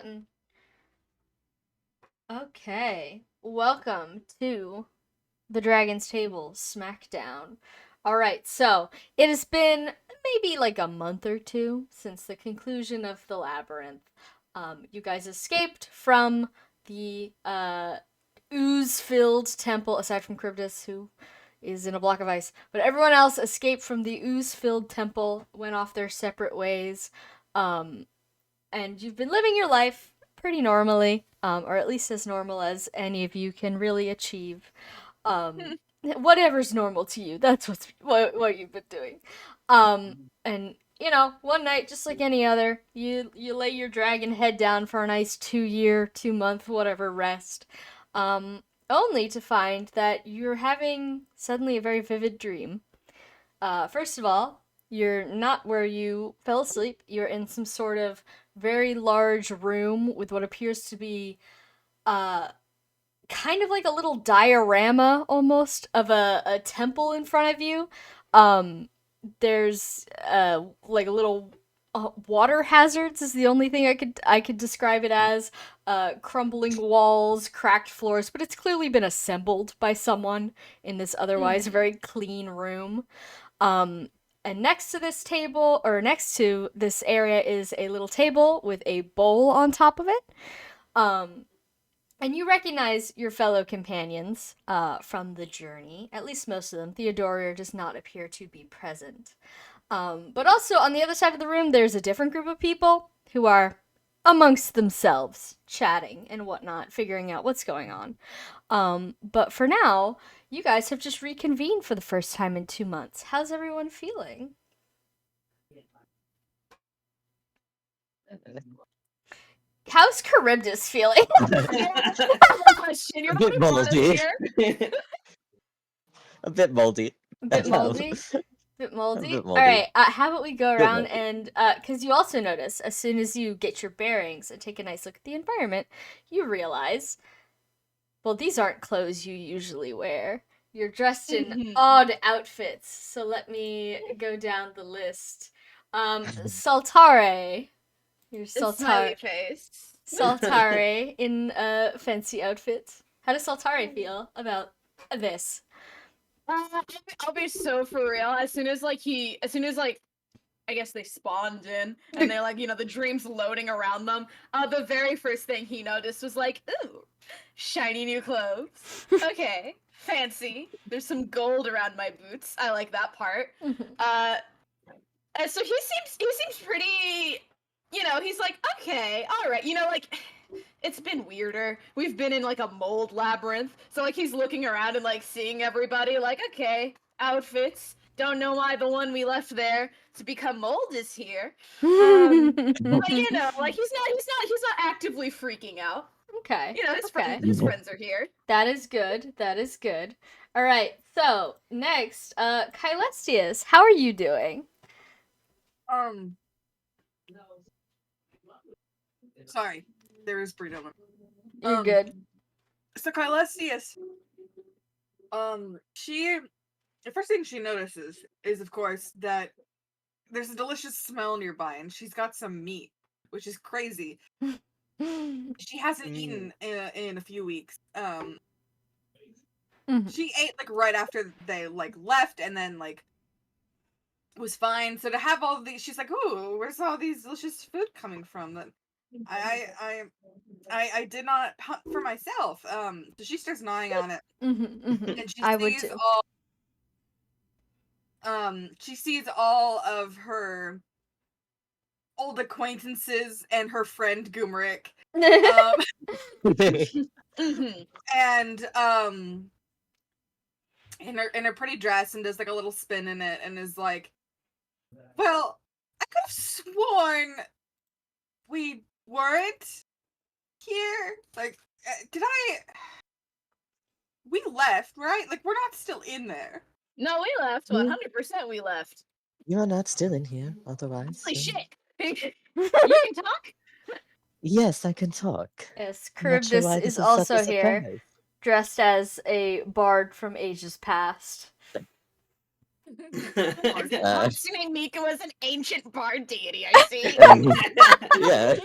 button. Okay, welcome to the Dragon's Table Smackdown. Alright, so it has been maybe like a month or two since the conclusion of the labyrinth. You guys escaped from the ooze-filled temple, aside from Charybdis, who is in a block of ice. But everyone else escaped from the ooze-filled temple, went off their separate ways. Um, and you've been living your life pretty normally, or at least as normal as any of you can really achieve. Whatever's normal to you, that's what you've been doing. And one night, just like any other, you lay your dragon head down for a nice 2 year, 2 month, whatever rest. Only to find that you're having suddenly a very vivid dream. First of all, you're not where you fell asleep. You're in some sort of very large room with what appears to be uh kind of like a little diorama almost of a temple in front of you. Um there's like a little water hazards is the only thing I could describe it as. Crumbling walls, cracked floors, but it's clearly been assembled by someone in this otherwise very clean room. Um, and next to this table, or next to this area, is a little table with a bowl on top of it. Um, and you recognize your fellow companions from the journey, at least most of them. Theodoria does not appear to be present. But also, on the other side of the room, there's a different group of people who are amongst themselves, chatting and whatnot, figuring out what's going on. But for now, you guys have just reconvened for the first time in 2 months. How's everyone feeling? How's Charybdis feeling? Question. You're A bit moldy. here. A bit moldy. A bit moldy? Bit moldy? A bit moldy. Alright, how about we go Bit around moldy. and, because you also notice, as soon as you get your bearings and take a nice look at the environment, you realize, well, these aren't clothes you usually wear. You're dressed in odd outfits, so let me go down the list. Saltare. Your Smiley face. Saltare in a fancy outfit. How does Saltare feel about this? I'll be so for real. As soon as I guess they spawned in, and they're like, the dream's loading around them. The very first thing he noticed was like, ooh, shiny new clothes. Okay, fancy. There's some gold around my boots. I like that part. And so he seems pretty. He's like, okay, all right. It's been weirder. We've been in like a mold labyrinth, so like he's looking around and like seeing everybody. Like, okay, outfits. Don't know why the one we left there to become mold is here. But like he's not actively freaking out. Okay. His friends are here. That is good. That is good. All right. So next, Kylestius, how are you doing? Sorry, there is burrito. You're good. So Kylestius, the first thing she notices is, of course, that there's a delicious smell nearby, and she's got some meat, which is crazy. She hasn't eaten in a few weeks. She ate like right after they like left, and then like was fine. So to have all of these, she's like, "Ooh, where's all these delicious food coming from?" That I did not hunt for myself. So she starts gnawing on it, and she sees all of her old acquaintances and her friend Goomeric, and in her pretty dress, and does like a little spin in it, and is like, "Well, I could have sworn we weren't here. Like, we left, right? Like, we're not still in there." No, we left. 100% we left. You're not still in here, otherwise. Holy shit! You can talk? Yes, I can talk. Yes, I'm not sure Charybdis why this is such also a here, surprise. dressed as a bard from ages past. Hatsune Miku is an ancient bard deity, I see. Yeah.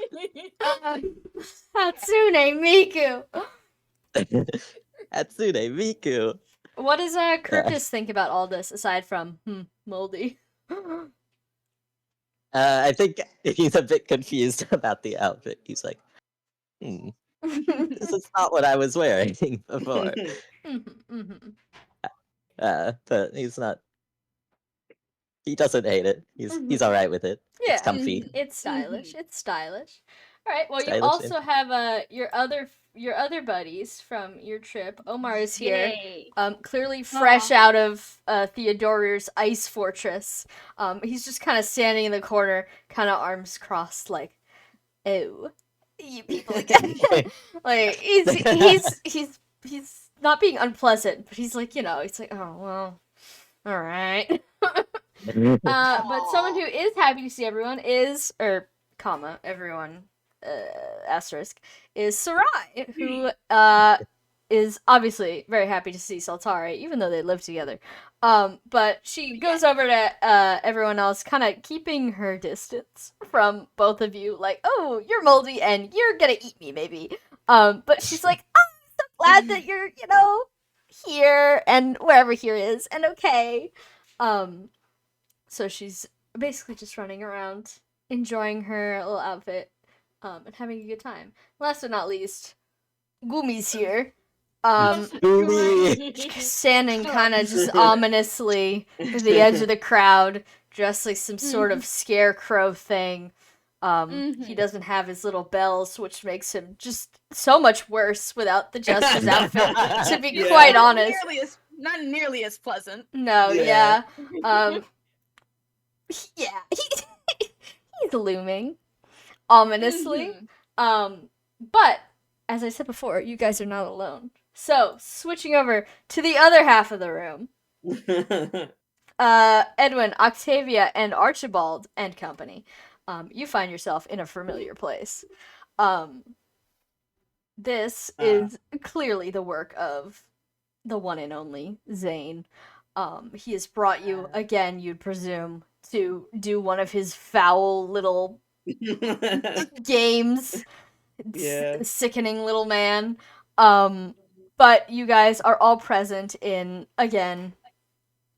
Hatsune Miku. Hatsune Miku. What does Cryptus think about all this aside from moldy? I think he's a bit confused about the outfit. He's like, this is not what I was wearing before. But he's not. He doesn't hate it. He's all right with it. Yeah, It's comfy. It's stylish. It's stylish. All right. Well, you Stylish, also have your other buddies from your trip. Omar is here. Yay. Clearly fresh out of Theodor's ice fortress. He's just kind of standing in the corner, kind of arms crossed, like, "Oh, you people again." Like he's not being unpleasant, but he's like, he's like, "Oh well, all right." But someone who is happy to see everyone is, everyone, asterisk, is Sarai, who is obviously very happy to see Saltari, even though they live together. But she goes over to everyone else, kind of keeping her distance from both of you, like, "Oh, you're moldy and you're gonna eat me, maybe." But she's like, "Oh, I'm so glad that you're, here and wherever here is, and okay." So she's basically just running around, enjoying her little outfit, and having a good time. Last but not least, Gumi's here. Gumi. Standing kind of just ominously at the edge of the crowd, dressed like some sort of scarecrow thing. He doesn't have his little bells, which makes him just so much worse without the Justice outfit, to be quite honest. Not nearly as pleasant. No, yeah. Yeah, he's looming ominously. But as I said before, you guys are not alone. So, switching over to the other half of the room, Edwin, Octavia, and Archibald and company, you find yourself in a familiar place. This is clearly the work of the one and only Zane. He has brought you, again, you'd presume, to do one of his foul little games. Yeah. Sickening little man. But you guys are all present in, again,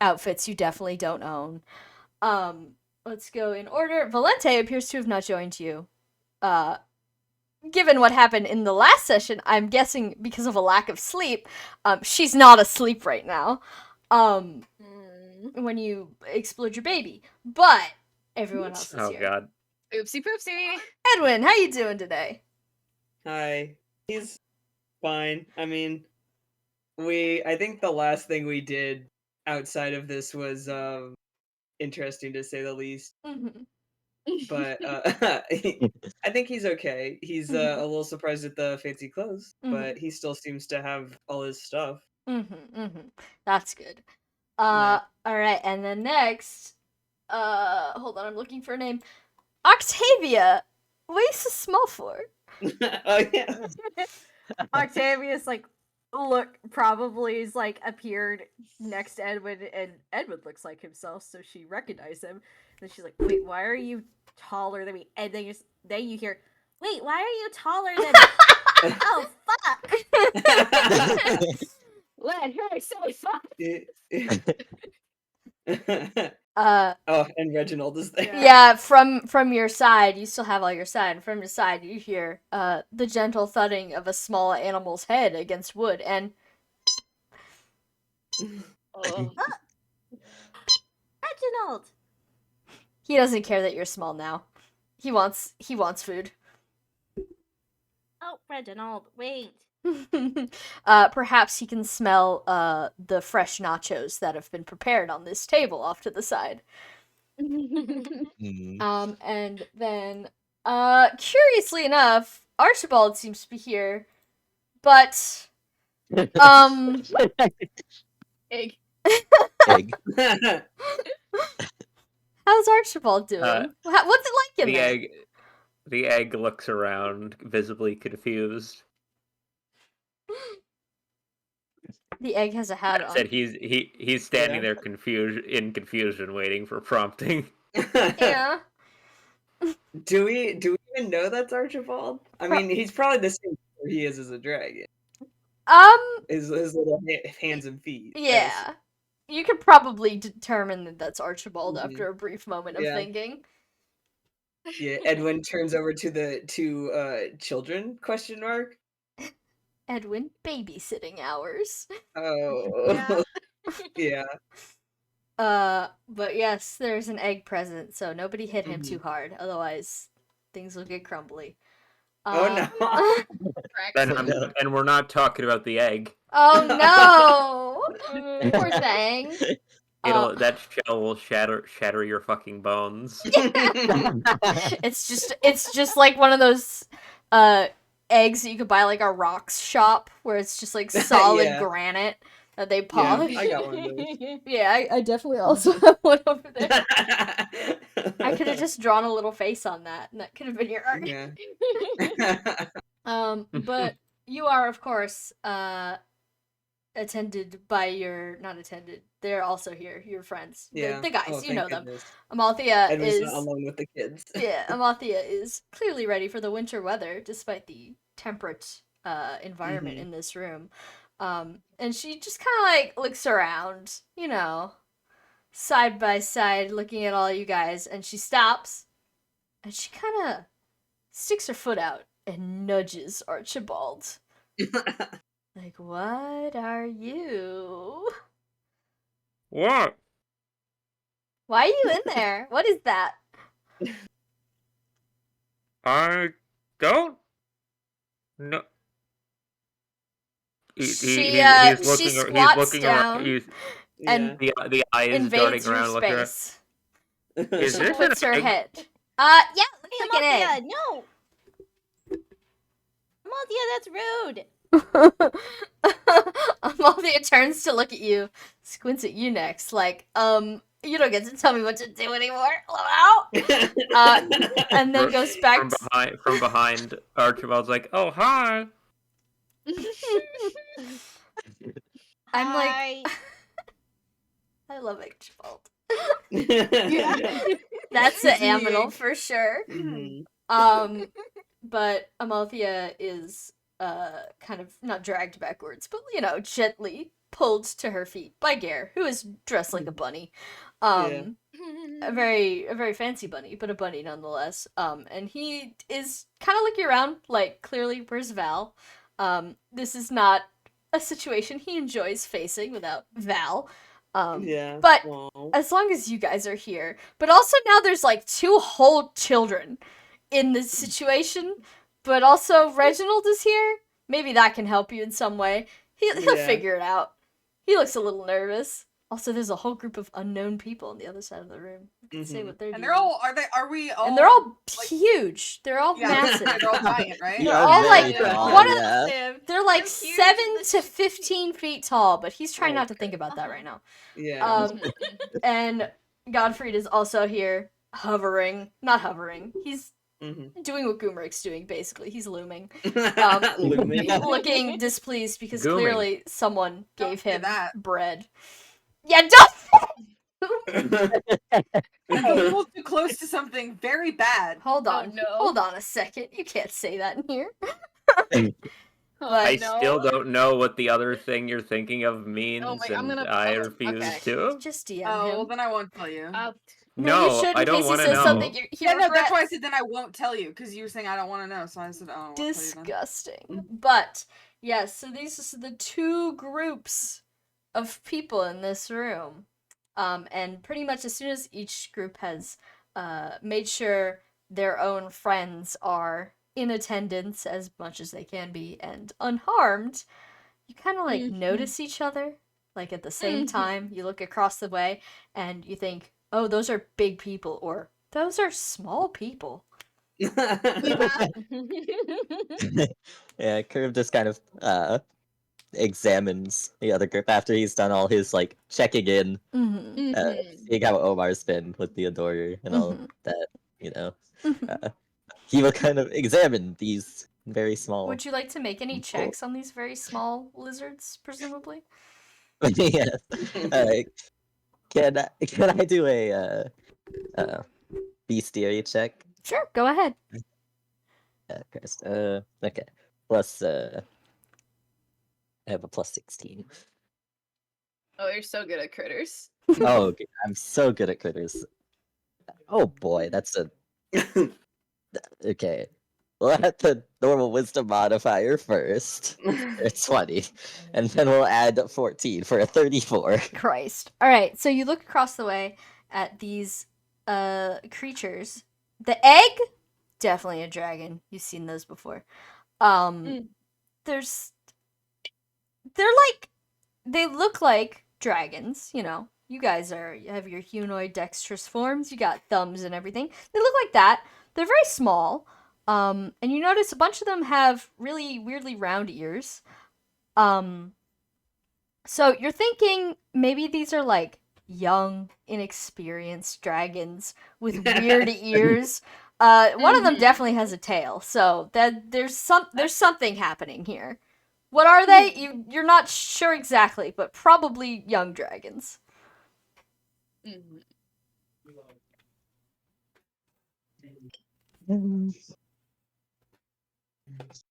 outfits you definitely don't own. Let's go in order. Valente appears to have not joined you. Given what happened in the last session, I'm guessing because of a lack of sleep, she's not asleep right now. When you explode your baby. But everyone else is here. Oh god. Oopsie poopsie. Edwin, how you doing today? Hi. He's fine. I mean, I think the last thing we did outside of this was interesting to say the least. But I think he's okay. He's a little surprised at the fancy clothes, but he still seems to have all his stuff. That's good. Yeah. Alright, and then next, hold on, I'm looking for a name. Octavia! What are you so small for? Oh yeah. Octavius probably is appeared next to Edwin, and Edwin looks like himself, so she recognized him. And she's like, "Wait, why are you taller than me?" And then you hear, "Wait, why are you taller than me?" Oh fuck! Let her say fuck. Oh, and Reginald is there. Yeah, from your side, you still have all your side, and from your side you hear the gentle thudding of a small animal's head against wood, and Reginald! he doesn't care that you're small now. He wants food. Oh, Reginald, wait. Perhaps he can smell the fresh nachos that have been prepared on this table off to the side. And then, curiously enough, Archibald seems to be here, but, Egg. Egg. how's Archibald doing? What's it like in the there? the egg looks around, visibly confused. The egg has a hat I on. said he's standing Yeah. there in confusion, waiting for prompting. Yeah. Do we even know that's Archibald? I mean, he's probably the same color he is as a dragon. His little hands and feet. Yeah. You could probably determine that that's Archibald Mhm. after a brief moment of Yeah. thinking. Yeah. Edwin turns over to the two children? Question mark. Edwin, babysitting hours. Oh. Yeah. But yes, there's an egg present, so nobody hit him Mhm. too hard, otherwise things will get crumbly. Oh no. And we're not talking about the egg. Oh no! Poor thing. That shell will shatter your fucking bones. It's just like one of those eggs that you could buy like a rocks shop where it's just like solid Yeah. granite that they Yeah, polish. I got one of those. Yeah, I definitely also have one over there. I could have just drawn a little face on that, and that could have been your art. Yeah. But you are, of course, attended by not attended. They're also here, your friends. Yeah. The guys, Oh, you know thank them. goodness. Amathea Edwin's is not alone with the kids. yeah, Amathea is clearly ready for the winter weather, despite the temperate environment Mhm. in this room. And she just kind of like looks around, you know, side by side, looking at all you guys, and she stops, and she kind of sticks her foot out and nudges Archibald. Like, what are you? What? Why are you in there? What is that? I don't. No. She squats down He's, and the eye is invades darting your around, looking around. space. Is She this puts an her egg? head. Yeah, looks Hey, like an egg. Amathea, no! Amathea, that's rude! Amathea turns to look at you, squints at you next, like, you don't get to tell me what to do anymore. And then goes back from behind. Archibald's like, "Oh, hi." I'm like, Hi. I love Archibald. Yeah. That's an aminal for sure. Mhm. But Amalthea is kind of not dragged backwards, but you know, gently pulled to her feet by Gare, who is dressed like a bunny. Yeah. A very fancy bunny, but a bunny nonetheless. And he is kind of looking around, like, clearly, where's Val? This is not a situation he enjoys facing without Val. Yeah. But Aw. as long as you guys are here. But also now there's like 2 whole children in this situation. But also Reginald is here. Maybe that can help you in some way. He'll Yeah. figure it out. He looks a little nervous. Also, there's a whole group of unknown people on the other side of the room. You can say Mhm. what they're And doing. they're all are we all and they're all like, huge. They're all yeah, massive. they're all giant, right? We They're are all very like tall, one of yeah. they're like They're huge 7 in the to 15 feet tall, but he's trying not to think about that right now. Yeah. And Godfried is also here, not hovering. He's Mhm. doing what Goomrik's doing, basically. He's looming. Looming. Looking displeased because Gooming. clearly someone Don't gave say him that. bread. Yeah, don't That's a little too close to something very bad. hold on. no. Hold on a second. You can't say that in here. I But still don't know what the other thing you're thinking of means, wait, I'm and gonna- I oh, refuse okay. to. just DM Oh, well him. then I won't tell you. No, you should I in don't case he want to says know. something he Yeah, no, that's why I regrets. said then I won't tell you, because you were saying I don't want to know, so I said, oh, I won't tell you then. Disgusting. But yes, so these are the 2 groups of people in this room. And pretty much as soon as each group has made sure their own friends are in attendance as much as they can be and unharmed, you kind of like notice each other. Like at the same time, you look across the way and you think, oh, those are big people, or those are small people. Yeah, Curve just kind of examines the other group after he's done all his like checking in, Mm-hmm. seeing how Omar's been with the Adorer and all Mhm. that, you know. Mhm. He will kind of examine these very small. Would you like to make any checks on these very small lizards, presumably? Yes. Alright. Can I do a bestiary check? Sure, go ahead. First. Okay. Plus I have a plus 16. Oh, you're so good at critters. Oh, okay. I'm so good at critters. Oh boy, that's a okay. We'll add the normal wisdom modifier first. It's 20. And then we'll add 14 for a 34. Christ. All right, so you look across the way at these creatures. The egg, definitely a dragon. You've seen those before. There's they look like dragons, you know. You guys have your humanoid dexterous forms. You got thumbs and everything. They look like that. They're very small. And you notice a bunch of them have really weirdly round ears. So you're thinking maybe these are like young, inexperienced dragons with weird ears. One of them definitely has a tail, so there's something happening here. What are they? You're not sure exactly, but probably young dragons.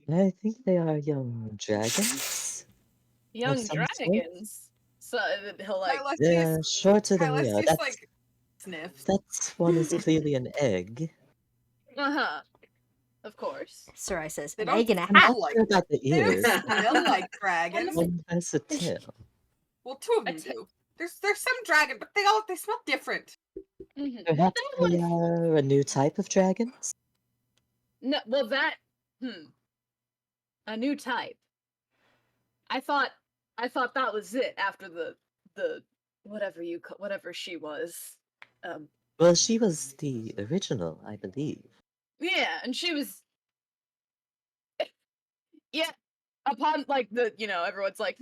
I think they are young dragons. Young some sort? dragons. So he'll like. Yeah, shorter than we are. Kylesius, like, sniffs. That's one is clearly an egg. Of course. Sarai says, They an don't egg and a I'm half. not like- sure about the They ears. don't smell like dragons. One has a tail. Well, two of them do. There's some dragon, but they smell different. Perhaps they are a new type of dragons? No, well that. A new type. I thought that was it after the whatever she was. Well, she was the original, I believe. Yeah, and she was. Yeah. Upon like everyone's like,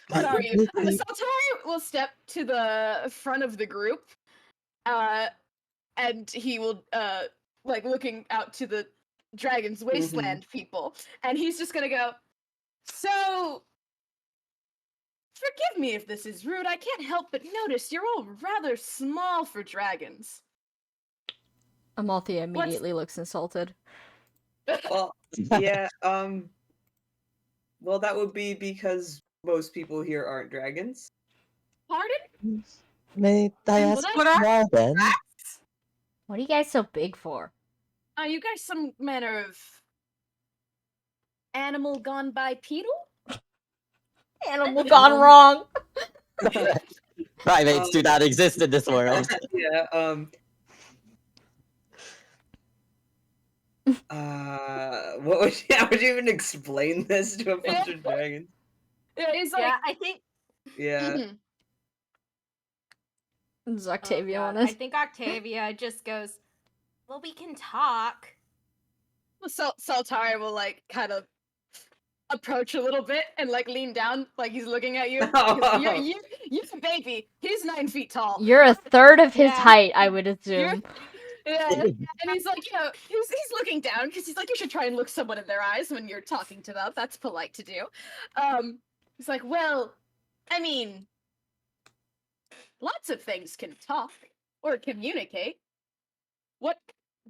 what are you? Saltari will step to the front of the group, and he will like looking out to the Dragon's Wasteland people, and he's just gonna go. So, forgive me if this is rude. I can't help but notice you're all rather small for dragons. Amalthea immediately looks insulted. Well, yeah, well, that would be because most people here aren't dragons. Pardon? May I ask that's- what are then? What are you guys so big for? Are you guys some manner of animal gone bipedal? Animal gone wrong. Primates do not exist in this world. Yeah, how would you even explain this to a bunch of dragons? Yeah, he's like, Yeah, I think. Yeah. Does Oh, Octavia God, want I think Octavia just goes, well, we can talk. Saltari will like kind of approach a little bit and like lean down, like he's looking at you. You're a baby. He's 9 feet tall. You're a third of his Yeah. height, I would assume. Yeah, and he's like, he's looking down because he's like, you should try and look someone in their eyes when you're talking to them. That's polite to do. He's like, well, I mean, lots of things can talk or communicate.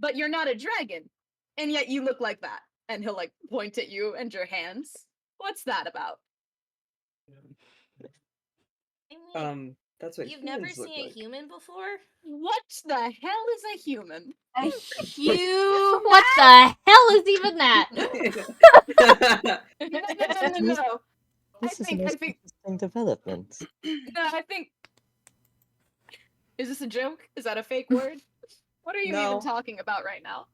But you're not a dragon, and yet you look like that. And he'll like point at you and your hands. What's that about? I mean, That's what you've never humans look seen a like. human before? What the hell is a human? What the hell is even that? No. This is think- the I most think- interesting development. No, I think. Is this a joke? Is that a fake word? What are you No. even talking about right now?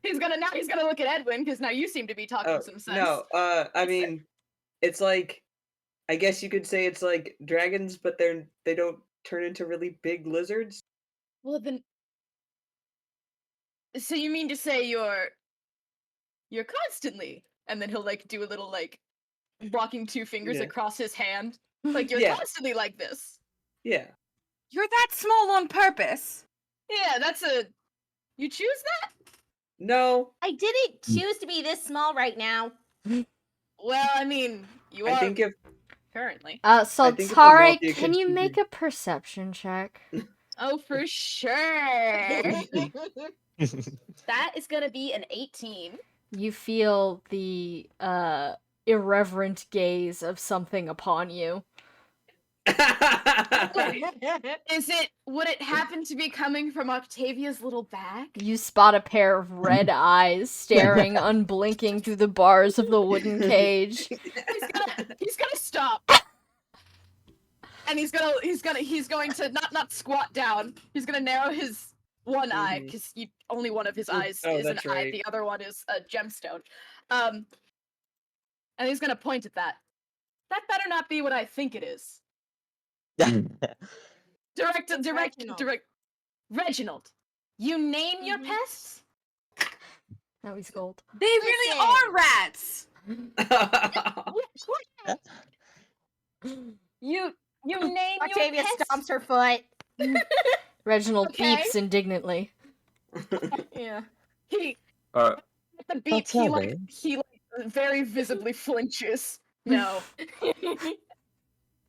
He's gonna look at Edwin because now you seem to be talking some sense. No, I mean, it's like, I guess you could say it's like dragons, but they don't turn into really big lizards. Well then. So you mean to say you're constantly, and then he'll like do a little like walking 2 fingers Yeah. across his hand, like you're Yeah. constantly like this. Yeah. You're that small on purpose. Yeah, you choose that? No, I didn't choose to be this small right now. Well, I mean, you I are think if currently. I think if Saltari, Amalthea can you continued- make a perception check? Oh, for sure. That is gonna be an 18. You feel the irreverent gaze of something upon you. Would it happen to be coming from Octavia's little bag? You spot a pair of red eyes staring unblinking through the bars of the wooden cage. He's gonna stop. And he's going to not squat down. He's gonna narrow his one eye, because only one of his eyes Oh, is an that's eye, right. the other one is a gemstone. And he's gonna point at that. That better not be what I think it is. Direct. Reginald, you name your pests? Now he's gold. They really are rats. You name Octavia your pests? stomps her foot. Reginald Okay. peeps indignantly. Yeah. He Uh, at the beep, tell he very visibly flinches. No.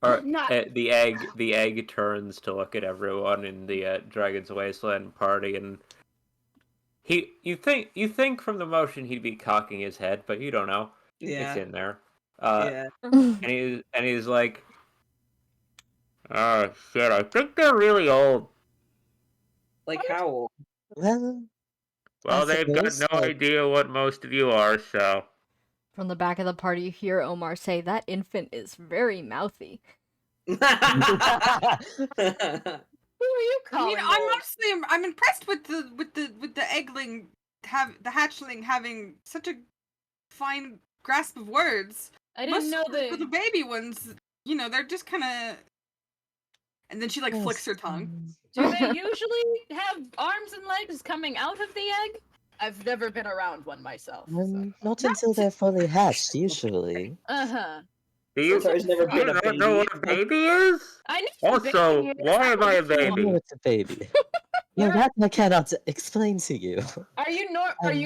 or, Not- the egg turns to look at everyone in the Dragon's Wasteland party, and you think from the motion he'd be cocking his head, but you don't know. yeah, It's in there. yeah. And he's like, oh shit, I think they're really old. Like how old? Well, Well, I they've got suppose, no like- idea what most of you are, so. From the back of the party, you hear Omar say, "That infant is very mouthy." Who are you I calling? mean, I'm old? honestly, I'm impressed with the eggling, the hatchling having such a fine grasp of words. I didn't know For the that. baby ones, they're just kind of. And then she like flicks her tongue. Do they usually have arms and legs coming out of the egg? I've never been around one myself. Not until they're fully hatched, usually. Uh-huh. Do you, There's never been a not know baby. what a baby is? I know. Also, baby is. why am I a I know baby? it's a baby. No, that I cannot explain to you. Are you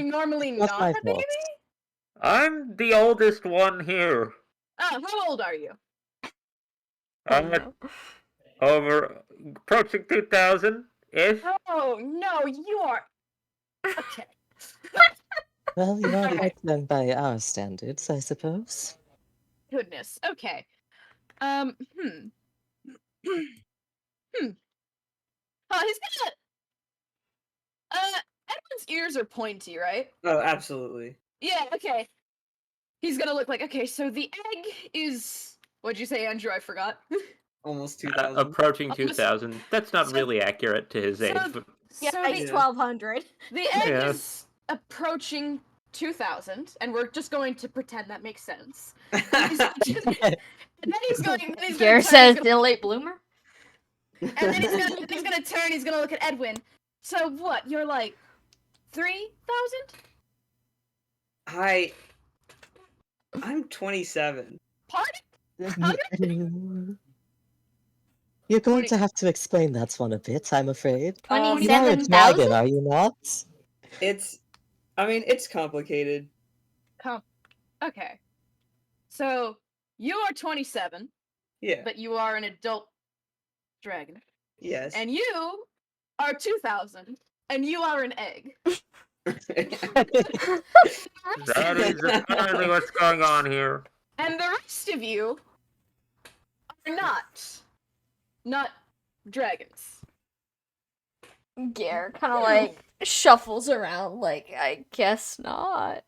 normally Not not my a baby? fault. I'm the oldest one here. Oh, how old are you? I'm over approaching 2,000-ish. Oh no, you are. Okay. Well, you are quite young by our standards, I suppose. Goodness. Okay. Oh, he's gonna. Edwin's ears are pointy, right? Oh, absolutely. Yeah. Okay. He's gonna look like. Okay, so the egg is. What'd you say, Andrew? I forgot. Almost 2,000. Approaching Almost- 2,000. That's not so- really accurate to his so- age, but Yeah, So like the, 1200. the egg Yeah. is approaching 2,000, and we're just going to pretend that makes sense. And then he's going. Gare says, "The late bloomer." And then he's gonna turn. He's gonna look at Edwin. So what? You're like 3,000? I'm 27. Pardon? You're going to have to explain that one a bit, I'm afraid. You are a 27,000? dragon, are you not? It's complicated. Okay. So you are 27, Yeah. but you are an adult dragon, Yes. and you are 2,000, and you are an egg. that is apparently what's going on here. And the rest of you are not dragons. Gare kind of like shuffles around, like, "I guess not."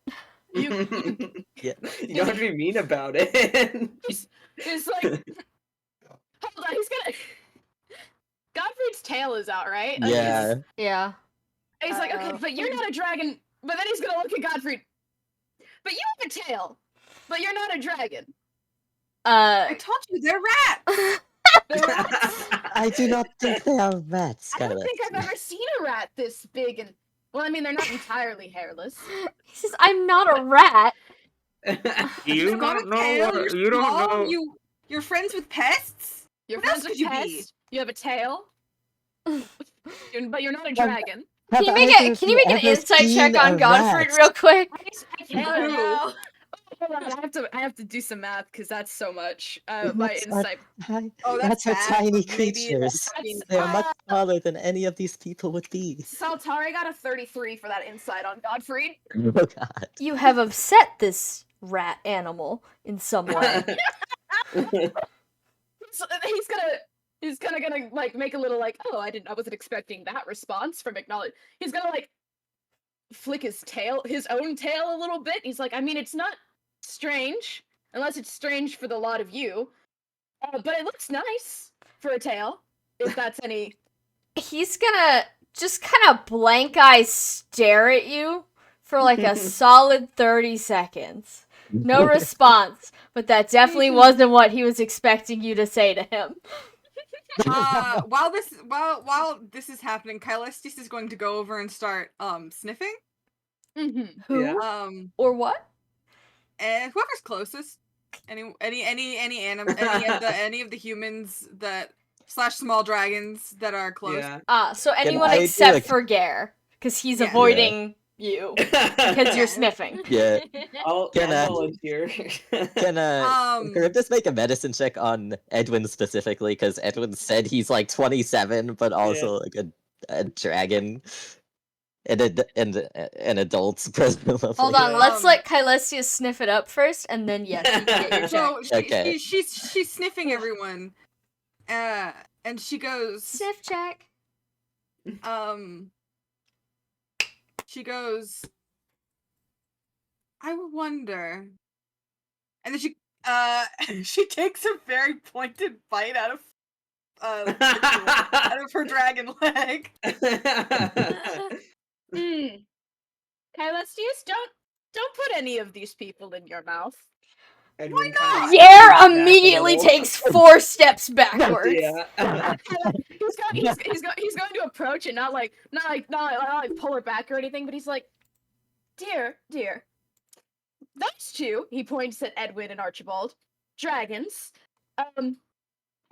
You Yeah. You don't have to be mean about it. It's like, hold on, he's gonna. Godfrey's tail is out, right? Like, Yeah. Yeah. He's like, okay, Uh-oh. but you're not a dragon. But then he's gonna look at Godfrey. But you have a tail. But you're not a dragon. I told you they're rats. They're rats. I do not think they are rats, I don't Scarlet. think I've ever seen a rat this big and. Well, I mean, they're not entirely hairless. He says, "I'm not a rat." You You've got don't a know. tail. What, You're you don't small. know. You're friends with pests. You're What else friends with could you be? pests. You have a tail. But you're not a dragon. Can you Have make either it? of Can you you make an ever insight check seen on a Godfrey rat? real quick? I can't Ooh. now. Hold on, I have to do some math because that's so much. My Rats are insight. Oh, rats that's are bad, tiny but maybe creatures. That's, They are much uh, smaller than any of these people would be. Saltari got a 33 for that insight on Godfrey. Oh god. You have upset this rat animal in some way. So he's gonna like make a little like, oh, I wasn't expecting that response from acknowledge. He's gonna like flick his own tail a little bit. He's like, I mean, it's not strange unless it's strange for the lot of you, but it looks nice for a tail. If that's any. He's gonna just kind of blank eye stare at you for like a solid 30 seconds. No response, but that definitely wasn't what he was expecting you to say to him. While this is happening, Kylestis is going to go over and start sniffing. Mm-hmm. Who Yeah. or what? And whoever's closest. Any of the humans that / small dragons that are close. Yeah. So anyone I do except a- for Gare, because he's Yeah. avoiding you because you're Yeah. sniffing. Yeah. I'll Can I- volunteer. Can Um, Charybdis make a medicine check on Edwin specifically? Because Edwin said he's like 27, but also like a dragon. And an adult, presumably. Hold on, let's Um, let Kylesius sniff it up first, and then yes, you can get your check. So Okay. she's sniffing everyone, and she goes, Sniff check. she goes, I wonder, and then she takes a very pointed bite out of her dragon leg. Kylestius, don't put any of these people in your mouth. Edwin not? kinda Gare steps back a immediately little. takes 4 steps backwards. Yeah. He's going to approach it, not like pull her back or anything, but he's like, dear, those two. He points at Edwin and Archibald. Dragons. I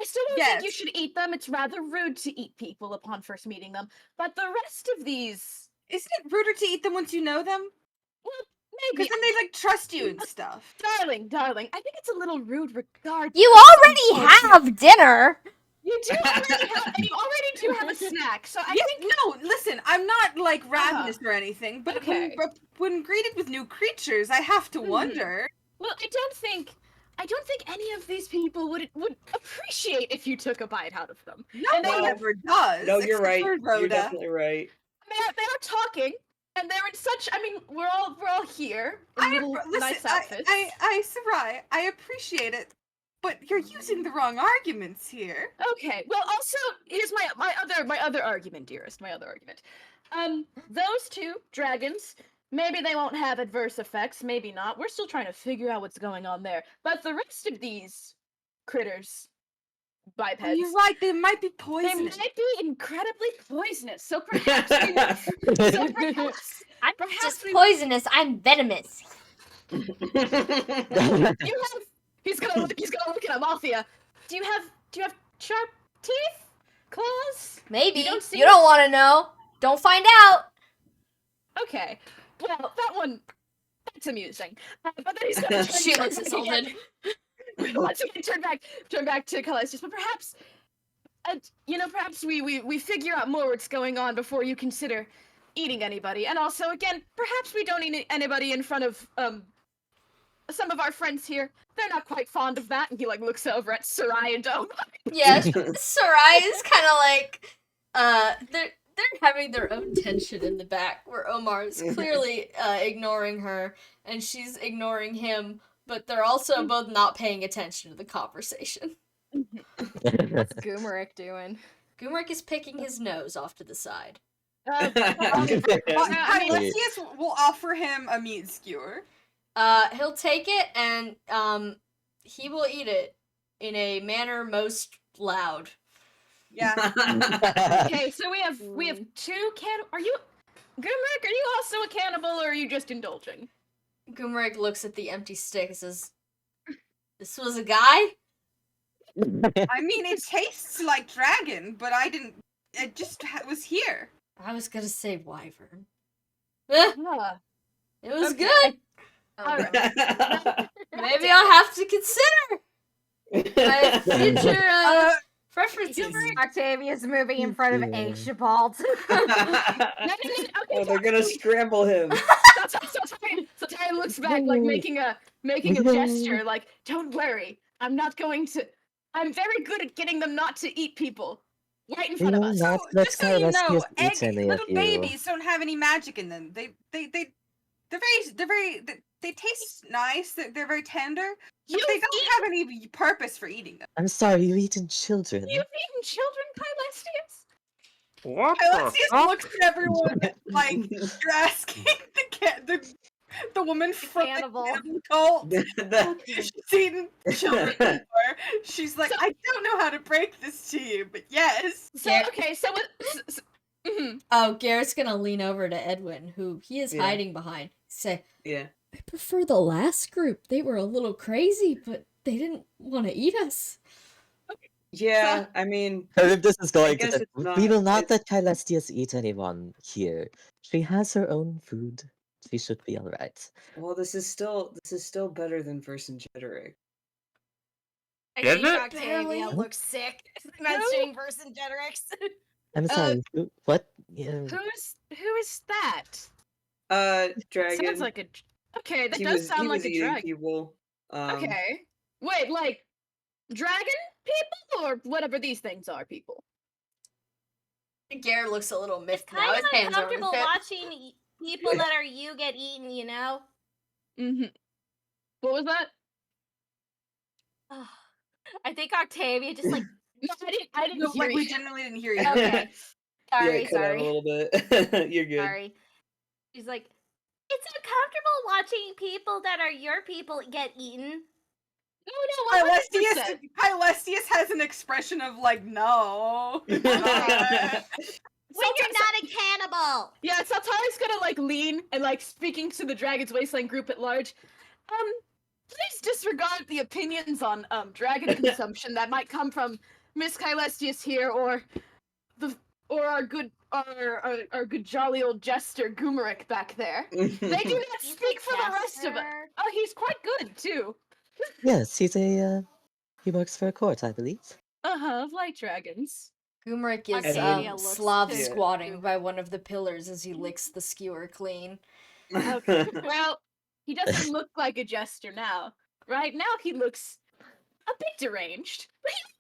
still don't think you Yes. should eat them. It's rather rude to eat people upon first meeting them. But the rest of these, Isn't it ruder to eat them once you know them? maybe. Because then they like trust you and stuff. Darling, I think it's a little rude regardless. You already have dinner. You do already have, and you already do have a snack. So I think No, listen, I'm not like ravenous or anything, but Okay. when greeted with new creatures, I have to Mhm. wonder. well, I don't think any of these people would appreciate if you took a bite out of them. No And one they- ever does. No, you're except right. for You're Rhoda. definitely right. They are talking, and they're in such. I mean, we're all here in little nice outfits. Sarai, I appreciate it, but you're using the wrong arguments here. Okay. Well, also here's my other argument, dearest. My other argument. Those two dragons. Maybe they won't have adverse effects. Maybe not. We're still trying to figure out what's going on there. But the rest of these critters, bipeds. Oh, you're right. They might be They poisonous. might be incredibly poisonous. So perhaps we I'm Perhaps just we- poisonous. I'm venomous. you have. He's gonna look at Amalthea. Do you have sharp teeth, claws? Maybe. You don't see You don't want to know. Don't find out. Okay. Well, that's amusing. But then he's gonna She looks insulted. Once again, turn back to Callistius. But perhaps, perhaps we figure out more what's going on before you consider eating anybody. And also, again, perhaps we don't eat anybody in front of some of our friends here. They're not quite fond of that. And he like looks over at Sarai and Dome. Yeah, Sarai is kind of like, they're having their own tension in the back, where Omar is clearly ignoring her, and she's ignoring him, but they're also both not paying attention to the conversation. What's Goomeric doing? Goomeric is picking his nose off to the side. Kylestius will offer him a meat skewer. He'll take it, and he will eat it in a manner most loud. Yeah. Okay, so we have two Are you Goomeric? Are you also a cannibal, or are you just indulging? Goomeric looks at the empty stick and says, "This was a guy?" I mean, it tastes like dragon, but I didn't. It just was here. I was gonna say wyvern. Eh, Ah, it was okay. good. Oh, no. Maybe I'll have to consider my future preferences. Octavia's moving in front of Yeah. Aishibald. Okay, Oh, they're gonna scramble him. So Ty looks back, like making a gesture, like, "Don't worry, I'm not going to. I'm very good at getting them not to eat people right in front of us." Not So, let just so you know, Kylestius eat any of little you. babies don't have any magic in them. They taste nice. They're very tender, but they don't have any purpose for eating them. I'm sorry, you've eaten children. You've eaten children, Kylestius? What Kylestius looks at everyone like you're asking the woman from the Cannibal. cannibal cult. The- She's eaten children before. She's like, I don't know how to break this to you, but yes. So okay, so what? Mhm. Oh, Garrett's gonna lean over to Edwin, who he is Yeah. hiding behind. Say, yeah. I prefer the last group. They were a little crazy, but they didn't want to eat us. Yeah, I mean, Charybdis is going guess to. it's not- We will not it's- let Kylestius eat anyone here. She has her own food. She should be alright. well, this is still better than Vercingetorix. I Is think it? Octavia looks sick. Mentioning Vercingetorix. I'm sorry. What? Yeah. Who is that? Dragon. Sounds like a. Okay, that he does was sound like a eating dragon. people. Okay, wait, like dragon people or whatever these things are, people. Garrett looks a little miffed now. Kind His of hands are on his uncomfortable hip. watching people that are you get eaten, you know? Mm-hmm. What was that? I think Octavia just like No, I didn't No, hear like we you. genuinely didn't hear you. okay. Yeah, Sorry, it cut out a sorry. little bit. You're good. Sorry. She's like, it's uncomfortable watching people that are your people get eaten. No, 100%. Kylestius has an expression of like, no. When you're not a cannibal. Yeah, so Tali's gonna like lean and like speaking to the Dragon's Wasteland group at large. Please disregard the opinions on dragon consumption that might come from Miss Kylestius here or our good jolly old jester Goomeric back there. They do not He's speak a for the rest of us. jester. Oh, he's quite good too. Yes, he's a. He works for a court, I believe. Of light dragons. Gumrick is Octavia looks Slav to squatting by one of the pillars as he licks the skewer clean. Okay. Well, he doesn't look like a jester now. Right now, he looks a bit deranged.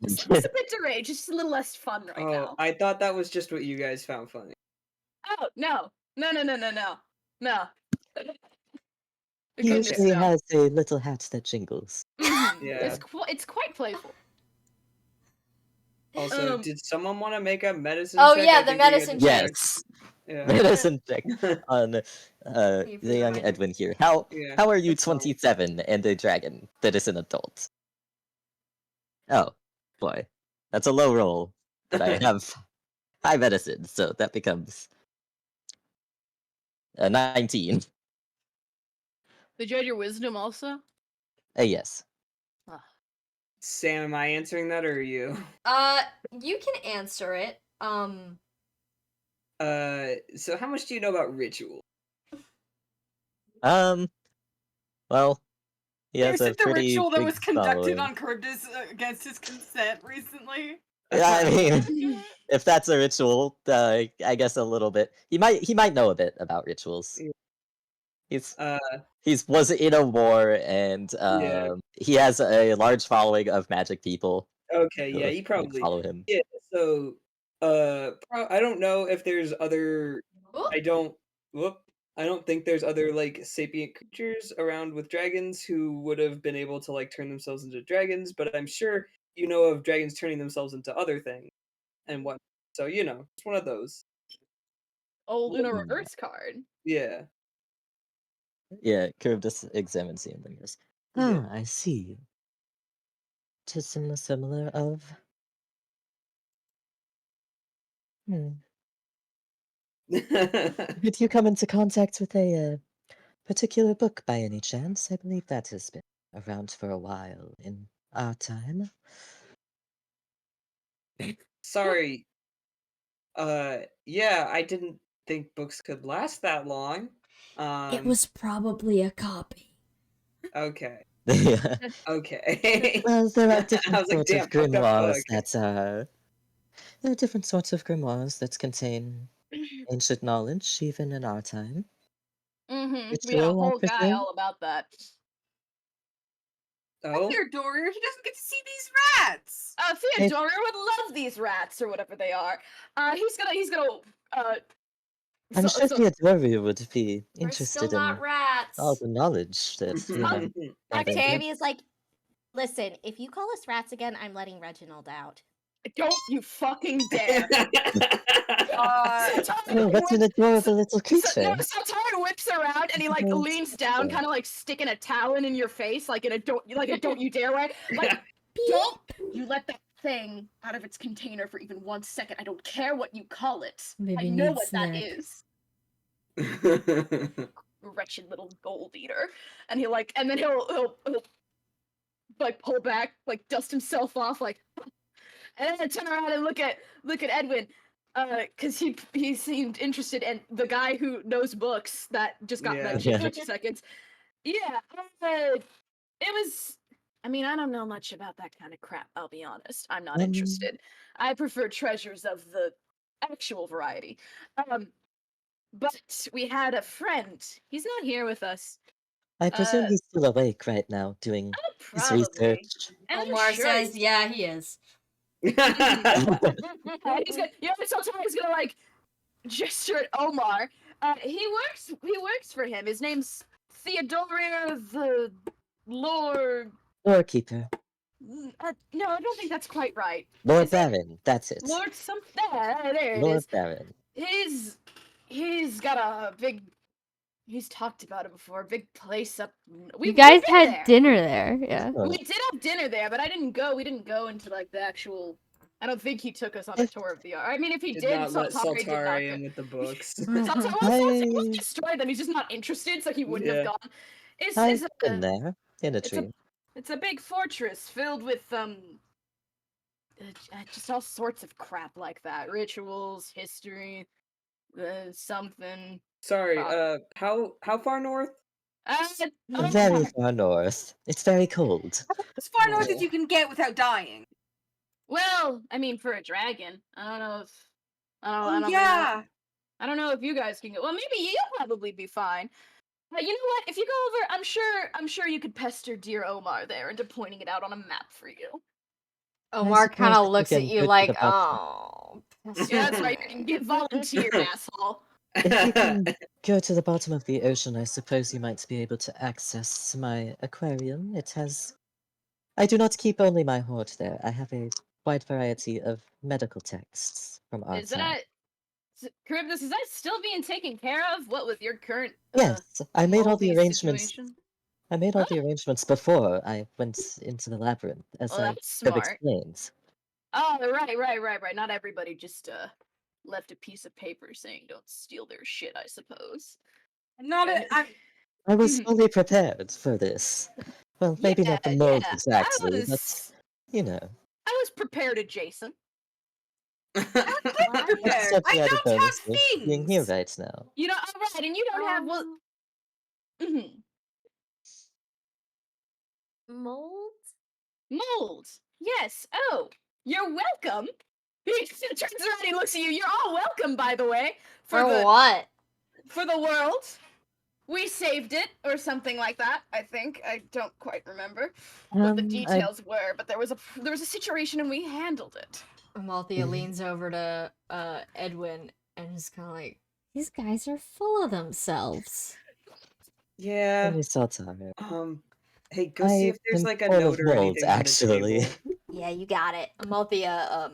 He's a bit deranged. It's just a little less fun right Oh, now. I thought that was just what you guys found funny. Oh no! No! He Goodness, usually no. has a little hat that jingles. Mhm. Yeah. It's quite playful. Also, Um, did someone want to make a medicine Oh, check? yeah, I the think we had medicine to check. check. Yes. Yeah. Medicine check on you for the the young reminder. Edwin here. How Yeah, are you that's fine. 27 and a dragon that is an adult? Oh boy, that's a low roll. But I have high medicine, so that becomes 19. Did you add your wisdom also? Yes. Sam, am I answering that or are you? You can answer it. So how much do you know about ritual? Well, he has Is a it the pretty ritual that big was conducted following. on Charybdis against his consent recently? Yeah, I mean, if that's a ritual, I guess a little bit. He might know a bit about rituals. Yeah. He's was in a war, and Yeah. he has a large following of magic people Okay, who yeah, you like, probably. follow him. Yeah, so I don't know if there's other Oop. I don't think there's other like sapient creatures around with dragons who would have been able to like turn themselves into dragons, but I'm sure you know of dragons turning themselves into other things and what. So, it's one of those. Old in a Ooh. reverse card. Yeah. Yeah, Charybdis examines him and goes, Yeah. I see. Just similar of. Did you come into contact with a particular book by any chance? I believe that has been around for a while in our time. Sorry. Yeah, I didn't think books could last that long. It was probably a copy. Okay. Yeah. Okay. Well, there are I different was like, sorts of damn, fucked up grimoires book. that there are different sorts of grimoires that contain ancient knowledge, even in our time. Mm-hmm. We had a Ritual, I whole guy presume? all about that. Oh? Theodora, he doesn't get to see these rats. Theodora would love these rats or whatever they are. He's gonna I'm sure so Theodora would be We're still interested not in rats. all the knowledge that you have gathered. Octavia's like, listen, if you call us rats again, I'm letting Reginald out. don't you fucking dare. Oh, that's an adorable little creature. So Tara whips around and he like Adorable leans down, creature. kind of like sticking a talon in your face, like in a don't you dare way. Like don't you let that thing out of its container for even 1 second. I don't care what you call it. Maybe I know need what snack. that is. Wretched little gold eater. And he'll like pull back, like dust himself off, like, and then turn around and look at Edwin, because he seemed interested, and the guy who knows books that just got Yeah. mentioned Yeah. 2 seconds. Yeah, it was. I mean, I don't know much about that kind of crap. I'll be honest. I'm not interested. I prefer treasures of the actual variety. But we had a friend. He's not here with us. I presume he's still awake right now, doing his Probably. research. And I'm Omar sure says, yeah, he is. he's gonna, so Tara's gonna like gesture at Omar. He works for him. His name's Theodora the Lord. Doorkeeper. No, I don't think that's quite right. Lord Is it Baron, that's it. Lord something. There it Lord is. Baron. He's got a big. He's talked about it before. Big place up. You guys we've been had there. dinner there, yeah. Oh, We did have dinner there, but I didn't go. We didn't go into like the actual. I don't think he took us on a tour of the art. I mean, if he Did did, not let Saltari did not Saltari go. in with the books. Saltari won't destroy them. He's just not interested, so he wouldn't have Yeah. gone. I've been there in a it's dream. it's a big fortress filled with just all sorts of crap like that. Rituals, history, something. Sorry, Fuck. how far north? Very far north. It's very cold. As far north Oh. as you can get without dying. Well, I mean, for a dragon, I don't know if I don't know if you guys can go. Well, maybe you'll probably be fine. But you know what? If you go over, I'm sure you could pester dear Omar there into pointing it out on a map for you. Omar kind suppose of if looks we at can you go to like, the bottom. oh. Yeah, that's right. You can get volunteer, asshole. If you can go to the bottom of the ocean, I suppose you might be able to access my aquarium. It has. I do not keep only my hoard there. I have a wide variety of medical texts from our Is time. that Charybdis? Is that still being taken care of? What with your current Yes, I made all the moldy arrangements. situation? I made all the arrangements before I went into the labyrinth, as Well, I that's have smart. explained. Oh, right. Not everybody just left a piece of paper saying don't steal their shit, I suppose. Not a, I'm, I was fully prepared for this. Well, maybe not the mold exactly, but you know. I was prepared, adjacent. prepared. Accept I the added don't have bonus of being here things. right now. You know, right, and you don't have well. Mold? Mold. Yes. Oh, you're welcome. He turns around, he looks at you. You're all welcome, by the way. For what? For the world. We saved it, or something like that. I think I don't quite remember what the details were, but there was a situation and we handled it. Amalthea leans over to Edwin and is kind of like, these guys are full of themselves. Yeah. Very Saltari. Hey, go see if there's like a note or anything on the actually. table. Yeah, you got it. Amalthea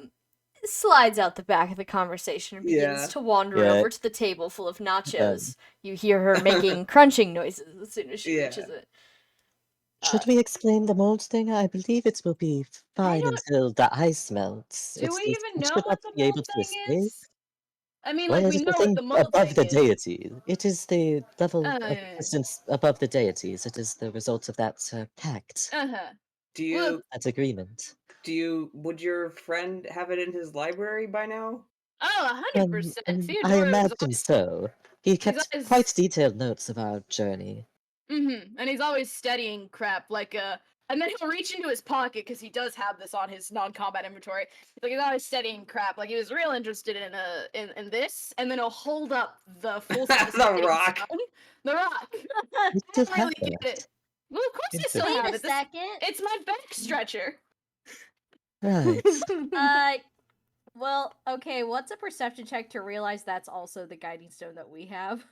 slides out the back of the conversation and begins to wander over to the table full of nachos. You hear her making crunching noises as soon as she reaches it. Should we explain the mold thing? I believe it will be fine until the ice melts. Do we even know should what not the be able mold to thing escape. is? I mean, Well, like, it we is the know what thing the mold above thing the is. deity. It is the level of yeah. existence above the deities. It is the result of that pact. Do you that agreement? would your friend have it in his library by now? Oh, 100%. I Theodore is imagine always, so. He kept always- quite detailed notes of our journey. and he's always studying crap, like, and then he'll reach into his pocket, because he does have this on his non-combat inventory. Like, he's always studying crap, like, he was real interested in this, and then he'll hold up the full The rock. The rock. You I still don't have really get that. it. Well, of course I still Wait have a it. This, second. it's my back stretcher. Right. Well, okay, what's a perception check to realize that's also the guiding stone that we have?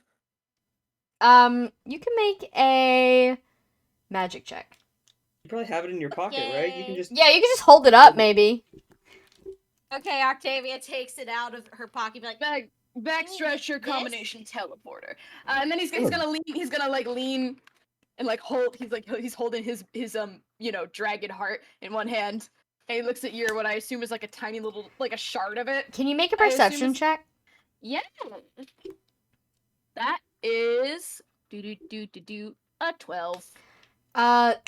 You can make a magic check. You probably have it in your pocket, right? You can Okay. just. Yeah, you can just hold it up, maybe. Okay, Octavia takes it out of her pocket, be like, Back Ooh, stretcher this? combination teleporter. And then he's Oh. gonna lean. He's gonna like lean and like hold. He's holding his dragon heart in one hand. And he looks at your what I assume is like a tiny little like a shard of it. Can you make a I assume perception it's- check? Yeah. That is a 12.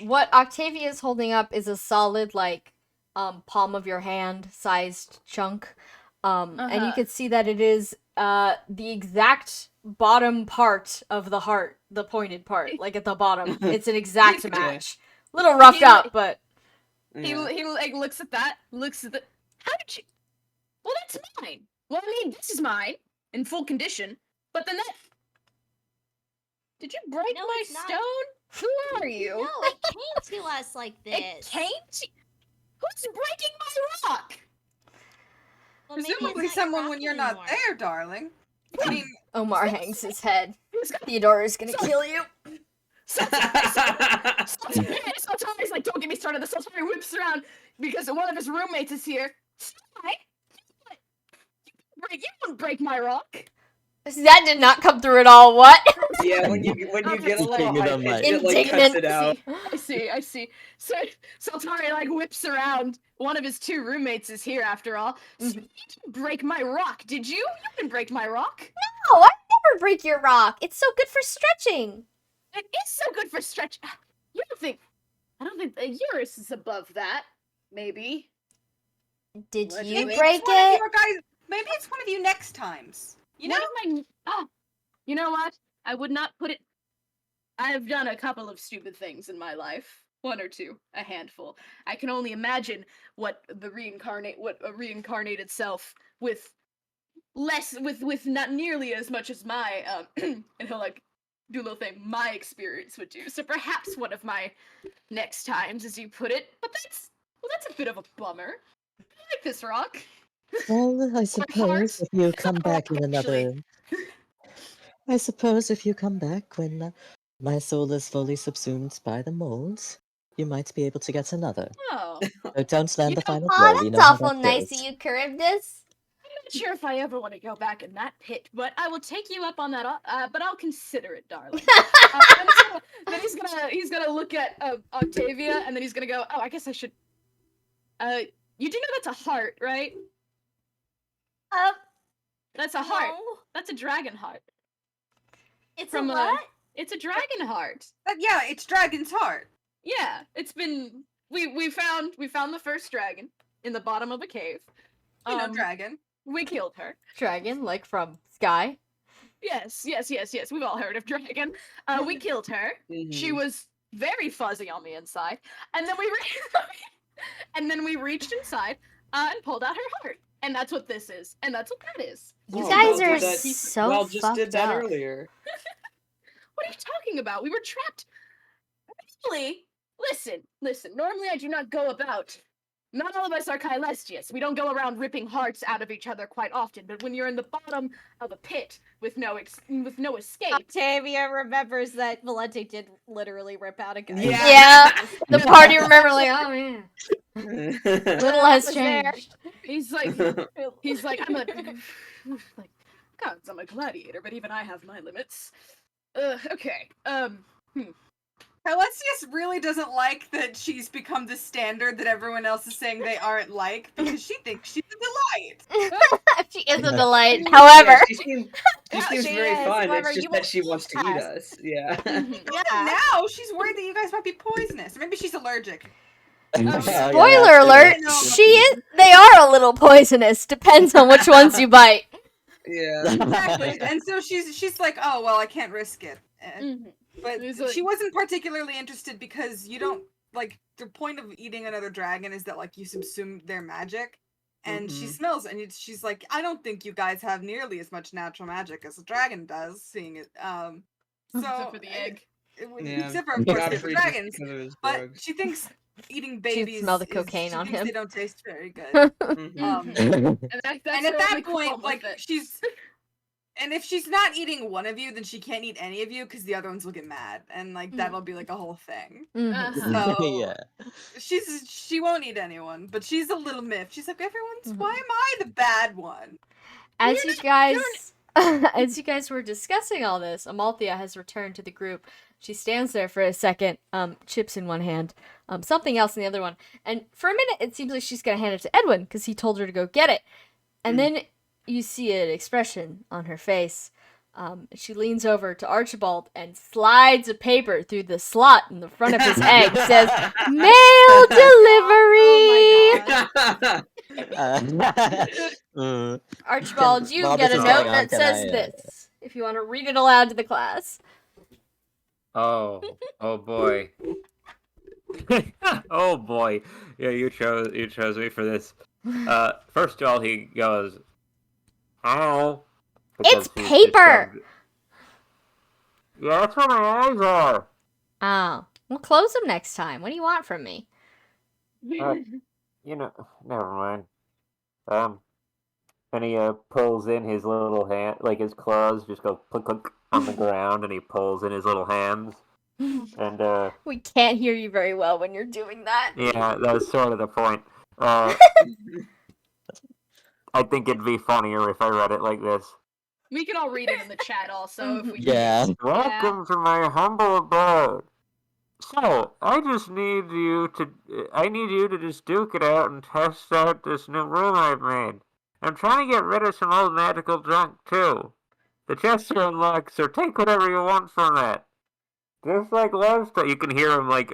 What Octavia is holding up is a solid, like, palm of your hand sized chunk. And you Uh-huh. can see that it is, the exact bottom part of the heart, the pointed part, like at the bottom. It's an exact Yeah. match. Little roughed He- up, but Yeah. He like looks at that, looks at the. How did you? Well, that's mine. Well, I mean, this is mine in full condition. But then that. Did you break No, my it's not. stone? Who are you? No, it came to us like this. It came to. Who's breaking my rock? Well, maybe it's Presumably not your someone rock when you're not anymore. there, darling. I mean, Omar hangs his head. Who's got Theodore is gonna kill you. Sultani's like, don't get me started. The Sultani whips around because one of his roommates is here. Sultani, you wouldn't break my rock. That did not come through at all. What? Yeah, when you get a little Keeping it high on pitched, mic. it like cuts Indignant. it out. I see. So Sultani like whips around. One of his two roommates is here after all. So you didn't break my rock, did you? You didn't break my rock. No, I never break your rock. It's so good for stretching. It is so good for stretch. You don't think? I don't think yours is above that. Maybe. Did What, you maybe break it's one of it? your guys. Maybe it's one of you next times. You know? You know what? I would not put it. I have done a couple of stupid things in my life. One or two, a handful. I can only imagine what a reincarnated self with not nearly as much as my and he'll like do a little thing my experience would do. So perhaps one of my next times, as you put it. But that's a bit of a bummer. I like this rock. Well, I suppose if you come back in actually. another. I suppose if you come back when my soul is fully subsumed by the molds, you might be able to get another. Oh. So don't land You the know, final Aw, blow. We that's know how awful that nice goes. of you, Charybdis. I'm not sure if I ever want to go back in that pit, but I will take you up on that. But I'll consider it, darling. Then he's gonna look at Octavia, and then he's gonna go. Oh, I guess I should. You do know that's a heart, right? That's a heart. No. That's a dragon heart. It's From a a- what? It's a dragon heart. Yeah, it's Dragon's Heart. Yeah, it's been. We found the first dragon in the bottom of a cave. You know, dragon. We killed her. Dragon, like from Sky. Yes. We've all heard of dragon. We killed her. She Mhm. was very fuzzy on the inside, and then we reached inside and pulled out her heart, and that's what this is, and that's what that is. You Oh, guys Val are did that- so Val just fucked did that up. earlier. What are you talking about? We were trapped. Really? Listen. Normally I do not go about. Not all of us are Caelestius. We don't go around ripping hearts out of each other quite often. But when you're in the bottom of a pit with no escape, Octavia remembers that Valente did literally rip out a guy. Yeah. The party remember like, oh man, little has was there. changed. he's like, I'm like, God, I'm a gladiator, but even I have my limits. Okay. Caelestius really doesn't like that she's become the standard that everyone else is saying they aren't like because she thinks she's a delight. She is a delight. Yeah, However, she seems She very is, fun. however, It's you just will that she wants to eat us. us. Yeah. Mhm. Yeah. Now she's worried that you guys might be poisonous. Or maybe she's allergic. Spoiler alert, they are a little poisonous. Depends on which ones you bite. Yeah. Exactly. And so she's like, oh well, I can't risk it. But It's like- she wasn't particularly interested because you don't like the point of eating another dragon is that like you subsume their magic. And she Mhm. smells and she's like, I don't think you guys have nearly as much natural magic as a dragon does, seeing it. So Except for the egg. Yeah, Except for of course the Godfrey just dragons. because of his But drugs. she thinks eating She'd babies smell the cocaine she on thinks him. they don't taste very good. Mhm. And that's And at her that only point, qualm like with it. she's and if she's not eating one of you, then she can't eat any of you because the other ones will get mad, and like that'll be like a whole thing. So Yeah. she won't eat anyone, but she's a little miffed. She's like, everyone's why am I the bad one? As you guys as you guys were discussing all this, Amalthea has returned to the group. She stands there for a second, chips in one hand, something else in the other one. And for a minute it seems like she's gonna hand it to Edwin because he told her to go get it. And then you see an expression on her face. She leans over to Archibald and slides a paper through the slot in the front of his egg. Says, "Mail delivery." Archibald, you While get this a is note going on, that can says I, this. If you want to read it aloud to the class. Oh boy. Oh boy. Yeah, you chose me for this. First of all, he goes, "Oh." It's because he's paper! disturbed. Yeah, that's what my eyes are. Oh, we'll close them next time. What do you want from me? You know, never mind. And he pulls in his little hand, like his claws just go click click on the ground, and he pulls in his little hands. And We can't hear you very well when you're doing that. yeah, that's sort of the point. I think it'd be funnier if I read it like this. We can all read it in the chat also if we Yeah. Welcome to my humble abode. So, I need you to just duke it out and test out this new room I've made. I'm trying to get rid of some old magical junk, too. The chests are unlocked, so take whatever you want from that. Just like last time, you can hear him, like,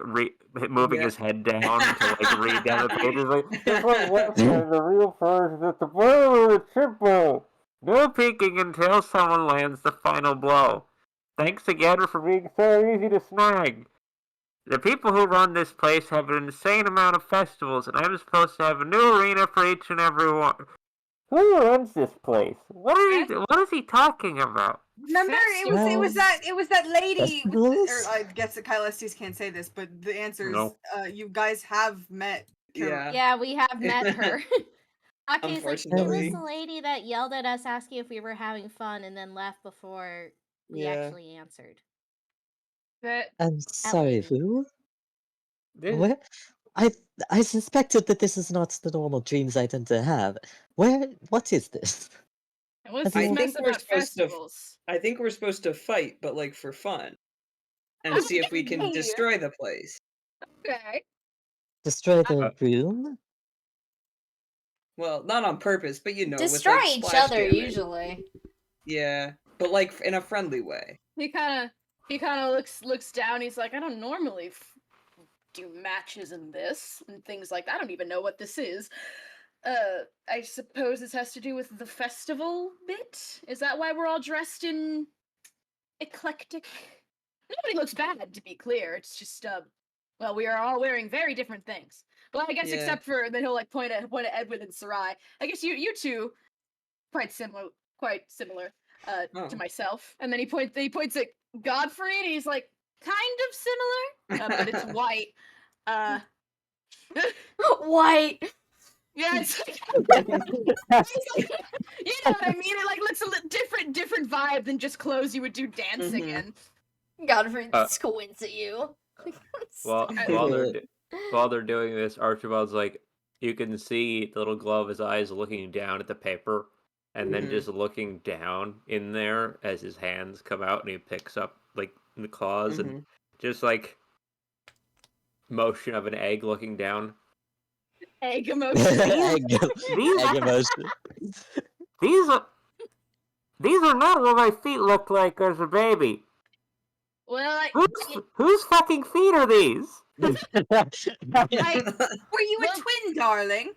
moving his head down to, like, read down the pages. Like, just like last time, the real first is at the bottom of the triple. No peeking until someone lands the final blow. Thanks again for being so easy to snag. The people who run this place have an insane amount of festivals, and I'm supposed to have a new arena for each and every one. Who runs this place? What is he talking about? Remember, it was that lady. With Festivals? or I guess the Kylestes can't say this, but the answer is No. You guys have met. Yeah. Yeah, we have met her. Aki's like, it was Unfortunately. the lady that yelled at us asking if we were having fun and then left before we Yeah. actually answered. I'm sorry, lady. who? This, Where? I suspected that this is not the normal dreams I tend to have. What is this? And what's I this think mess we're about supposed to- festivals? I think we're supposed to fight, but like for fun. And see if we can Okay. destroy the place. Okay. Destroy the room? Well, not on purpose, but Destroy with, like, each splash other, damage. usually. Yeah, but like in a friendly way. He kind of looks down. He's like, I don't normally do matches in this and things like that. I don't even know what this is. I suppose this has to do with the festival bit. Is that why we're all dressed in eclectic? Nobody looks bad, to be clear. It's just well, we are all wearing very different things. Well, I guess Yeah. except for then he'll like point at Edwin and Sarai. I guess you two quite similar Oh. to myself. And then he points at Godfrey and he's like kind of similar, but it's white. White. Yeah, it's like, you know what I mean? It like looks a different vibe than just clothes you would do dancing Mhm. in. Godfrey squints at you. while they're doing this, Archibald's like, you can see the little glow of his eyes looking down at the paper, and then Mhm. just looking down in there as his hands come out, and he picks up like the claws and just like motion of an egg looking down. Egg emotion. Egg emotion. These are not what my feet looked like as a baby. Well, Whose fucking feet are these? Were you Well- a twin, darling?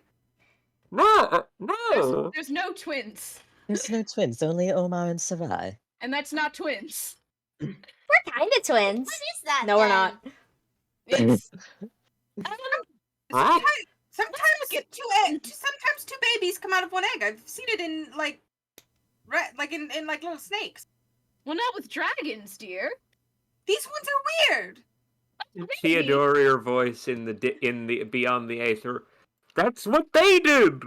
No, there's, no. there's no twins, There's no twins, only Omar and Sarai. and that's not twins. We're kind of twins. What is that? No, we're then? not. It's What? Sometimes two babies come out of one egg. I've seen it in like little snakes. well, not with dragons, dear. These ones are weird. Theodore voice in the beyond the aether. That's what they did.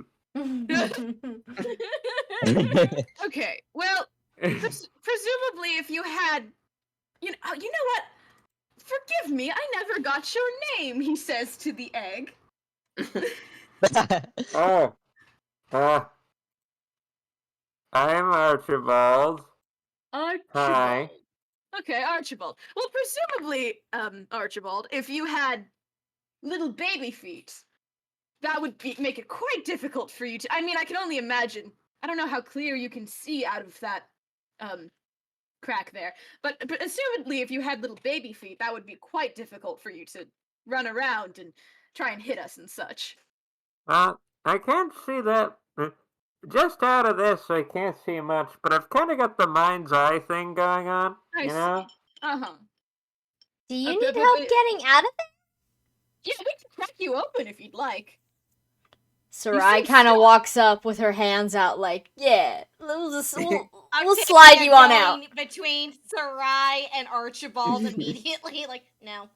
Okay, well, presumably, if you had, you know what? Forgive me, I never got your name. He says to the egg. Oh. I'm Archibald. Archibald. Hi. Okay, Archibald. Well, presumably, Archibald, if you had little baby feet, that would make it quite difficult for you to. I mean, I can only imagine. I don't know how clear you can see out of that crack there, but assumedly, if you had little baby feet, that would be quite difficult for you to run around and try and hit us and such. I can't see that. Just out of this, I can't see much, but I've kind of got the mind's eye thing going on. I see. Uh-huh. Do you but- need but- help but- getting out of it? Yeah, we can crack you open if you'd like. Sarai seem kind of so- walks up with her hands out, like, yeah, we'll Octavia slide you on out. going between Sarai and Archibald immediately, like, no.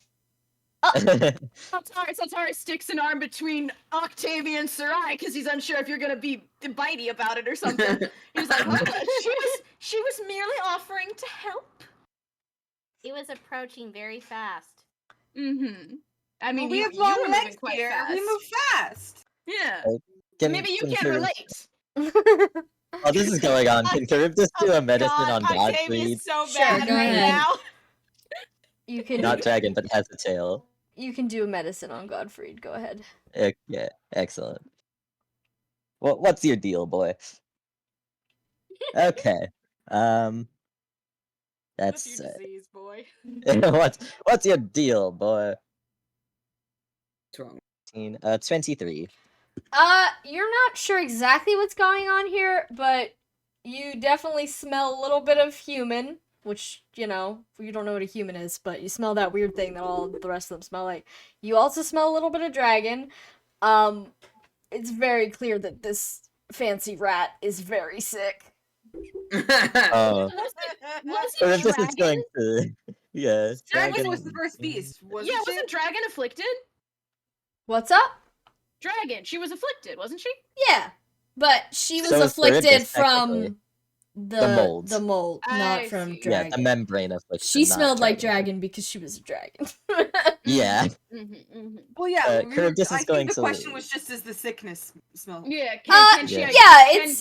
Saltari sticks an arm between Octavia and Sarai because he's unsure if you're gonna be bitey about it or something. He's like, she was merely offering to help. He was approaching very fast. Mm-hmm. I mean, we you, have you long were moving legs quite here. fast. We move fast. Yeah. Can- Maybe you can can't Charybdis- relate. While this is going on, can Charybdis do a medicine on Godfrey? Octavia's so Sure, bad go right ahead. now. You can Not dragon, but has a tail. you can do a medicine on Godfried. Go ahead. Yeah, excellent. What's your deal, boy? Okay. What's That's your disease, boy? what's your deal, boy? What's wrong? 23. You're not sure exactly what's going on here, but you definitely smell a little bit of human, which, you know, you don't know what a human is, but you smell that weird thing that all the rest of them smell like. You also smell a little bit of dragon. It's very clear that this fancy rat is very sick. Oh, Was but it if this is dragon? going to, yeah, Dragon was the first beast, wasn't Yeah, she? wasn't Dragon afflicted? What's up? Dragon, she was afflicted, wasn't she? Yeah, but she was So is afflicted Charybdis, from technically. the mold. not I from see. dragon. yeah, the membrane affliction. She not smelled like dragon because she was a dragon. Yeah, Well, yeah. Charybdis is I going think the to question leave. was just, is the sickness smell? Yeah, can she? Yeah. Yeah, can-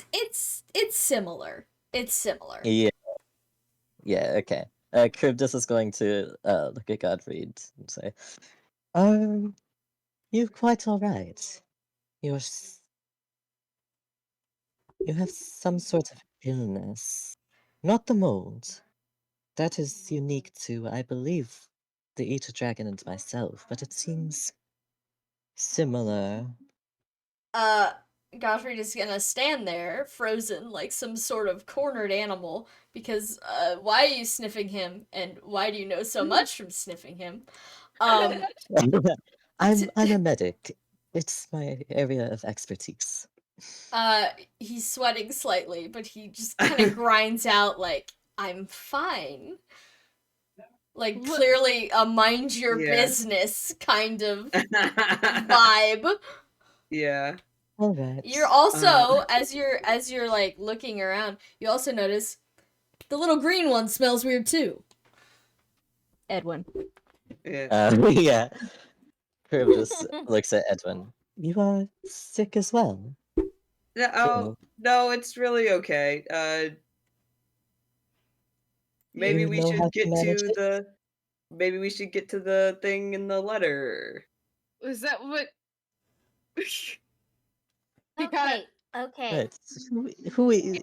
it's similar. It's similar. Yeah, okay. Charybdis is going to look at Godfried and say, you're quite alright. You have some sort of illness. Not the mold. That is unique to, I believe, the Eater Dragon and myself, but it seems similar. Godfried is gonna stand there, frozen, like some sort of cornered animal, because, why are you sniffing him, and why do you know so much from sniffing him? I'm a medic. It's my area of expertise. He's sweating slightly, but he just kind of grinds out, like, I'm fine. Like, clearly a mind your Yeah. business kind of vibe. Yeah. Alright. You're also, as you're like looking around, you also notice the little green one smells weird too. Edwin. Yeah. Yeah. Charybdis looks at Edwin. You are sick as well. Oh no, it's really okay. Maybe You we know how should to get manage to it? the. Maybe we should get to the thing in the letter. Was that what? He Okay, kinda- okay. Right.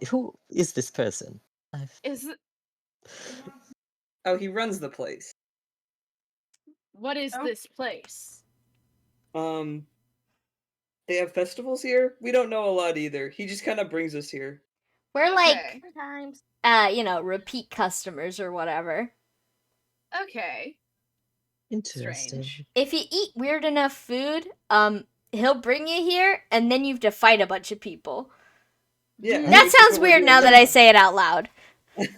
Who is this person? Is Oh, he runs the place. What is Oh. this place? They have festivals here? We don't know a lot either. He just kind of brings us here. We're Okay. Sometimes. repeat customers or whatever. Okay. Interesting. Strange. If you eat weird enough food, he'll bring you here, and then you have to fight a bunch of people. Yeah. Mm. That which is sounds what we're weird doing now that I say it out loud.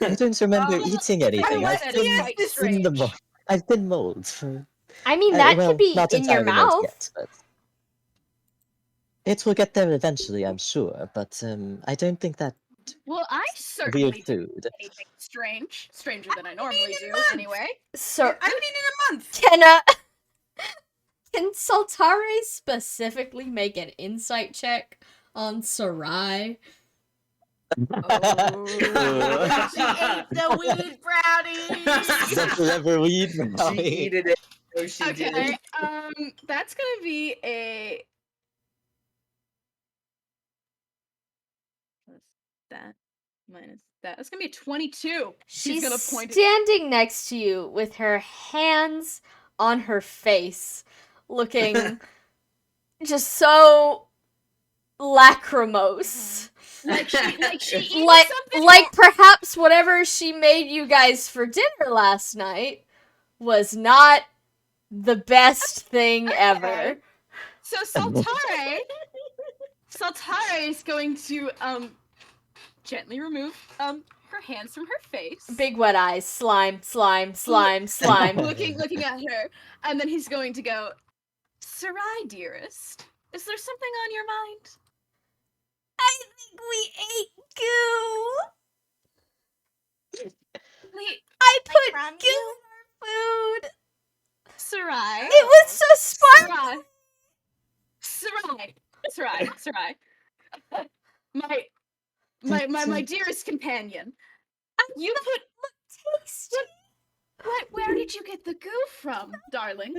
I don't remember Well, eating I anything. like I've that it's been quite in the strange. I've been mold for I mean, that well, could be not in your entirely mold mouth. yet, but it will get there eventually, I'm sure. But I don't think that Well, I weird certainly didn't food. do anything strange. Stranger than I normally do, months. anyway. So, I haven't eaten in a month. can Sultare specifically make an insight check on Sarai? Oh, she ate the weed brownie. The clever weed She brownie. ate it. Oh, she Okay, did. that's gonna be a... What's that? Minus that. That's gonna be a 22. She's gonna point it... standing next to you with her hands on her face, looking just so lachrymose. Like she eating Like, something. like perhaps whatever she made you guys for dinner last night was not the best thing ever. So Sultare is going to gently remove her hands from her face. Big wet eyes, slime, slime, slime, slime. looking at her, and then he's going to go, Sarai, dearest, is there something on your mind? I think we ate goo. I put from goo in our food. Sarai. It was so sparkly. Sarai. My dearest companion. You put Tasty. where did you get the goo from, darling?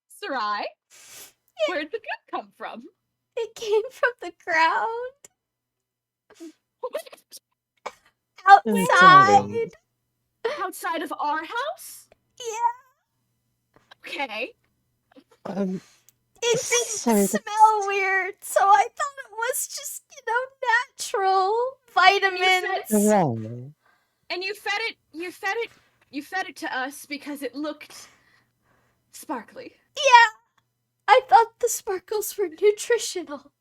Sarai? Where'd the goo come from? It came from the ground. Outside. Outside of our house? Yeah. Okay. Um, It sorry, didn't smell weird, so I thought it was just, natural vitamins. wrong. And you fed it to us because it looked sparkly. Yeah. I thought the sparkles were nutritional.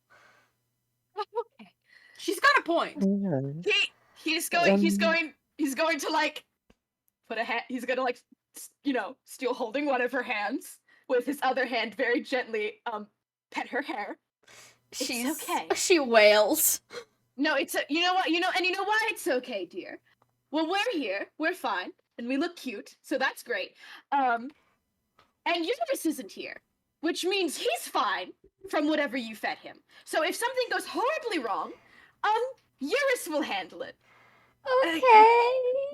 Okay. She's got a point. He's going to like put a hand, he's gonna like still holding one of her hands with his other hand very gently pet her hair. It's okay. She wails. No, you know why it's okay, dear. Well, we're here, we're fine, and we look cute, so that's great. And Eurus isn't here, which means he's fine from whatever you fed him. So if something goes horribly wrong, Eurus will handle it. Okay.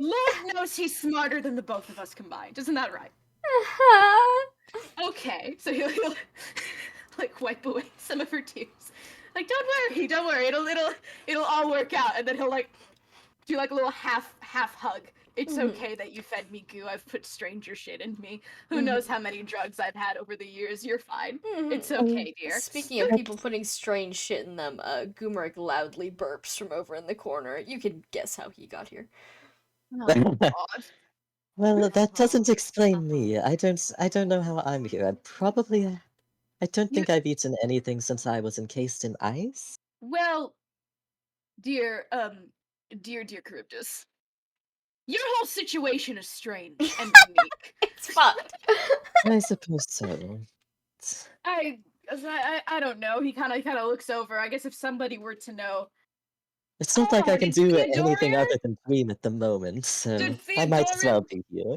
Lord knows he's smarter than the both of us combined. Isn't that right? Uh-huh. Okay, so he'll like wipe away some of her tears. Like, don't worry, it'll all work out. And then he'll like do like a little half hug. It's okay that you fed me goo. I've put stranger shit in me. Who knows how many drugs I've had over the years. You're fine. It's okay, dear. Speaking of people putting strange shit in them, Goomeric loudly burps from over in the corner. You can guess how he got here. Oh, God. Well, that doesn't explain me. I don't know how I'm here. I don't think I've eaten anything since I was encased in ice. Well, dear Charybdis, your whole situation is strange and unique. It's fucked. I suppose so. I don't know. He kind of looks over. I guess if somebody were to know, It's not like I can did do Theodoria- anything other than dream at the moment, so Did I might as Theodoria- well be here.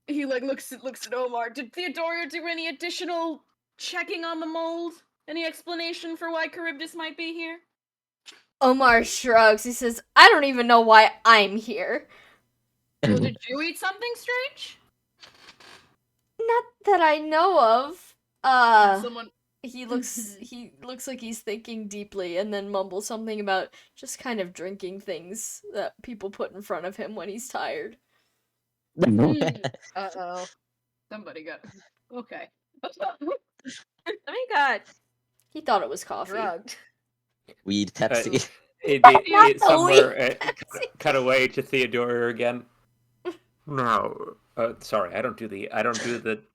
he like looks at Omar. Did Theodoria do any additional checking on the mold? Any explanation for why Charybdis might be here? Omar shrugs. He says, I don't even know why I'm here. Well, did you eat something strange? Not that I know of. Someone he looks like he's thinking deeply and then mumbles something about just kind of drinking things that people put in front of him when he's tired. Uh-oh. Somebody got... Okay. I got He thought it was coffee. drugged. Weed Pepsi. It somewhere Pepsi. cut away to Theodora again. No, sorry, I don't do the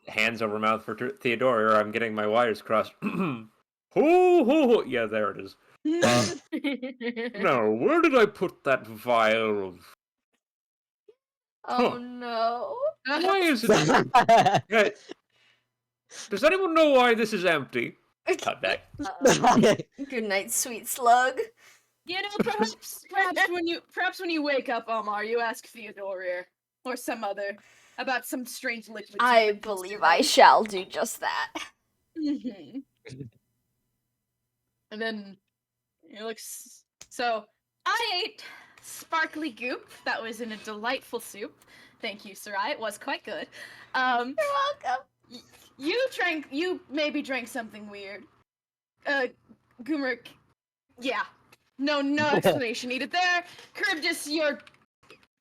hands over mouth for Theodora. I'm getting my wires crossed. Hoo hoo hoo. Yeah, there it is. No, where did I put that vial of? Oh Huh. no. Why is it? Does anyone know why this is empty? Cut back. Good night, sweet slug. You know, perhaps when you wake up, Omar, you ask Theodora or some other about some strange liquid. I believe I shall do just that. And then it looks. So I ate sparkly goop that was in a delightful soup. Thank you, Sarai. It was quite good. You're welcome. You maybe drank something weird. Gumrick. Yeah. No explanation needed there. Charybdis,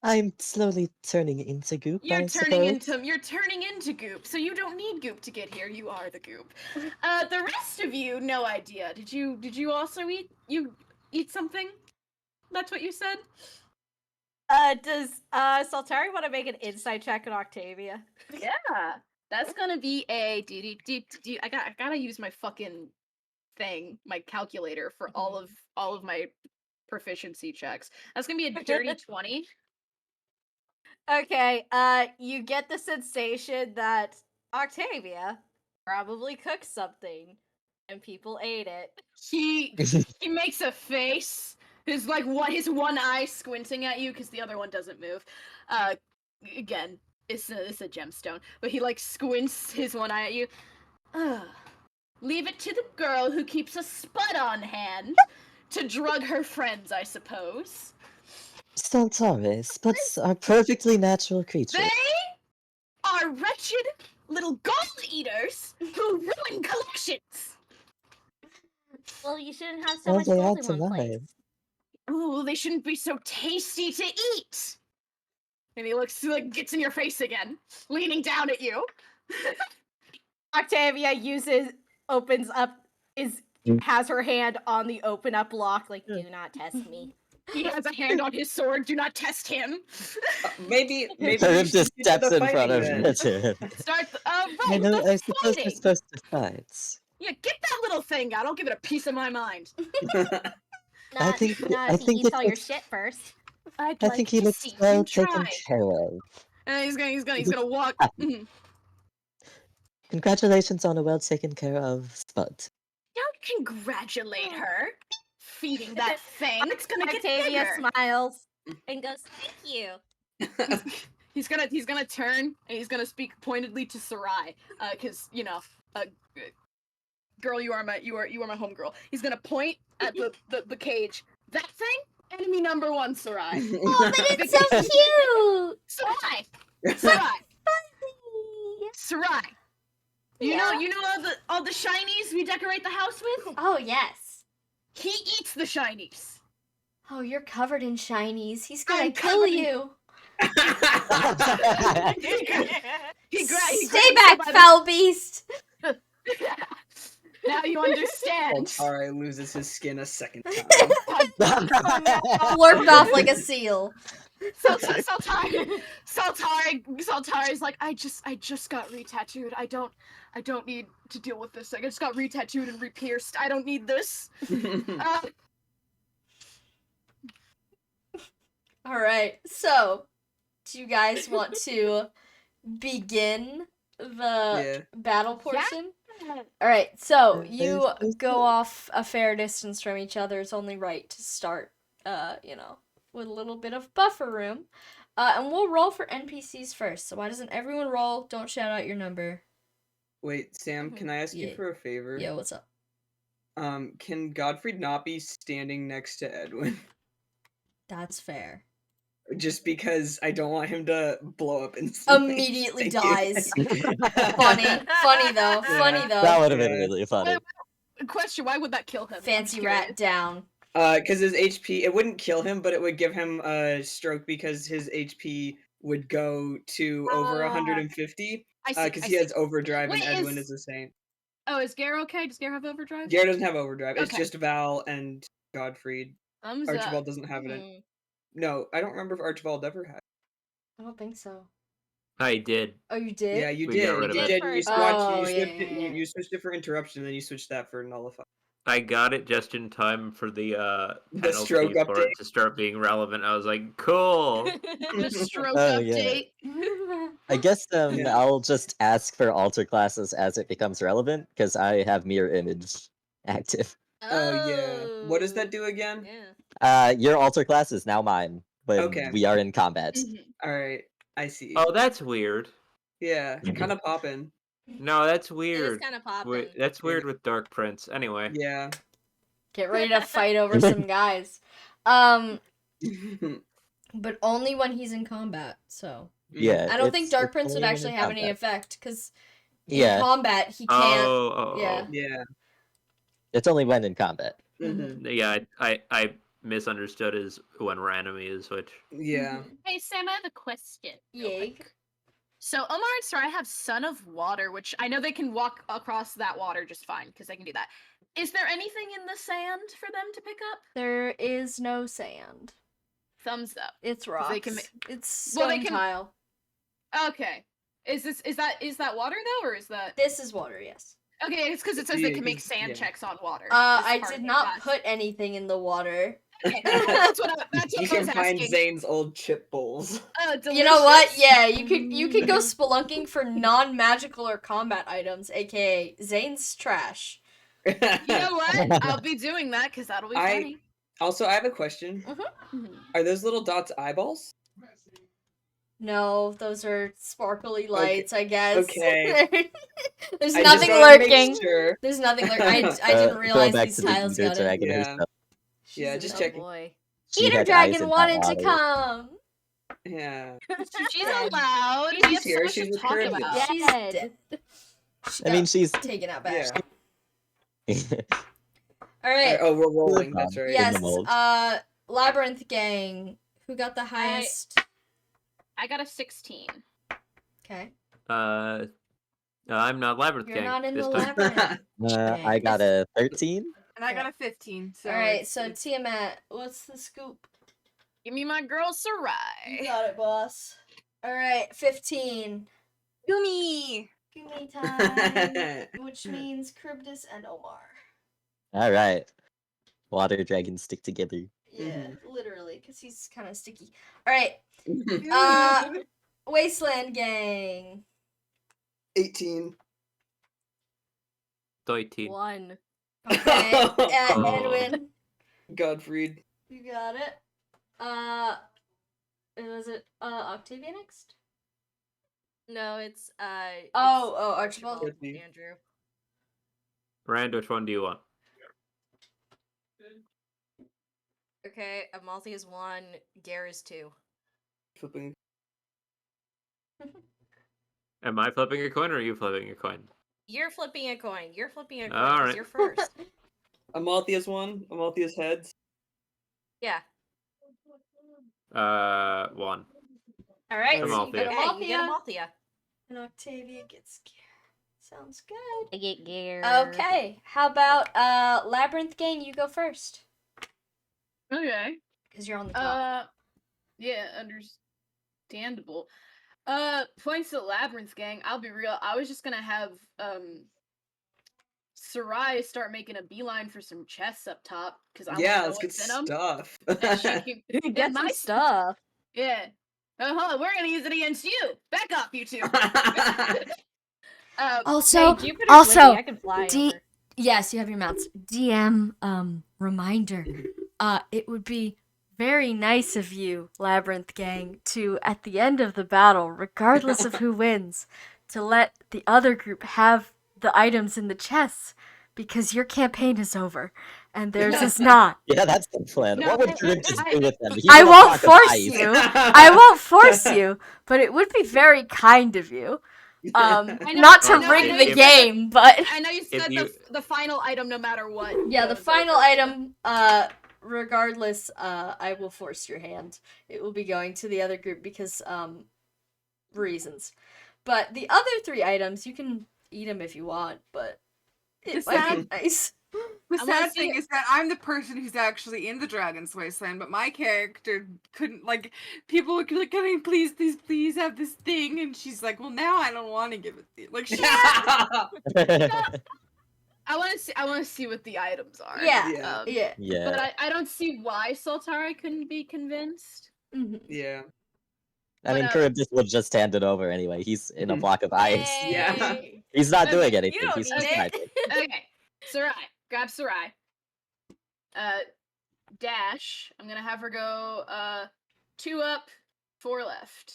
I'm slowly turning into goop, you're I turning suppose. into goop, so you don't need goop to get here. You are the goop. The rest of you, no idea. Did you also eat something? That's what you said? Does Saltari want to make an insight check on Octavia? Yeah. That's gonna be a I gotta use my fucking thing, my calculator for all of my proficiency checks. That's gonna be a dirty 20. Okay, you get the sensation that Octavia probably cooked something and people ate it. He makes a face. His one eye squinting at you because the other one doesn't move. Again, it's a gemstone, but he squints his one eye at you. Leave it to the girl who keeps a spud on hand to drug her friends, I suppose. Saltari, spuds are perfectly natural creatures. They are wretched little gold eaters who ruin collections. Well, you shouldn't have so Well, much they gold add in to one place. life. Ooh, they shouldn't be so tasty to eat. And he gets in your face again, leaning down at you. Octavia has her hand on the open up lock, like, do not test me. He has a hand on his sword. Do not test him. Maybe we Karim should just get to steps the in front of fighting then. Richard. Start. I Right. know, I The suppose we're fighting. supposed to fight. Yeah, get that little thing out. I'll give it a piece of my mind. I think Not if he eats it all your looks- shit first. I'd I like think he to looks see well him taken try. care of. And he's gonna walk. Mhm. Congratulations on a well taken care of spud. Don't congratulate her. Feeding that thing. It's gonna get Octavia bigger. smiles. And goes, thank you. He's gonna turn and he's gonna speak pointedly to Sarai, because girl, you are my homegirl. He's gonna point at the cage. That thing, enemy number 1, Sarai. Oh, but it's so cute. Sarai. Funny. Sarai. You Yeah. know all the shinies we decorate the house with? Oh yes. He eats the shinies. Oh, you're covered in shinies. He's gonna I'm kill covered in- you. He Stay grabs her back, by the- foul beast. Now you understand. Altari loses his skin a second time. Flurped off like a seal. Saltari's like, I just got retattooed. I don't need to deal with this. I just got retattooed and repierced. I don't need this. All right. So, do you guys want to begin the battle portion? All right. So you go off a fair distance from each other. It's only right to start. With a little bit of buffer room. And we'll roll for NPCs first. So why doesn't everyone roll? Don't shout out your number. Wait, Sam, can I ask you Yeah. for a favor? Yeah, what's up? Can Godfrey not be standing next to Edwin? That's fair. Just because I don't want him to blow up and Immediately dies. Funny though. Yeah. Funny though. That would have been Yeah. really funny. Question: Why would that kill him? I'm Fancy curious. rat down. Because his HP, it wouldn't kill him, but it would give him a stroke because his HP would go to over 150. I see. Because I he see. has overdrive Wait, and Edwin is a saint. Oh, is Gare okay? Does Gare have overdrive? Gare doesn't have overdrive. It's Okay. just Val and Godfried. Thumbs Archibald up. doesn't have it. Mhm. No, I don't remember if Archibald ever had. I don't think so. I did. Oh, you did? Yeah, you We did. got rid of You it. did. You First. switched. Oh, you yeah, switched yeah, it. yeah. You switched it for interruption, and then you switched that for nullify. I got it just in time for the The penalty stroke for update. it to start being relevant. I was like, cool. The stroke Oh, yeah. update. I guess Yeah. I'll just ask for alter classes as it becomes relevant, because I have mirror image active. Oh yeah. What does that do again? Yeah. Your alter class is now mine when Okay. we are in combat. All right. I see. Oh, that's weird. Yeah. Kind of poppin'. No, that's It is weird. kind of popping. That's weird with Dark Prince. Anyway. Yeah. Get ready to fight over some guys. But only when he's in combat, so. Yeah. I don't think it's- Dark it's Prince would only when actually in have any combat. effect, because in Yeah, combat he can't. Oh, Yeah. Yeah. it's only when in combat. Mhm. Yeah, I misunderstood as when we're enemies, which Yeah. Hey Sam, I have a question. real Yay. quick. So Omar and Sarai have Son of Water, which I know they can walk across that water just fine because they can do that. Is there anything in the sand for them to pick up? There is no sand. Thumbs up. It's 'Cause rocks. they can It's Well, stone they can- tile. Okay. Is that water though, or is that This is water, yes. okay? It's because it says Yeah, they can make 'cause- sand yeah. checks on water. I This part did of not class. put anything in the water. Okay, that's what You I can was find asking. Zane's old chip bowls. Oh, You know what? delicious. Yeah, you could go spelunking for non-magical or combat items, aka Zane's trash. You know what? I'll be doing that because that'll be funny. Also, I have a question. Mhm. Are those little dots eyeballs? No, those are sparkly lights, I guess. Okay. There's I just nothing wanted to make lurking. sure. There's nothing lurking. I didn't realize Throwback these to the tiles Eater got it. Dragon Yeah. herself. Yeah, She's just an- checking. Oh boy. She Eater had eyes Dragon in that wanted to water. come. Yeah. She's allowed. She's We have so here, much she's to with talk Caribbean. about. She's Dead. dead. She I mean, got she's taken out back. Yeah. All right. Oh, we're rolling. That's on. right. Yeah. Yes. the mold. Labyrinth gang. Who got the highest? I got a 16. Okay. I'm not Labyrinth You're Gang not in this the time. labyrinth. I got a 13. And I got a 15. So All right. it's- So it's- Tiamat, what's the scoop? Give me my girl You Sarai. got it, boss. All right. 15. Yumi! Give me time. Which means Charybdis and Omar. All right. Water dragons stick together. Yeah, literally, because he's kind of sticky. All right. Wasteland gang. 18. 13. 1. Okay. Oh. Edwin, Godfried. you got it. Was it Octavia next? No, it's Oh, Archibald. Archie. Andrew. Rand, which one do you want? Okay, Amalthea is 1, Gare is 2. Flipping. Am I flipping a coin or are you flipping a coin? You're flipping a coin. You're flipping a coin. All 'cause right. You're first. Amalthea's one. Amalthea's heads. Yeah. 1. All right. So you Amalthea. get Okay, you Amalthea. get Amalthea. And Octavia gets Gare. Sounds good. I get Gare. Okay. How about Labyrinth gang? You go first, Okay. because you're on the top. Yeah, understandable. Points to the Labyrinth gang. I'll be real. I was just gonna have Sarai start making a beeline for some chests up top because I Yeah, want let's to get know what's in them. stuff. And she can Get some my stuff. Yeah. Hold on, we're gonna use it against you. Back up, you two. Also, Hey, Jupiter's also, with me, I can fly over. yes, you have your mounts. DM reminder. It would be very nice of you, Labyrinth gang, to at the end of the battle, regardless of who wins, to let the other group have the items in the chests, because your campaign is over and theirs is not. Yeah, that's the plan. No, what would Charybdis do with them? He's I in a won't block of force ice. you. I won't force you, but it would be very kind of you. I know- Not to I know- I rig know the you said game, but I know you said you- the final item, no matter what. yeah, the goes final over. item, regardless, I will force your hand. It will be going to the other group because, reasons. But the other 3 items, you can eat them if you want, but it It's might sad. be nice. The I wanna sad see thing it. is that I'm the person who's actually in the Dragon's Wasteland, but my character couldn't, like, people would be like, "Can I please have this thing?" And she's like, "Well, now I don't want to give it to you." Like, she I want to see what the items are. Yeah, yeah. Yeah. But I don't see why Soltari couldn't be convinced. Mhm. Yeah. I mean, But, Charybdis will just hand it over anyway. He's in a block of ice. Yeah. Yay. He's not Okay, doing you anything. don't He's need just it. typing. Okay, Sarai, grab Sarai. Dash. I'm gonna have her go 2 up, 4 left.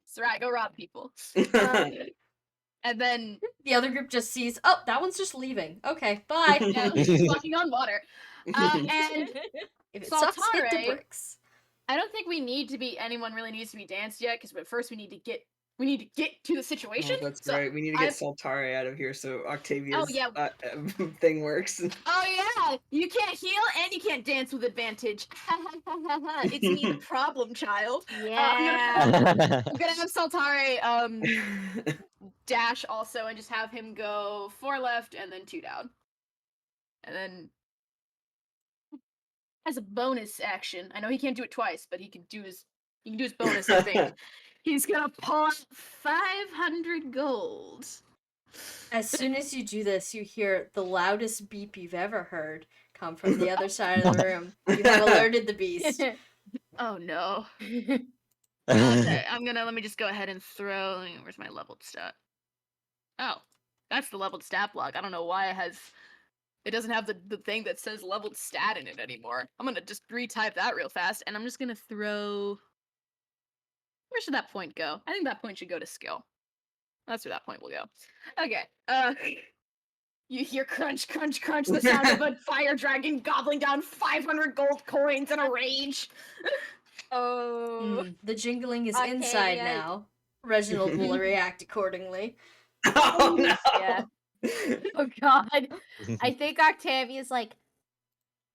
Sarai, go rob people. And then The other group just sees, oh, that one's just leaving. Okay, bye. walking on water. And If it sucks, hit the Soltare- bricks. I don't think anyone really needs to be danced yet, because first we need to get to the situation. Oh, that's So right. We need to get I've- Soltari out of here so Octavia's yeah. thing works. Oh yeah, you can't heal and you can't dance with advantage. It's me the problem child. Yeah. I'm gonna have Soltare dash also and just have him go 4 left and then 2 down. And then as a bonus action, I know he can't do it twice, but he can do his bonus, I think. He's gonna pull out 500 gold. As soon as you do this, you hear the loudest beep you've ever heard come from the other side of the room. You have alerted the beast. Oh no. Okay, let me just go ahead and throw. Where's my leveled stat? Oh, that's the leveled stat block. I don't know why it doesn't have the thing that says leveled stat in it anymore. I'm gonna just retype that real fast, and I'm just gonna throw. Where should that point go? I think that point should go to skill. That's where that point will go. Okay. You hear crunch, crunch, crunch, the sound of a fire dragon gobbling down 500 gold coins in a rage. Oh. The jingling is Okay, inside yeah. now. Reginald will react accordingly. Oh no. Yeah. Oh god. I think Octavia's like,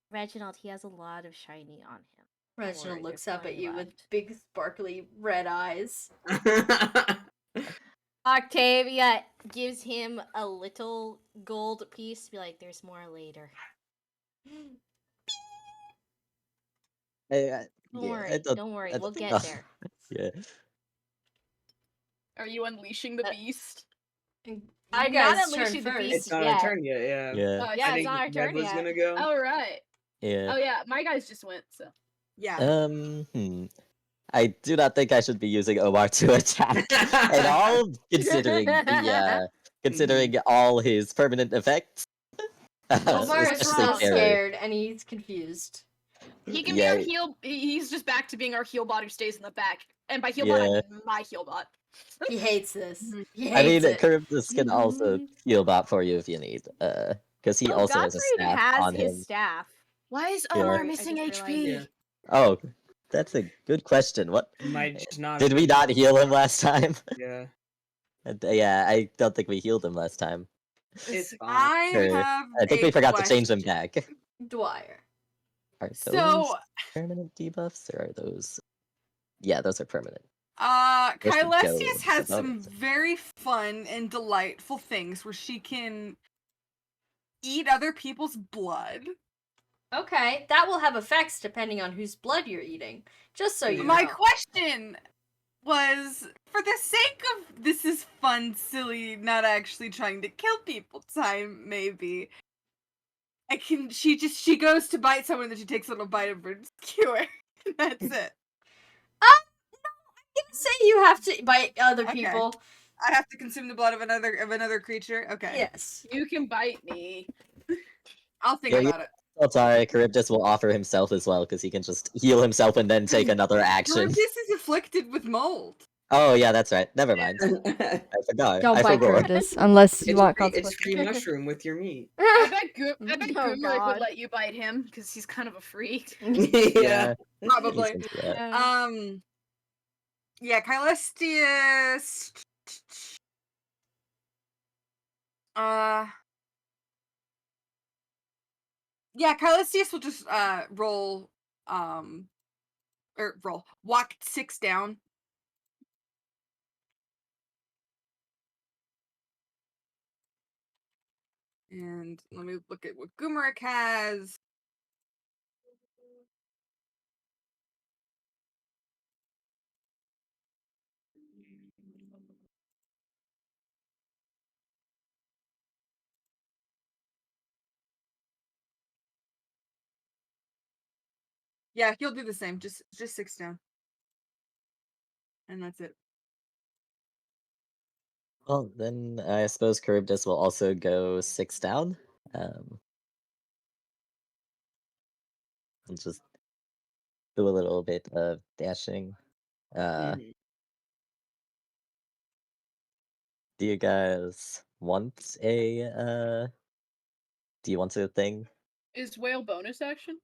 Reginald, he has a lot of shiny on him. Reginald Or looks if up at I you with left. big, sparkly red eyes. Octavia gives him a little gold piece to be like, there's more later. Don't worry, don't worry, we'll get there. Yeah. Are you unleashing the beast? I Not guys unleashing turn the first. beast. It's not Yeah. our turn yet, yeah. Yeah. Oh, Yeah, I it's think not our Red turn was yet. gonna go. Oh right. Yeah. Oh yeah, my guys just went. So yeah. I do not think I should be using Omar to attack at all, considering all his permanent effects. Omar is especially still Carrie. scared and he's confused. he can Yeah. be our heal. He's just back to being our heal bot who stays in the back. And by heal bot, I Yeah. mean my heal bot. He hates this. He I mean, hates it. Charybdis can also heal bot for you if you need, because he Oh, also has a Gottfried staff has on his him. staff. Why is Yeah. Omar I missing just HP? Yeah. Oh, that's a good question. What Might just not. did we not heal him last time? Yeah. Yeah, I don't think we healed him last time. It's fine. I Sure. have. I think a we forgot to change them question. back. Dwyer. Are those So, permanent debuffs or are those? Yeah, those are permanent. Just to go Kylesius has above some it. very fun and delightful things where she can eat other people's blood. Okay, that will have effects depending on whose blood you're eating. Just so you My know. question was, for the sake of this is fun, silly, not actually trying to kill people time, maybe. She goes to bite someone, then she takes a little bite of her skewer. That's it. You say you have to bite other Okay. people. I have to consume the blood of another creature? Okay. Yes. You can bite me. I'll think Yeah, about it. Oh, sorry, Charybdis will offer himself as well because he can just heal himself and then take another action. Charybdis is afflicted with mold. Oh yeah, that's right. Never mind. I forgot. Don't I bite forgot. Charybdis unless you want it's consequences. free mushroom with your meat. I bet Oh, Gumeric God. would let you bite him because he's kind of a freak. Yeah, Probably. he's into that. Um, Yeah, Caelestius. Yeah, Caelestius will just roll walk 6 down. And let me look at what Gumeric has. Yeah, he'll do the same. Just 6 down. And that's it. Well, then I suppose Charybdis will also go 6 down. I'll just do a little bit of dashing. Mhm. Do you guys want do you want a thing? Is whale bonus action?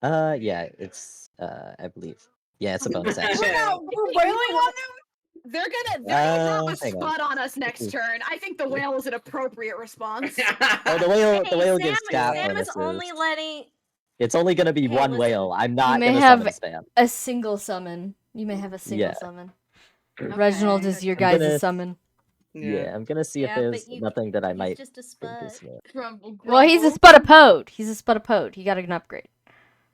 Yeah, it's I believe. Yeah, it's a bonus action. We're wailing on them. They're gonna drop a Hang on. spud on us next turn. I think the whale is an appropriate response. Oh, the whale Hey, gives stat Sam is bonuses. only letting. It's only gonna be Hey, one listen. whale. I'm You not may gonna have summon spam. a single summon. You may have a single Yeah. summon. Reginald is your I'm gonna- guys' summon. Yeah, I'm gonna see if Yeah, but there's you nothing that I he's might just a think spud. is more. Grumble, grumble. Well, he's a Spudapode. He's a Spudapode. He got an upgrade.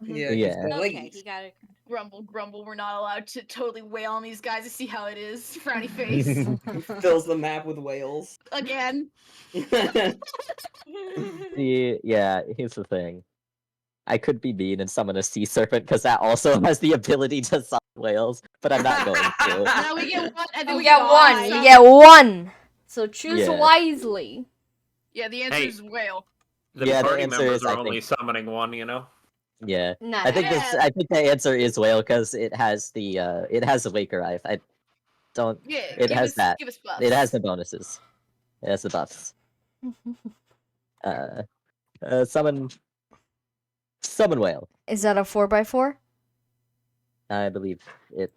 Yeah, Yeah. he's got Okay, legs. he got it. Grumble, grumble. We're not allowed to totally wail on these guys to see how it is. Frowny face. Fills the map with whales. Again. Yeah, here's the thing. I could be mean and summon a sea serpent because that also has the ability to summon whales, but I'm not going to. Now we get one. I think You we get one. five. You get one. So choose Yeah. wisely. Yeah, the answer Hey. is whale. The Yeah, the party answer members is, I are only think- summoning one, you know? Yeah. Nice. I think I think the answer is whale because it has the wake arrive. I don't Yeah, It give has us, that. Give us buffs. It has the bonuses. It has the buffs. Summon whale. Is that a 4x4? I believe it.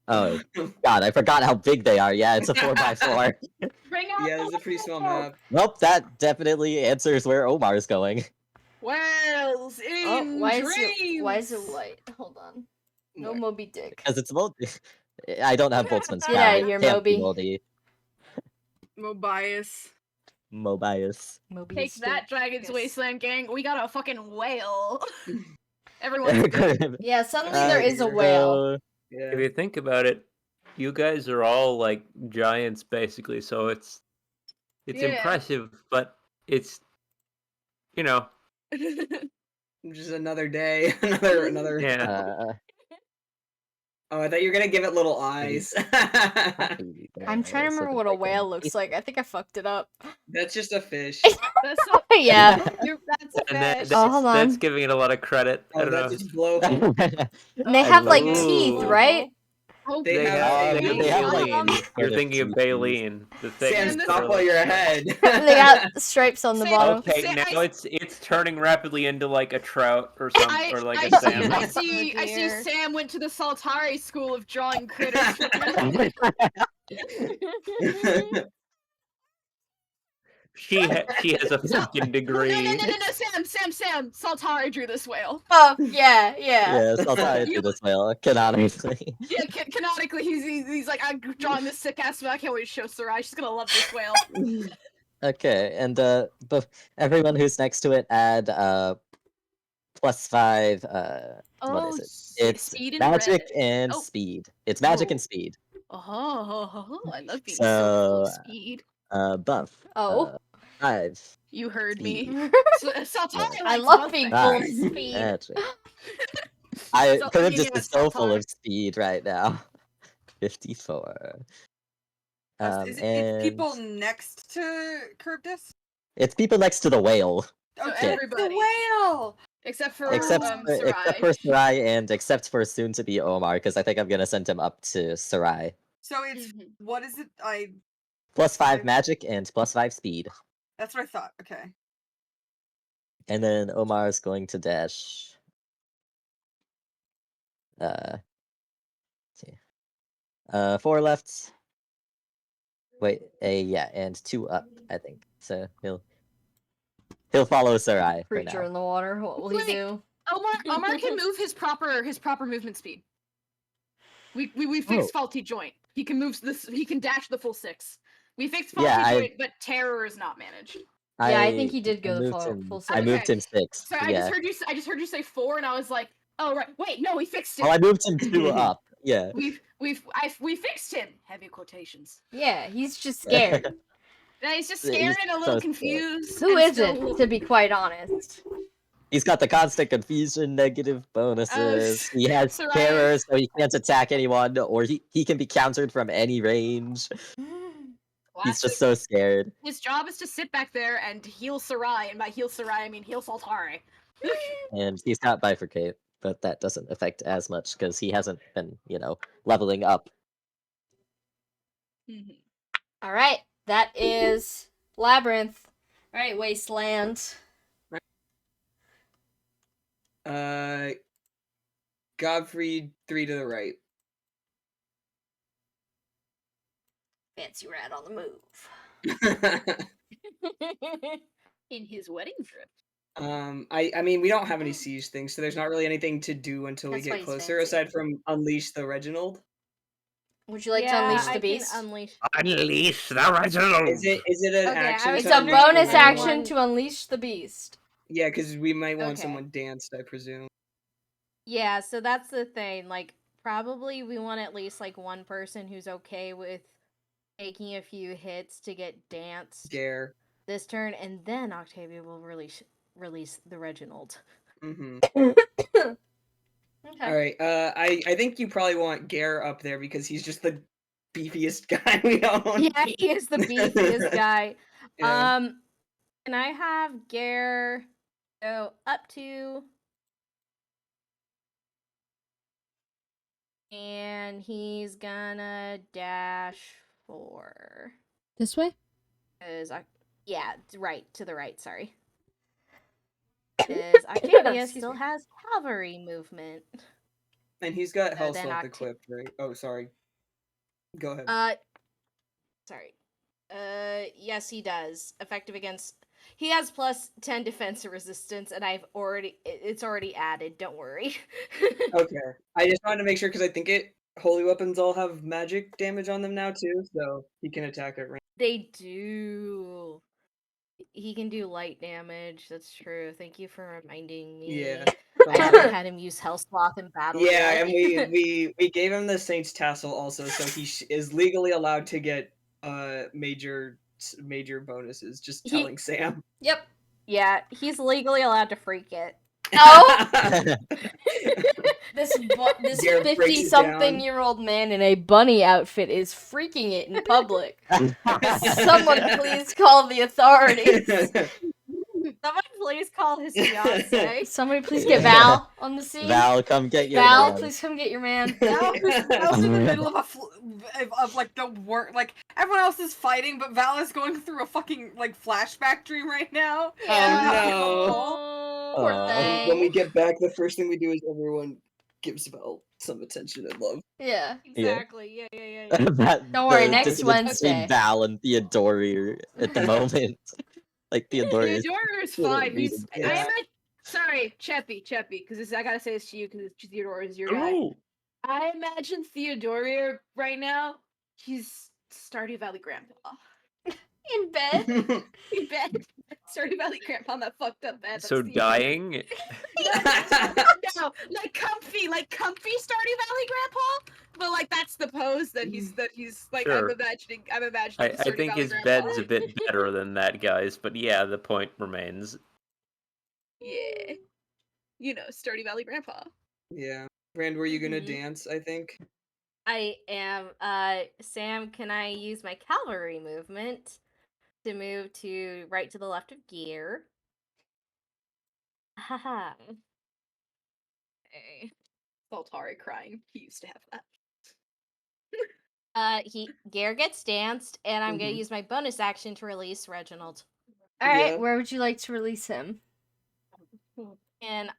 Oh God, I forgot how big they are. Yeah, it's a 4x4. Bring out Yeah, the it's a pretty small whale. map. Nope, that definitely answers where Omar's going. Whales in Why dreams. is it white? Hold on. No What? Moby Dick. Because it's moldy. I don't have Boltzmann's Get crown. outta It here, can't be Moby. moldy. Mobius. Mobius. Moby Take is that, still- Dragon's yes. Wasteland gang. We got a fucking whale. Everyone's good. Yeah, suddenly there is a so- whale. Yeah. If you think about it, you guys are all like giants basically, so it's Yeah. impressive, but it's you know, Just another day. another. yeah. Oh, I thought you were gonna give it little eyes. I'm trying to remember what a whale looks like. I think I fucked it up. That's just a fish. That's so, Yeah. that's a And fish. Oh, hold that's on. giving it a lot of credit. I Oh, don't that's know. just blow. And they I have like love- teeth, Ooh. right? Oh, They have- they have, like, Baleen. these You're sort of thinking of teeth. baleen. The thing. Sam, this- stop while you're ahead. They got stripes on the Sam- bottom. Okay, Sam, now it's turning rapidly into like a trout or I, or like I a see, salmon. I see, Oh, I see. dear. Sam went to the Saltari school of drawing critters. She has a fucking degree. No, Sam. Saltari drew this whale. Oh, yeah. Yeah, so I'll tie it to this whale, canonically. Yeah, canonically, he's like, I'm drawing this sick ass whale. I can't wait to show Sarai. She's gonna love this whale. Okay, and everyone who's next to it add +5 what is it? It's speed and magic red. and Oh. speed. It's magic Oh. and speed. Oh, I love being so full of So, speed. Buff. Oh. 5. You heard me. speed. Saltari I likes love both being things. full of Nice. speed. Magic. Charybdis yeah, is so full Saltari. of speed right now. 54. Is it it's people next to Charybdis? It's people next to the whale. So Okay, everybody. the whale. Except for Except Sarai. for Sarai and except for soon to be Omar, because I think I'm gonna send him up to Sarai. So it's Mhm. what is it? +5 magic and +5 speed. That's what I thought. Okay. And then Omar is going to dash. 4 left. Wait, yeah, and 2 up, I think. So he'll follow Sarai for Creature now. in the water. What will he Wait. do? Omar can move his proper movement speed. We fixed faulty joint. He can move this. He can dash the full 6. We fixed faulty Yeah, joint, but terror is not managed. Yeah, I think he did go the moved full, him. full I six. moved him 6. So I just heard you say 4, and I was like, oh right, wait, no, we fixed it. Well, I moved him 2 up. Yeah. We fixed him. Heavy quotations. Yeah, he's just scared. Yeah, he's just Yeah, scared he's and a little so scared. confused. Who and still- isn't, to be quite honest? He's got the constant confusion, negative bonuses. He has Sarai- terror, so he can't attack anyone, or he can be countered from any range. He's Classic. just so scared. His job is to sit back there and heal Sarai, and by heal Sarai I mean heal Saltari. And he's got bifurcate, but that doesn't affect as much because he hasn't been, leveling up. All right, that is Labyrinth. All right, Wasteland. Godfrey 3 to the right. Fancy rat on the move. In his wedding dress. I mean, we don't have any siege things, so there's not really anything to do until That's we why get he's closer, fancy. aside from unleash the Reginald. Would you like to Yeah, unleash I the can beast? unleash. Unleash the Reginald. Is it an Okay, I action? was It's to a unleash the bonus Reginald? action to unleash the beast. Yeah, because we might want Okay. someone danced, I presume. Yeah, so that's the thing. Like, probably we want at least like one person who's okay with taking a few hits to get danced Gare. this turn, and then Octavia will release the Reginald. Mm-hmm. Okay. All right. I think you probably want Gare up there because he's just the beefiest guy we own. Yeah, he is the beefiest guy. Yeah. Can I have Gare go up to, and he's gonna dash 4. This way? Yeah, right, to the right, sorry. Because Octavia Excuse still me. has cavalry movement. And he's got So Hell then Salt equipped, right? Oh, sorry. Go ahead. Sorry. Yes, he does. Effective against. He has plus 10 defense and resistance, and it's already added. Don't worry. Okay. I just wanted to make sure because I think holy weapons all have magic damage on them now too, so he can attack at range. They do. He can do light damage. That's true. Thank you for reminding me. Yeah. I haven't had him use Hellsloth in battle. Yeah, yet. and we gave him the Saint's Tassel also, so he is legally allowed to get major bonuses. Just telling Sam. Yep. Yeah, he's legally allowed to freak it. Oh! This Garrett breaks it 50-something-year-old man in a bunny outfit is freaking it in public. Someone please call the authorities. Someone please call his fiance. Somebody please get Val on the scene. Val, come get your Val, man. please come get your man. Val's in the middle of of like the work. Like everyone else is fighting, but Val is going through a fucking like flashback dream right now. Oh, Poor Aw. thing. When we get back, the first thing we do is everyone gives Val some attention and love. Yeah. Exactly. Yeah. Don't worry, next difference Wednesday. between Val and Theodore at the moment. Like Theodore is Theodore is really fine. He's. Yeah. Sorry, Cheppy, because I gotta say this to you because Theodore is your guy. Ooh. I imagine Theodore right now. He's Stardew Valley Grandpa. In bed? In bed. Stardew Valley Grandpa on that fucked up bed. So That's Theodore. dying? No, like comfy Stardew Valley Grandpa. But like that's the pose that he's like. Sure. I'm imagining. I Stardew think Valley his Grandpa. bed's a bit better than that guy's, but yeah, the point remains. Yeah. You know, Stardew Valley Grandpa. Yeah. Brand, were you gonna Mhm. dance, I think? I am. Sam, can I use my cavalry movement to move to right to the left of Gear? Haha. Okay. Saltari crying. He used to have that. Gear gets danced, and I'm gonna Mhm. use my bonus action to release Reginald. Alright, Yeah. where would you like to release him? Can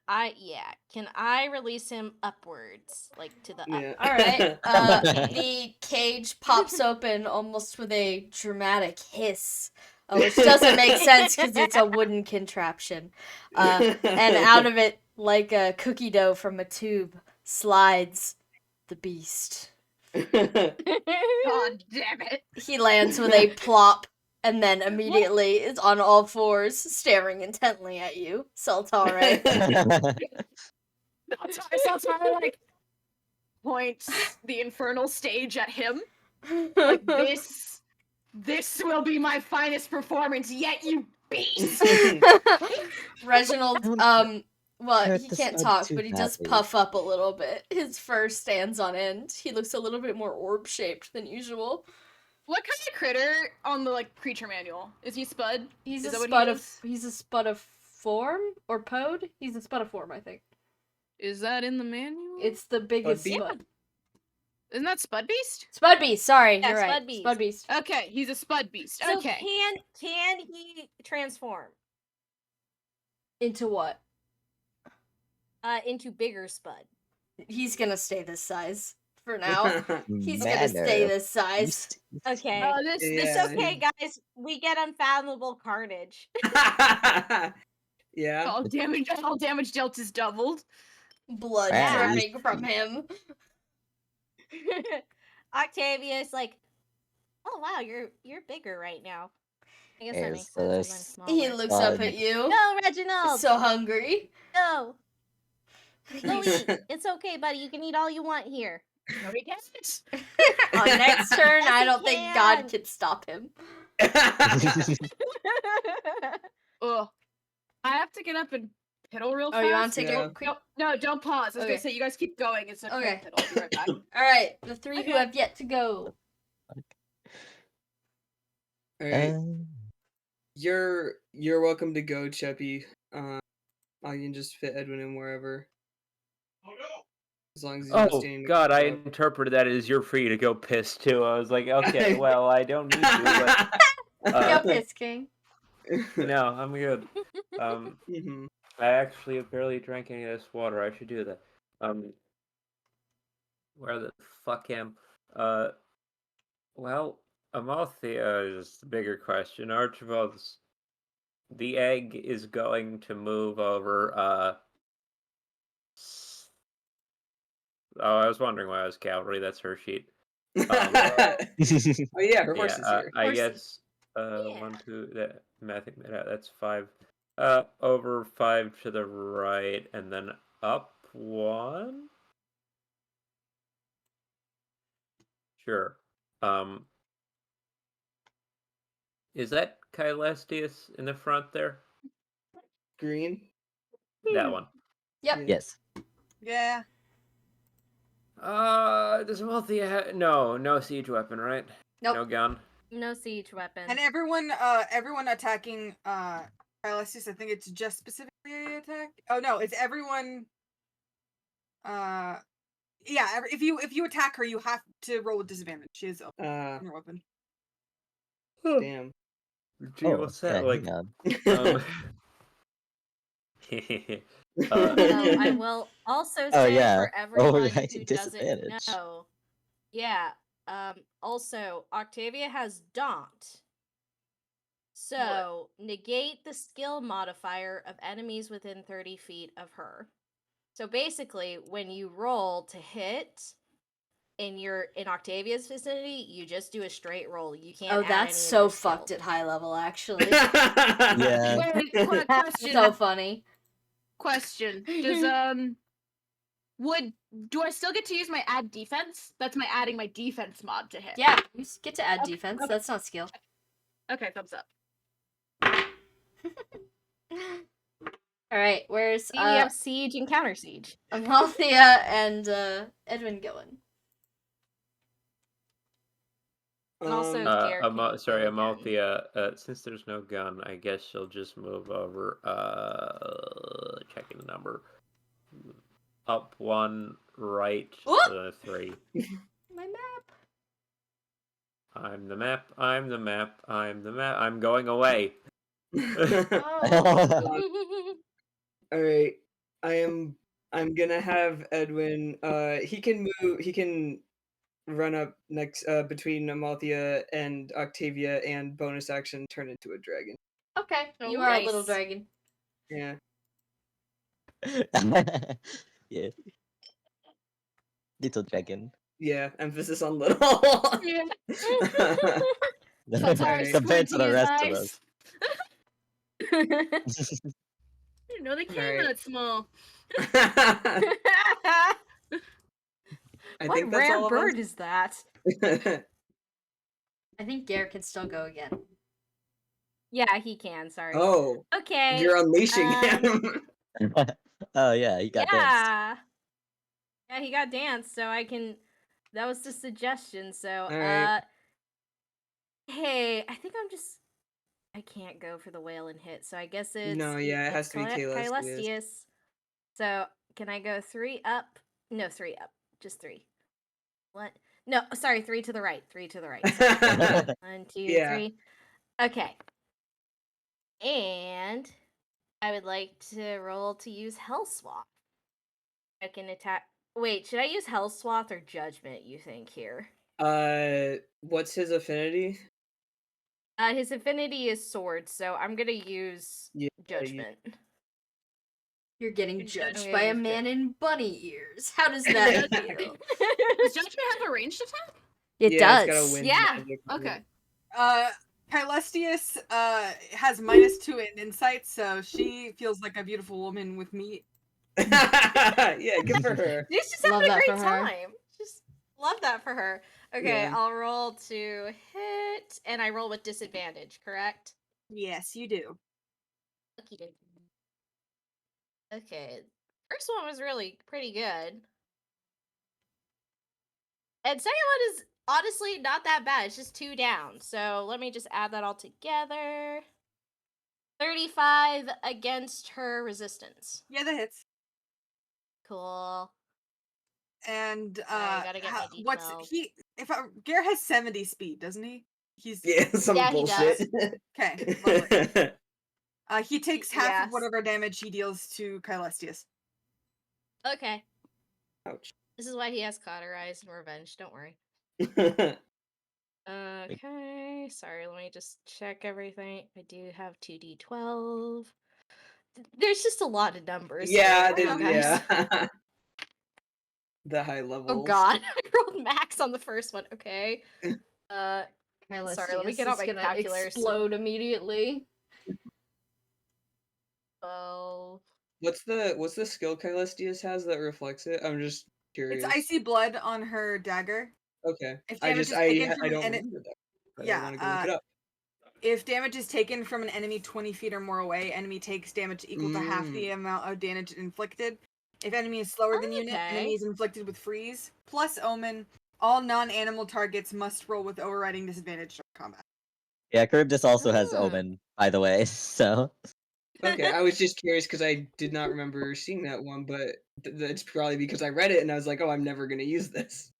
I release him upwards, like to the Yeah. up? All right. Okay. The cage pops open almost with a dramatic hiss, which doesn't make sense because it's a wooden contraption. And out of it, like a cookie dough from a tube, slides the beast. God damn it. He lands with a plop and then immediately is on all fours, staring intently at you, Saltare. Saltare, like, points the infernal stage at him. Like, this will be my finest performance yet, you beast! Reginald, well, Hurt he the can't spud talk, too but he does badly. puff up a little bit. His fur stands on end. He looks a little bit more orb-shaped than usual. What kind of critter on the, like, creature manual? Is he Spud? He's Is a that what spud he of is? he's a spud of form or pod. He's a spud of form, I think. Is that in the manual? It's the biggest Beast? spud. Isn't that Spud Beast? Spud beast. Sorry, Yeah, you're right. Spud beast. Spud beast. Okay, he's a Spud Beast. So Okay. can he transform Into what? into bigger Spud? He's gonna stay this size for now. He's gonna stay Manner. this size. Okay. Oh, this It's Yeah. okay, guys. We get unfathomable carnage. Yeah. all damage dealt is doubled. Blood Yeah. dripping from him. Octavia is like, oh wow, you're bigger right now. I guess that makes sense. 'cause I'm Yes. smaller. He looks up Fun. at you. No, Reginald. So hungry. No. Go eat. It's okay, buddy. You can eat all you want here. No, he can't. On next turn, Yes, I he don't think God can. can stop him. Ugh. I have to get up and piddle real Oh, fast. you want to take Yeah. a quick? No, don't pause. I was Okay. gonna say, you guys keep going. It's a Okay. quick piddle. I'll be right back. All right, the three who Okay. have yet to go. All right. Um, You're welcome to go, Cheppy. I can just fit Edwin in wherever. As long as he's not Oh standing. God, I interpreted that as you're free to go piss too. I was like, okay, well, I don't need to, Go but Piss King. no, I'm good. Mhm. I actually have barely drank any of this water. I should do that. Where the fuck am? Well, Amalthea is the bigger question. Archibald's the egg is going to move over. Oh, I was wondering why I was cavalry. That's her sheet. Oh yeah, her horse is Yeah, here. I Horse- guess. Yeah. 1, 2. That's 5. Over 5 to the right, and then up 1. Sure. Is that Kylestius in the front there? Green. That one. Yep. Yeah. yes. Yeah. Does Amalthea no siege weapon, right? Nope. No gun. No siege weapon. And everyone attacking Paralysis, I think it's just specifically attack. Oh no, it's everyone. Yeah, if you attack her, you have to roll with disadvantage. She has a weapon. Damn. Gee, Oh, what's yeah, that like? hang on. I will also Oh, say yeah. for everyone right, who doesn't disadvantage. know, yeah. Also, Octavia has Daunt. So negate the skill modifier of enemies within 30 feet of her. So basically, when you roll to hit in Octavia's vicinity, you just do a straight roll. You can't. Oh, add that's any so of your fucked skill. at high level, actually. Yeah. Wait, question. So funny. Question. Does do I still get to use my add defense? That's my adding my defense mod to hit. Yeah, you get to add Okay, defense. okay. That's not skill. Okay, thumbs up. All right, where's See, we have siege and counter siege. Amalthea and Edwin going? And also, Um, Garrett can go Sorry, again. Amalthea. Since there's no gun, I guess she'll just move over. Checking the number. Up 1, right Oop! 3. My map. I'm the map. I'm the map. I'm the map. I'm going away. Oh. All right. I'm gonna have Edwin. He can move. He can run up next between Amalthea and Octavia, and bonus action turn into a dragon. Okay, Oh, you are a little nice. dragon. Yeah. Yeah. Little dragon. Yeah. Emphasis on little. Yeah. Alright. Compared to the Squinting his rest of eyes. us. I didn't know they came Alright. that small. I What think that's rare all of bird is that? us. I think Gare can still go again. Yeah, he can. Sorry. Oh, Okay. you're unleashing him. Oh yeah, you got danced. Yeah. Yeah, he got danced, so I can. That was the suggestion. So, Alright. hey, I think I'm just. I can't go for the whale and hit, so I guess it's No, yeah, it has to be Caelestius. Caelestius. So can I go 3 up? No, 3 up. Just 3. What? No, sorry, 3 to the right. 3 to the right. Sorry. 1, 2, Yeah. 3. Okay. And I would like to roll to use Hellswath. I can attack. Wait, should I use Hellswath or Judgment, you think, here? What's his affinity? His affinity is sword, so I'm gonna use Yeah, Judgment. You're getting Good judged judge. by a Okay. man in bunny ears. How does that feel? Does Judgment have a ranged attack? It Yeah, it's does. got a wind Yeah. magic. Okay. Caelestius has -2 in insight, so she feels like a beautiful woman with meat. Yeah, good for her. She's just Love having a that great for her. time. Just love that for her. Okay, Yeah. I'll roll to hit, and I roll with disadvantage, correct? Yes, you do. Okay, first one was really pretty good. And second one is honestly not that bad. It's just 2 down. So let me just add that all together. 35 against her resistance. Yeah, that hits. Cool. And I gotta get my what's D12. he? Gare has 70 speed, doesn't he? He's Yeah, some Yeah, he bullshit. okay. Lovely. He takes half Yes. of whatever damage he deals to Caelestius. Okay. Ouch. This is why he has Cauterize and Revenge. Don't worry. Okay. Sorry, let me just check everything. I do have 2d12. There's just a lot of numbers. Yeah, here, guys. yeah. The high Oh levels. god, I rolled max on the first one. Okay. Sorry, let me get out Caelestius my is gonna calculator. explode immediately. Oh. What's the skill Caelestius has that reflects it? I'm just curious. It's icy blood on her dagger. Okay. If I damage just is taken I from don't an remember that. But I yeah, want to go look it up. if damage is taken from an enemy 20 feet or more away, enemy takes damage equal to half the amount of damage inflicted. If enemy is slower than unit, enemy Okay. is inflicted with freeze. Plus omen, all non-animal targets must roll with overriding disadvantage during combat. Yeah, Charybdis also has Hmm. Omen, by the way, so. Okay, I was just curious because I did not remember seeing that one, but it's probably because I read it and I was like, oh, I'm never gonna use this.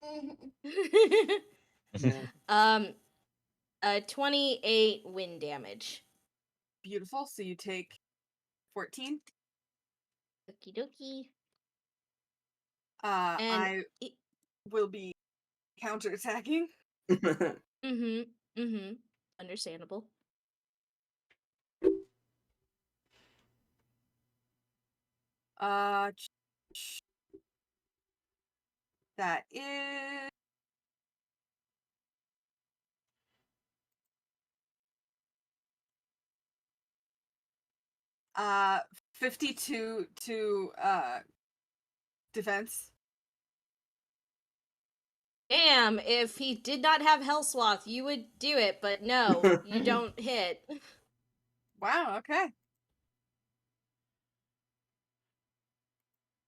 Yeah. 28 wind damage. Beautiful. So you take 14. Okie dokie. And And I will be counterattacking. Understandable. That is 52 to defense. Damn, if he did not have Hellswath, you would do it, but no, you don't hit. Wow, okay.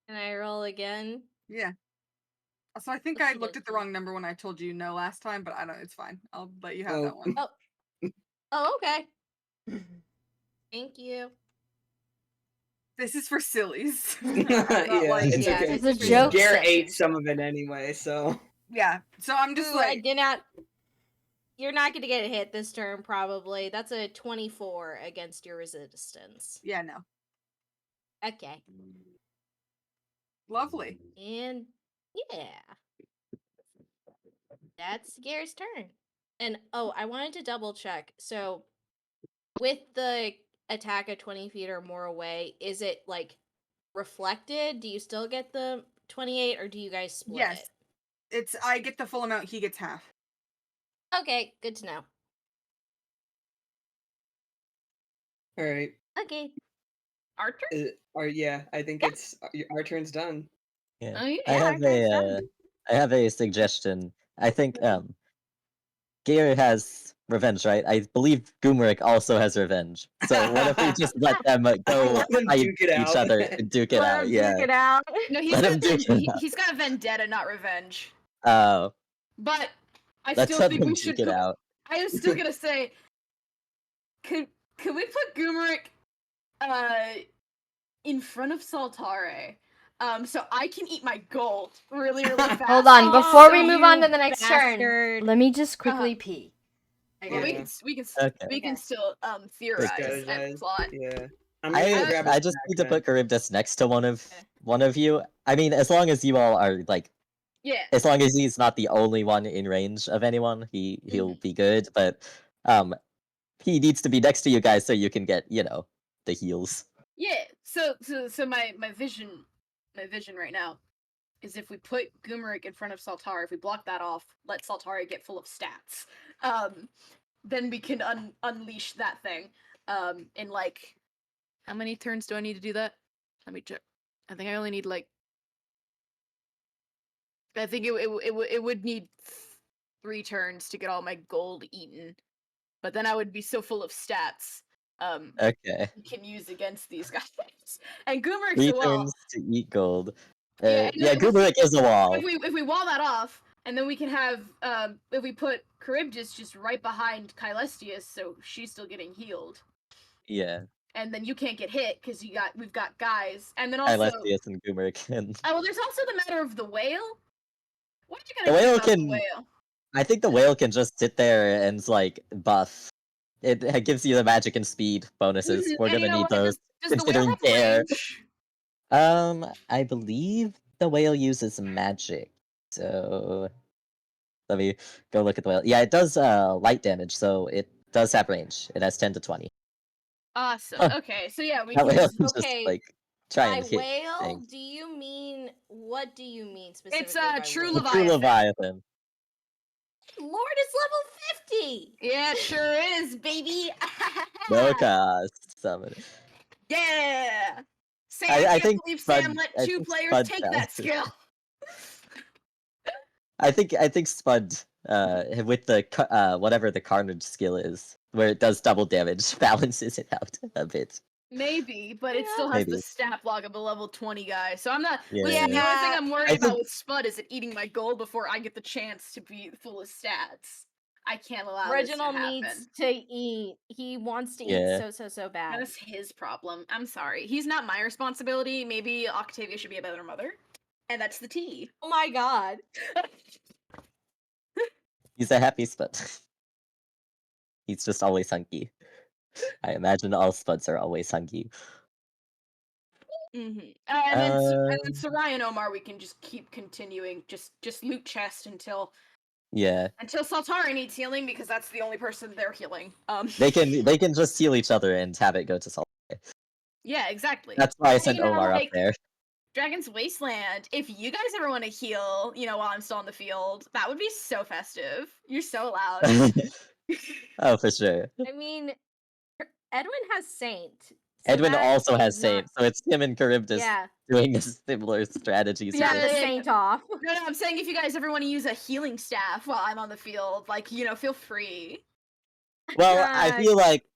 Can I roll again? Yeah. So I think I looked at the wrong number when I told you no last time, but I don't. It's fine. I'll let you have that one. Oh, okay. Thank you. This is for sillies. Yeah, it's okay. It's a joke Gare session. ate some of it anyway, so. Yeah. So I'm just Ooh, I like, did not. You're not going to get a hit this turn, probably. That's a 24 against your resistance. yeah, no. Okay. Lovely. And yeah. That's Gary's turn. And oh, I wanted to double check. So with the attack at 20 feet or more away, is it like reflected? Do you still get the 28 or do you guys split Yes. it? It's I get the full amount, he gets half. Okay, good to know. All right. Okay. Our turn? Yeah, I think Yeah. it's our turn's done. Yeah. Oh, yeah, I have I have a suggestion. I think Gear has revenge, right? I believe Goomeric also has revenge. So what if we just let them go Let them fight duke it each out. other and duke it Let out? him Yeah. duke it out. No, Let him duke it out. he's got vendetta, not revenge. Oh, But I let's still let think them we duke should it put. out. I was still gonna say, could we put Goomeric in front of Saltare, so I can eat my gold really fast. Hold on, Oh, before so we move on to the next turn, bastard. let me just quickly pee. Well, we Yeah. can we can Okay. we can Okay. still theorize and Strategize. plot. Yeah. I'm gonna go grab a I just snack need to then. put Charybdis next to one of you. I mean, as long as you all are like, Yeah. as long as he's not the only one in range of anyone, he'll be good. But he needs to be next to you guys so you can get the heals. Yeah. So my vision right now is if we put Goomeric in front of Saltari, if we block that off, let Saltari get full of stats, then we can unleash that thing. In like, how many turns do I need to do that? Let me check. I think I only need like. I think it would need 3 turns to get all my gold eaten, but then I would be so full of stats. Okay. You can use against these guys. And Goomeric's 3 a wall. turns to eat gold. Yeah, Yeah, Goomeric is a wall. If we wall that off, and then we can have if we put Charybdis just right behind Kylestius, so she's still getting healed. Yeah. And then you can't get hit because we've got guys. And then also Kylestius and Goomeric. And well, there's also the matter of the whale. What are you the gonna do whale about the can. whale? I think the whale can just sit there and like buff. It gives you the magic and speed bonuses. We're And gonna you know need what? those. Does the whale Considering have Dare. range? I believe the whale uses magic. So let me go look at the whale. Yeah, it does light damage, so it does have range. It has 10 to 20. Awesome. Huh. Okay, so yeah, we That can whale just can just Okay, like try By and hit whale, things. do you mean what do you mean specifically? It's by True whale? The true Leviathan. Lord is level 50. Yeah, it sure is, baby. No cost summon. Yeah. Say, I I can't think believe Spud- Sam let I 2 think players Spud take counts. that skill. I think Spud with the whatever the Carnage skill is, where it does double damage, balances it out a bit. Maybe, but it still has the Maybe. stat block of a level 20 guy. So I'm not. Yeah. Listen, the only thing I'm worried I about think- with Spud is it eating my gold before I get the chance to be full of stats. I can't allow Reginald this to needs happen. to eat. He wants to Yeah. eat so bad. That's his problem. I'm sorry. He's not my responsibility. Maybe Octavia should be a better mother. And that's the tea. Oh my god. He's a happy Spud. He's just always hungry. I imagine all Spuds are always hungry. Mm-hmm. And then Sarai and Omar, we can just keep continuing, just loot chest until Saltari needs healing because that's the only person they're healing. They can just heal each other and have it go to Salt. Yeah, exactly. That's why I And, sent Omar up there. Dragon's Wasteland. If you guys ever want to heal, while I'm still on the field, that would be so festive. You're so loud. Oh, for sure. I mean, Edwin has Saint. So Edwin that also has is Saint, so it's him and Charybdis Yeah. doing a similar strategy. Yeah, the Saint off. No, I'm saying if you guys ever want to use a healing staff while I'm on the field, feel free. Well,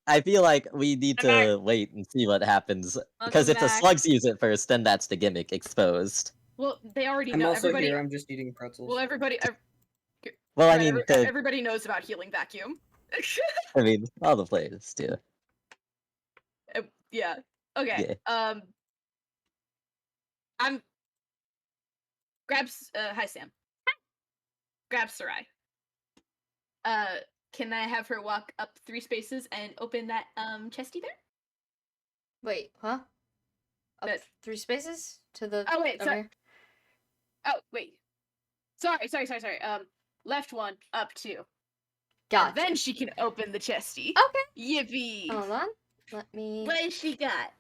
I feel like we need to wait and see what happens. Because if the back. slugs use it first, then that's the gimmick exposed. Well, they already I'm know. also Everybody. here. I'm just eating pretzels. Well, everybody. Well, I right, mean, everybody knows about healing vacuum. all the players do. Yeah. Okay. Yeah. I'm. Grabs. Hi, Sam. Grab Sarai. Can I have her walk up 3 spaces and open that chesty there? Wait, huh? Up But- 3 spaces to the. Oh wait, sorry. okay. Oh, wait. Sorry. Left one, up 2. And Gotcha. then she can open the chesty. Okay. Yippee. Hold on. Let me. What has she got?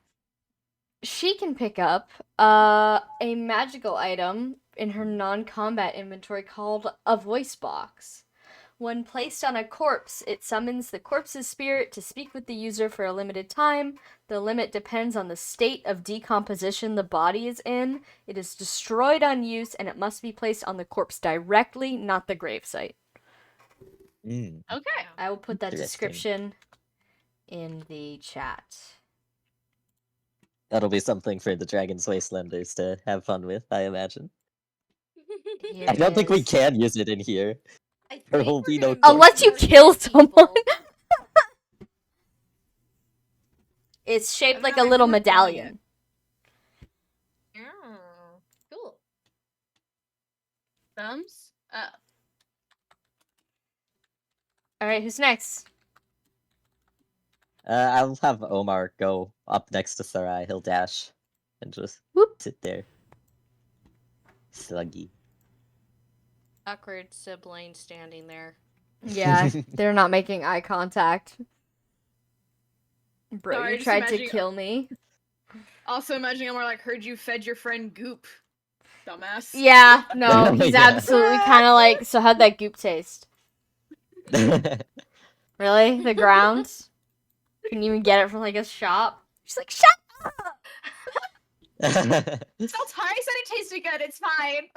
She can pick up a magical item in her non-combat inventory called a voice box. When placed on a corpse, it summons the corpse's spirit to speak with the user for a limited time. The limit depends on the state of decomposition the body is in. It is destroyed on use, and it must be placed on the corpse directly, not the gravesite. Mm, Okay. I will put that Interesting. description in the chat. that'll be something for the Dragon's Wastelanders to have fun with, I imagine. Here I don't it think we is. can use it in here. I There think will we're be no gonna Unless you target kill someone. people. It's shaped I'm like not- a little I'm not feeling medallion. Oh, cool. Thumbs up. All right, who's next? I'll have Omar go up next to Sarai. He'll dash and just Whoop. sit there. Sluggy. Awkward sibling standing there. Yeah, they're not making eye contact. Bro, Sorry, you just tried to imagining- kill me. Also imagining I'm like, heard you fed your friend Goop. Dumbass. Yeah, no, Oh, he's yeah. absolutely kind of like, so how'd that goop taste? Really? The ground? Can you even get it from like a shop? She's like, shut up! Saltari said it tasted good, it's fine.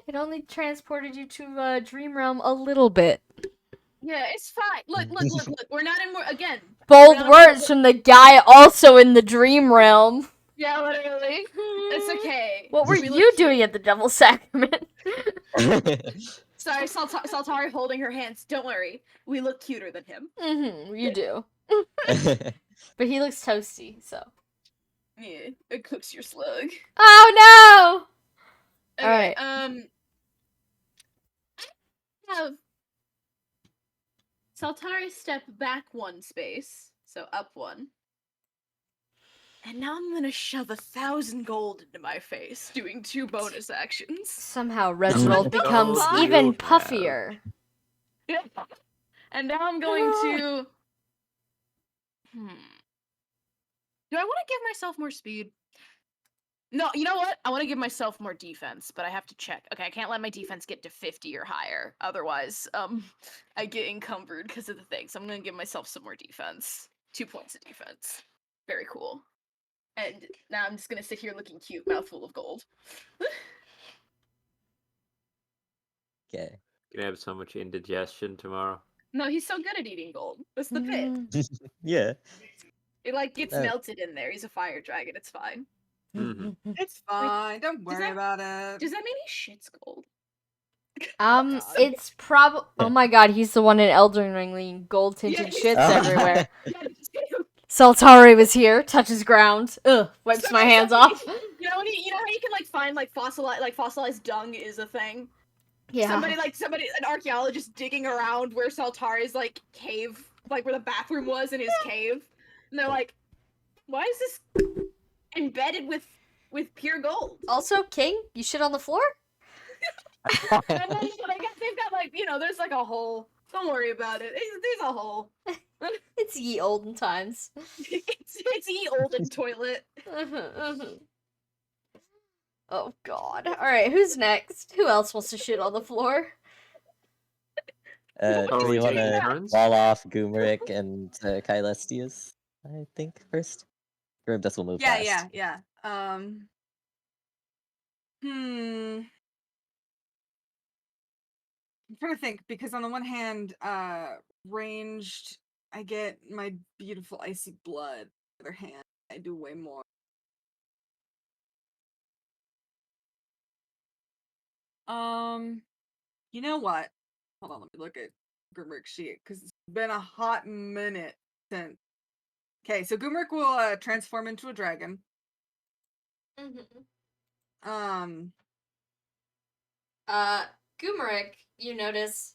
It only transported you to Dream Realm a little bit. Yeah, it's fine. Look. We're not in again. Bold We're not- words from the guy also in the Dream Realm. Yeah, literally. It's okay. What were We look you cute. doing at the Devil's Sacrament? Sorry, Saltari holding her hands. Don't worry. We look cuter than him. You do. But he looks toasty, so. Yeah, it cooks your slug. Oh no! Okay, Alright. have Saltari step back 1 space, so up 1. And now I'm gonna shove 1,000 gold into my face, doing 2 bonus actions. Somehow Reginald becomes fuck? even Yeah. puffier. Yeah. And now I'm going to. Do I want to give myself more speed? No, you know what? I want to give myself more defense, but I have to check. Okay, I can't let my defense get to 50 or higher. Otherwise, I get encumbered because of the thing. So I'm gonna give myself some more defense. 2 points of defense. Very cool. And now I'm just gonna sit here looking cute, mouthful of gold. Okay. Gonna have so much indigestion tomorrow. No, he's so good at eating gold. That's the bit. Yeah. It like gets Uh, melted in there. He's a fire dragon. It's fine. Mhm. It's fine. Don't Does worry that- about it. Does that mean he shits gold? It's probably. Oh my god, he's the one in Elden Ring leaving gold tinted Yeah, shits Oh. everywhere. Yeah, Saltari was here, touches ground. Ugh, wipes my hands off. You know, how you can like find like fossilized dung is a thing. Yeah. Somebody, an archaeologist digging around where Saltari's like cave, like where the bathroom was in his cave, and they're like, "Why is this embedded with pure gold?" Also, King, you shit on the floor? And then they've got like there's like a hole. Don't worry about it. There's a hole. It's ye olden times. it's the olden toilet. Oh god. Alright, who's next? Who else wants to shit on the floor? Do Oh, we we want taking to turns? wall off Goomeric and Kylestius, I think, first? Charybdis will move Yeah, last. yeah. I'm trying to think because on the one hand, ranged, I get my beautiful icy blood. On the other hand, I do way more. You know what? Hold on, let me look at Grimric's sheet because it's been a hot minute since. Okay, so Grimric will transform into a dragon. Goomeric, you notice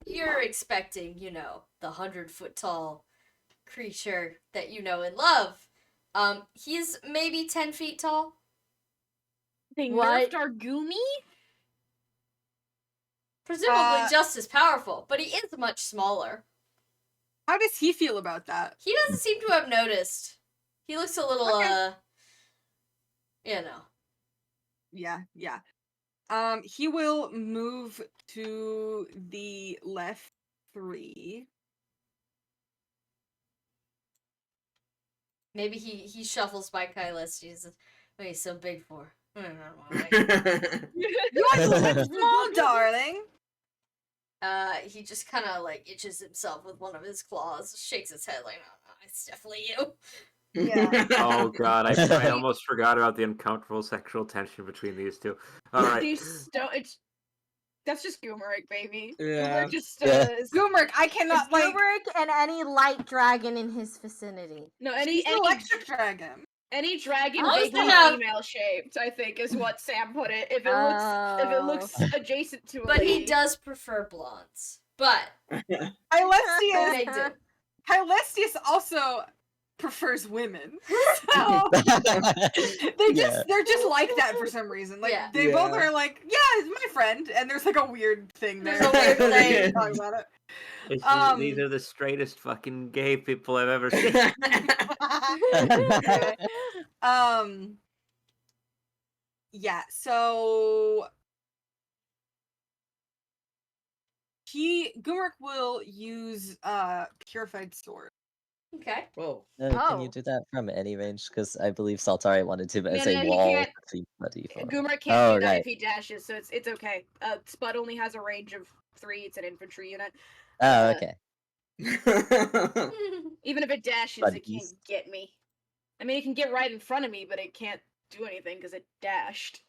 you're expecting, the 100-foot tall creature that you know and love. He's maybe 10 feet tall. They What? nerfed our Goomy? Presumably just as powerful, but he is much smaller. How does he feel about that? He doesn't seem to have noticed. He looks a little, Okay. you know. Yeah. He will move to the left 3. Maybe he shuffles by Kylus. What he's so big for. I don't know. You want to live small, darling. He just kind of like itches himself with one of his claws, shakes his head like, "No, it's definitely you." Yeah. Oh god, I almost forgot about the uncomfortable sexual tension between these two. Alright. That's just Goomerich, baby. Yeah. Goomerich just Yeah. Goomeric, I cannot It's like. Kubrick and any light dragon in his vicinity. No, He's an electric dragon. any dragon Close vaguely enough. female shaped, I think, is what Sam put it. If it looks adjacent to a But he lady. does prefer blondes. But Hylestius they do. also prefers women. So they're just like that for some reason. Like Yeah. they both Yeah. are like, yeah, it's my friend, and there's like a weird thing there. There's a weird thing. Talk about it. These are the straightest fucking gay people I've ever seen. Yeah, so Gumrick will use Purified Sword. Okay. Whoa. Can you do that from any range? Because I believe Saltari wanted to as No, a he wall. can't. Goomerich can't do that if he dashes, so it's okay. Spud only has a range of 3. It's an infantry unit. Oh, okay. Even if it dashes, Spud it can't beast. get me. I mean, it can get right in front of me, but it can't do anything because it dashed.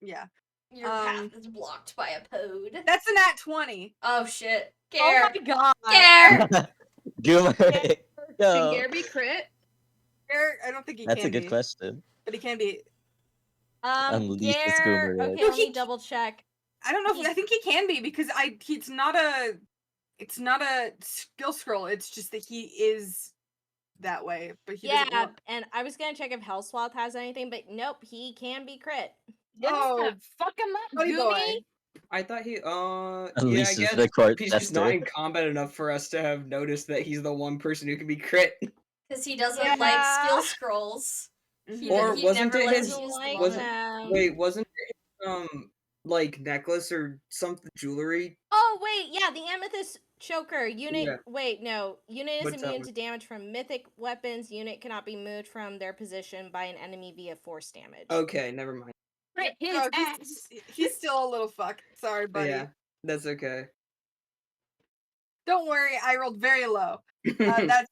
Yeah. Your path is blocked by a pod. That's a nat 20. Oh shit. Oh Gare. my god! Gare. Gumeric. Can No. Gare be crit? I don't think he That's can a good be, question. but he can be. Unleash this Gare. Goomerich. Okay, let me double check. I don't know. I think he can be because it's not a skill scroll. It's just that he is that way, but he doesn't Yeah, want. and I was gonna check if Hellswath has anything, but nope, he can be crit. Oh, fuck him up, buddy boy. Goomy! I thought he yeah, I Unleashes guess the court he's just not jester. in combat enough for us to have noticed that he's the one person who can be crit. Because he doesn't like skill scrolls. Or He wasn't never it lets his- you use Like them. them. Wait, wasn't it like necklace or something jewelry? Oh wait, yeah, the amethyst choker unit. Yeah. Wait, no, unit is What's that immune one? to damage from mythic weapons. Unit cannot be moved from their position by an enemy via force damage. Okay, never mind. Crit his Oh, ass! he's still a little fuck. Sorry, buddy. Yeah, that's okay. Don't worry, I rolled very low. That's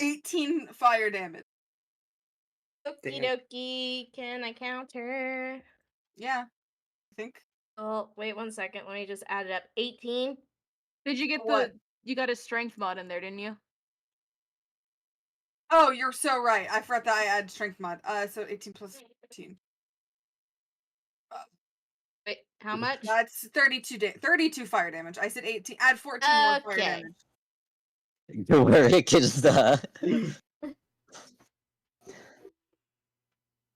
18 fire damage. Okie dokie, can I counter? Yeah, I think. Oh, wait 1 second. Let me just add it up. 18. Did you get What? you got a strength mod in there, didn't you? Oh, you're so right. I forgot that I add strength mod. So 18 plus 15. Wait, how much? That's 32 fire damage. I said 18. Add 14 more fire Okay. damage. Gumeric is the.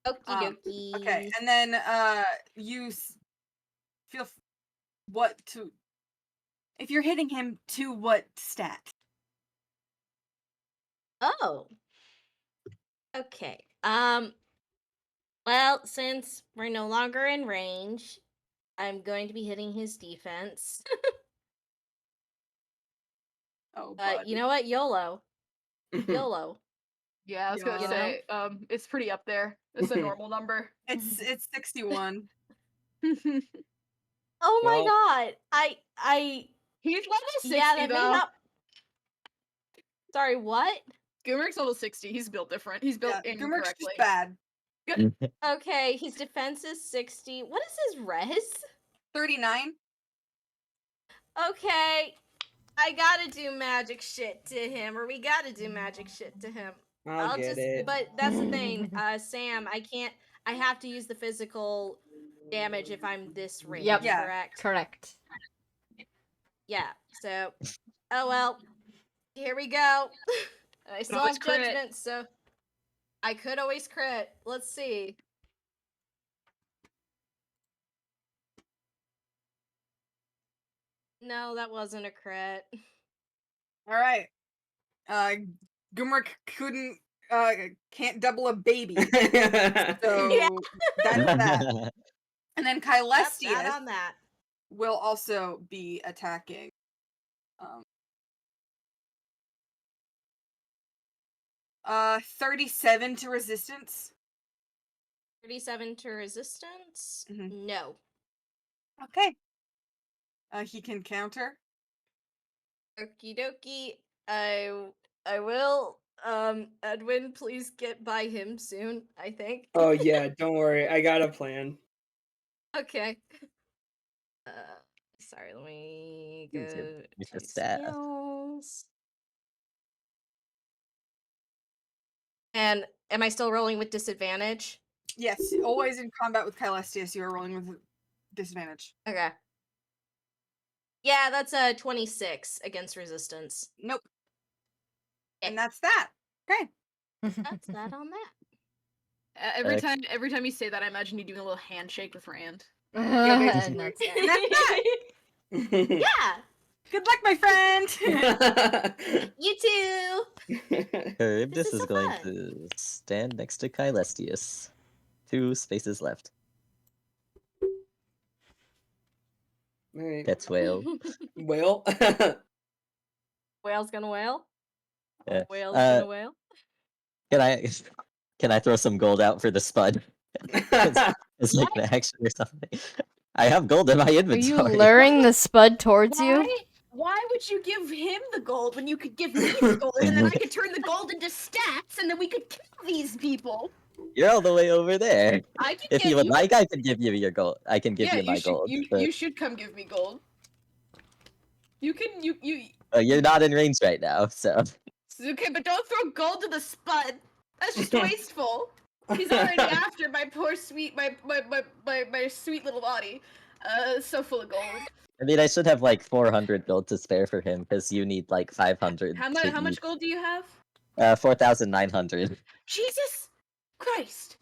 Okie dokie. Okay, and then feel what to if you're hitting him to what stat? Oh. Okay. Well, since we're no longer in range, I'm going to be hitting his defense. Oh, You know what? YOLO. YOLO. Yeah, I was gonna Yeah. say, it's pretty up there. It's a normal number. it's 61. Oh my Well- god. I He's level 60 yeah, that may though. not. Sorry, what? Goomerich's level 60. He's built different. He's built Yeah, Gumrick's incorrectly. just bad. Okay, his defense is 60. What is his res? 39. Okay. I gotta do magic shit to him, or we gotta do magic shit to him. I'll get it. But that's the thing, Sam, I have to use the physical damage if I'm this range, Yep. Yeah. correct? Correct. Yeah, so, oh well, here we go. I still it's have crit. judgment, so. I could always crit. Let's see. No, that wasn't a crit. All right. Gumrick can't double a baby, so Yeah. that's that. And then Yep, that Kylestius on that. will also be attacking. 37 to resistance. 37 to resistance? Mhm. No. Okay. He can counter. Okie dokie. I will. Edwin, please get by him soon, I think. Oh yeah, don't worry. I got a plan. Okay. Sorry, let me go Use the to staff. skills. And am I still rolling with disadvantage? Yes, always in combat with Kylestius, you are rolling with disadvantage. Okay. Yeah, that's a 26 against resistance. Nope. Eh. And that's that. Okay. That's that on that. Every Okay. time you say that, I imagine you doing a little handshake with Rand. Yeah, And basically. that's And that's that. Yeah, Good luck, my friend. you too. Herb, This this is is so going fun. to stand next to Kylestius. 2 spaces left. Alright. That's whale. Well, Whale's gonna whale. Yeah. Whale's gonna whale. Can I throw some gold out for the spud? It's like an action or something. I have gold in my Are you inventory. luring the spud towards you? Why would you give him the gold when you could give me the gold, and then I could turn the gold into stats, and then we could kill these people? You're all the way over there. I can If get you would like, I can give you your gold. I can give Yeah, you my you should. gold. But You should come give me gold. You can. You. you're not in range right now, so. Okay, but don't throw gold to the spud. That's just wasteful. He's already after my poor sweet my sweet little body. So full of gold. I mean, I should have like 400 gold to spare for him because you need like 500. How to much eat. gold do you have? 4,900. Jesus Christ.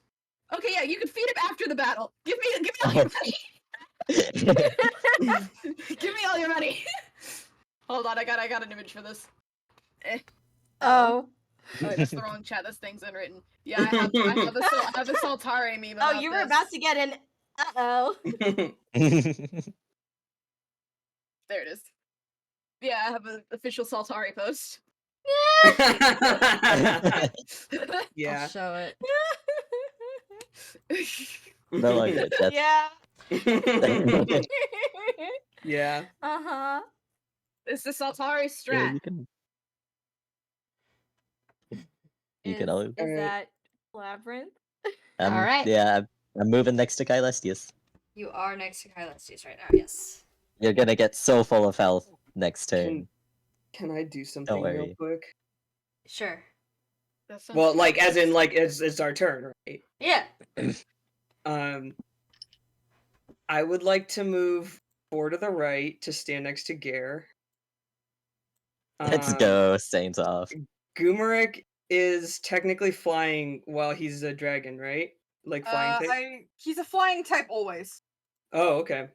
Okay, yeah, you can feed him after the battle. Give me all your money. Give me all your money. Hold on, I got an image for this. Oh. Oh, wait, that's the wrong chat. This thing's unwritten. Yeah, I have a Saltare meme. Oh, About you were this. about to get an. Uh-oh. There it is. Yeah, I have an official Saltari post. yeah. I'll show it. No longer a death. Yeah. Yeah. Uh-huh. It's the Saltari Yeah, strat. you can Is always. that Labyrinth? Alright. Yeah, I'm moving next to Kylestius. You are next to Kylestius right now, yes. You're gonna get so full of health next turn. Can I do something real worry. quick? Sure. That sounds Well, good. like as in like it's our turn, right? Yeah. I would like to move 4 to the right to stand next to Gare. Let's go, Saints off. Gumerick is technically flying while he's a dragon, right? Like flying type? He's a flying type always. Oh, okay.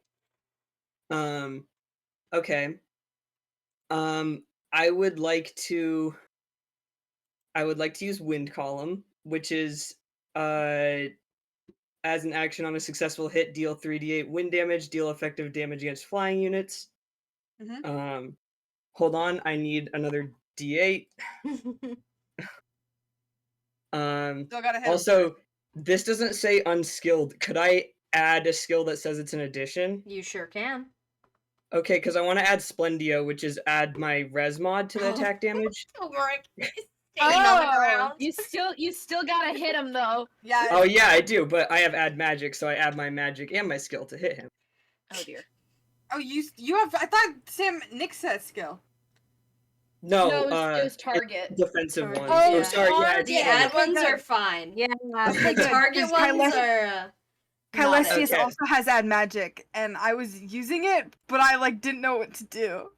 Okay. I would like to use Wind Column, which is as an action on a successful hit, deal 3d8 wind damage, deal effective damage against flying units. Hold on, I need another d8. Still gotta hit him. Also, this doesn't say unskilled. Could I add a skill that says it's an addition? You sure can. Okay, because I want to add Splendio, which is add my res mod to the attack damage. Staying on the ground. You still gotta hit him though. Yeah. Oh yeah, I do, but I have add magic, so I add my magic and my skill to hit him. Oh dear. Oh, you have. I thought Sam Nick said skill. No, it was target. defensive Target. ones. Oh, sorry, yeah, it's The target. ad ones are fine. Yeah. The target ones are. not Kylestius Okay. also has add magic, and I was using it, but I like didn't know what to do.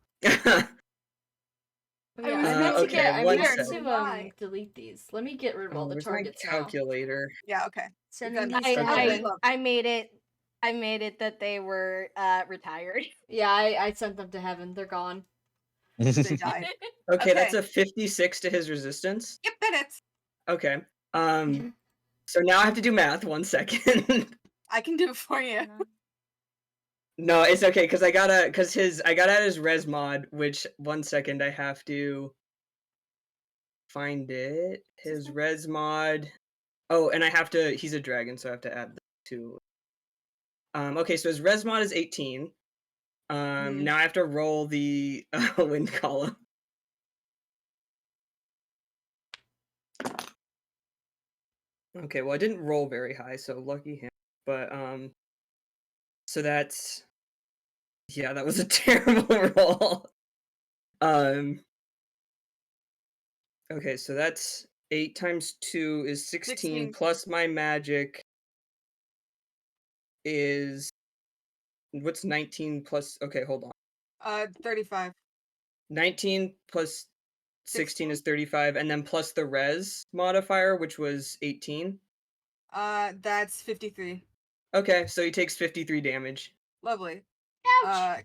Oh, yeah, was I meant to meant to get- I one meant sec. to Why? delete these. Let me get rid of all Oh, the where's my targets now. calculator? Yeah, okay. Sending Done. these I, to Okay. Evan. I made it. I made it that they were retired. Yeah, I sent them to heaven. They're gone. They died. Okay, that's Okay. a 56 to his resistance. Yep, that hits. Okay. So now I have to do math. 1 second. I can do it for you. No, it's okay because I got out his res mod, which 1 second I have to find it. His res mod. Oh, and I have to. He's a dragon, so I have to add the two. Okay, so his res mod is 18. Now I have to roll the wind column. Okay, well I didn't roll very high, so lucky him. But so that's yeah, that was a terrible roll. Okay, so that's 8 times 2 is 16 16. plus my magic is what's 19 plus okay, hold on. 35. 19 plus 16 is 35 and then plus the res modifier which was 18. That's 53. Okay, so he takes 53 damage. Lovely. Ouch.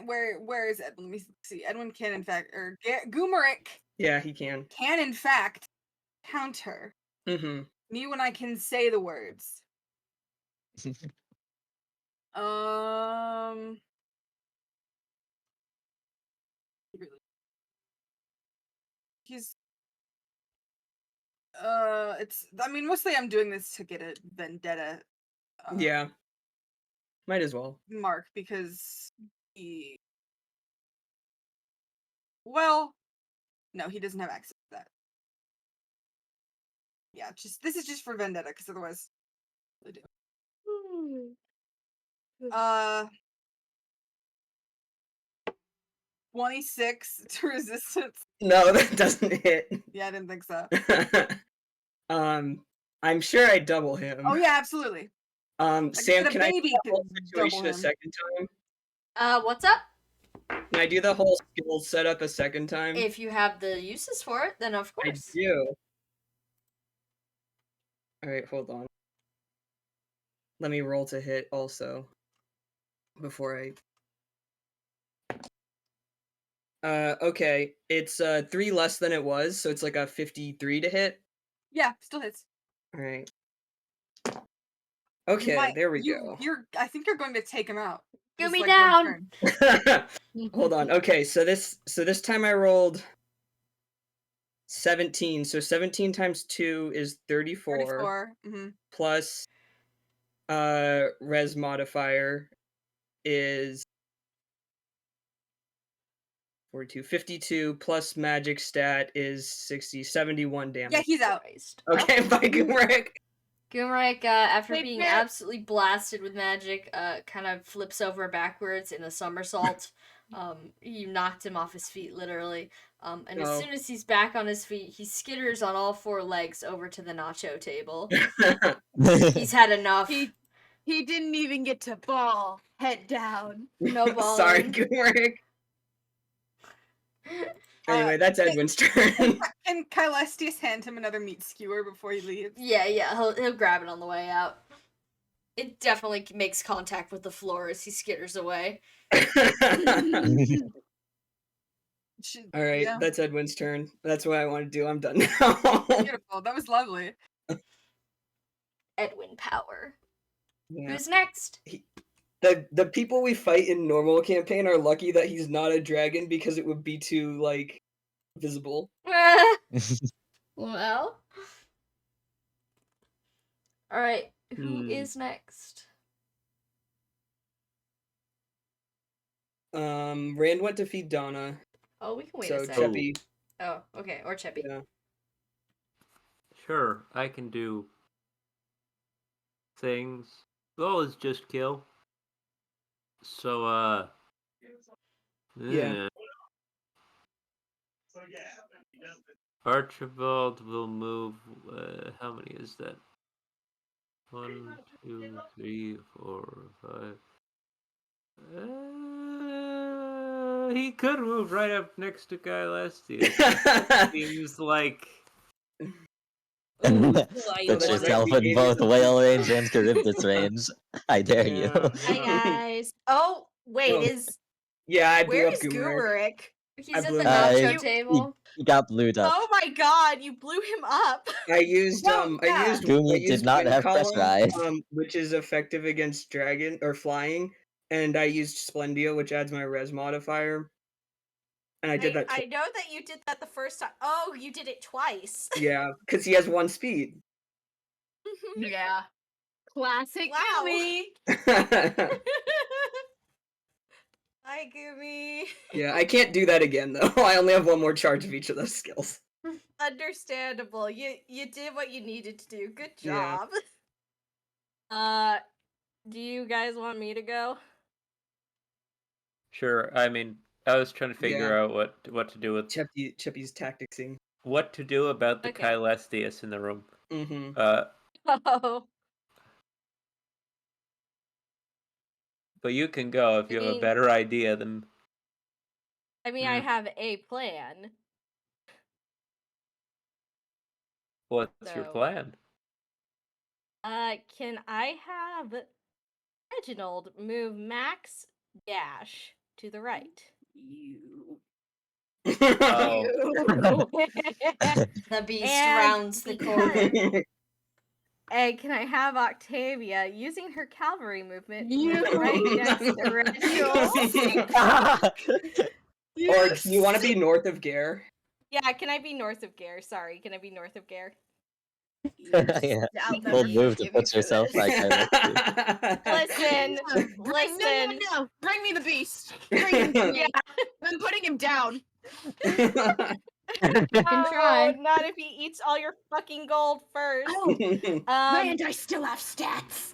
Where is Edwin? Let me see. Edwin can in fact, or Goomeric Yeah, he can. can in fact counter Mhm. me when I can say the words. He's it's I mean mostly I'm doing this to get a vendetta Yeah. Might as well. mark because he well no he doesn't have access to that. Yeah, just this is just for vendetta because otherwise I do. 26 to resistance. No, that doesn't hit. Yeah, I didn't think so. I'm sure I double him. Oh yeah, absolutely. Sam, a can I do baby the could whole double situation a him. second time? What's up? Can I do the whole skill setup a second time? If you have the uses for it, then of I course. do. Alright, hold on. Let me roll to hit also. Before I okay. It's 3 less than it was, so it's like a 53 to hit. Yeah, still hits. Alright. Okay, there we go. I think you're going to take him out. Get Just me like one down. turn. Hold on. Okay, so this time I rolled 17. So 17 times 2 is 34. 34. Plus res modifier is 42. 52 plus magic stat is 60. 71 damage. Yeah, he's out. Christ. Okay, bye Goomeric. Goomeric, after They being can't- absolutely blasted with magic, kind of flips over backwards in a somersault. You knocked him off his feet, literally. And as Oh. soon as he's back on his feet, he skitters on all 4 legs over to the nacho table. He's had enough. He didn't even get to ball. Head down. No balling. Sorry, Goomeric. Anyway, that's Edwin's turn. Can Kylestius hand him another meat skewer before he leaves? Yeah, he'll grab it on the way out. It definitely makes contact with the floor as he skitters away. Alright, Yeah, that's Edwin's turn. That's what I want to do. I'm done now. beautiful. That was lovely. Edwin Power. Yeah. Who's next? The people we fight in normal campaign are lucky that he's not a dragon because it would be too like visible. Well. Alright, who is next? Rand went to feed Donna. Oh, we can wait So a second. Cheppy. Oh, okay, or Cheppy. Yeah. Sure, I can do things. Goal is just kill. So, Yeah. Archibald will move. How many is that? 1, 2, 3, 4, 5. he could move right up next to Kylestia. Seems like Ooh, Put that's yourself right, in we both gave you whale range and Charybdis range. I dare you. Yeah. Hi guys. Oh, wait, Oh. is Yeah, I blew where up is Gumeric. Gumeric? He's I at blew the him up. nacho You- table. He got blued up. Oh my god, you blew him up. I used No, I yeah. used Gumi I did used not wind have column, pressurize. which is effective against dragon or flying, and I used Splendia, which adds my res modifier. And I did that. I know that you did that the first time. Oh, you did it twice. Yeah, because he has 1 speed. Yeah. Classic Wow. Helmi. Hi, Gumi. Yeah, I can't do that again though. I only have 1 more charge of each of those skills. Understandable. You did what you needed to do. Good Yeah. job. Do you guys want me to go? Sure. I mean, I was trying to figure Yeah. out what to do with Chippy's tacticsing. what to do about the Okay. Kylestius in the room. Mm-hmm. Oh. But you can go if you have a mean- better idea than. I mean, I have a plan. What's your So- plan? Can I have Reginald move Max dash to the right? You. Oh. The beast And rounds the corner. And can I have Octavia using her cavalry movement You. move right next to Reginald? Or do you want to be north of Gare? Yeah, can I be north of Gare? Sorry, can I be north of Gare? Yeah. I'll never Bold move to forgive you put for yourself this. like Kylestia. Listen, No. Bring me the beast. Bring him to me. Yeah. I'm putting him down. You can try. Oh, not if he eats all your fucking gold first. Oh, Um, I still have stats.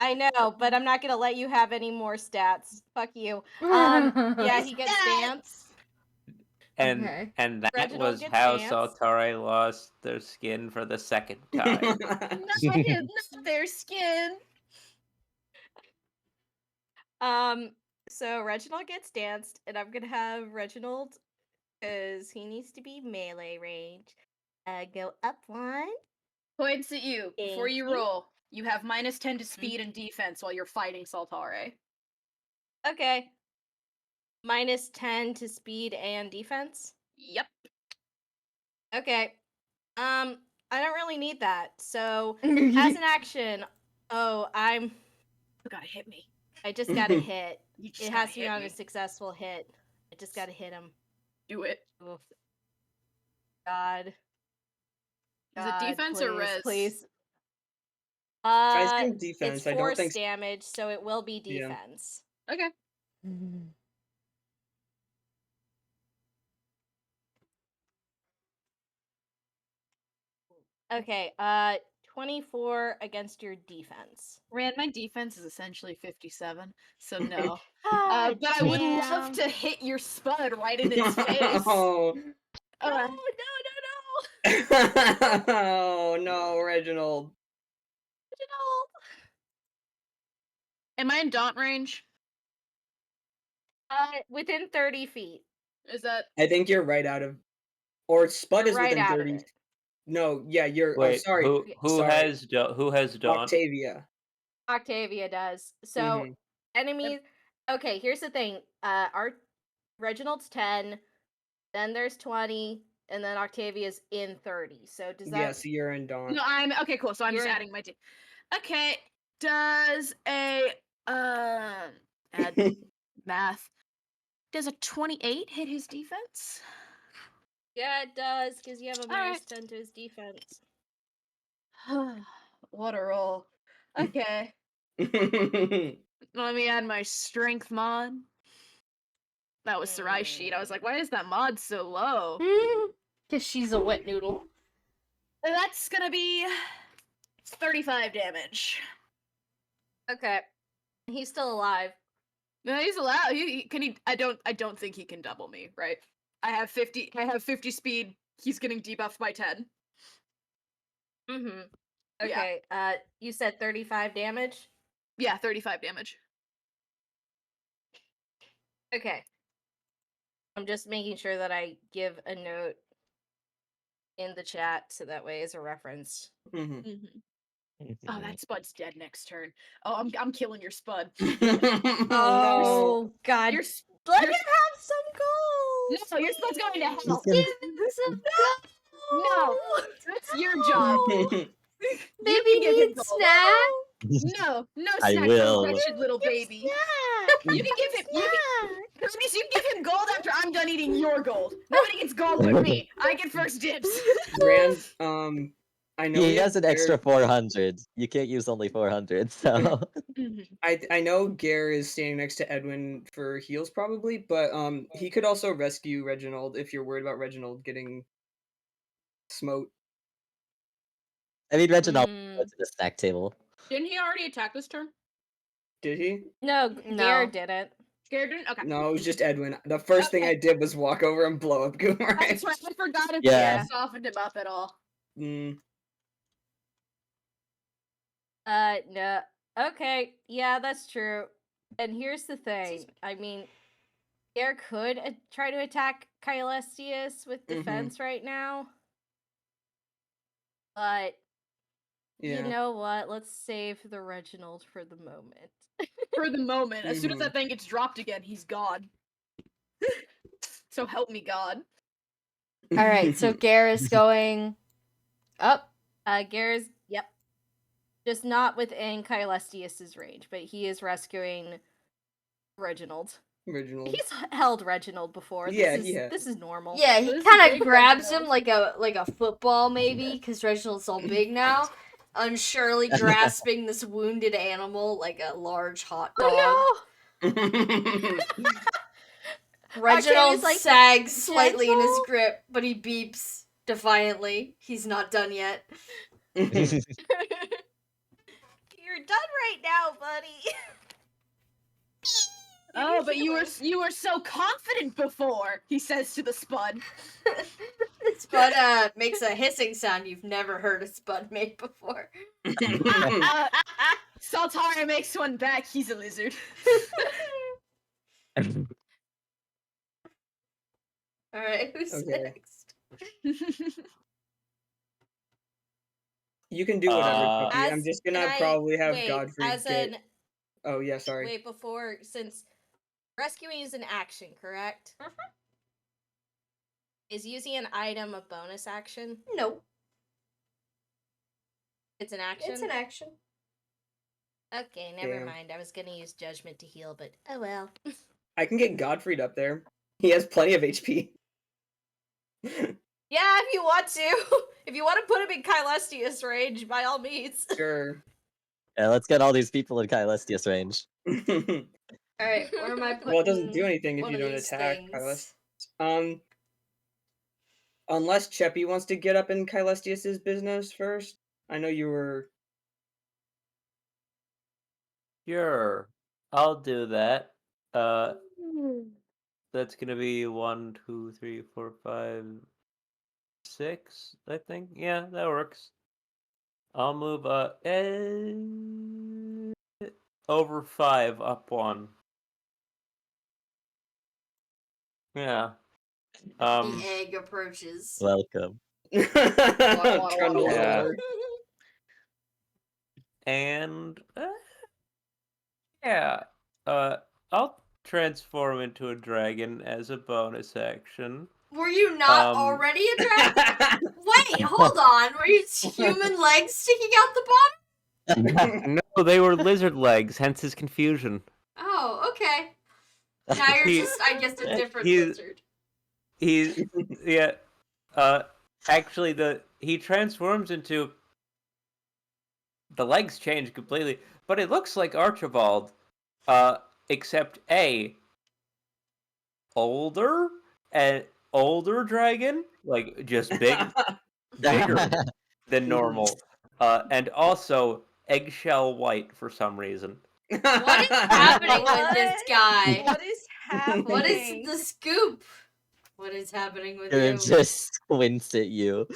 I know, but I'm not gonna let you have any more stats. Fuck you. Yeah, he gets dance. And Okay. and that Reginald was gets how dance. Saltare lost their skin for the second time. I did not their skin. So Reginald gets danced, and I'm gonna have Reginald, because he needs to be melee range. Go up 1. Points at you. Before Thank you you. roll, you have -10 to speed and defense while you're fighting Saltare. Okay. -10 to speed and defense. Yep. Okay. I don't really need that. So as an action, You gotta hit me. I just got a hit. You just It gotta has to be hit on me. a successful hit. I just gotta hit him. Do it. Oof. God. Is it God, defense or please, res? Please. I assume defense. It's I don't force think. damage, so it will be Yeah. defense. Okay. Okay, 24 against your defense. Rand, my defense is essentially 57, so no. Ah, But I would damn. love to hit your spud right in its face. Oh. No. Oh no, Reginald. Reginald. Am I in daunt range? Within 30 feet. Is that I think you're right out of. Or Spud You're is right within out 30. of it. No, yeah, you're. Oh, Wait, sorry. who Sorry. has Dawn? Octavia. Octavia does. So Mhm. enemies. Okay, here's the thing. Our Reginald's 10, then there's 20, and then Octavia's in 30. So does that? Yeah, so you're in Dawn. no? I'm okay. Cool. So I'm just You're in- adding my. Okay. Does a add math? Does a 28 hit his defense? Yeah, it does, because you have a Alright. -10 to his defense. What a roll. Okay. Let me add my strength mod. That was Sarai sheet. I was like, why is that mod so low? Because she's a wet noodle. That's gonna be 35 damage. Okay. He's still alive. No, he's allowed. Can he? I don't think he can double me. Right? I have 50. I have 50 speed. He's getting debuffed by 10. Mm-hmm. Yeah. Okay. You said 35 damage. Yeah, 35 damage. Okay. I'm just making sure that I give a note in the chat so that way as a reference. Mhm. Oh, that Spud's dead next turn. Oh, I'm killing your Spud. Oh, God. Your Let your- him have some gold! no, your Spud's going to hell. He's gonna- Give him some gold. No, that's your job. Maybe You he can give him needs gold. snack. No I snack will. for a wretched little baby. You can give him. Hermes, you can give him gold after I'm done eating your gold. Nobody gets gold but me. I get first dibs. Rand, I know He we has have an extra Gare- 400. You can't use only 400, so. I know Gare is standing next to Edwin for heals probably, but he could also rescue Reginald if you're worried about Reginald getting smote. I mean, Reginald Mm. went to the snack table. Didn't he already attack this turn? Did he? No, No. Gare didn't. Scared didn't? Okay. No, it was just Edwin. The first thing I did was walk over and blow up Goomer. That's right. I forgot if Yeah. you softened him up at all. No. Okay, yeah, that's true. And here's the thing. I mean, Gare could try to attack Caelestius with defense right now. But Yeah. you know what? Let's save the Reginald for the moment. For the moment. As soon as that thing gets dropped again, he's gone. So help me God. All right, so Gare is going up. Gare's, yep. Just not within Caelestius's range, but he is rescuing Reginald. Reginald. He's held Reginald before. Yeah, this is, he has. this is normal. Yeah, he This is kind big of grabs him Reginald. like a football maybe, because Reginald's all big now, unsurely grasping this wounded animal like a large hot dog. Oh Reginald he's like, sags slightly in his "Gentle." grip, but he beeps defiantly. He's not done yet. no! You're done right now, buddy. Oh, but you were so confident before, he says to the Spud. Spud makes a hissing sound you've never heard a Spud make before. Saltara makes one back, he's a lizard. Alright, who's Okay. next? You can do whatever, Cookie. I'm As- just can gonna I- probably have wait, Godfrey as get... an Oh, yeah, sorry. wait before, since rescuing is an action, correct? Is using an item a bonus action? No, It's an action. it's an action. Okay, never Damn. mind. I was gonna use judgment to heal, but oh well. I can get Godfrey up there. He has plenty of HP. Yeah, if you want to. If you want to put him in Caelestius range, by all means. Sure. Yeah, let's get all these people in Caelestius range. Alright, where am I putting Well, it doesn't do anything if one you of don't these attack things? Unless Cheppy wants to get up in Caelestius's business first. I know you were... Sure, I'll do that. That's gonna be 1, 2, 3, 4, 5, 6, I think. Yeah, that works. I'll move over 5 up 1. Yeah. The egg approaches. Welcome. Trundles Yeah. over. And yeah, I'll transform into a dragon as a bonus action. Were you not already a dragon? Wait, hold on. Were your human legs sticking out the bottom? No, they were lizard legs, hence his confusion. Oh, okay. Now you're He- just, I guess, a different he- lizard. Yeah, actually, he transforms into... The legs change completely, but it looks like Archibald, except older dragon, like just bigger than normal, and also eggshell white for some reason. What is happening with this guy? What is happening? What is the scoop? What is happening with Gonna you? just squint at you.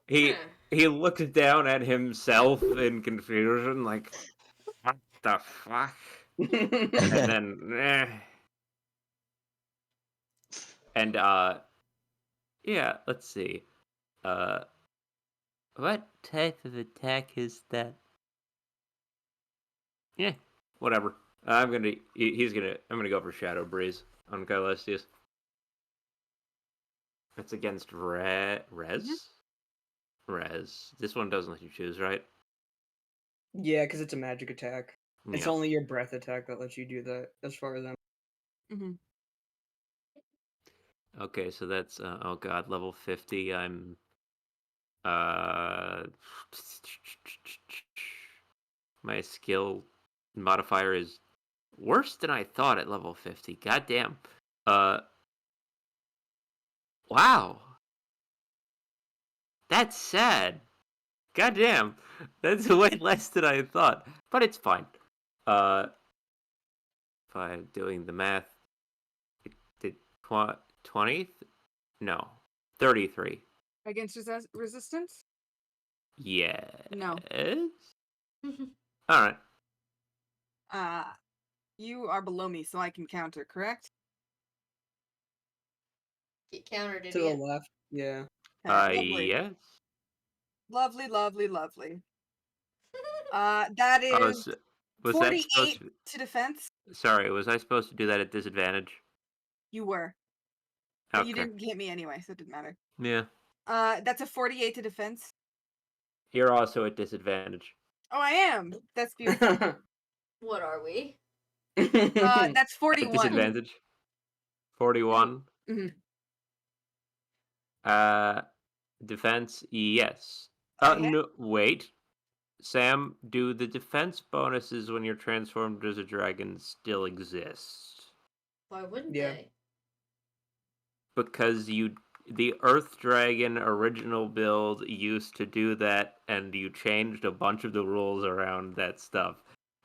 He Hmm. he looked down at himself in confusion, like, what the fuck? And then, and yeah. Let's see. What type of attack is that? Yeah, whatever. I'm gonna go for Shadow Breeze on Caelestius. That's against Res. Res. This one doesn't let you choose, right? Yeah, because it's a magic attack. It's Yeah. only your breath attack that lets you do that, as far as I'm. Mhm. Okay, so that's oh god, level 50. I'm uh my skill modifier is worse than I thought at level 50. God damn. Wow. That's sad. God damn. That's way less than I thought. But it's fine. If I'm doing the math, it did 20? No. 33. Against resistance? Yes. No. Alright. You are below me, so I can counter, correct? Get countered, To the idiot. left, yeah. Okay, lovely. Yes. Lovely, lovely, lovely. That Oh, is was that 48 supposed to... to defense. Sorry, was I supposed to do that at disadvantage? You were. But you Okay. didn't hit me anyway, so it didn't matter. Yeah. That's a 48 to defense. You're also at disadvantage. Oh, I am. That's beautiful. What are we? That's At 41. disadvantage. 41. Mhm. Defense, yes. I hit. No, wait. Sam, do the defense bonuses when you're transformed as a dragon still exist? Why wouldn't Yeah. they? Because the Earth Dragon original build used to do that, and you changed a bunch of the rules around that stuff.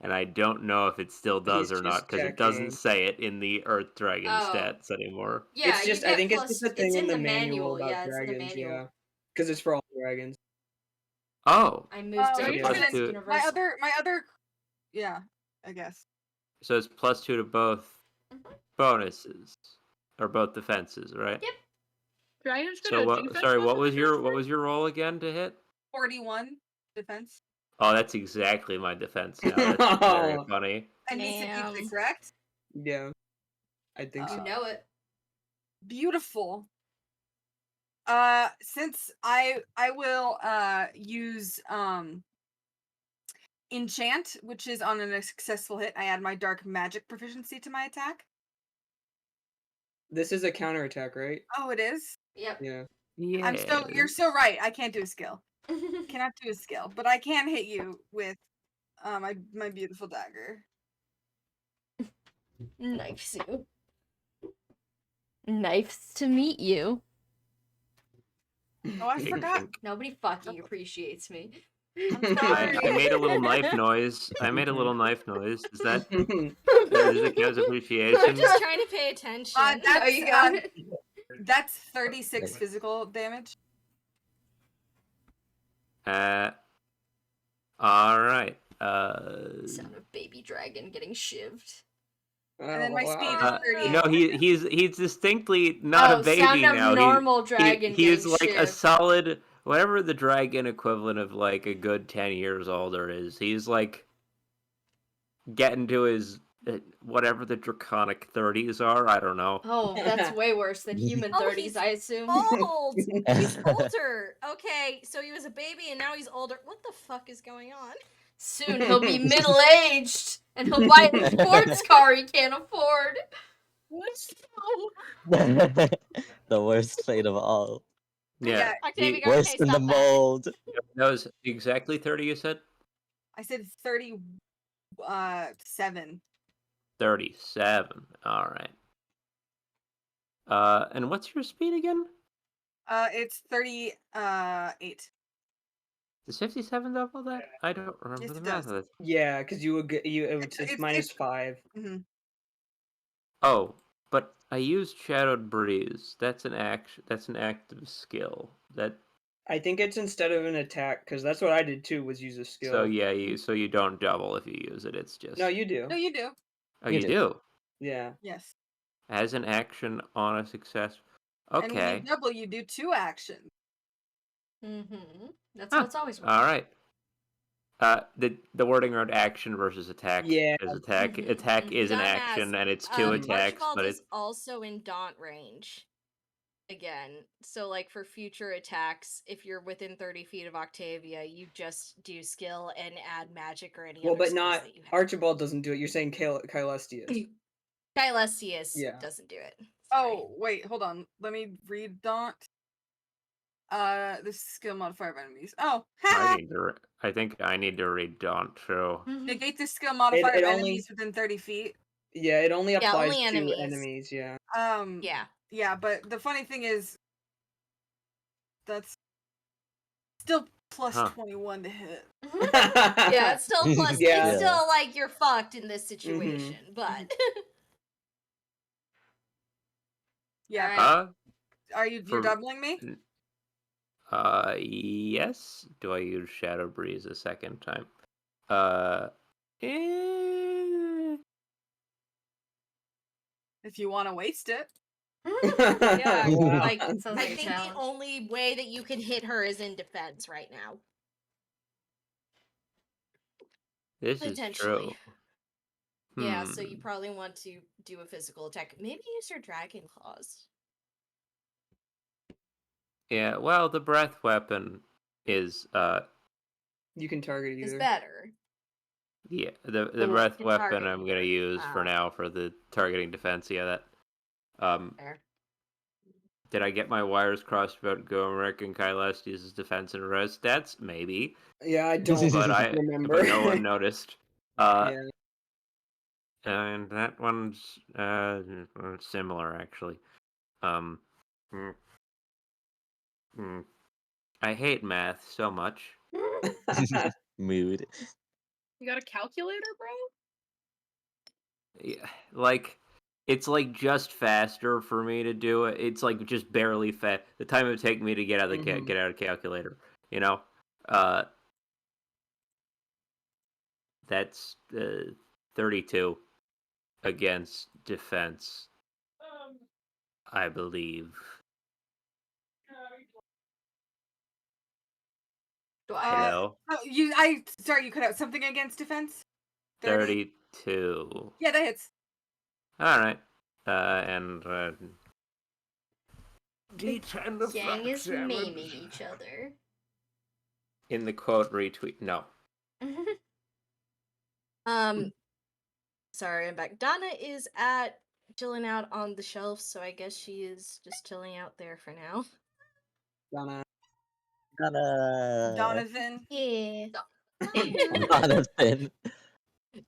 And I don't know if it still does He's or not, just because it doesn't checking. say it in the Earth Dragon Oh. stats anymore. Yeah, It's just, you I get think plus. it's just a thing in the manual about Yeah, it's in the dragons, manual. yeah. Because it's for all dragons. Oh, I moved So to you plus Defense two- Universal. my other, yeah, I guess. so it's +2 to both bonuses, or both defenses, right? Yep. Dragons So go to what? defense Sorry, what was modifier? your roll again to hit? 41 defense. Oh, that's exactly my defense now. That's very funny. And he said Damn. it, correct? Yeah. I think You so. know it. Beautiful. Since I will use enchant, which is on a successful hit, I add my dark magic proficiency to my attack. This is a counterattack, right? Oh, it is? Yep. Yeah. You're so right. I can't do a skill. Cannot do a skill, but I can hit you with my beautiful dagger. Nice you. Nice to meet you. Oh, I forgot. Nobody fucking appreciates me. I'm I sorry. made a little knife noise. Is that Yeah. does it count as I'm appreciation? just trying to pay attention. That's, Oh, you got it. That's 36 physical damage. All right. Sound of baby dragon getting shivved. And then my speed is wow. 38. No, he's distinctly not Oh, a baby sound of now. normal dragon he's getting like a shivved. solid, whatever the dragon equivalent of like a good 10 years older is. He's like getting to his whatever the draconic 30s are. I don't know. Oh, that's way worse than human Oh, 30s, he's I assume. old. He's older. Okay, so he was a baby and now he's older. What the fuck is going on? Soon he'll be middle-aged, and he'll buy a sports car he can't afford. The worst fate of all. Yeah. Octavia, he- Worse okay, than the stop that. mold. that was exactly 30, you said? I said 37. 37. All right. And what's your speed again? It's 38. Is 57 double that? I don't remember Yes, the it math does. of it. Yeah, because you would get it's It's- -5. Mhm. Oh, but I used Shadowed Breeze. That's an action. That's an active skill. That I think it's instead of an attack, because that's what I did too, was use a skill. So yeah, you don't double if you use it. It's just No, you do. No, you do. Oh, You you do. do. Yeah. Yes. As an action on a success. And when you Okay. double, you do 2 actions. Mm-hmm. That's Huh. how it's always worked. All right. The wording around action versus attack Yeah. is attack. Mhm, Attack is an Dumbass. action, and it's 2 attacks, Archibald but is it. also in daunt range. Again, so like for future attacks, if you're within 30 feet of Octavia, you just do skill and add magic or any Well, other but skills not that you have. Archibald doesn't do it. You're saying Kylestius. Kylestius Yeah. doesn't do it. Sorry. Oh, wait, hold on. Let me read Daunt. This skill modifier of enemies. Oh, I think I need to read Daunt too. negate the skill modifier It of only- enemies within 30 feet. Yeah, it only applies only to enemies. enemies. Yeah. Yeah. Yeah, but the funny thing is, that's still plus Huh. 21 to hit. Yeah, it's still plus. Yeah. It's still like you're fucked in this situation, but Yeah. Alright. You're for- doubling me? Yes. Do I use Shadow Breeze a second time? If you want to waste it. yeah, Wow. like Sounds I like a think challenge. the only way that you can hit her is in defense right now. This is Potentially. true. Yeah, so you probably want to do a physical attack. Maybe use your dragon claws. Yeah, well, the breath weapon is You can target Is either. better. yeah, the Ooh, breath can weapon target I'm gonna either. use for Ah. now for the targeting defense. Yeah, that. Fair. Did I get my wires crossed about Gomerick and Kylestius' defense and res stats? Maybe, Yeah, I don't but remember. but no one noticed. Yeah. And that one's similar actually. Mm, mm. I hate math so much. Mood. You got a calculator, bro? Yeah, like it's like just faster for me to do it. It's like just barely fast. The time it would take me to get out of the Mhm. get out of calculator, you know. That's 32 against defense, I believe. Hello, Sorry, you cut out something against defense? 32. Yeah, that hits. All right, and D10 Gang is effect maiming damage. each other. In the quote retweet, no. Sorry, I'm back. Donna is at chilling out on the shelf, so I guess she is just chilling out there for now. Donna. Donovan. Yeah. Jonathan.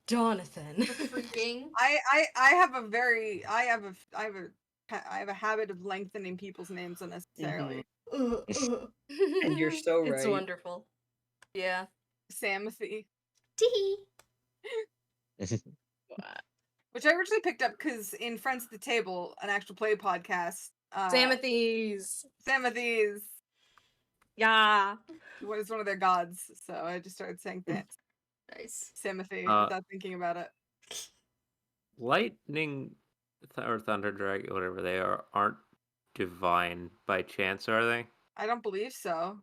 Jonathan. The freaking. I have a habit of lengthening people's names unnecessarily. And you're so right. It's wonderful. Yeah. Samothy. Tee. Which I originally picked up because in Friends at the Table, an actual play podcast, Samothes. Samothy's Yeah. was one of their gods, so I just started saying thanks. Nice. Samothy without thinking about it. Lightning or Thunder Dragon, whatever they are, aren't divine by chance, are they? I don't believe so.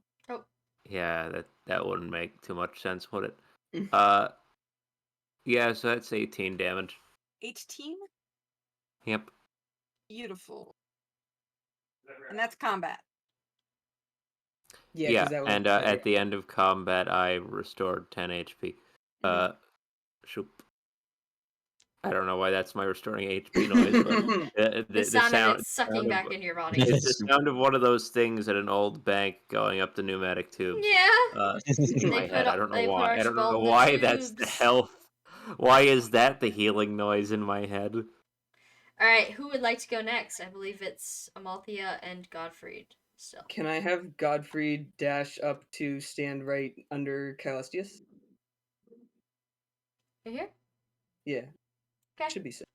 Yeah, that wouldn't make too much sense, would it? Mm. Yeah, so that's 18 damage. 18? Yep. Beautiful. And that's combat. Yeah, Yeah, 'cause that was and at the end of combat, I restored 10 HP. Shoop. I don't know why that's my restoring HP noise, but The sound of it sucking back into your body. It's the sound of one of those things at an old bank going up the pneumatic tubes. Yeah. In my They head. put I don't know they put why. I don't know Archibald in the why that's the tubes. health. Why is that the healing noise in my head? Alright, who would like to go next? I believe it's Amalthea and Godfried still. Can I have Godfrey dash up to stand right under Kylestius? You here? Yeah. Okay. Should be safe.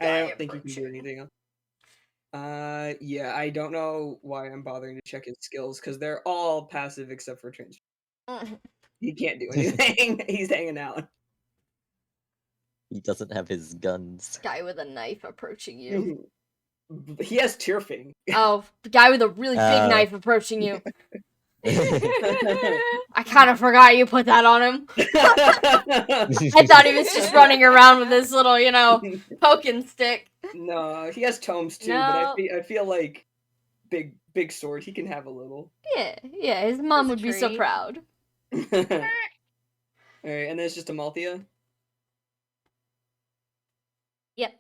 I Die don't think you can do approaching. anything else. Yeah, I don't know why I'm bothering to check his skills because they're all passive except for trans. He can't do anything. He's hanging out. He doesn't have his guns. Guy with a knife approaching you. He has Tearfing. Oh, the guy with a really big knife approaching you. I kind of forgot you put that on him. I thought he was just running around with his little, poking stick. No, he has tomes too, No. but I feel like big sword. He can have a little. Yeah, his mom That's a would be so treat. proud. All right, and then it's just Amalthea. Yep.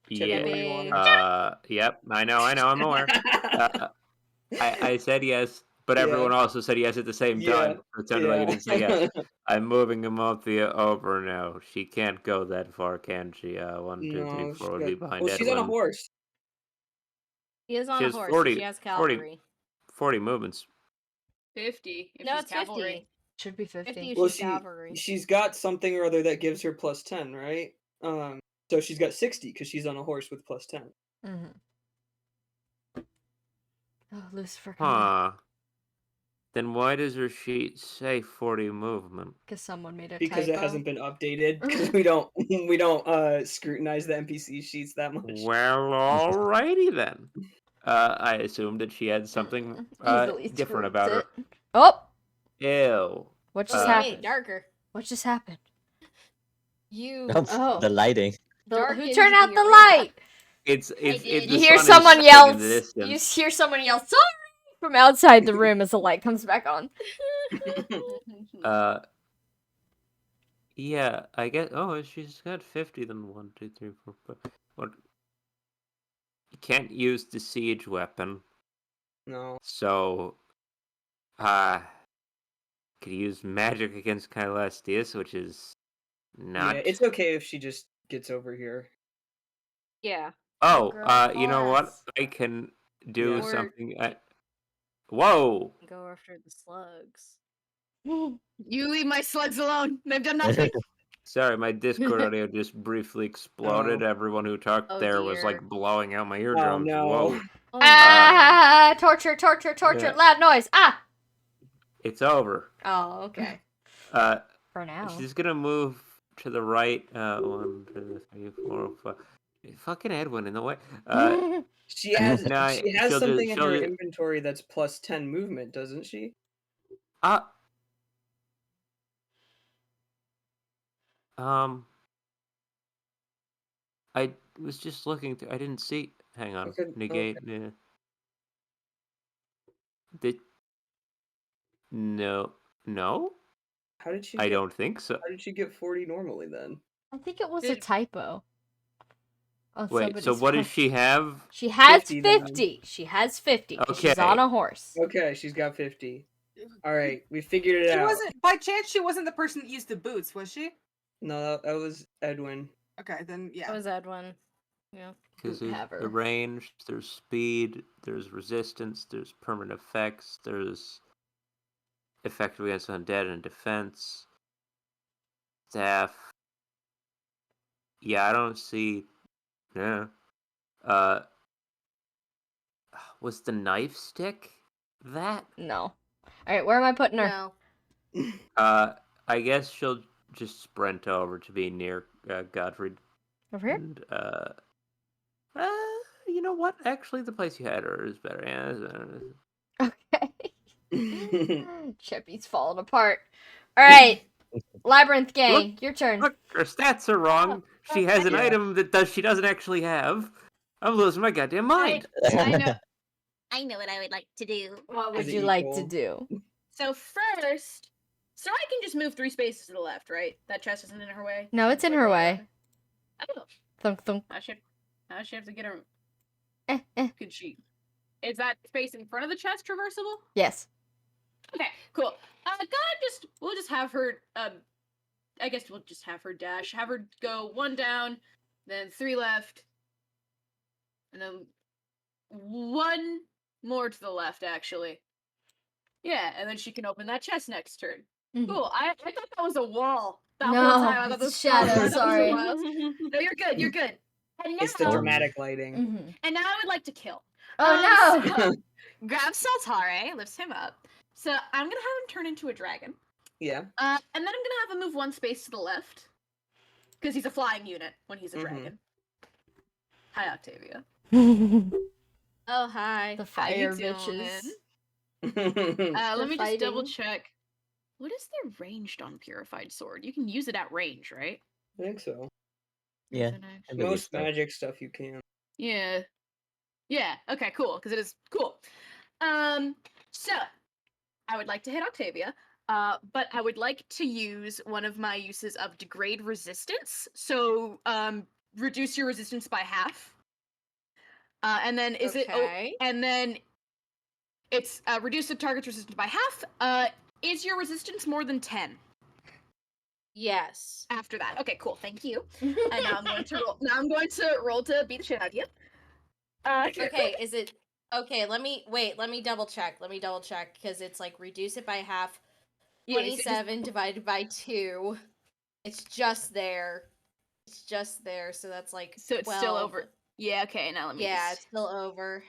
Whichever one you Big. want. Yep. I know. I'm aware. I said yes, but everyone also said yes at the same time. It sounded like you didn't say yes. I'm moving Amalthea over now. She can't go that far, can she? 1, 2, 3, 4 would be behind Well, she's on a Edwin. horse. He is on She a has horse. 40 so she has cavalry. 40 movements. 50. If No, she's it's cavalry. 50. Should be 50. 50 if Well, she's cavalry. she's got something or other that gives her plus 10, right? So she's got 60 because she's on a horse with plus 10. Mm-hmm. Oh, Lucifer, come on. Huh. Then why does her sheet say 40 movement? Because someone made a Because typo. it hasn't been updated. Because we don't scrutinize the NPC sheets that much. Well, alrighty then. I assumed that she had something Easily different screwed about her. it. Oh! Ew. What just She happened? made it darker. What just happened? You Oh. The lighting. Who darkened turned out the arena. light? It's did. the You hear sun is someone setting yell. in the You distance. hear someone yell, "Sorry!" from outside the room as the light comes back on. Yeah, I guess. Oh, she's got 50. Then 1, 2, 3, 4, 5. What? You can't use the siege weapon, No. so could use magic against Caelestius, which is not. Yeah, it's okay if she just gets over here. Yeah. Oh, Girl you know what? boss. I can do Yeah. something. Whoa! Go after the slugs. You leave my slugs alone. They've done nothing. Sorry, my Discord audio just briefly exploded. Oh. Everyone who talked Oh, there was like dear. blowing out my eardrums. no. Whoa! Oh, Torture, Yeah. loud noise. Ah! It's over. Oh, okay. For now. She's gonna move to the right. 1, 2, 3, 4, 5. Fucking Edwin in the way. She has No, she has she'll something just- in her she'll- inventory that's plus 10 movement, doesn't she? I was just looking through. I didn't see. Hang on. Okay, Negate. Yeah. No. How did she I get, don't think so. How did she get 40 normally then? I think it was a Did- typo. On Wait. So somebody's what does part. she have? She has 50 50. then. She has 50. 'Cause she's Okay. on a horse. Okay, she's got 50. All right, we figured it She out. wasn't by chance. She wasn't the person that used the boots, was she? No, that was Edwin. Okay, then yeah. that was Edwin. Yeah. Because Boot there's haver. the range, there's speed, there's resistance, there's permanent effects, there's effective against undead and defense. Staff. Yeah, I don't see. Yeah. Was the knife stick that? No. Alright, where am I putting her? No. I guess she'll just sprint over to be near Godfrey. Over here? And, you know what? Actually, the place you had her is better. Yeah. Okay. Chippy's falling apart. Alright. Labyrinth gang, your turn. Look, her stats are wrong. She has an Yeah. item that she doesn't actually have. I'm losing my goddamn mind. I know what I would like to do. What Is would it you like to equal? do? So first, so I can just move 3 spaces to the left, right? That chest isn't in her way. No, it's in her way. Oh, Thunk thunk. I should have to get her. Eh. Could she? Is that space in front of the chest traversable? Yes. Okay, cool. We'll just have her. I guess we'll just have her dash. Have her go 1 down, then 3 left, and then 1 more to the left. Actually, yeah, and then she can open that chest next turn. Mhm. Cool. I thought that was a wall. That No, whole time I thought it's this shadow, that was a sorry. wall. No, you're good. You're good. And It's the now- dramatic lighting. Mm-hmm. And now I would like to kill. Oh no! So, grabs Saltare, lifts him up. So I'm gonna have him turn into a dragon. Yeah. And then I'm gonna have him move one space to the left. Because he's a flying unit when he's a Mhm. dragon. Hi, Octavia. Oh, hi. The How you fire bitches. doing? Let me just double fighting. check. What is their ranged on Purified Sword? You can use it at range, right? I think so. Yeah. Is it actually- I believe Most so. magic stuff you can. Yeah. Yeah, okay, cool, because it is cool. So I would like to hit Octavia, but I would like to use one of my uses of degrade resistance. So reduce your resistance by half. And then is Okay. and then it's reduce the target's resistance by half. Is your resistance more than 10 Yes. after that? Okay, cool, thank you. And now I'm going to roll. Now I'm going to roll to beat the shit out of you. Okay, is it okay? Let me double check. Because it's like reduce it by half. Yeah, so just- 27 divided by 2. It's just there. So that's like So it's still 12. over. Yeah, okay, now let me Yeah, just- it's still over.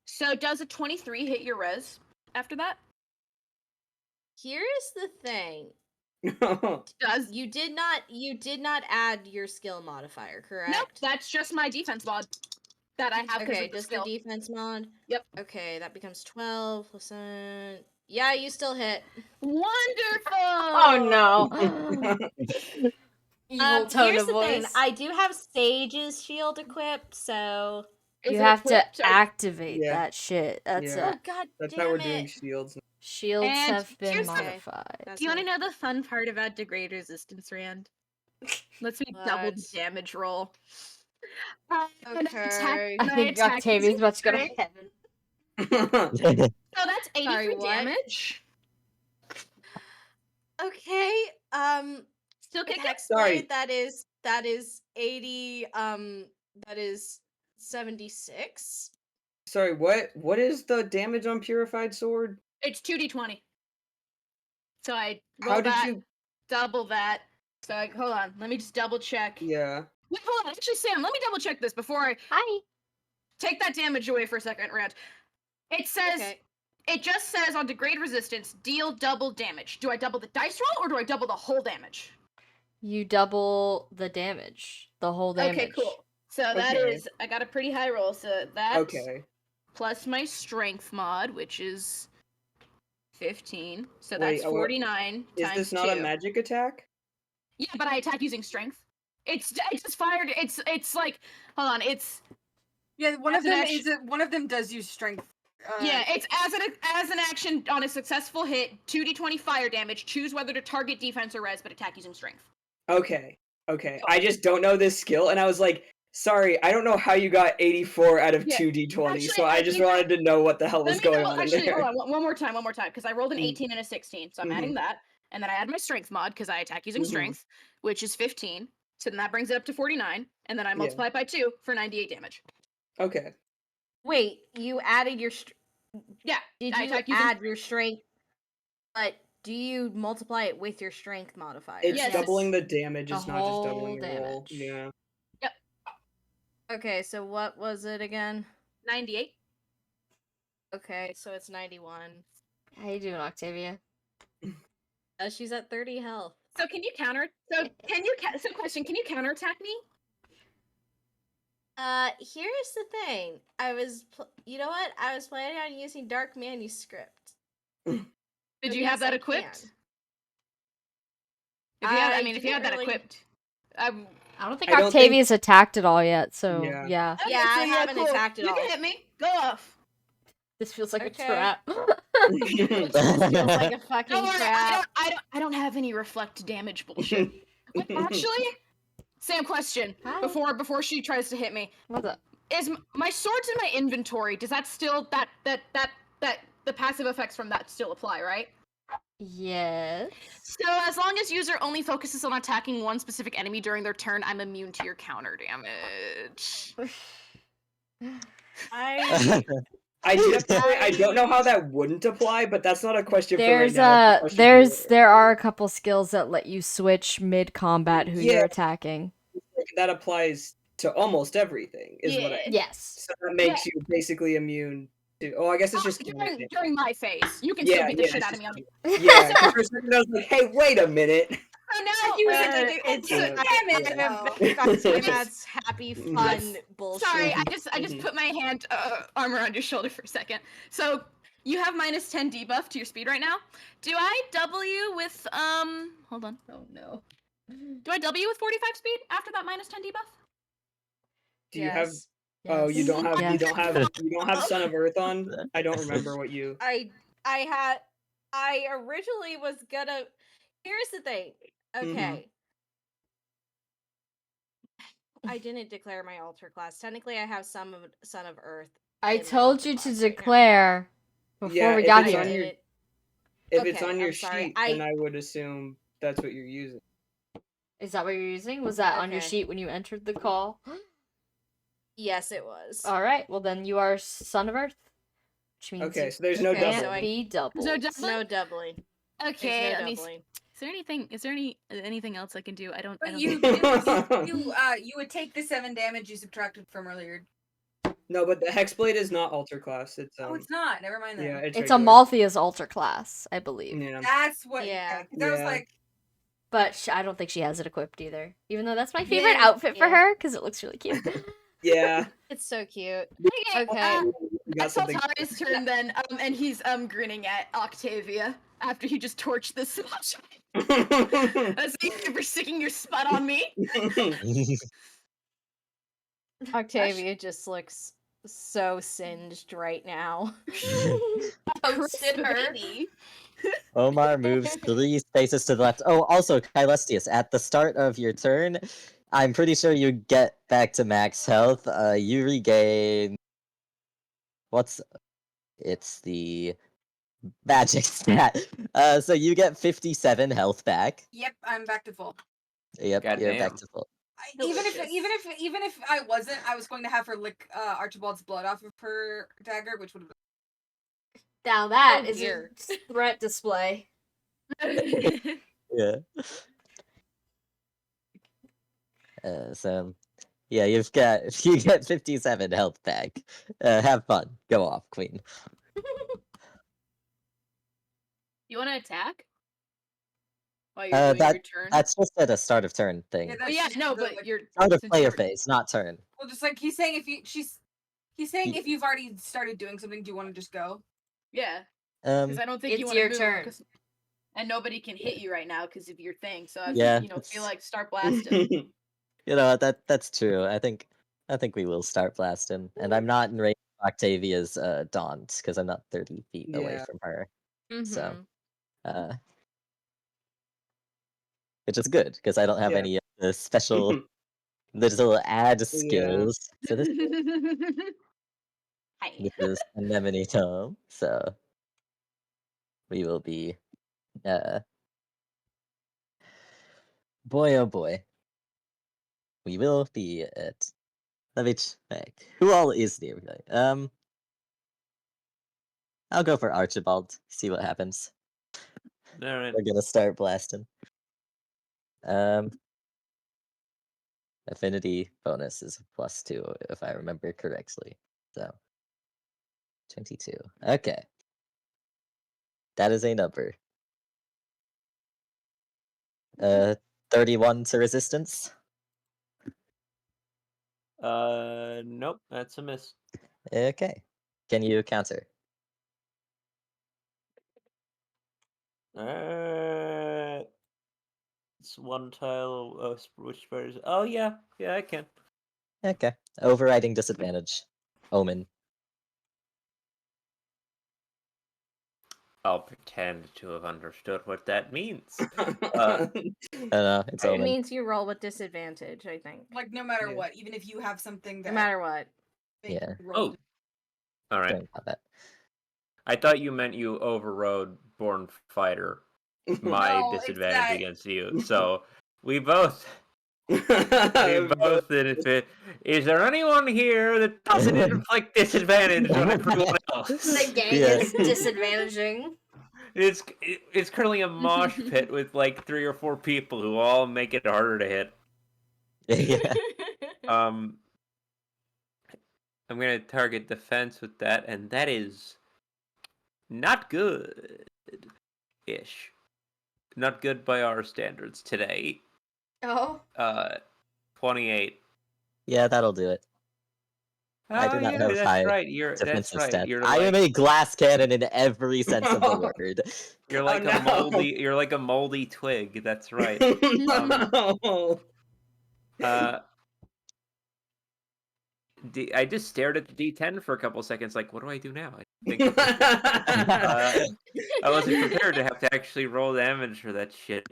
So does a 23 hit your res after that? Here's the thing. Does You did not add your skill modifier, correct? Nope, that's just my defense mod that I have because Okay, of the just skill. the defense mod. Yep. Okay, that becomes 12%. Yeah, you still hit. Wonderful! Oh no! Evil tone Here's of the voice. thing. I do have Sage's shield equipped, so Is You it have to equipped? activate Yeah. that shit. That's Yeah. oh god That's damn how we're it. doing shields. shields And have been here's the- modified. That's Do you want to it. know the fun part about degrade resistance, Rand? Let's me double What? damage roll. And Okay. I think Octavia's about to go to strength. heaven. So that's 83 Sorry, what? damage. Okay. Still kick it. Hexblade, that is 80 that is 76. Sorry, what is the damage on Purified Sword? It's 2d20. So I How roll did that, you double that. So hold on, let me just double check. Yeah. Wait, hold on. Actually, Sam, let me double check this before I Hi. take that damage away for a second, Rand. It says, Okay. it just says on degrade resistance, deal double damage. Do I double the dice roll or do I double the whole damage? You double the damage. The whole damage. Okay, cool. So that Okay. is, I got a pretty high roll. So that's Okay. plus my strength mod, which is 15. So Wait, that's 49 Is times this not 2. a magic attack? Yeah, but I attack using strength. It's just fired. It's like, hold on. It's Yeah, one As of an them action- is one of them does use strength. yeah. It's as an action on a successful hit, 2d20 fire damage. Choose whether to target, defense, or res, but attack using strength. Okay. I just don't know this skill, and I was like, sorry, I don't know how you got 84 out of Yeah, 2d20, actually, so I I just think wanted to know what the hell was Let me going double, on in actually, there. hold on, one more time, because I rolled an Mm. 18 and a 16, so I'm Mhm. adding that, and then I add my strength mod because I attack using Mhm. strength, which is 15. So then that brings it up to 49, and then I Yeah. multiply it by 2 for 98 damage. Okay. Wait, you added your Yeah, did I you attack using- add your strength? But do you multiply it with your strength modifier? It's Yes. doubling the damage, The it's not just doubling whole the roll. damage. Yeah. Okay, so what was it again? 98. Okay, so it's 91. How you doing, Octavia? She's at 30 health. So can you counter? So question: can you counterattack me? Here's the thing. You know what? I was planning on using Dark Manuscript. Did So you have yes, that I equipped? can. If you had, I I mean, if you had didn't that really- equipped, I don't think I don't Octavia's attacked at all yet, so Yeah. yeah. Okay, Yeah, so I haven't attacked at You all. can hit me. Go off. This feels like Okay. a trap. This feels like a fucking Don't worry. trap. I don't have any reflect damage bullshit. Wait, actually, Sam, question Hi. before she tries to hit me. What's up? Is my sword's in my inventory? Does that still that the passive effects from that still apply, right? Yes. So as long as user only focuses on attacking one specific enemy during their turn, I'm immune to your counter damage. I just I don't know how that wouldn't apply, but that's not a question There's for right now. It's a question for later. there are a couple skills that let you switch mid combat who Yeah. you're attacking. That applies to almost everything. Is what I. Yes. So that makes you basically immune to. Oh, I guess it's just during my phase. You can still beat the shit out of me on Yeah, because for a second I was like, hey, wait a minute. I know. You were like, It's damn it. that's happy fun bullshit. Sorry, I just put my hand arm around your shoulder for a second. So you have minus 10 debuff to your speed right now. Do I double you with hold on. Oh no. Do I double you with 45 speed after that minus 10 debuff? Do you have? Yes. Oh, you don't have. You Yes. don't have Son of Earth on. I don't remember what you. I originally was gonna. Here's the thing. Okay. I didn't declare my altar class. Technically, I have Son of Earth. I in my told altar you to class right now. declare before Yeah, we if got it's on here. your- If it's Okay, on your I'm sorry. sheet, then I would assume that's what you're using. Is that what you're using? Was that on your Okay. sheet when you entered the call? Yes, it was. All right. Well, then you are Son of Earth, which means Okay, you so there's no Okay, can't so doubling. be doubled. No It's no doubling. Okay, There's let no me. doubling. Is there anything else I can do? I don't. But I don't you think- you would take the 7 damage you subtracted from earlier. No, but the Hexblade is not altar class. It's Oh, it's not. Never mind that. Yeah, it's It's a regular. Malthia's altar class, I believe. Yeah. That's what. Yeah. 'Cause I was Yeah. like, But I don't think she has it equipped either. Even though that's my favorite Yeah. outfit for Yeah. her because it looks really cute. Yeah. It's so cute. Okay. Okay. We got It's something. Altari's turn then, and he's grinning at Octavia after he just torched this much. As thank you for sticking your spot on me. Octavia just looks so singed right now. Toasted her. Baby. Omar moves 3 spaces to the left. Oh, also, Kylestius, at the start of your turn, I'm pretty sure you get back to max health. You regain... It's the magic stat. So you get 57 health back. yep, I'm back to full. Yep, you're back Goddamn. to full. Even Delicious. if I wasn't, I was going to have her lick Archibald's blood off of her dagger, which would have been. Now that Oh, is dear. a threat display. Yeah. So, yeah, you get 57 health back. Have fun. Go off, Queen. You want to attack? While you're doing your turn? That's just at a start of turn thing. Yeah, Well, that's yeah, just no, the, but like- you're Start of since player you're- phase, not turn. Well, just like he's saying, he's saying Ye- if you've already started doing something, do you want to just go? Yeah, because Um, I don't think you It's want to your move. turn. And nobody can hit you right now because of your thing. So I Yeah, feel it's- like start blasting. you know that's true. I think we will start blasting, and I'm not in range of Octavia's daunt because I'm not 30 feet away Yeah. from her. So, Mhm. which is good because I don't have Yeah. any of the special little add Yeah. skills to this. Hi. This is Anemone Tome, so we will be boy oh boy. We will be at let me check. Who all is nearby? I'll go for Archibald, see what happens. Alright. We're gonna start blasting. Affinity bonus is +2 if I remember correctly. So 22. Okay. That is a number. 31 to resistance. Nope, that's a miss. Okay. Can you counter? It's one tile. Which spurs? Oh yeah, I can. Okay. Overriding disadvantage. Omen. I'll pretend to have understood what that means. No, it's It Omen. means you roll with disadvantage, I think. Like no matter Yeah. what, even if you have something that No matter what. they Yeah. rolled. All right. During combat. I thought you meant you overrode Born Fighter, my No, it's disadvantage that- against you. So we both did it. Is there anyone here that doesn't inflict disadvantage on everyone else? The gang Yeah. is disadvantaging. It's currently a mosh pit with like 3 or 4 people who all make it harder to hit. Yeah. I'm gonna target defense with that, and that is not good. Ish. Not good by our standards today. Oh. 28. Yeah, that'll do it. I do Oh not yeah, have high that's right. That's defensive right. stats. You're I am like a glass cannon in every sense of the word. you're like Oh, a no. moldy you're like a moldy twig. That's right. No. I just stared at the D10 for a couple seconds, like, what do I do now? I think I wasn't prepared to have to actually roll damage for that shit.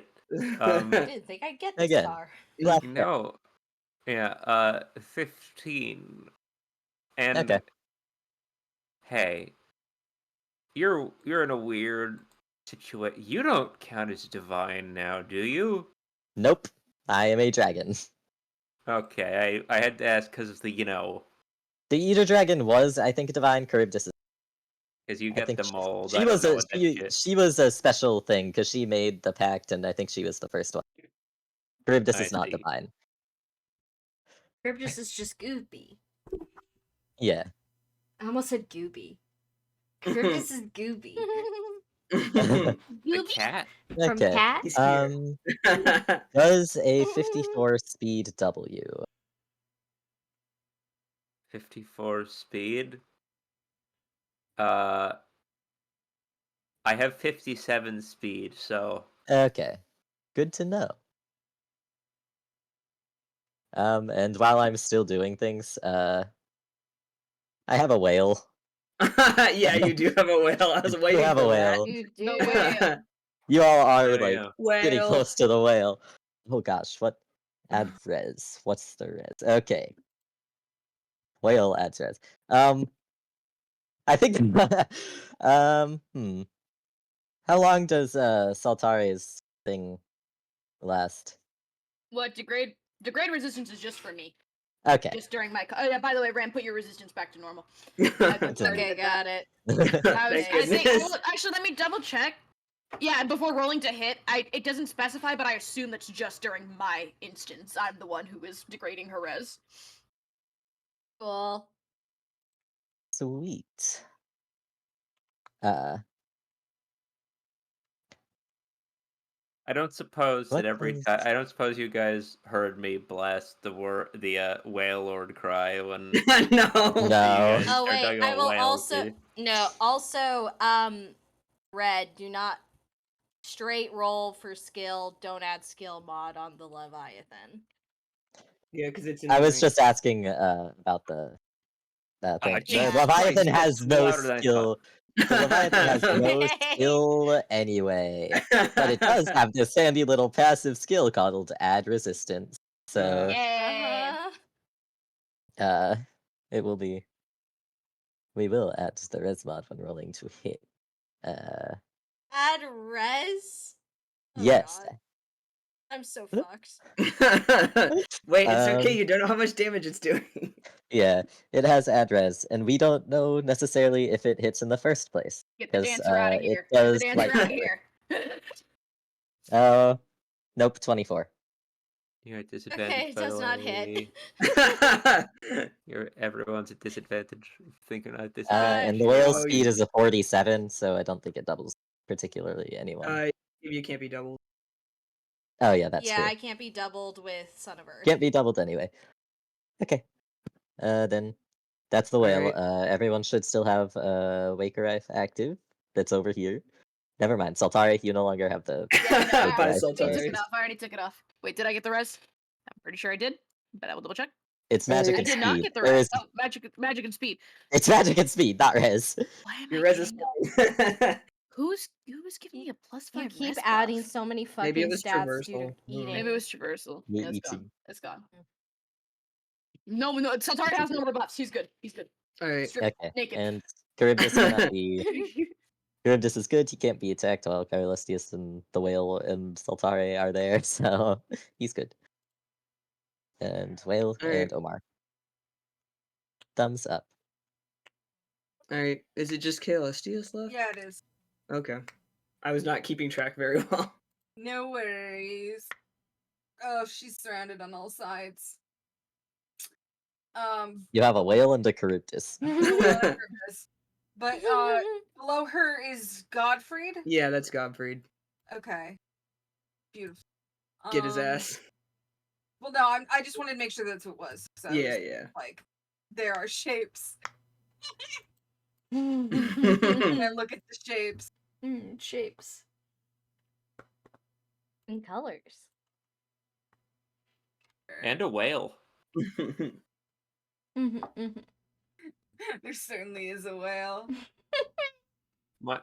I didn't think I'd get this Again. far. Glass cannon. No. Yeah, 15. And Okay. hey, you're in a weird situation. You don't count as divine now, do you? Nope. I am a dragon. Okay, I had to ask because of the The Eater Dragon was, I think, divine. Charybdis is. because you I get think the mold. She I don't was know a what that shit. she was a special thing because she made the pact, and I think she was the first one. Charybdis I is not see. divine. Cryptus is just goopy. Yeah. I almost said gooby. Cryptus is gooby. The Gooby cat. from Okay. cat? He's here. Does a 54 speed W? 54 speed. I have 57 speed, so Okay. Good to know. And while I'm still doing things, I have a whale. Yeah, you do have a whale. I was I do waiting have for a that. whale. You No do. way. You all are Oh, like yeah. pretty Whale. close to the whale. Oh gosh, what add res? What's the res? Okay. Whale adds res. I think how long does Saltare's thing last? What degrade resistance is just for me. Okay. Just during my. Oh yeah. By the way, Ram, put your resistance back to normal. It's Okay, got it. I Thank think. goodness. Well, actually, let me double check. Yeah, before rolling to hit, it doesn't specify, but I assume that's just during my instance. I'm the one who is degrading her res. Cool. Sweet. I don't suppose What that every is- time. I don't suppose you guys heard me blast the whale lord cry when No. you No. guys Oh are wait, talking I about will whales. also dude. no. Also, Red, do not straight roll for skill. Don't add skill mod on the Leviathan. Yeah, because it's. I was annoying. just asking about the that thing. The Jesus Leviathan Christ, you has got no louder than I skill. The Leviathan has no skill anyway, but it does have this handy little passive skill called add resistance. So Yeah. it will be. We will add the res mod when rolling to hit. Add res. Oh, Yes. God. I'm so fucked. Wait, it's okay. Um, You don't know how much damage it's doing. Yeah, it has add res, and we don't know necessarily if it hits in the first place. Get the 'cause, dancer out of it here. Get the does dancer out of like- here. Nope, 24. You're at disadvantage. Okay, it by the does not way. hit. Everyone's at disadvantage. Thinking at And disadvantage. the whale's No, speed you- is a 47, so I don't think it doubles particularly anyone. You can't be doubled. Oh yeah, that's yeah, true. I can't be doubled with Son of Earth. Can't be doubled anyway. Okay. Then that's the whale. Alright. Everyone should still have Waker Life active. That's over here. Never mind, Saltari, you no longer have the. Yeah, no, I Bye, already took Saltari. it off. I already took it off. Wait, did I get the res? I'm pretty sure I did, but I will double check. It's magic I and did not speed. get the There res. is- Oh, magic and speed. It's magic and speed, not res. Why am Your I res is getting Who's giving me a plus 5 You keep res adding buff? so many Maybe it fucking was stats due to traversal. eating. Maybe it was traversal. You're It's gone. eating. It's gone. No, Saltari has no more buffs. He's good. He's good. Alright. Strip, Okay, naked. and Charybdis cannot be. Charybdis is good. He can't be attacked while Carlistius and the whale and Saltare are there, so he's good. And whale Alright. and Omar. Thumbs up. Alright. Is it just Caelestius left? Yeah, it is. Okay. I was not keeping track very well. No worries. Oh, she's surrounded on all sides. You have a whale and a Charybdis. But below her is Godfried. Yeah, that's Godfried. Okay, beautiful. Get his ass. Well, no, I just wanted to make sure that's what it was. So Yeah, yeah. Like, there are shapes. Mm, And look at the shapes. shapes. And colors. And a whale. There certainly is a whale.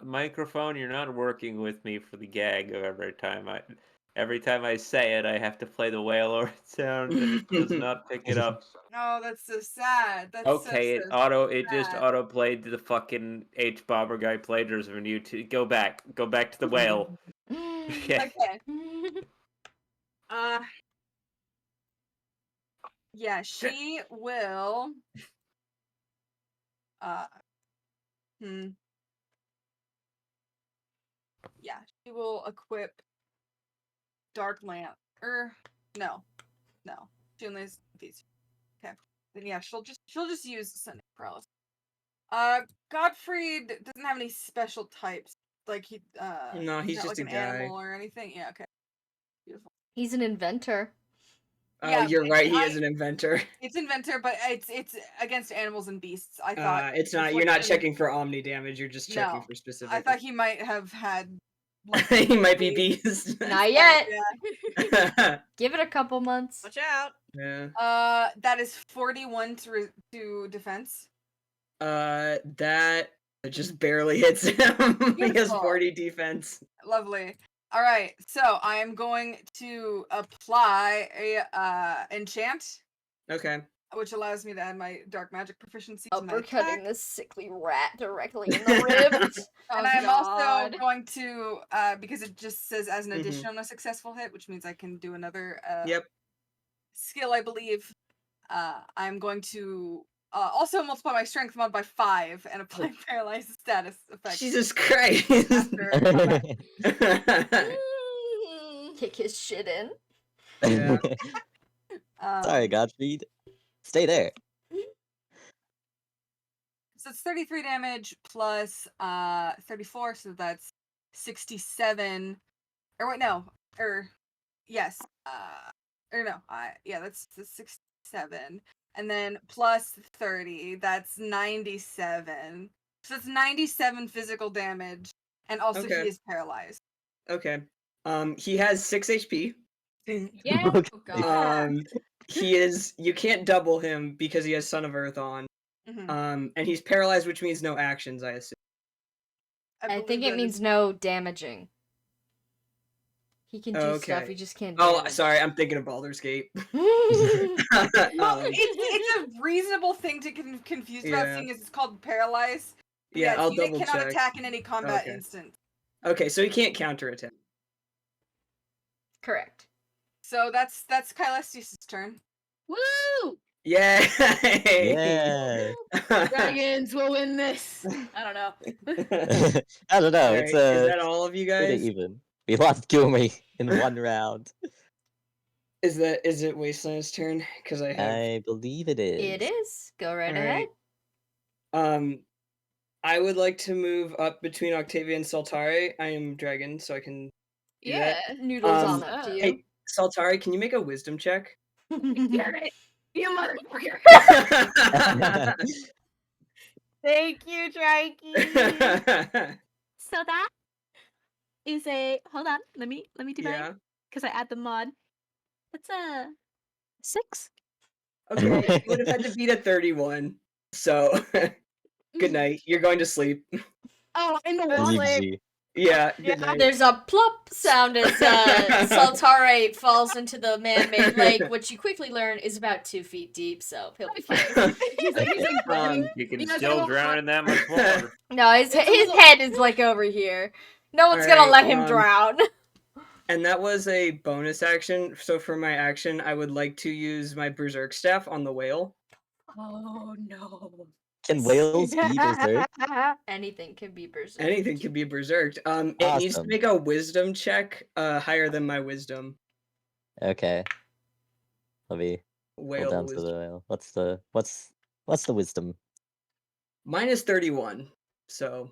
Microphone, you're not working with me for the gag of every time I say it, I have to play the whale or sound, and it does not pick it up. Oh, that's so sad. That's Okay, it just sad. auto played the fucking H Bomber guy plagiarism, and you go back to the whale. Yeah. Okay. Yeah, she will. Yeah, she will equip Dark Lamp. No. She only has these. Okay. Then yeah, she'll just use Sunday Paralysis. Godfried doesn't have any special types. Like No, he's not just like a an guy. animal or anything. Yeah, okay. Beautiful. He's an inventor. Oh, Yeah, you're but right. He is an inventor. It's inventor, but it's against animals and beasts. I thought It's not. You're not checking for omni damage. You're just checking No, for specific. I thought he might have had. Like, he might be beast. Not yet. Yeah. Give it a couple months. Watch out. Yeah. That is 41 to defense. That just barely hits him. He has Beautiful. 40 defense. Lovely. All right, so I am going to apply a enchant, Okay. which allows me to add my dark magic proficiency to my Uppercutting attack. this sickly rat directly in the ribs. And Oh, I'm also God. going to, because it just says as an Mhm. addition on a successful hit, which means I can do another Yep. skill, I believe. I'm going to also multiply my strength mod by 5 and apply paralyzed status effect. Jesus Christ. After combat. Kick his shit in. Yeah. Sorry, Godfried. Stay there. So it's 33 damage plus 34, so that's 67. Or wait, no. Yes. That's 67. And then plus 30, that's 97. So it's 97 physical damage. And also Okay. he is paralyzed. Okay. He has 6 HP. Yeah. Okay. Oh, God. You can't double him because he has Son of Earth on. Mhm. And he's paralyzed, which means no actions, I assume. I believe think it that means is- no damaging. He can do stuff, Okay. he just can't Oh, damage. sorry, I'm thinking of Baldur's Gate. Well, Um, it's a reasonable thing to get confused about, Yeah. seeing as it's called paralyzed. But Yeah, I'll it's unit double cannot check. attack in any combat Okay. instant. Okay, so he can't counterattack. Correct. So that's Kylestis' turn. Woo! Yay! Yeah. Dragons will win this. I don't know. I don't know. Alright, It's is that all of you pretty guys? even. We lost Gilmy in one round. Is it Wasteland's turn? Because I have. I believe it is. It is. Go right Alright. ahead. I would like to move up between Octavia and Saltari. I am dragon, so I can do Yeah. that. Noodles on up to you. Hey, Saltari, can you make a wisdom check? Damn it. You motherfucker. Thank you, Trikey. So that is a hold on. Let me do yeah. mine because I add the mod. That's a 6. Okay, you would have had to beat a 31. So, good night. You're going to sleep. Oh, in the Good water. sleep. Easy. Yeah, good night. There's a plop sound as Saltare falls into the man-made lake, which you quickly learn is about 2 feet deep, so he'll be fine. he's like You can You guys still don't drown in that much water. No, his head is like over here. No one's gonna Alright, let him drown. And that was a bonus action. So for my action, I would like to use my Berserk Staff on the whale. Oh no. Can whales be berserk? Anything can be berserk. Anything can be berserked. It needs to Awesome. make a wisdom check higher than my wisdom. Okay. Let me whale down to was the whale. What's the wisdom? minus 31. So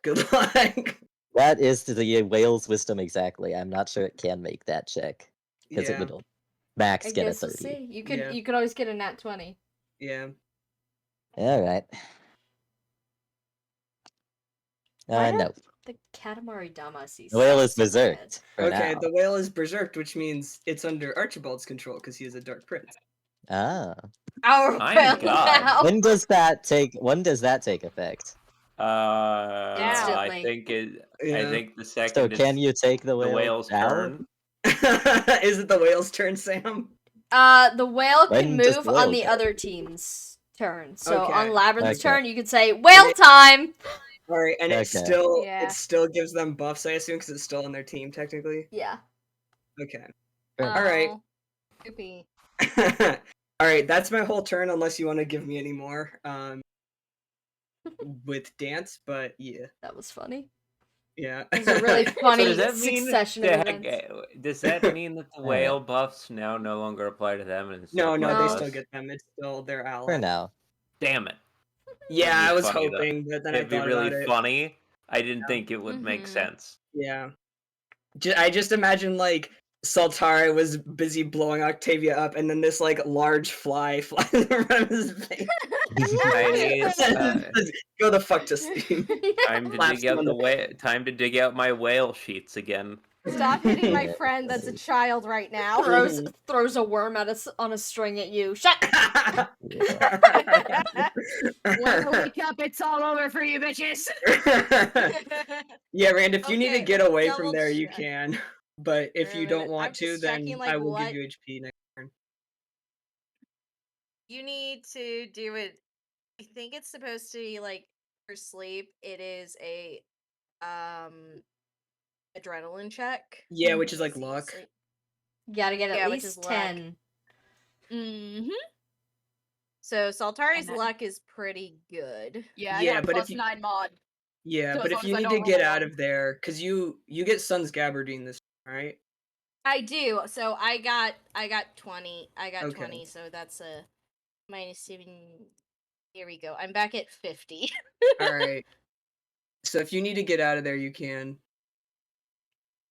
good luck. That is the whale's wisdom exactly. I'm not sure it can make that check because it Yeah. would max I get a guess we'll 30. see. Yeah. You could always get a nat 20. Yeah. All right. Why No. The Katamari Damacy. The whale is stuck in my head. berserked for Okay, now. the whale is berserked, which means it's under Archibald's control because he is a dark prince. Ah. Our I'm whale God. now. When does that take effect? I Instantly. think I Yeah. think the second So it's can you take the the whale whale's now? turn. Is it the whale's turn, Sam? The whale can When does move the on whale the go? other team's turn. So on Okay. Labyrinth's Okay. turn, you could say whale time. All right, and Okay. it still gives them buffs, I assume, because it's still on their team technically. Yeah. Okay. Sure. All right. Poopy. All right, that's my whole turn. Unless you want to give me any more, with dance, but yeah, That was funny. yeah. It was a really So funny does that mean succession of events. does that mean that the Alright. whale buffs now no longer apply to them and No, instead no, apply they to No. still us? get them. It's still their ally. For now. Damn it! Yeah, That'd be I was funny, though. hoping, but then I It'd be thought really about it. funny. I didn't think it would make Mhm. sense. Yeah. I just imagine like Saltari was busy blowing Octavia up, and then this like large fly flies in front of his face. I need Go the fuck to sleep. time to Slaps dig him out on the the- whale. Time to dig out my whale sheets again. Stop hitting my Yeah. friend that's a child right now. throws a worm on a string at you. Shut. When you wake up, it's all over for you, bitches. Yeah, Rand, if you need to Okay, get away from double there, you check. can. But if Wait a you don't minute, want I'm to, just then checking, I like, will what- give you HP next turn. You need to do it. I think it's supposed to be like for sleep. It is a adrenaline check. Yeah, which is like So you luck. sleep. Gotta get at Yeah, which is least luck. 10. Mm-hmm. So Saltari's And that- luck is pretty good. Yeah, I Yeah, got but if plus you- 9 mod. Yeah, So but as if long you as I need to don't get roll out one. of there, because you get Sun's Gabardine this, right? I do. So I got 20. I got Okay. 20, so that's a -7. Here we go. I'm back at 50. All right. So if you need to get out of there, you can.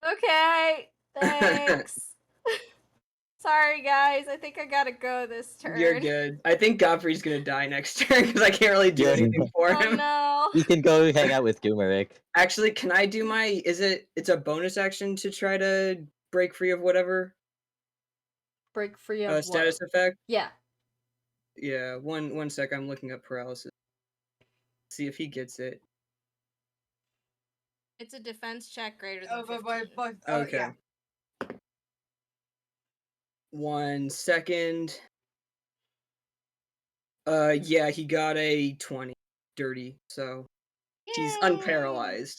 Okay, thanks. Sorry, guys. I think I gotta go this turn. You're good. I think Godfrey's gonna die next turn because I can't really do Yeah. anything for Oh him. no. You can go hang out with Gumeric. Actually, can I do my? It's a bonus action to try to break free of whatever Break free of status what? effect? Yeah. Yeah. One sec. I'm looking up paralysis. See if he gets it. It's a defense check greater than Oh, 15. Okay. yeah. 1 second. Yeah, he got a 20 dirty, so he's Yay! unparalyzed.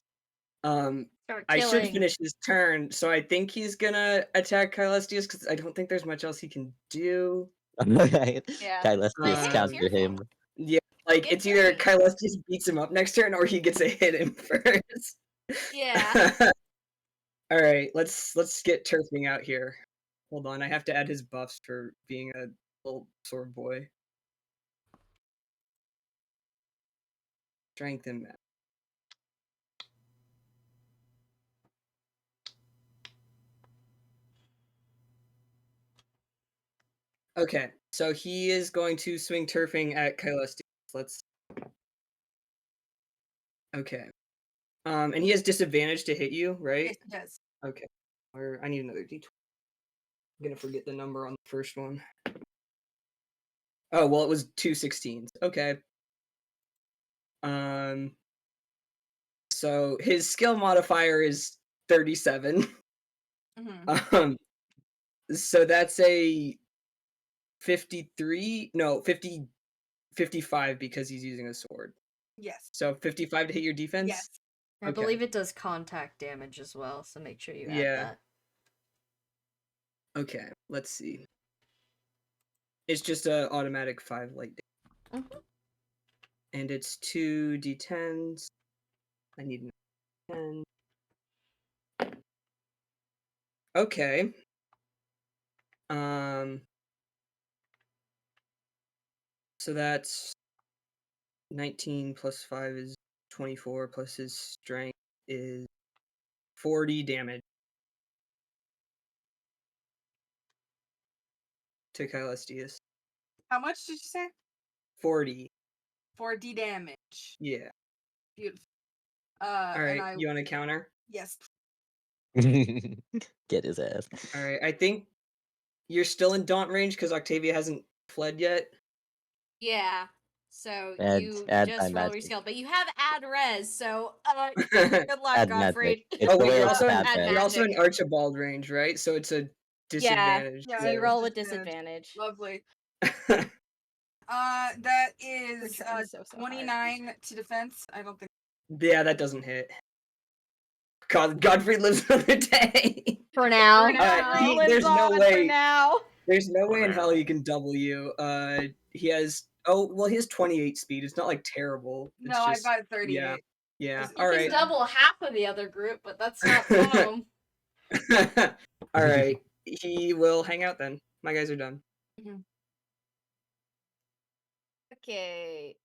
Start I should killing. finish his turn, so I think he's gonna attack Kylestius because I don't think there's much else he can do. Alright. Yeah. Kylestius Um, counter him. Yeah, like Get it's either dirty. Kylestius beats him up next turn or he gets a hit in first. Yeah. All right, let's get Turfing out here. Hold on, I have to add his buffs for being a little sword boy. Strength and math. Okay, so he is going to swing Turfing at Kylestius. Let's. Okay. And he has disadvantage to hit you, right? Yes, it does. Okay. Or I need another d20. I'm gonna forget the number on the first one. Oh well, it was 2 16s. Okay. So his skill modifier is 37. Mhm. So that's a 53. No, 55 because he's using a sword. Yes. So 55 to hit your defense. Yes. I Okay. believe it does contact damage as well, so make sure you add Yeah. that. Okay, let's see. It's just a automatic 5 light damage. Mhm. And it's 2 d10s. I need 10. Okay. So that's 19 plus 5 is 24, plus his strength is 40 damage to Caelestius. How much did you say? 40. 4d damage. Yeah. Beautiful. All And right. I You want to counter? yes. Get his ass. All right. I think you're still in daunt range because Octavia hasn't fled yet. Yeah. So Add- you add just my roll magic. reskill, but you have add res, so Oh, good luck, Add Godfrey. magic. It's the wait, way you're it's also in, add Add you're also in magic. Archibald range, right? So it's a disadvantage. Yeah, So you it's roll with disadvantage. disadvantage. Lovely. Yeah. That is trying so hard. 29 to defense. I don't think. Yeah, that doesn't hit. God, Godfrey lives another day. For now. For now, he- lives there's no on way- For now. There's no way in Wow. hell he can double you. He has he has 28 speed. It's not like terrible. It's No, just, I've got 38. Yeah. You You All can right. double half of the other group, but that's not one of them. All right. He will hang out then. My guys are done. Okay.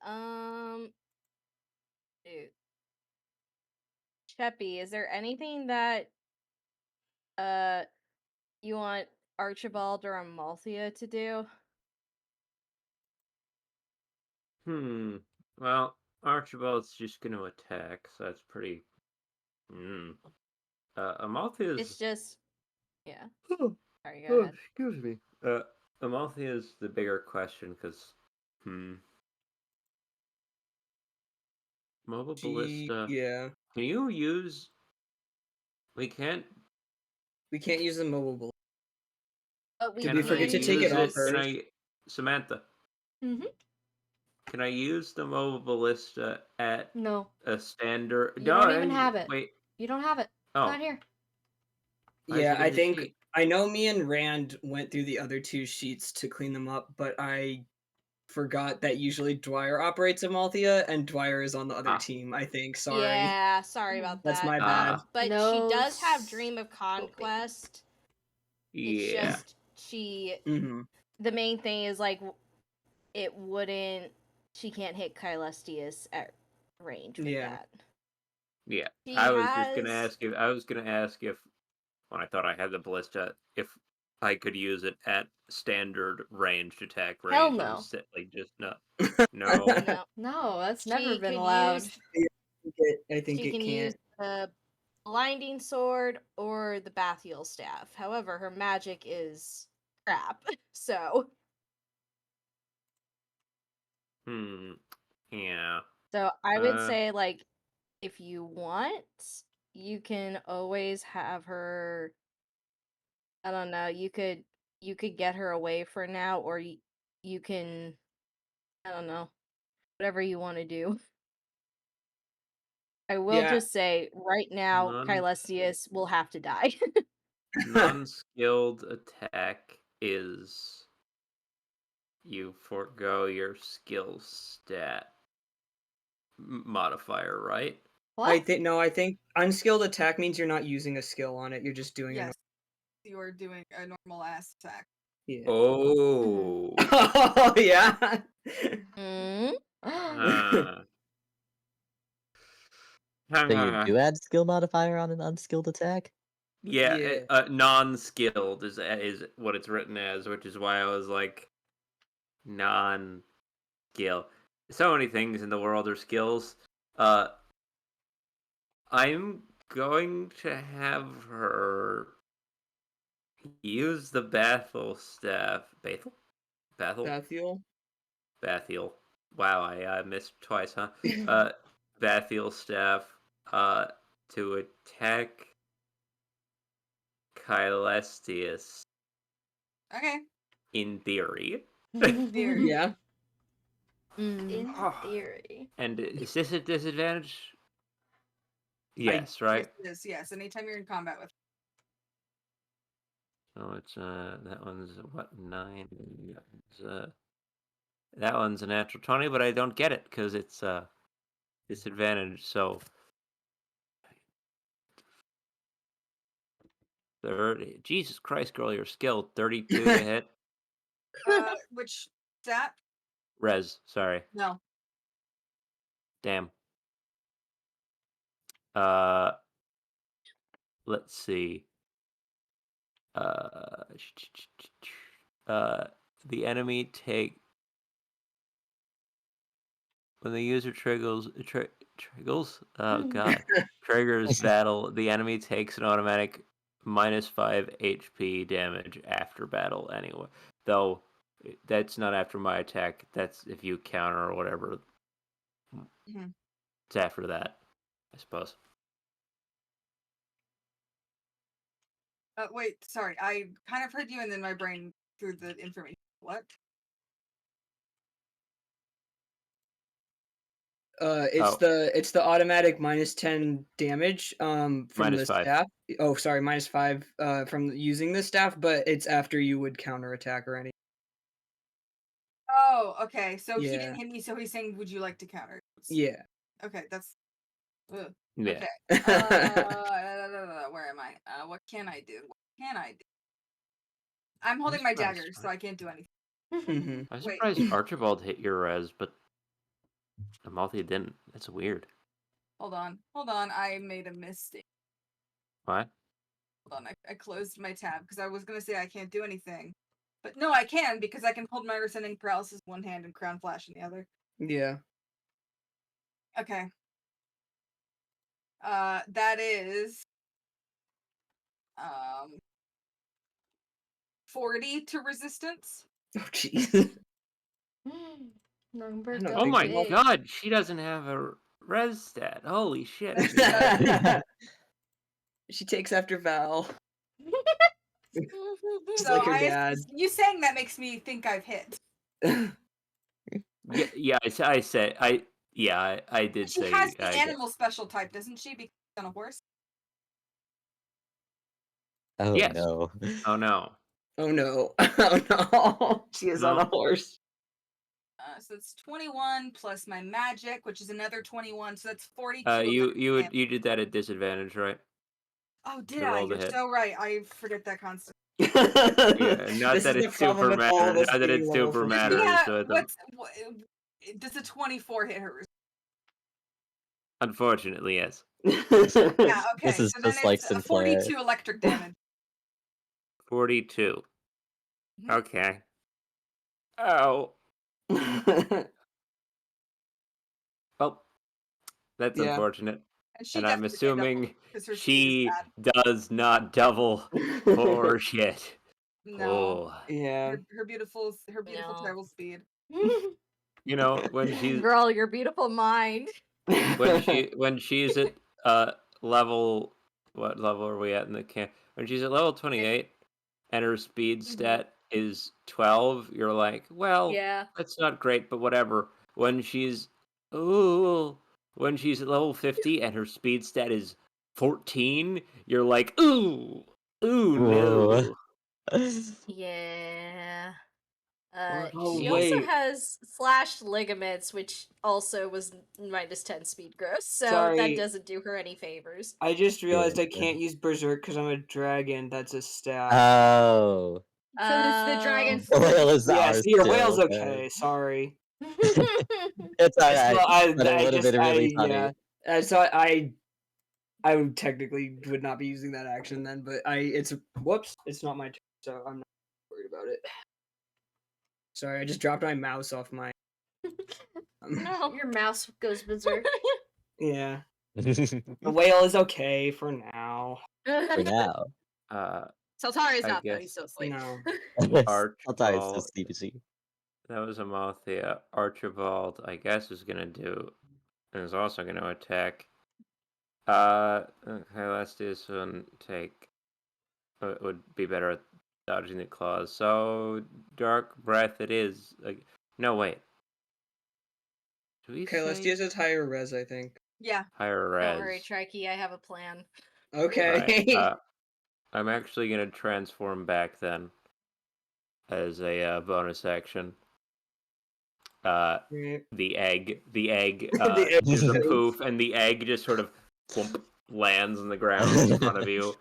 Dude. Cheppy, is there anything that you want Archibald or Amalthea to do? Well, Archibald's just going to attack, so that's pretty. Amalthea's. It's just yeah. Oh, Sorry, go ahead. excuse me. Amalthea's the bigger question because. Mobile ballista. Yeah. Can you use? We can't. We can't use the mobile bullet. But we Did we forget to can take it use- off Can first? Samantha? Mhm. Can I use the mobile ballista at No, a standard? You don't even have it. Wait. you don't have it. Oh, Not here. Why is Yeah, it in I the think sheet? I know me and Rand went through the other two sheets to clean them up, but I forgot that usually Dwyer operates Amalthea and Dwyer is on the other Ah. team, I think. Sorry. Yeah, sorry about That's that. my bad. But No she does have s- Dream of Conquest. It's Yeah. just she. Mm-hmm. The main thing is like it wouldn't. She can't hit Caelestius at range with Yeah. that. Yeah. She I was just gonna has- ask if when I thought I had the ballista, if I could use it at standard ranged attack range. Hell no. Instead, like just no. No, No, that's She never been could allowed. use- I think she it can can't. use the blinding sword or the Bathiel staff. However, her magic is crap. So Yeah. So I would Uh. say, like, if you want, you can always have her. I don't know. You could get her away for now, or you can. I don't know. Whatever you want to do. I will Yeah. just say, right now, None- Caelestius will have to die. Non-skilled attack is you forego your skill stat modifier, right? What? I think unskilled attack means you're not using a skill on it. You're just doing Yes. You are doing a normal ass attack. Yeah. Oh. Oh yeah. Mm. So you do add skill modifier on an unskilled attack? Yeah, Yeah. non-skilled is what it's written as, which is why I was like, non-skill. So many things in the world are skills. I'm going to have her use the Bathiel staff. Bathiel. Bathiel. Wow, I missed twice, huh? Bathiel staff to attack Caelestius. Okay. In theory. Theory. Yeah. In Oh. theory. And is this a disadvantage? Yes, right? Yes, yes. Anytime you're in combat with. So it's that one's what, 9? That one's a natural 20, but I don't get it because it's disadvantage. So 30. Jesus Christ, girl, you're skilled. 32 to hit. Which stat? Res, sorry. No. Damn. Let's see. The enemy take when the user triggers. Oh god, triggers battle. The enemy takes an automatic -5 HP damage after battle. Anyway, though that's not after my attack. That's if you counter or whatever. Mhm. It's after that, I suppose. Wait, sorry. I kind of heard you, and then my brain threw the information. What? It's the automatic -10 damage from the -5. staff. Oh, sorry, -5 from using the staff, but it's after you would counterattack or anything. Oh, okay. So he Yeah. didn't hit me, so he's saying, "Would you like to counter?" Yeah. Okay, that's. Ugh. Yeah. Okay. Where am I? What can I do? What can I do? I'm holding my surprised, dagger, so right? I can't do anything. Mhm. I'm Wait. surprised Archibald hit your res, but Amalthea didn't. That's weird. Hold on. I made a mistake. What? Hold on. I closed my tab because I was gonna say I can't do anything, but no, I can because I can hold my Rescinding Paralysis in one hand and Crown Flash in the other. Yeah. Okay. That is 40 to resistance. Oh jeez. Number I don't go Oh think my big. god, she doesn't have a res stat. Holy shit. She takes after Val. Just So like her dad. you saying that makes me think I've hit. Yeah, I did She say has the I animal special type, doesn't she? Because she's on a horse. Oh Yes. no. Oh no. Oh no. Oh no. She is on No. a horse. So it's 21 plus my magic, which is another 21. So that's 42. You did that at disadvantage, right? Oh, did You I? rolled a You're hit. so right. I forget that constantly. Yeah, not This that is the it's problem super with all of matter. us Not that being it level super 15. matters. Yeah, So does a 24 hit her? unfortunately, yes. Yeah, This okay. is So then just like it's Sinclair. 42 electric damage. 42. Mhm. Okay. Oh. Well, that's Yeah. unfortunate. And she And I'm definitely can't double assuming because her speed is she bad. does not double for shit. No, Oh. Yeah. her beautiful No. travel speed. You know, when she's Girl, your beautiful mind. when she's at level, what level are we at in the camp? When she's at level 28 and her speed stat is 12, you're like, well, Yeah. that's not great, but whatever. When she's when she's at level 50 and her speed stat is 14, you're like, ooh no. Yeah. Oh, She also wait. has slashed ligaments, which also was -10 speed growth, so that Sorry. doesn't do her any favors. I just realized I Yeah. can't use Berserk because I'm a dragon. That's a staff. Oh. So this the dragon's The whale is yeah, ours see, your too, whale's but- okay. Sorry. It's alright. Well, But it would have been really funny. Yeah. So I would technically would not be using that action then, but it's not my turn, so I'm not worried about it. Sorry, I just dropped my mouse off my. No. Your mouse goes berserk. Yeah, the whale is okay for now. For now. Saltari is I not though. guess- He's still asleep. No. Sometimes Archibald. it's sleepy. That was Amalthea. Archibald, I guess, is gonna do, and is also gonna attack. Okay, let's do this one. Take. It would be better at dodging the claws. So, dark breath. It is. No, wait. Do we Okay, let's say use his higher res, I think. Yeah. higher Don't worry, res? Trikey, I have a plan. Okay. Right. I'm actually gonna transform back then, as a bonus action. Right. The egg The egg is a face. poof, and the egg just sort of plump, lands on the ground in front of you,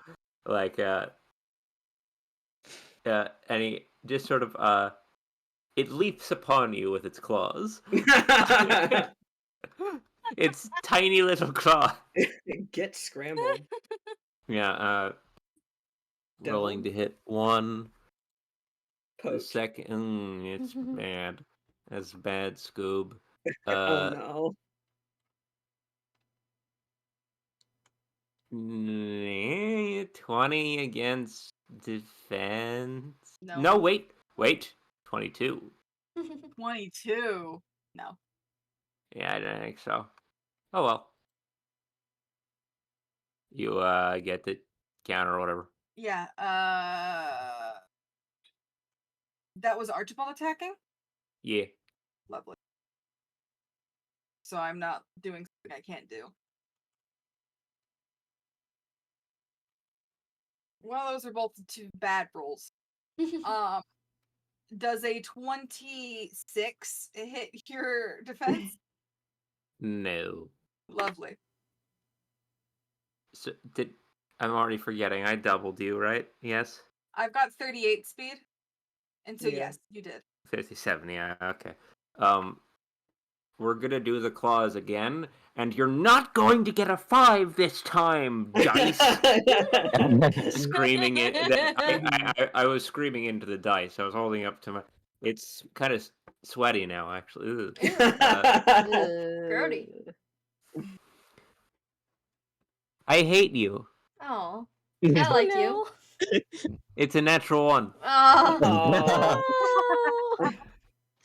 like and he just sort of it leaps upon you with its claws. Its tiny little claw. Get scrambled. Yeah, rolling Don't to hit 1. The poke. second, it's bad. That's bad, Scoob. Oh no. 20 against defense. No. No, wait. 22. 22. No. Yeah, I don't think so. Oh well. You get the counter or whatever. Yeah. That was Archibald attacking? Yeah. Lovely. So I'm not doing something I can't do. Well, those are both two bad rolls. Does a 26 hit your defense? No. Lovely. So I'm already forgetting. I doubled you, right? Yes. I've got 38 speed. And so Yeah. yes, you did. 57. Yeah. Okay. We're gonna do the claws again, and you're not going to get a 5 this time, dice. Screaming it. I was screaming into the dice. I was holding up to my. It's kind of sweaty now, actually. Ugh. Grody. I hate you. Oh, I like you. No. It's a natural 1. Oh.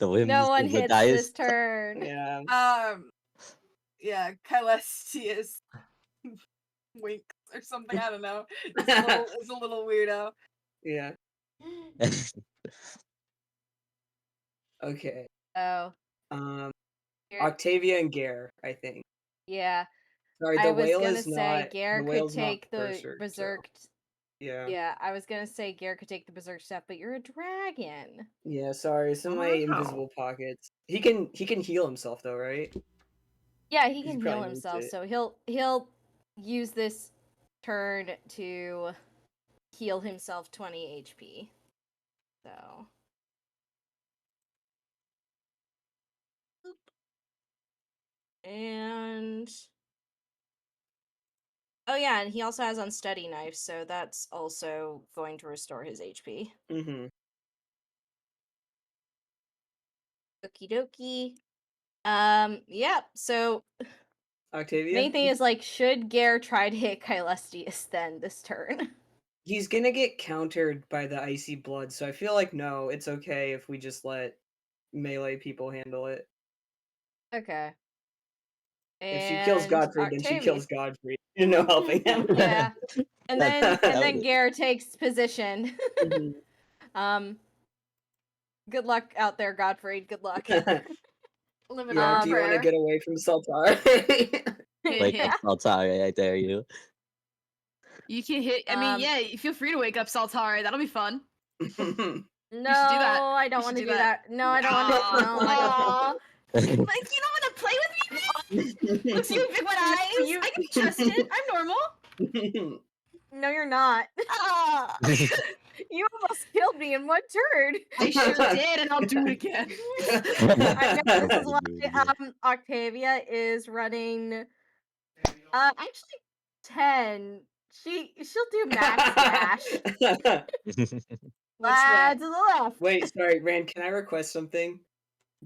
The whims No one of the hits dice. this turn. Yeah. Yeah, Caelestius winks or something. I don't know. It's a little weirdo. Yeah. Okay. Oh. Here- Octavia and Gare, I think. Yeah. Sorry, I the was whale gonna is say not. Gare the could whale's not take the berserk, so, berserk. yeah. Yeah, I was gonna say Gare could take the berserk step, but you're a dragon. Yeah. Sorry, some of my invisible pockets. He can heal himself though, right? Yeah, he He can heal probably needs himself, it. so he'll use this turn to heal himself 20 HP. So. And oh yeah, and he also has unsteady knife, so that's also going to restore his HP. Mm-hmm. Okie dokie. Yeah, so Octavia. main thing is like, should Gare try to hit Caelestius then this turn? He's gonna get countered by the icy blood, so I feel like no, it's okay if we just let melee people handle it. Okay. If she kills And Godfrey, then she kills Godfrey. You're no helping him. Yeah. And then That- Gare takes position. Mhm. Good luck out there, Godfrey. Good luck. Living Yeah, on do you want to prayer. get away from Saltar? Wake Yeah. up, Saltari, I dare you. You can hit. I mean, Um, yeah. Feel free to wake up Saltari. That'll be fun. No, that. I don't You want to should do do that. that. No, I don't want to. No, I don't. Aw. Like, you don't want to play with me? Looks you with big wide eyes. You- I can be trusted. I'm normal. No, you're not. Ah. You almost killed me in one turn. I sure did, and I'll do it again. I know this is why Octavia is running. Actually, 10. She'll do max dash. What's To the left. Wait, sorry, Rand, can I request something?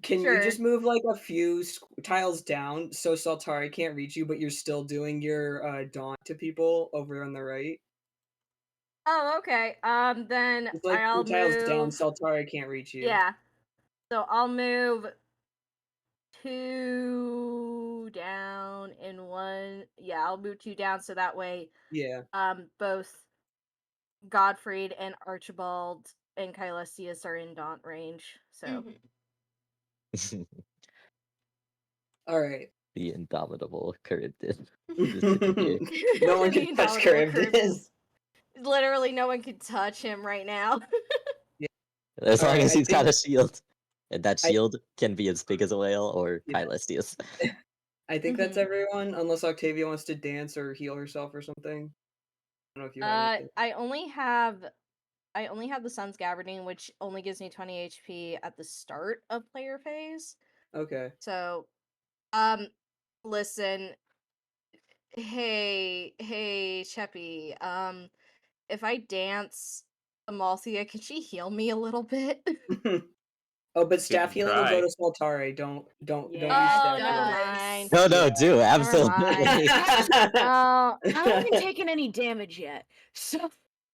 Can Sure. you just move like a few tiles down so Saltari can't reach you, but you're still doing your daunt to people over on the right? Oh, okay. Then It's like I'll 2 tiles down, move. Saltari can't reach you. Yeah. So I'll move 2 down and 1. Yeah, I'll move 2 down so that way Yeah. both Godfried and Archibald and Caelestius are in daunt range. So Alright. The indomitable Charybdis. No one can The touch indomitable Charybdis. literally no one can touch him right now. As long Alright, as I he's got think- a shield. And that I- shield can be as big as a whale or Yeah. Caelestius. I think that's Mhm. everyone, unless Octavia wants to dance or heal herself or something. I don't know if you have anything. I only have I only have the Sun's Gabardine, which only gives me 20 HP at the start of player phase. Okay. So, listen, hey, Cheppy, if I dance Amalthea, can she heal me a little bit? Oh, but staff can healing will go try. to Soltare. Don't use Yeah, staff Oh, it never healing. does. mind. No, Yeah. do mind. absolutely. Oh, I haven't even taken any damage yet. So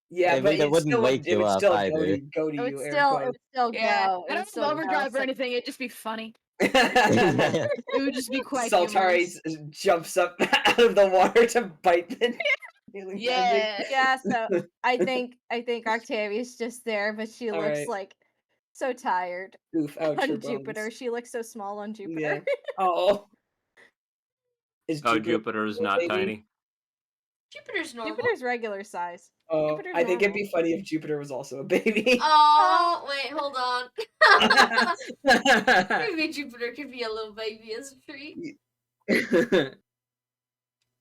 Yeah, I but mean, it wouldn't wake it you would up still either. go to it would you, air still, quotes. yeah, go. I It would don't still have overdrive go. or anything. It'd just be funny. Saltare It would just be quite humorous. jumps up out of the water to bite the healing magic. Yeah. Yeah, so I think Octavia's just there, but she looks Alright. like so tired. Oof, ouch, her On Jupiter, bones. she looks so small on Jupiter. Yeah. Oh. Is Oh, Jupiter Jupiter is a not baby? tiny. Jupiter's normal. Jupiter's regular size. Oh, Jupiter's I think it'd normal. be funny if Jupiter was also a baby. Oh, wait, hold on. Maybe Jupiter could be a little baby as a treat.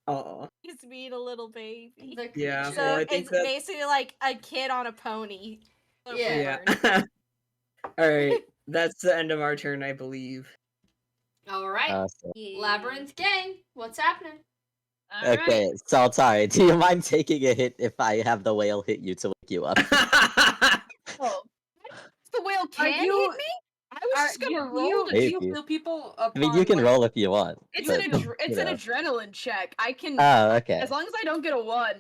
Aw. He's being a little baby. The Yeah, creature. So well, I think it's that- basically like a kid on a pony. Yeah. Yeah. Alright, that's the end of our turn, I believe. All right. Awesome. Labyrinth gang, what's happening? Okay, Saltari, do you mind taking a hit if I have the whale hit you to wake you up? Oh, the whale can you- hit me. I was just gonna roll to Do Maybe. you heal people upon, I mean, you can like- roll if you want. It's but, an you it's an know. adrenaline check. I can Oh, okay. as long as I don't get a 1.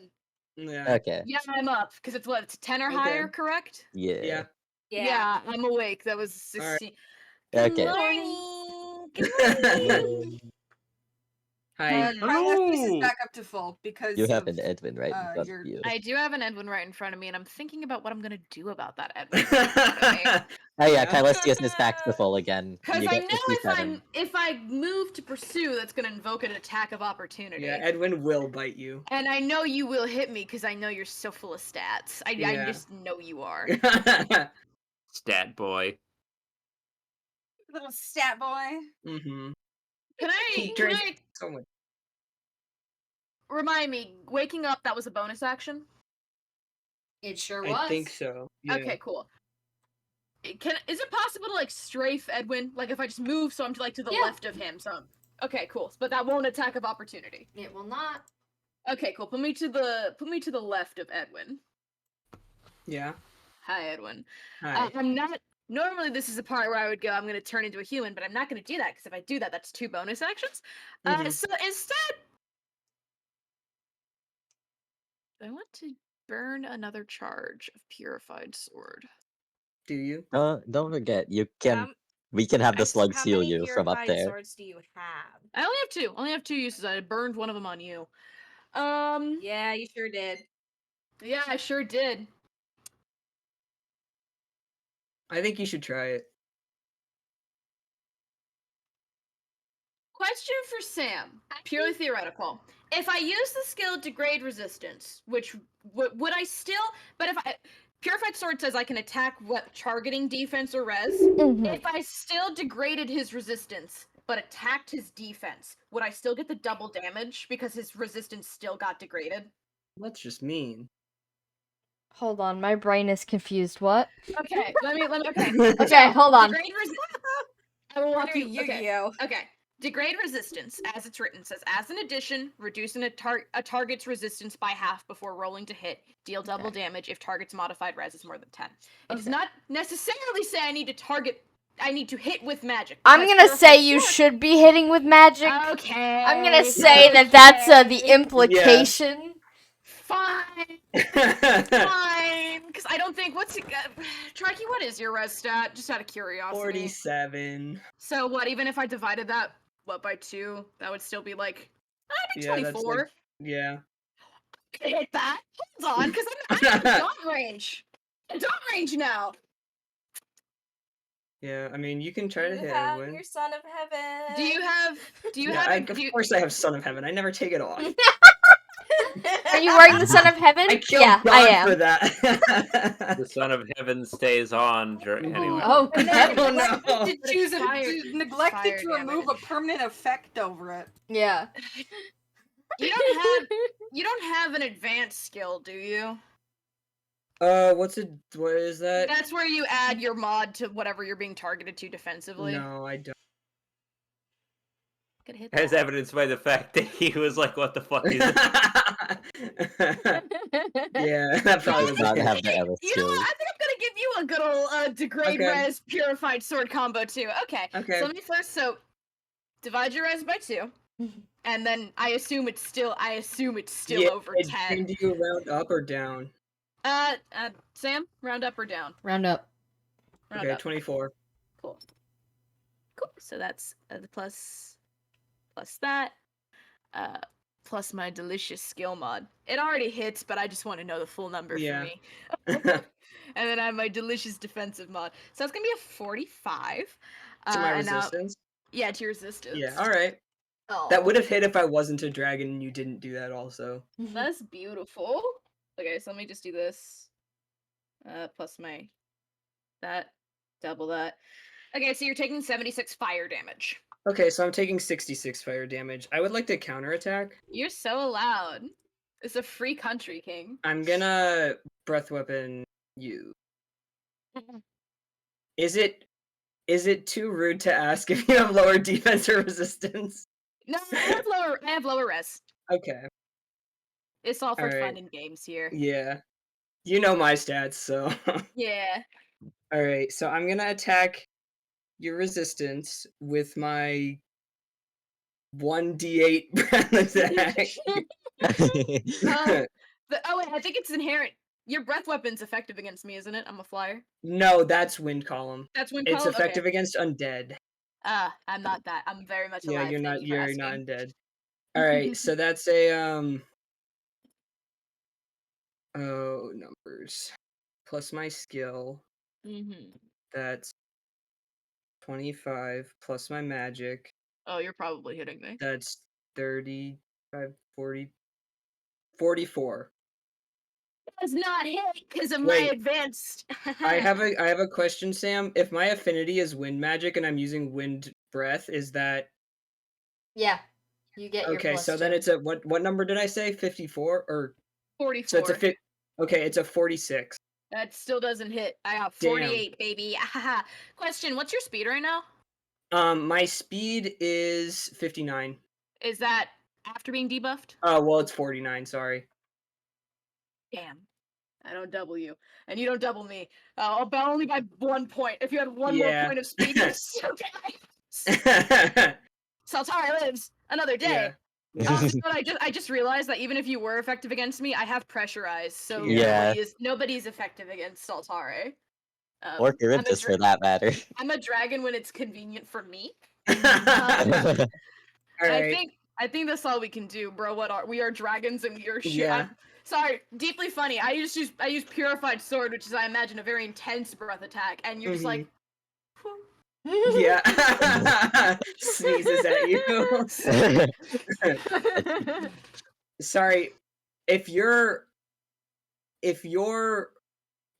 Yeah. Okay. Yeah, I'm up because it's what, it's 10 or Okay. higher, correct? Yeah. Yeah. Yeah, I'm awake. That was 16. Okay. Morning. Good morning. Hi. my FPS is Hello. back up to full because You have of, an Edwin right in front you're- of you. I do have an Edwin right in front of me, and I'm thinking about what I'm gonna do about that Edwin. Oh yeah, Yeah. Calystius is back to full again. Because You I get know 57. if I move to pursue, that's gonna invoke an attack of opportunity. Yeah, Edwin will bite you. And I know you will hit me because I know you're so full of stats. I Yeah. just know you are. Stat boy. little stat boy. Mm-hmm. Can He I drank so much. remind me? Waking up, that was a bonus action. It sure was. I think so. Yeah. Okay, cool. Is it possible to like strafe Edwin? Like if I just move so I'm to the Yeah. left of him, so okay, cool. But that won't attack of opportunity. It will not. Okay, cool. Put me to the left of Edwin. Yeah. Hi, Edwin. Hi. I'm not. Normally, this is the part where I would go, I'm going to turn into a human, but I'm not going to do that because if I do that, that's 2 bonus actions. Mhm. So instead, I want to burn another charge of Purified Sword. Do you? Don't forget, you can. We can have the slugs heal you from up there. Swords do you have? I only have 2. Only have 2 uses. I burned one of them on you. Yeah, you sure did. Yeah, I sure did. I think you should try it. Question for Sam. Purely theoretical. If I use the skill Degrade Resistance, which would I still? But if I Purified Sword says I can attack what targeting defense or res. If I still degraded his resistance but attacked his defense, would I still get the double damage because his resistance still got degraded? That's just mean. Hold on, my brain is confused. What? Okay, let me. Okay. Okay, hold on. Degrade I will walk you. Okay. Yu-Gi-Oh. Okay. Degrade resistance, as it's written, says as an addition, reducing a target's resistance by half before rolling to hit. Deal double damage if target's modified res is more than 10. It does not necessarily say I need to hit with magic. I'm because gonna say Purified you Sword- should be hitting with magic. Okay. I'm gonna say that that's the implication. Fine. Fine. Because I don't think Trikey, what is your res stat? Just out of curiosity. 47. So what? Even if I divided that by 2, that would still be like I'd be Yeah, that's 24. like- Yeah. Could hit that. Hold on, because I'm in daunt range. In daunt range now. Yeah, I mean, you can try to hit Edwin. your son of heaven. Do you have? Of course I have Son of Heaven. I never take it off. Are you wearing the Son of Heaven? I killed Yeah, God I am. for that. The Son of Heaven stays on anyway. Oh, good heavens. Oh no. To choose Expired- neglected expired to remove damage. a permanent effect over it. Yeah. You don't have an advanced skill, do you? What is that? That's where you add your mod to whatever you're being targeted to defensively. No, I don't. Could hit As that. evidenced by the fact that he was like, "What the fuck is it?" Yeah, that probably Does was not it. have the Ellis You know what? skills. I think I'm gonna give you a good old degrade Okay. res purified sword combo too. Okay. Okay. So let me first divide your res by 2, and then I assume it's still Yeah, over and 10. do you round up or down? Sam, round up or down? Round up. Round Okay, up. 24. Cool. Cool. So that's the plus that. Plus my delicious skill mod. It already hits, but I just want to know the full number Yeah. for me. And then I have my delicious defensive mod. So that's gonna be a 45. To my and now- resistance? yeah, to your resistance. Yeah, alright. Oh, That would have hit if I wasn't a dragon and you didn't do that also. that's beautiful. Okay, so let me just do this. Plus my double that. Okay, so you're taking 76 fire damage. Okay, so I'm taking 66 fire damage. I would like to counterattack. You're so allowed. It's a free country, King. I'm gonna breath weapon you. Is it too rude to ask if you have lower defense or resistance? No, I have lower res. Okay. It's all for fun Alright. and games here. Yeah. You know my stats, so. Yeah. Alright, so I'm gonna attack your resistance with my 1d8 breath attack. Wait, I think it's inherent. Your breath weapon's effective against me, isn't it? I'm a flyer. No, that's wind column. That's one It's column? effective Okay. against undead. I'm not that. I'm very much Yeah, alive. you're Thank not you for you're not asking. undead. Alright, so that's a oh, numbers. Plus my skill. Mm-hmm. That's 25 plus my magic. Oh, you're probably hitting me. That's 35, 40, 44. Does not hit because of Wait. my advanced. I have a question, Sam. If my affinity is wind magic and I'm using wind breath, is that Yeah. You get your okay? plus So then 2. it's a what number did I say? 54 or 44. so it's a okay, it's a 46. That still doesn't hit. I got 48, baby. Question: what's your speed right now? My speed is 59. Is that after being debuffed? Oh, well, it's 49, sorry. Damn. I don't double you. And you don't double me. About only by 1 point. If you had one Yeah. more point of speed, you're so bad. Saltari lives another day. Yeah. But I just realized that even if you were effective against me, I have pressurized, so Yeah. nobody's effective against Saltari. Or Charybdis, for that matter. I'm a dragon when it's convenient for me. Alright. I think that's all we can do, bro. We are dragons and we are shit. Yeah. Sorry, deeply funny. I use purified sword, which is I imagine a very intense breath attack, and you're just like, Yeah. Sneezes at you. Sorry, if your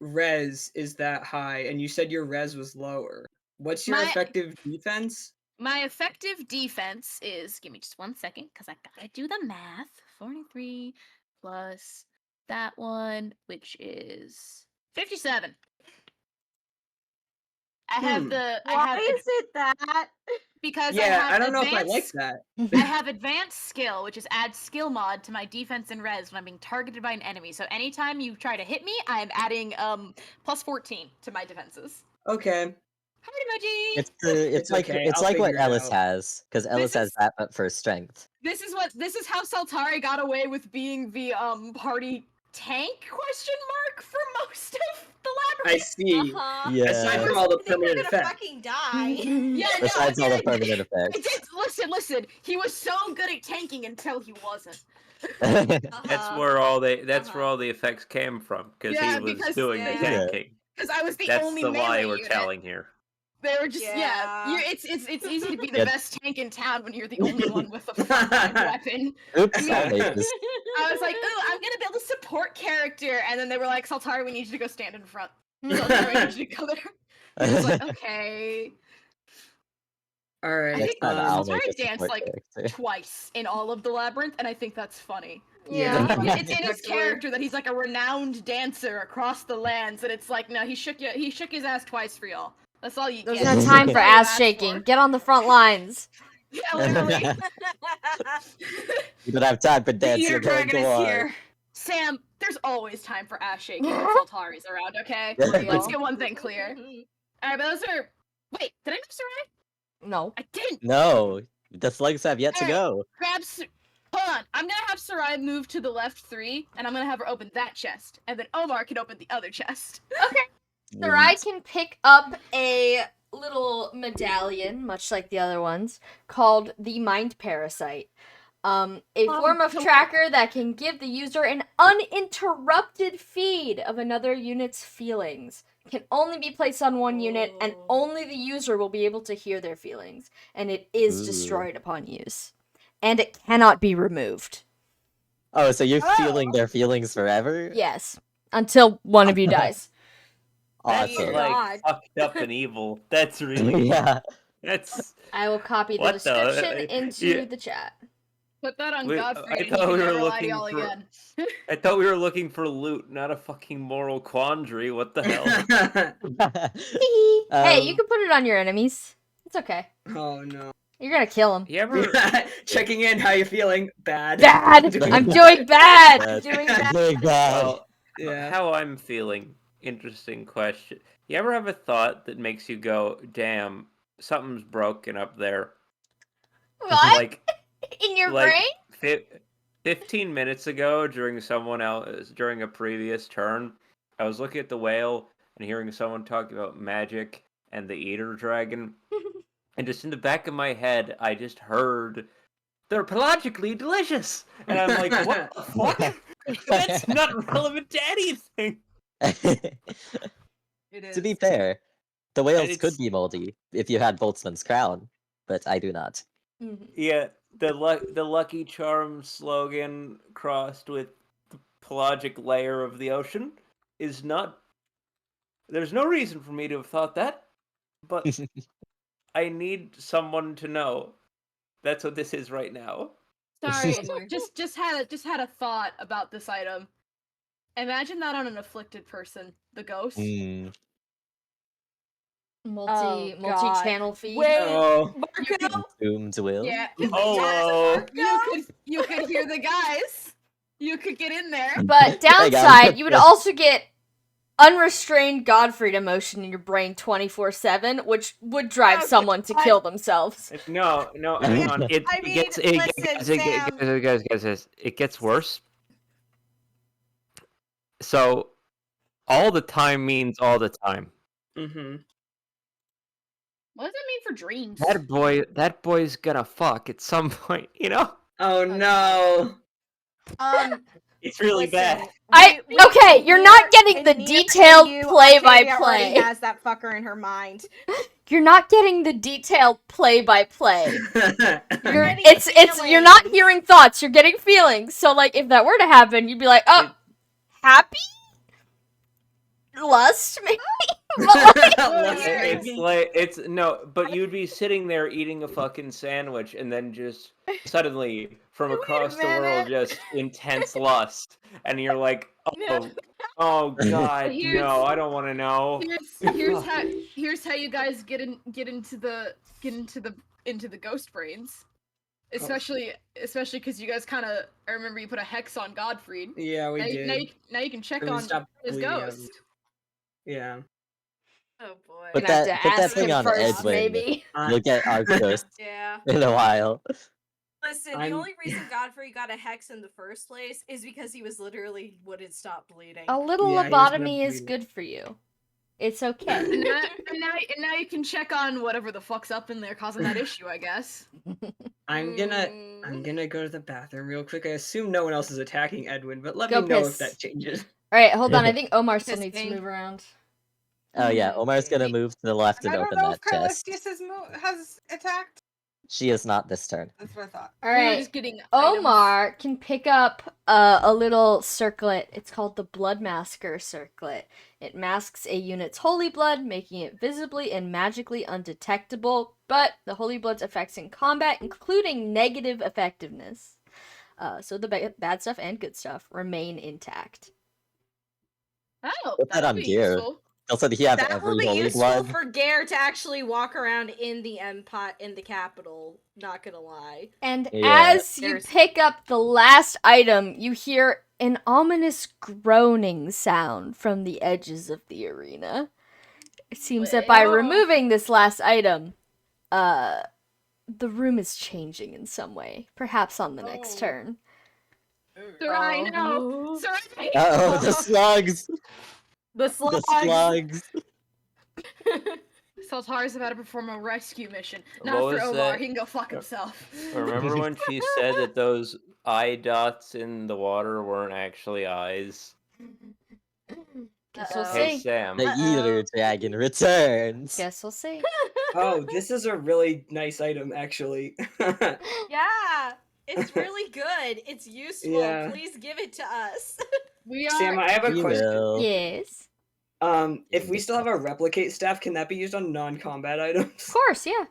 res is that high and you said your res was lower, what's your effective defense? My effective defense is, give me just 1 second, because I gotta do the math. 43 plus that one, which is 57. Why is it that? Because Yeah, I don't know if I like that. I have advanced skill, which is add skill mod to my defense and res when I'm being targeted by an enemy. So anytime you try to hit me, I am adding plus 14 to my defenses. Okay. Hi, It's It's like okay, it's I'll like what figure it Ellis out. has, because Ellis has that, but for strength. This is how Saltari got away with being the party tank question mark for most of the I labyrinth. see. Yeah. Aside from all the I think we're permanent gonna effects. fucking die. Yeah, no, Besides all the I permanent did- effects. Listen. He was so good at tanking until he wasn't. That's where all the effects came from, because Yeah, he was because- doing yeah. the tanking. Because I was the That's only the lie melee we're unit. telling here. They were just Yeah. it's easy to be the Yeah. best tank in town when you're the only one with a frontline weapon. Oops, I made this. I was like, ooh, I'm gonna build a support character, and then they were like, Saltari, we need you to go stand in front. Saltari, we need you to go there. I was like, okay. Alright. I think Next time I'll make Saltari a danced support like character. twice in all of the labyrinth, and I think that's funny. Yeah. It's in his character that he's like a renowned dancer across the lands, and it's like, no, he shook his ass twice for y'all. That's all you There's get. no time for That's all you ass asked shaking. for. Get on the front lines. Yeah, literally. You don't have time for The dance, eater you're going dragon to is war. here. Sam, there's always time for ass shaking when Soltari's around, okay? Let's Real. get one thing clear. Alright, but those are... Wait, did I miss Sarai? No. I didn't! No, the slugs have yet to Alright. go. Hold on, I'm gonna have Sarai move to the left 3, and I'm gonna have her open that chest, and then Omar can open the other chest. Okay. Sarai can pick up a little medallion, much like the other ones, called the Mind Parasite. A form of tracker that can give the user an uninterrupted feed of another unit's feelings. Can only be placed on one unit, and only the user will be able to hear their feelings. And it is destroyed upon use. And it cannot be removed. Oh, so you're feeling their feelings forever? Yes. Until one of you dies. That's Awesome. like fucked up and evil. That's really Yeah. That's I will copy the What the- description into yeah. the chat. Put that on I Godfrey, and he thought can we were never lie to looking y'all for- again. I thought we were looking for loot, not a fucking moral quandary. What the hell? Hey, you can put it on your enemies. It's okay. Oh no. You're gonna kill them. You ever Checking in, how you feeling? Bad. Bad! I'm doing bad! That's Doing that. big bad. well, Yeah. how I'm feeling? Interesting question. You ever have a thought that makes you go, "Damn, something's broken up there"? What? Like In your like brain? 15 minutes ago, during a previous turn, I was looking at the whale and hearing someone talk about magic and the eater dragon, and just in the back of my head, I just heard they're pelagically delicious, and I'm like, what the fuck? That's not relevant to anything. It is. To be fair, the whales could It's- be moldy if you had Boltzmann's crown, but I do not. Yeah, the Lucky Charm slogan crossed with the pelagic layer of the ocean is not. There's no reason for me to have thought that, but I need someone to know. That's what this is right now. Sorry, just had a thought about this item. Imagine that on an afflicted person, the ghost. Mm. Multi-channel feed. Wait, Oh. Marco? Doomed will. Yeah. Oh, You could hear the guys. You could get in there. But downside, you would also get unrestrained Godfried emotion in your brain 24/7, which would drive someone to kill themselves. no, hang on. It I mean, gets listen, it gets worse. So, all the time means all the time. Mm-hmm. What does that mean for dreams? That boy's gonna fuck at some point, you know? Oh no. It's really bad. Okay, you're not getting the detailed Octavia play-by-play. already has that fucker in her mind. You're not getting the detailed play-by-play. You're getting you're not feelings. hearing thoughts, you're getting feelings. So like if that were to happen, you'd be like, "Oh, happy? Lust maybe?" But, like, but you'd be sitting there eating a fucking sandwich and then just suddenly from across the world just intense lust, and you're like, oh god, no, I don't want to know. Here's how you guys get into the ghost brains. Especially because you guys kind of, I remember you put a hex on Godfried. Yeah, we did. Now you can check And we on stopped his bleeding out. ghost. Yeah. Oh boy. Put Gonna have that to ask thing him on first, Edwin. maybe. You'll get our ghost Yeah. in a while. Listen, I'm- the only reason Godfrey got a hex in the first place is because he was literally wouldn't stop bleeding. A little Yeah, he was gonna lobotomy is bleed. good for you. It's okay. And now you can check on whatever the fuck's up in there causing that issue, I guess. I'm gonna go to the bathroom real quick. I assume no one else is attacking Edwin, but let Go me know piss. if that changes. Alright, hold on. I think Omar still needs to Pissing. move around. Oh yeah, Omar's gonna move to the left and I don't open know that if chest. Carlistius has attacked. She is not this turn. That's what I thought. We were Alright. just getting items. Omar can pick up a little circlet. It's called the Blood Masker circlet. It masks a unit's holy blood, making it visibly and magically undetectable, but the holy blood's effects in combat, including negative effectiveness. So the bad stuff and good stuff remain intact. Oh, Put that that'll on be gear. useful. Also, did he have That will every be holy useful blood? for Gare to actually walk around in the in the capital. Not gonna lie. And Yeah. as you There's- pick up the last item, you hear an ominous groaning sound from the edges of the arena. It seems that by Well. removing this last item, the room is changing in some way. Perhaps on the next Oh. turn. Sir, I know. Oh. Sir, I Uh-oh, the slugs! The The slugs. slugs! Saltar's about to perform a rescue mission. What Not for was Omar. that? He can go fuck himself. Remember when she said that those eye dots in the water weren't actually eyes? Guess we'll Uh-oh. Hey, see. Sam. The Eater Dragon returns! Guess we'll see. Oh, this is a really nice item, actually. Yeah, it's really good. It's useful. Yeah. Please give it to us. We are. Sam, I have a We question. will. Yes. If we still have our replicate staff, can that be used on non-combat Of items? course, yeah.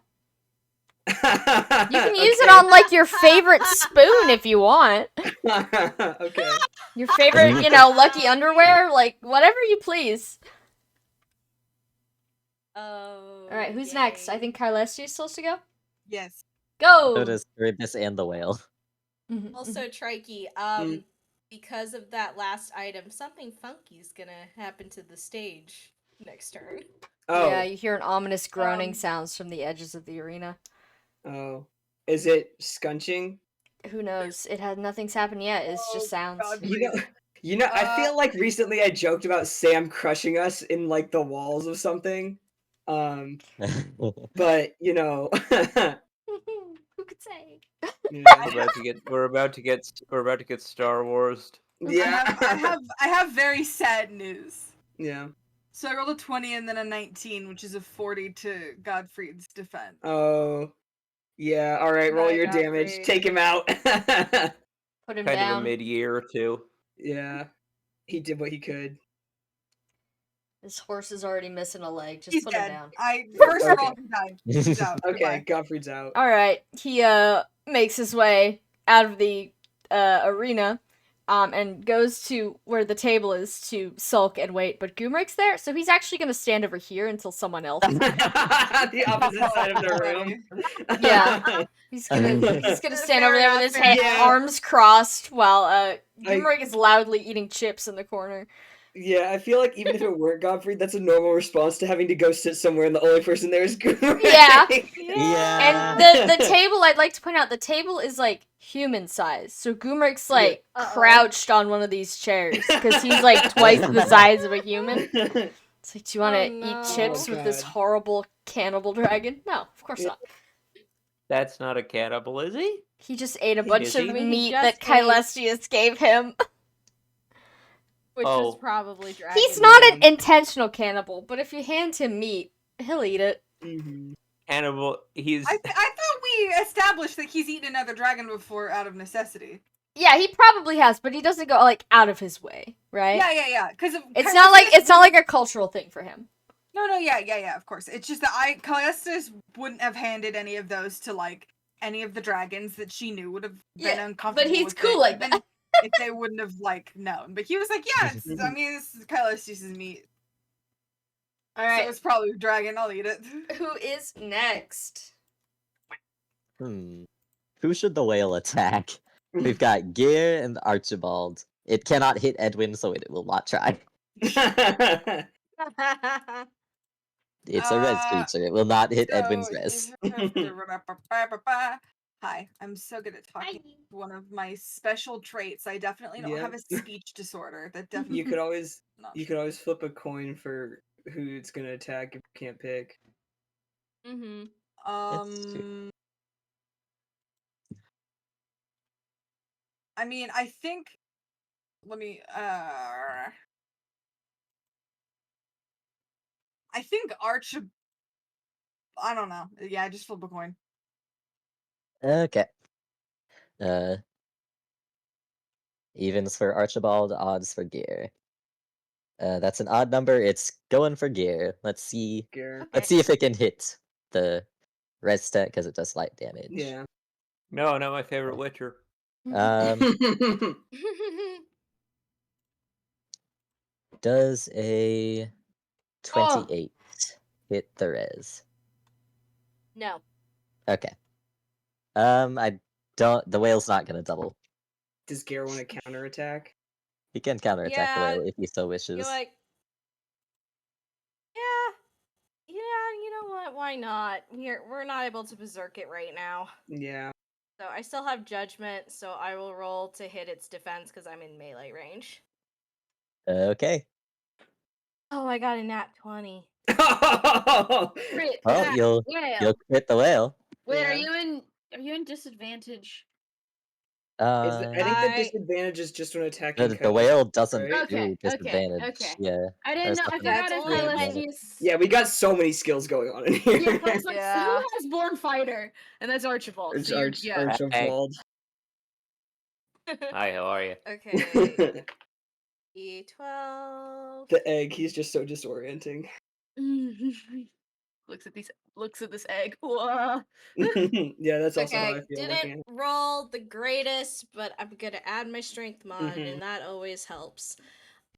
You You can use it on like your favorite spoon if you want. Okay. Your favorite, lucky underwear, like whatever you please. Oh. All right, who's next? I think Carlesti is supposed to go. Yes. Go. So does Charybdis and the whale. Mhm, Also, Trikey, Mm. because of that last item, something funky's gonna happen to the stage next turn. Oh. Yeah, you hear an ominous groaning Um, sounds from the edges of the arena. Oh. Is it scunching? Who knows? Nothing's happened yet. It's Oh, just sounds. God. I feel like recently I joked about Sam crushing us in like the walls of something. But Who could say? yeah. We're about to get Star Wars. Yeah. I have very sad news. Yeah. So I rolled a 20 and then a 19, which is a 40 to Godfried's defense. Oh. Yeah, alright, roll Hi, your Godfrey. damage. Take him out. Put him Kind of a down. mid-year too. Yeah. He did what he could. This horse is already missing a leg. Just He's put him dead. down. First Okay. roll, he died. He's out. Okay, Goodbye. Gottfried's out. All right, he makes his way out of the arena, and goes to where the table is to sulk and wait. But Goomrik's there, so he's actually gonna stand over here until someone else. The opposite side of the room. Yeah. He's gonna stand over there with his Yeah. arms crossed while Goomrik is loudly eating chips in the corner. Yeah, I feel like even if it weren't Gottfried, that's a normal response to having to go sit somewhere and the only person there is Goomrik. Yeah. Yeah. And the table, I'd like to point out, the table is like human size. So Goomrik's like crouched on one of these chairs because he's like twice the size of a human. It's like, do you want to eat chips Oh, with this God. horrible cannibal dragon? No, of course Yeah. not. That's not a cannibal, is he? He just ate a He bunch is. of I mean, he meat just that Kylestius gave him. Which Oh. was probably dragon. He's not an intentional cannibal, but if you hand him meat, he'll eat it. Mhm. Cannibal. He's. I thought we established that he's eaten another dragon before out of necessity. Yeah, he probably has, but he doesn't go like out of his way, right? Yeah. Because It's not like a cultural thing for him. No, yeah, of course. It's just that Callistus wouldn't have handed any of those to like any of the dragons that she knew would have been Yeah, uncomfortable. but he's with cool it, like even that. if they wouldn't have like known. But he was like, yeah, I mean, this is Callistus's meat, All so right, it's probably a dragon. I'll eat it. who is next? Who should the whale attack? We've got Gear and Archibald. It cannot hit Edwin, so it will not try. It's a res creature. It will not hit Edwin's res. Hi, I'm so good at talking. One of my special traits. I definitely don't have a speech disorder. That definitely You could always not flip a coin for who it's gonna attack if you can't pick. Mm-hmm. It's true. I mean, I think. Let me. I think Archibald. I don't know. Yeah, just flip a coin. Okay. Evens for Archibald, odds for Gear. That's an odd number. It's going for Gear. Let's see. Gear. Let's see if it can hit the res stat because it does light damage. Yeah. No, not my favorite Witcher. Does a 28 hit the res? No. Okay. I don't. The whale's not gonna double. Does Gare want to counterattack? He can counterattack the Yeah, whale if he so wishes. You're like, yeah, you know what? Why not? We're not able to berserk it right now. Yeah. So I still have judgment, so I will roll to hit its defense because I'm in melee range. Okay. Oh, I got a nat 20. Crit Well, that you'll whale. crit the whale. Wait, Yeah. are you in disadvantage? I think the I- disadvantage is just when attacking. The whale doesn't right? do disadvantage. okay. Yeah. I didn't There's know. I nothing forgot That's if only I when- let you. Yeah, we got so many skills going on in here. Yeah, I was like, Yeah. who has Born Fighter? And that's Archibald. It's So yeah. Archibald. Hi, how are you? Okay. E12. The egg, he's just so disorienting. looks at this egg. Whoa. Yeah, that's also how Okay, I feel looking didn't roll the greatest, but I'm gonna add my strength mod, Mhm. and that always helps.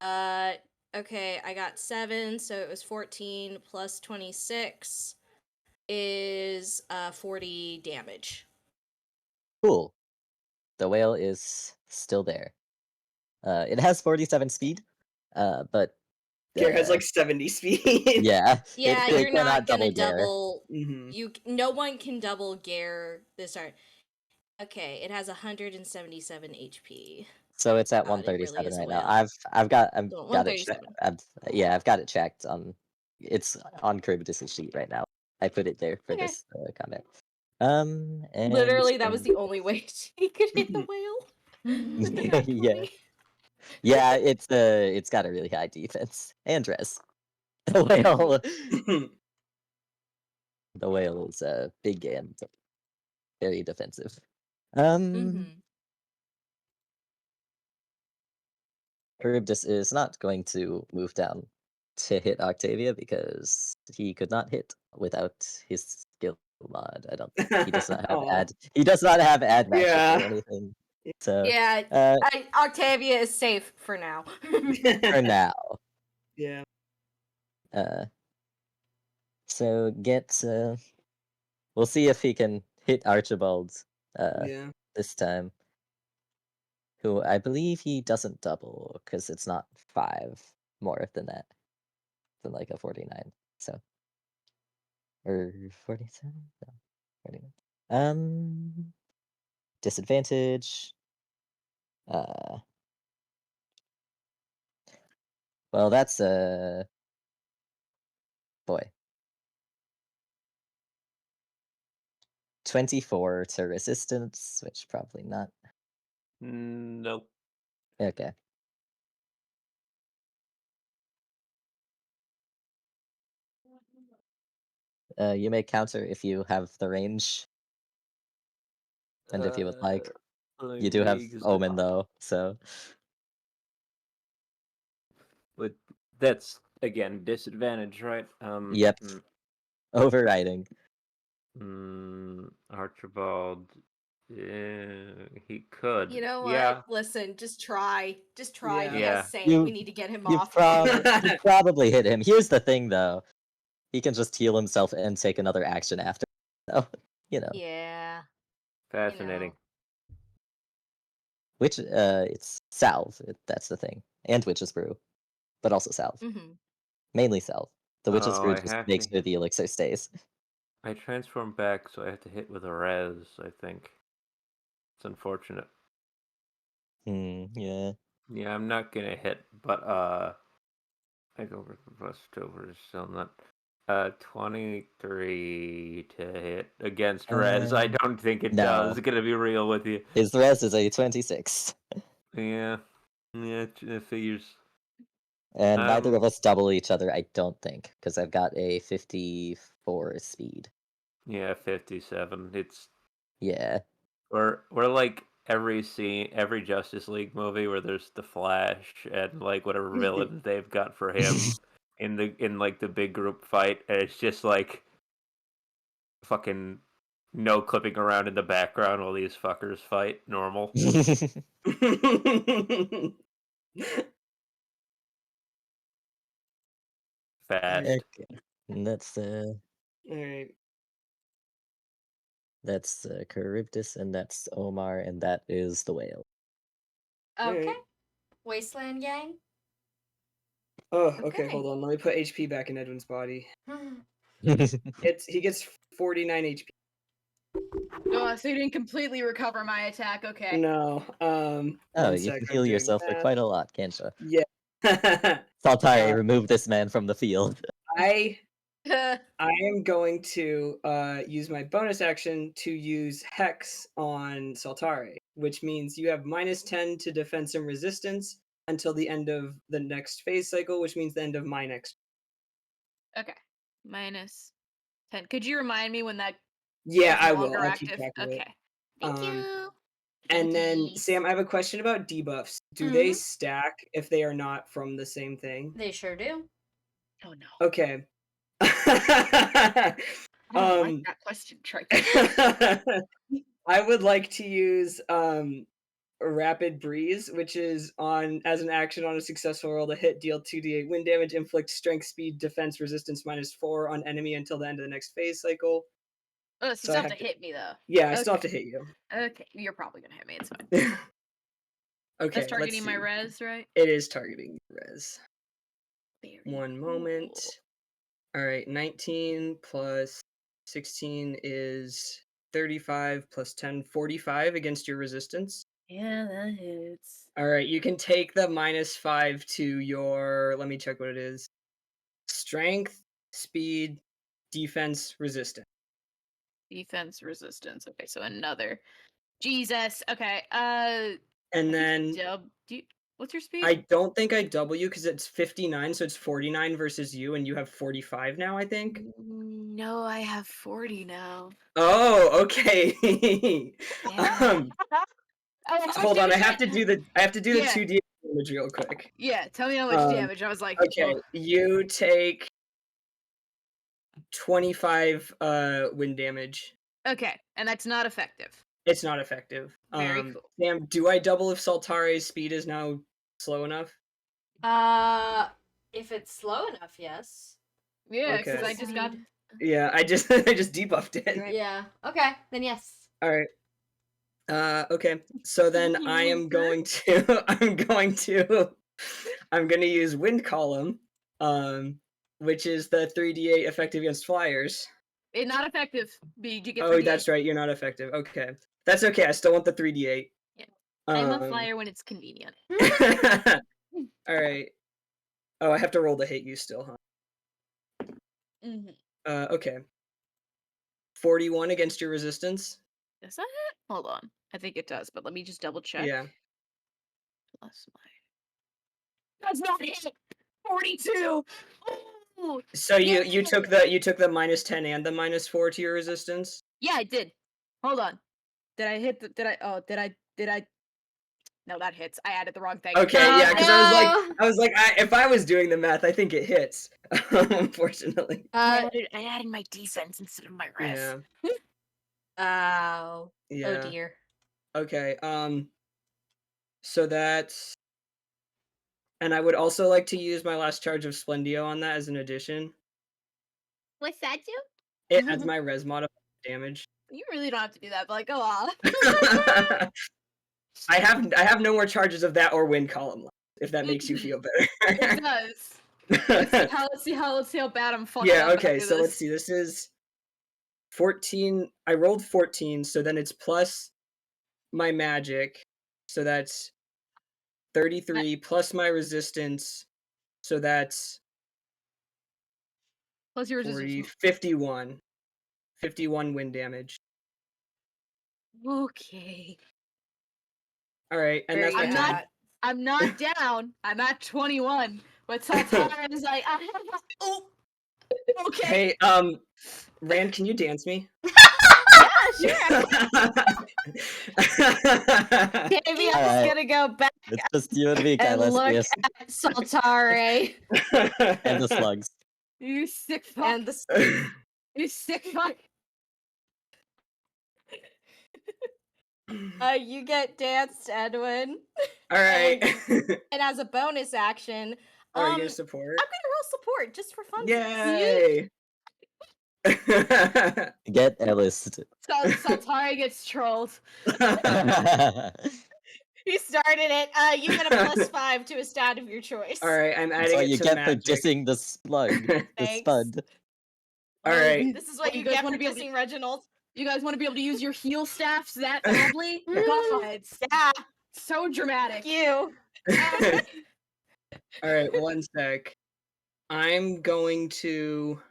Okay, I got 7, so it was 14 plus 26 is 40 damage. Cool. The whale is still there. It has 47 speed. But Gare has like 70 speed. yeah. Yeah, it you're not gonna Gare. double. Mhm. No one can double Gare this turn. Okay, it has 177 HP. So it's at God, it really 137 is a right now. whale. I've got it. 137. I've got it checked on. It's on Cribidus' sheet right now. I put it there for Okay. this comment. And Literally, that was the only way he could hit the whale. yeah. Yeah, it's got a really high defense and res. The whale is big and very defensive. Charybdis is not going to move down to hit Octavia because he could not hit without his skill mod. I don't. He does not have Aw. ad. He does not have ad magic Yeah. or anything. So Yeah, Octavia is safe for now. for now. Yeah. So get. We'll see if he can hit Archibald. Yeah. This time. Who I believe he doesn't double because it's not 5 more than that. Than like a 49. So. Or 47? No. 49. Disadvantage. Well, that's boy. 24 to resistance, which probably not. Nope. Okay. You may counter if you have the range. And if you would like. You do have Omen though, so. But that's again disadvantage, right? Yep. Overriding. Archibald. He could. You know what? Yeah. Listen, just try. Just try. Yeah. He Yeah. has Saint. You- We need to get him You off. probably hit him. Here's the thing though. He can just heal himself and take another action after. So, you know. Yeah. Fascinating. Which it's salve, that's the thing. And witch's brew. But also salve. Mm-hmm. Mainly salve. The witch's brew I just have makes to sure the elixir stays. I transform back, so I have to hit with a res, I think. It's unfortunate. Yeah. Yeah, I'm not gonna hit, but I go with the plus over, still not 23 to hit against res. I don't think it no. does. Gonna be real with you. His res is a 26. Yeah. Yeah, it figures. And neither of us double each other, I don't think, because I've got a 54 speed. Yeah, 57. It's Yeah. we're like every Justice League movie where there's the Flash and like whatever villains they've got for him in like the big group fight, and it's just like fucking No clipping around in the background while these fuckers fight. Normal. Fast. Okay. And that's Alright. Charybdis, and that's Omar, and that is the whale. Okay. Alright. Wasteland gang. Oh, okay, Okay. hold on. Let me put HP back in Edwin's body. Oh, He gets 49 HP. Oh, so you didn't completely recover my attack. Okay. No. One you sec, can I'm heal doing yourself for math. quite a lot, can't you? Yeah. Saltari, remove this man from the field. I am going to use my bonus action to use Hex on Saltari, which means you have -10 to defense and resistance until the end of the next phase cycle, which means the end of my next. Okay. -10. Could you remind me when that Yeah, is no I will. longer I'll active? keep track of it. Okay. Thank you. And then, Thankies. Sam, I have a question about debuffs. Do they stack if they are not from the same thing? They sure do. Oh no. Okay. I don't like that question, Trey. I would like to use Rapid Breeze, which is as an action on a successful roll to hit, deal 2d8 wind damage, inflict strength, speed, defense, resistance -4 on enemy until the end of the next phase cycle. Oh, so you So still I have have to hit me though. Yeah, I still have Okay. to hit you. Okay, you're probably gonna hit me. It's fine. Okay, That's targeting let's my see. res, right? It is targeting res. Very One cool. moment. All right, 19 plus 16 is 35 plus 10, 45 against your resistance. Yeah, that hits. All right, you can take the -5 to your, let me check what it is. Strength, speed, defense, resistance. Defense resistance. Okay, so another. Jesus. Okay. And then what's your speed? I don't think I double you because it's 59, so it's 49 versus you, and you have 45 now, I think. No, I have 40 now. Oh, okay. Hold on, I have to do the Yeah. 2d damage real quick. Yeah, tell me how much damage. I was like, Okay, you take 25 wind damage. Okay, and that's not effective. It's not effective. Very cool. Sam, do I double if Saltare's speed is now slow enough? If it's slow enough, yes. Yeah, because Okay. I just got. Yeah, I just debuffed it. Yeah. Okay, then yes. All right. Okay. So then I am going to I'm going to use Wind Column, which is the 3d8 effective against flyers. It's not effective. You get Oh, that's right. You're not effective. Okay. That's okay. I still want the 3d8. Yeah. I'm a flyer when it's convenient. All right. Oh, I have to roll to hit you still, huh? Okay. 41 against your resistance. Does that hit? Hold on. I think it does, but let me just double check. Yeah. Plus my. That's not it. 42. Ooh. So you took the -10 and the -4 to your resistance? Yeah, I did. Hold on. Did I hit the? Did I? No, that hits. I added the wrong thing. Okay, yeah, because I was like, if I was doing the math, I think it hits. Unfortunately. I added my defense instead of my res. Yeah. Oh. Yeah. Oh dear. Okay. So that's. And I would also like to use my last charge of Splendio on that as an addition. What's that do? It adds my res modifier damage. You really don't have to do that, but like, go on. I have no more charges of that or Wind Column left, if that makes you feel better. It does. Let's see how bad I'm fucking Yeah, up okay, after so this. let's see. This is 14. I rolled 14, so then it's plus my magic. So that's 33 plus my resistance. So that's Plus your 40, resistance. 51. 51 wind damage. Okay. All right, and that's my turn. I'm not down. I'm at 21. But Saltara is like, oh, okay. Hey, Rand, can you dance me? Yeah, sure. Maybe I'm gonna go back It's just you and me, and look Kylesius. at Saltare And the slugs. You sick fuck. and the You sick fuck. You get danced, Edwin. All right. And as a bonus action, Are you I'm gonna support? gonna roll support just for fun. Yay! Get Ellis. Saltari gets trolled. He started it. You get a +5 to a stat of your choice. All right, I'm That's adding what it you to get magic. for dissing the spud. The Thanks. spud. All right. This is what You you guys get wanna for be able to- dissing Reginald. You guys want to be able to use your heal staffs that badly? God, Yeah, so dramatic. you. All right, one sec. I'm going to.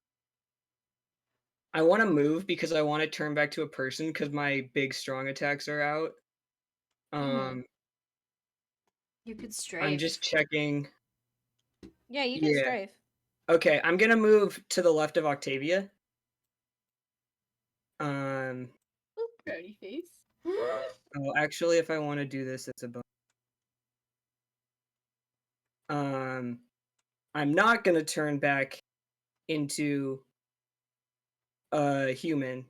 I want to move because I want to turn back to a person because my big strong attacks are out. You could strafe. I'm just checking. Yeah, you can Yeah. strafe. Okay, I'm gonna move to the left of Octavia. Pretty face. Oh, actually, if I want to do this, it's a bonus. I'm not gonna turn back into a human.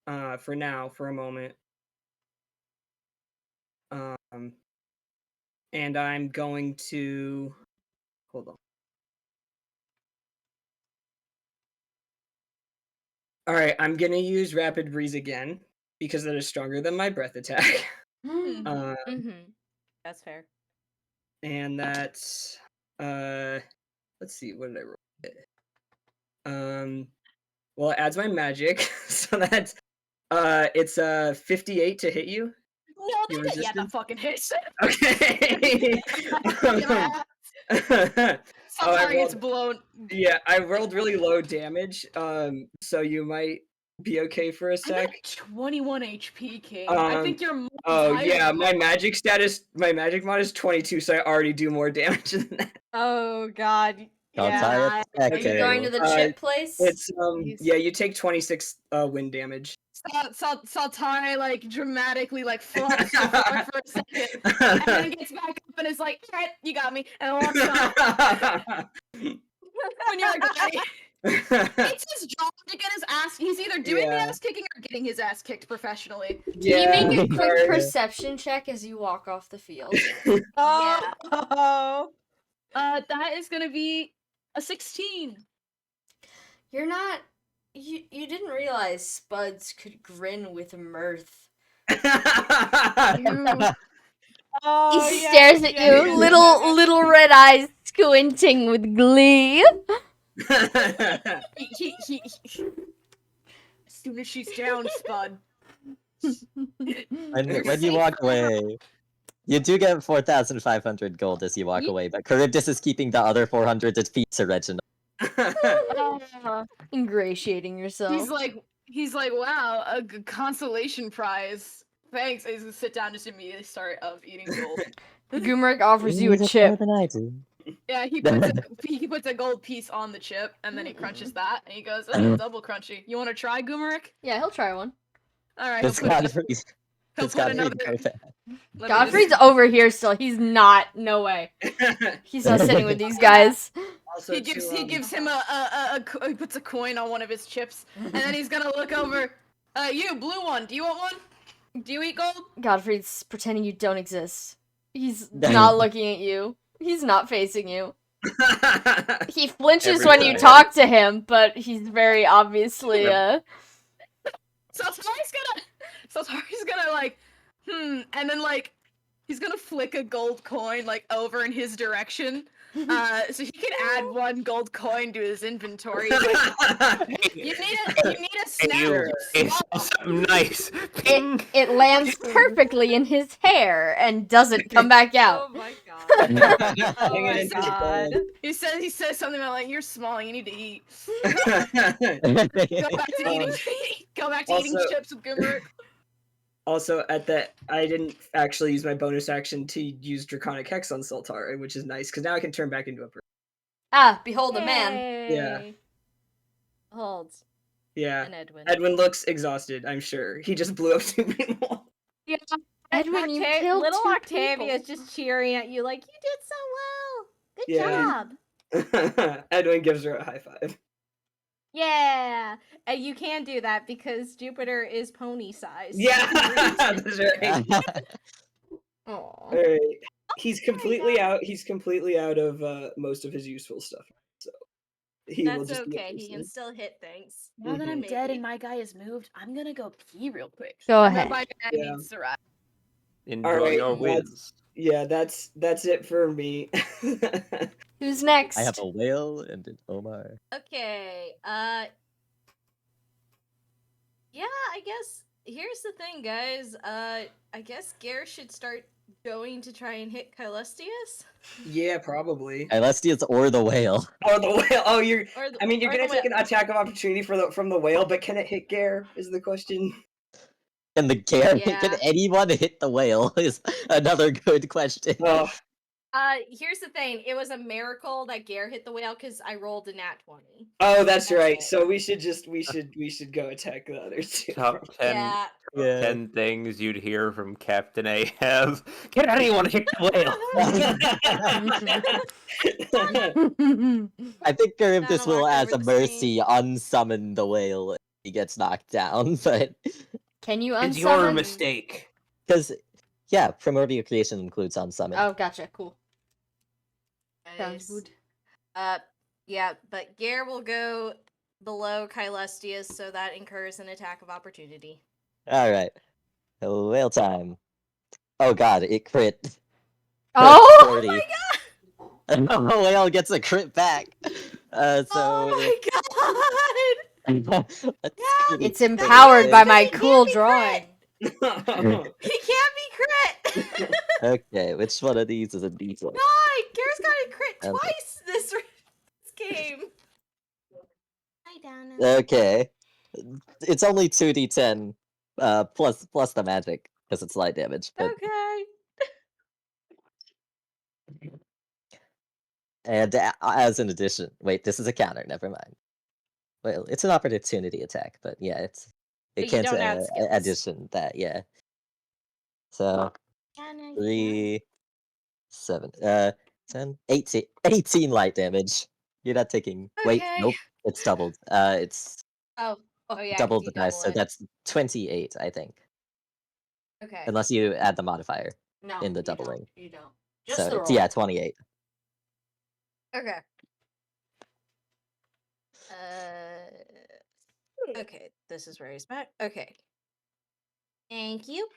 For now, for a moment. And I'm going to hold on. All right, I'm gonna use Rapid Breeze again because that is stronger than my breath attack. That's fair. And that's let's see, what did I roll? Well, it adds my magic, so that's it's 58 to hit you. No, You that, yeah, that resistant? fucking hits. Okay. Saltari gets rolled- blown. Yeah, I rolled really low damage, so you might be okay for a I'm sec. at 21 HP, King. I think you're more Oh tired yeah, than my that. magic mod is 22, so I already do more damage than that. Oh god. I'll Yeah. tie it Are you second. going to the Uh, chip place? It's yeah, you take 26 wind damage. Saltari like dramatically like flops to the floor for a second, and then gets back up and is like, "Alright, you got me," and walks off. When you're like, ready. It's his job to get his ass. He's either doing the Yeah. ass kicking or getting his ass kicked professionally. Can you Yeah, make a quick sorry. perception check as you walk off the field? Oh. That is gonna be a 16. You're not. You didn't realize Spuds could grin with mirth. Oh, He yeah, stares at yeah, you, yeah, little red eyes squinting with glee. He as soon as she's down, Spud. When you walk away, you do get 4,500 gold as you walk away, but Charybdis is keeping the other 400 to feed Sir Reginald. Ingratiating yourself. He's like, wow, a good consolation prize. Thanks. He's gonna sit down and just immediately start eating gold. Gumrick offers you a need it chip. more than I do. Yeah, he puts a gold piece on the chip and then he crunches that and he goes, oh, double crunchy. You want to try, Gumrick? Yeah, he'll try one. All right. It's Godfrey. He'll It's put Godfrey. another. Go fast. Let me Godfrey's just- over here still. He's not. No way. He's not sitting with these guys. Also, He gives him he puts a coin on one of his chips and then he's gonna look over. You blue one. Do you want one? Do you eat gold? Godfrey's pretending you don't exist. He's not looking at you. He's not facing you. He flinches Every when you time. talk to him, but he's very obviously Saltari's gonna like, and then like, he's gonna flick a gold coin like over in his direction, so he can add one gold coin to his inventory. Like, you need a snap. Something nice. Ping. it lands perfectly in his hair and doesn't come back out. Oh my god. Oh Hang it my into the god. gold. He says something about like, you're small, you need to eat. Go back to eating. Go back to eating also- chips with Gummer. Also, I didn't actually use my bonus action to use Draconic Hex on Saltari, which is nice, because now I can turn back into a person. Ah, behold a man. Yeah. Yay. Holds. Yeah. And Edwin. Edwin looks exhausted, I'm sure. He just blew up 2 people. Yeah. Edwin, you killed little 2 Octavia's people. just cheering at you like, you did so well. Good Yeah. job. Edwin gives her a high five. Yeah, and you can do that because Jupiter is pony sized. Yeah, that's right. Aw. Alright. He's completely God. out. He's completely out of most of his useful stuff. So he will That's just be a okay. He can person. still hit things. Now that I'm Mhm. dead Maybe. and my guy is moved, I'm gonna go pee real quick. Go And then ahead. my guy Yeah. needs to ride. Enjoy Alright, your that's whiz. yeah, that's it for me. Who's next? I have a whale and an Omar. Okay. Yeah, I guess here's the thing, guys. I guess Gare should start going to try and hit Caelestius. Yeah, probably. Celestials or the whale. Oh, the whale. Oh, you're. Or the, I mean, you're or gonna the take whale. an attack of opportunity from the whale, but can it hit Gare? Is the question. And the Gare, Yeah. can anyone hit the whale? Is another good question. Oh, Here's the thing. It was a miracle that Gare hit the whale because I rolled a nat 20. that's That's right. it. So we should go attack the other two. Top 10, Yeah. Yeah. 10 things you'd hear from Captain Ahab. Can anyone hit the whale? I think Charybdis Gotta will, walk as over a the mercy, unsummon the whale if he gets knocked down, but Can you It's your unsummon? mistake. because yeah, primordial creation includes unsummon. Oh, gotcha. Cool. Sounds Nice. good. Yeah, but Gare will go below Caelestius, so that incurs an attack of opportunity. All right, whale time. Oh god, it crit. Oh! 40. The whale gets a crit back. So Oh my god! let's Yeah, crit It's it. empowered by Because my he can't cool be drawing. He can't be crit! Okay, which one of these is a d20? God, Gare's got a crit Okay. twice this game. Hi, Donna. Okay, it's only 2d10 plus the magic because it's light damage. But Okay. and as an addition, wait, this is a counter. Never mind. Well, it's an opportunity attack, but yeah, it But you can't don't add skills. addition that. Yeah. So Donna, 3, 7, 10, 18, 18 light damage. You're not taking. Wait, Okay. nope. It's doubled. It's Oh yeah, double 'cause the you dice, double so it. that's 28, I think. Okay. Unless you add the modifier No, in the you doubling. don't. You don't. Just So the it's, roll. yeah, 28. Okay. Okay, this is where he's back. Okay. Thank you.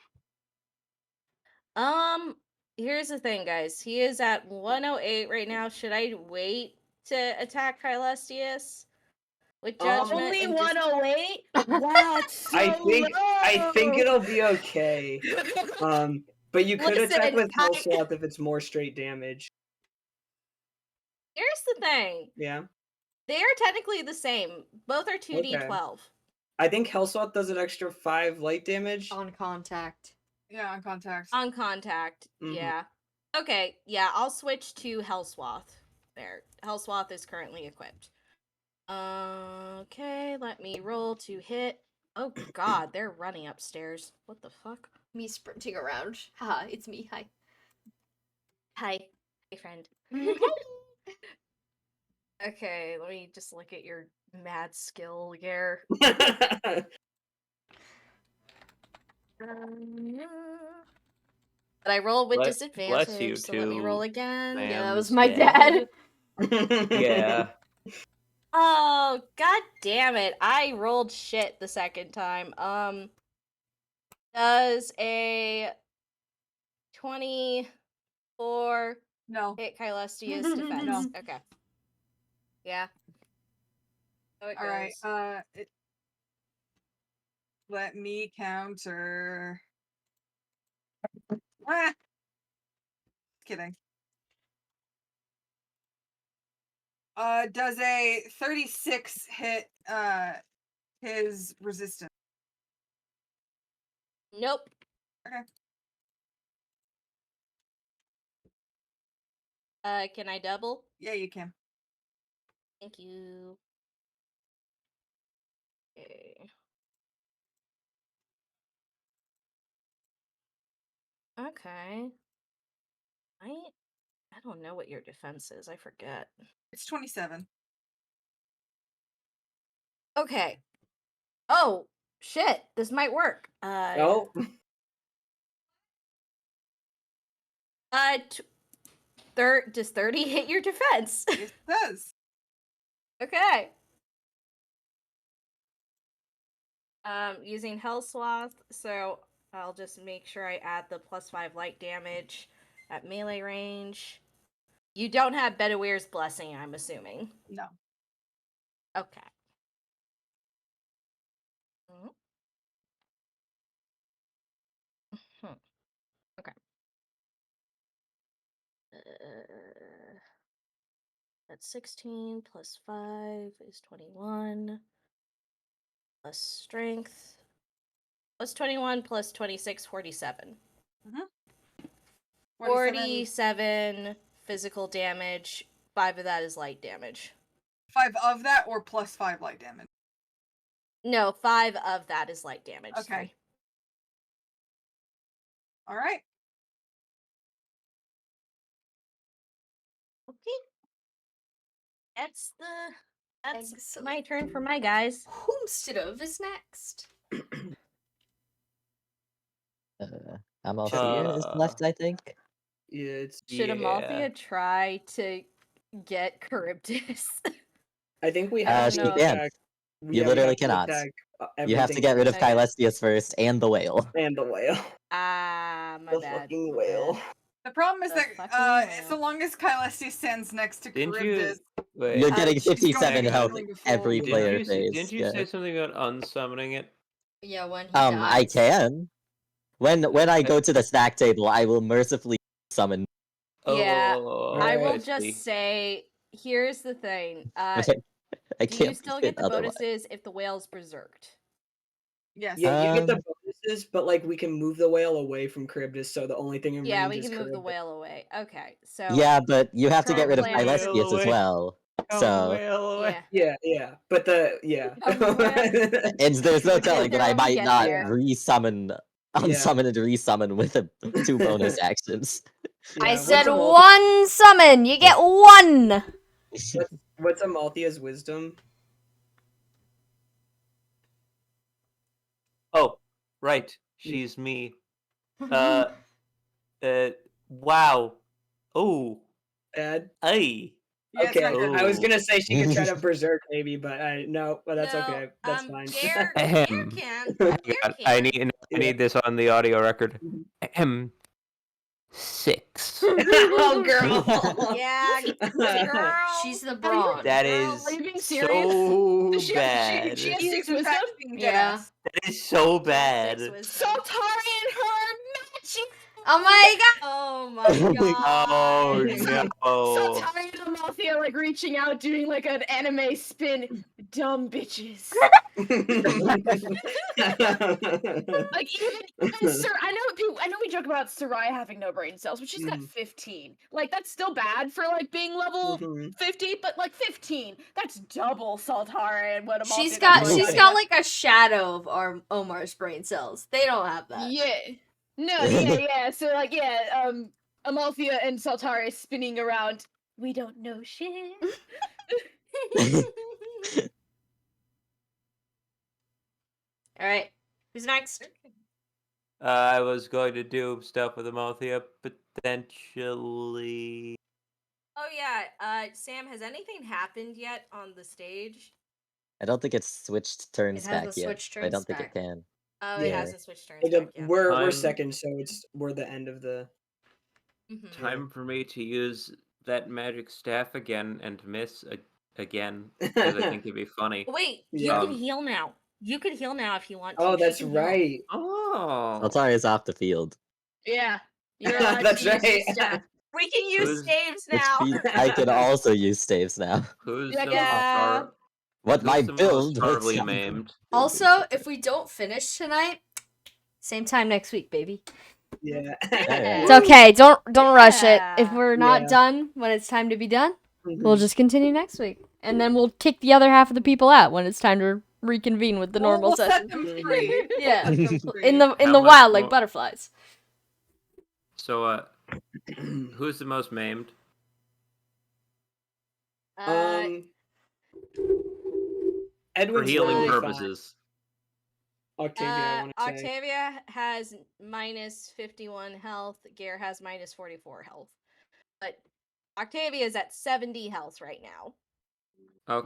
Here's the thing, guys. He is at 108 right now. Should I wait to attack Caelestius with judgment? Only and just- 108? That's so I think low! it'll be okay. But you could attack Listen, with Hellswath if it's more straight damage. Here's the thing. Yeah. They are technically the same. Both are 2d12. I think Hellswath does an extra 5 light damage. On contact. Yeah, on contacts. On contact. Mhm. Yeah. Okay, yeah, I'll switch to Hellswath. There. Hellswath is currently equipped. Okay, let me roll to hit. Oh god, they're running upstairs. What the fuck? Me sprinting around. Haha, it's me. Hi. Hi. Hey, friend. Okay, let me just look at your mad skill, Gare. But I roll with Bless disadvantage, you so let me roll too, again. ma'am. Yeah, that was my Stan. dad. Yeah. Oh, god damn it. I rolled shit the second time. Does a 24 No. hit Caelestius defense? No. Okay. Yeah. So it All right. goes. Let me counter. Ah! Kidding. Does a 36 hit his resistance? Nope. Okay. Can I double? Yeah, you can. Thank you. Okay. Okay. I don't know what your defense is. I forget. It's 27. Okay. Oh, shit. This might work. Oh, Does 30 hit your defense? Yes, it does. Okay. Using Hell Swath, so I'll just make sure I add the +5 light damage at melee range. You don't have Bedeweir's Blessing, I'm assuming. No. Okay. Mhm. Okay. That's 16 plus 5 is 21. Plus strength. Plus 21 plus 26, 47. 47 physical damage. 5 of that is light damage. 5 of that or +5 light damage? No, 5 of that is light damage. Okay. Sorry. All right. Okay. That's Excellent. my turn for my guys. Whomstedov is next. Amalthea is left, I think. yeah, it's. Should Amalthea Yeah. try to get Charybdis? I think we I have don't to know. attack. You we literally have to cannot. attack, You have to everything get rid of Okay. Caelestius first and the whale. and the whale. My The bad. fucking my whale. bad. The problem is The that fucking so whale. long as Caelestius stands next to Didn't Charybdis, you? Wait. You're getting she's going 57 to be health going to every full- player Didn't phase. you Yeah. say something about unsummoning it? Yeah, when he I dies. can. When I go to the snack table, I will mercifully summon. Yeah, Oh, I will Alright. just see. say, here's the thing. I Do you can't still fit get the otherwise. bonuses if the whale's berserked? Yes. Yeah, you get the Um, bonuses, but like we can move the whale away from Charybdis, so the only thing in Yeah, range we is can move the Charybdis. whale away. Okay, so Yeah, but you have to get current rid of plan is- Caelestius as away. well. So, yeah. Yeah, but Come away. and there's no We'll get telling that there I when we might get not there. resummon, unsummon and resummon with 2 bonus actions. I Yeah, said what's one summon. You get one. What's Amalthea's wisdom? Oh, right. She's me. Wow. Oh. Bad. Ay. Yes, Okay, not good. I was Oh. gonna say she could try to berserk maybe, but no, but that's No, okay. That's fine. Dare Ahem. can. Hang Dare on, can. I need this on the audio record. Mhm. Ahem. 6. Oh, girl. Yeah, girl. She's the Are you- brawn. That Girl, is are you being serious? so Does she have- bad. she has He 6 is in fact wisdom? being Yeah. deadass. That is so bad. 6 wisdom. Saltari and her matching. Oh my god. Oh my god. Oh no. Saltari and Amalthea like reaching out, doing like an anime spin. Dumb bitches. Like even Sir, I know we joke about Soraya having no brain cells, but she's got Mhm. 15. Like that's still bad for like being level Mhm. 50, but like 15, that's double Saltara and what Amalthea She's got going she's on. got like a shadow of Omar's brain cells. They don't have that. Yeah. No, yeah. So like Amalthea and Saltari spinning around. We don't know shit. All right. Who's next? I was going to do stuff with Amalthea potentially. Oh yeah, Sam, has anything happened yet on the stage? I don't think it's switched turns It hasn't back yet. switched I turns don't think back. it can. Oh, Yeah. it hasn't switched turns Like, back yet. we're I'm- second, so we're the end of the. Mhm. Time for me to use that magic staff again and miss again because I think it'd be funny. Wait, Yeah. you can heal now. You can heal now if you want to. Oh, She that's can heal. right. Oh. Altari is off the field. Yeah. You're allowed That's to use your right. staff. We can use Who's- staves Which now. means I can also use staves now. Who's Yeah, the yeah. most What my who's the most build horribly looks like. maimed? Also, if we don't finish tonight, same time next week, baby. Yeah. It's okay. Don't rush it. If Yeah. we're not Yeah. done when it's time to be done, we'll Mhm. just continue next week, and then we'll kick the other half of the people out when it's time to reconvene with the normal We'll set session. them Mhm. free. Yeah, Set them free. in the How much wild like more- butterflies. So, who's the most maimed? Um, Edwin's healing literally fine. purposes. Octavia, I want to say. Octavia has minus 51 health. Gare has minus 44 health. But Octavia is at 70 health right now.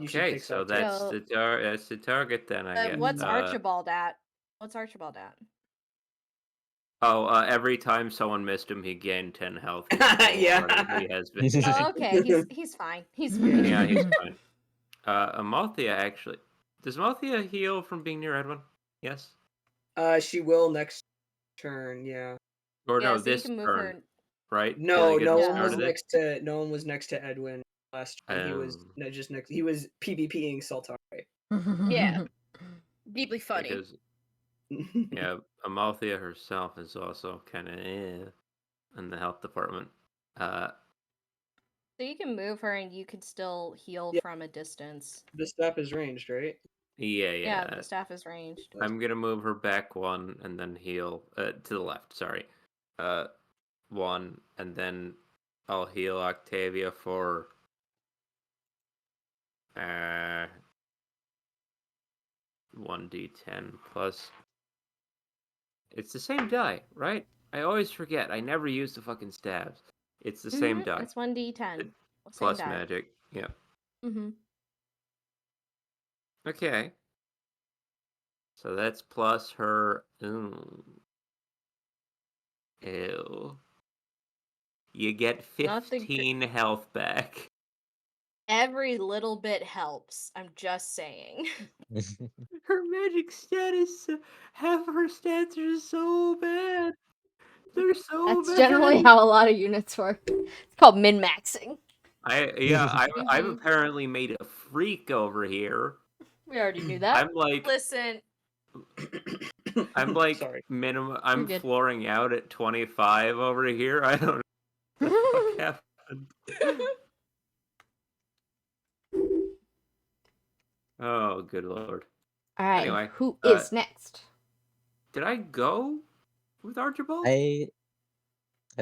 You should Okay, pick so Octavia. that's the target then, I guess. What's Archibald at? What's Archibald at? Every time someone missed him, he gained 10 health. Yeah. He has been. Oh, okay, he's fine. He's fine. Yeah, he's fine. Amalthea actually. Does Amalthea heal from being near Edwin? Yes. She will next turn. Yeah. Or Yeah, no, so this you can move turn, her. right? No, Can I get no the one was start of next to Edwin last turn. He was Oh. just next. He was PvPing Saltari. Yeah. Deeply funny. Because yeah, Amalthea herself is also kind of in the health department. So you can move her and you can still heal Yeah. from a distance. The staff is ranged, right? Yeah, the staff is ranged. I'm gonna move her back one and then heal to the left. Sorry, one and then I'll heal Octavia for 1d10 plus. It's the same die, right? I always forget. I never use the fucking stabs. It's the same die. It's 1d10. Plus Same die. magic. Yeah. Mm-hmm. Okay. So that's plus her. Ew. You get Not the 15 health back. Every little bit helps. I'm just saying. Her magic status, half of her stats are so bad. They're so That's bad. generally how a lot of units work. It's called min-maxing. I've apparently made a freak over here. We already knew that. I'm like Listen, Sorry. minimum. You're I'm good. flooring out at 25 over here. I don't know what the fuck happened. Oh, good lord. All right. Anyway, Who is next? Did I go with Archibald? I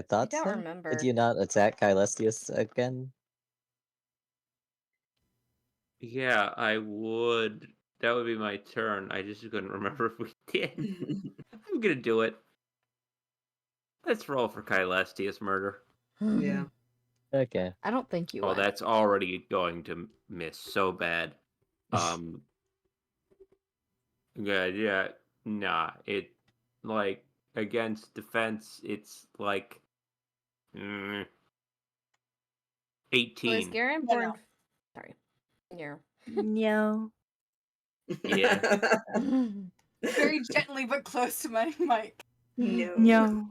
thought don't so. remember. Did you not attack Kylestius again? Yeah, I would. That would be my turn. I just couldn't remember if we did. I'm gonna do it. Let's roll for Kylestius murder. Yeah. Okay. I don't think you Oh, went. that's already going to miss so bad. Yeah. Nah, it like against defense, it's like 18. was Garen No, born? no. Sorry, yeah. No. Yeah. Very gently but close to my mic. No.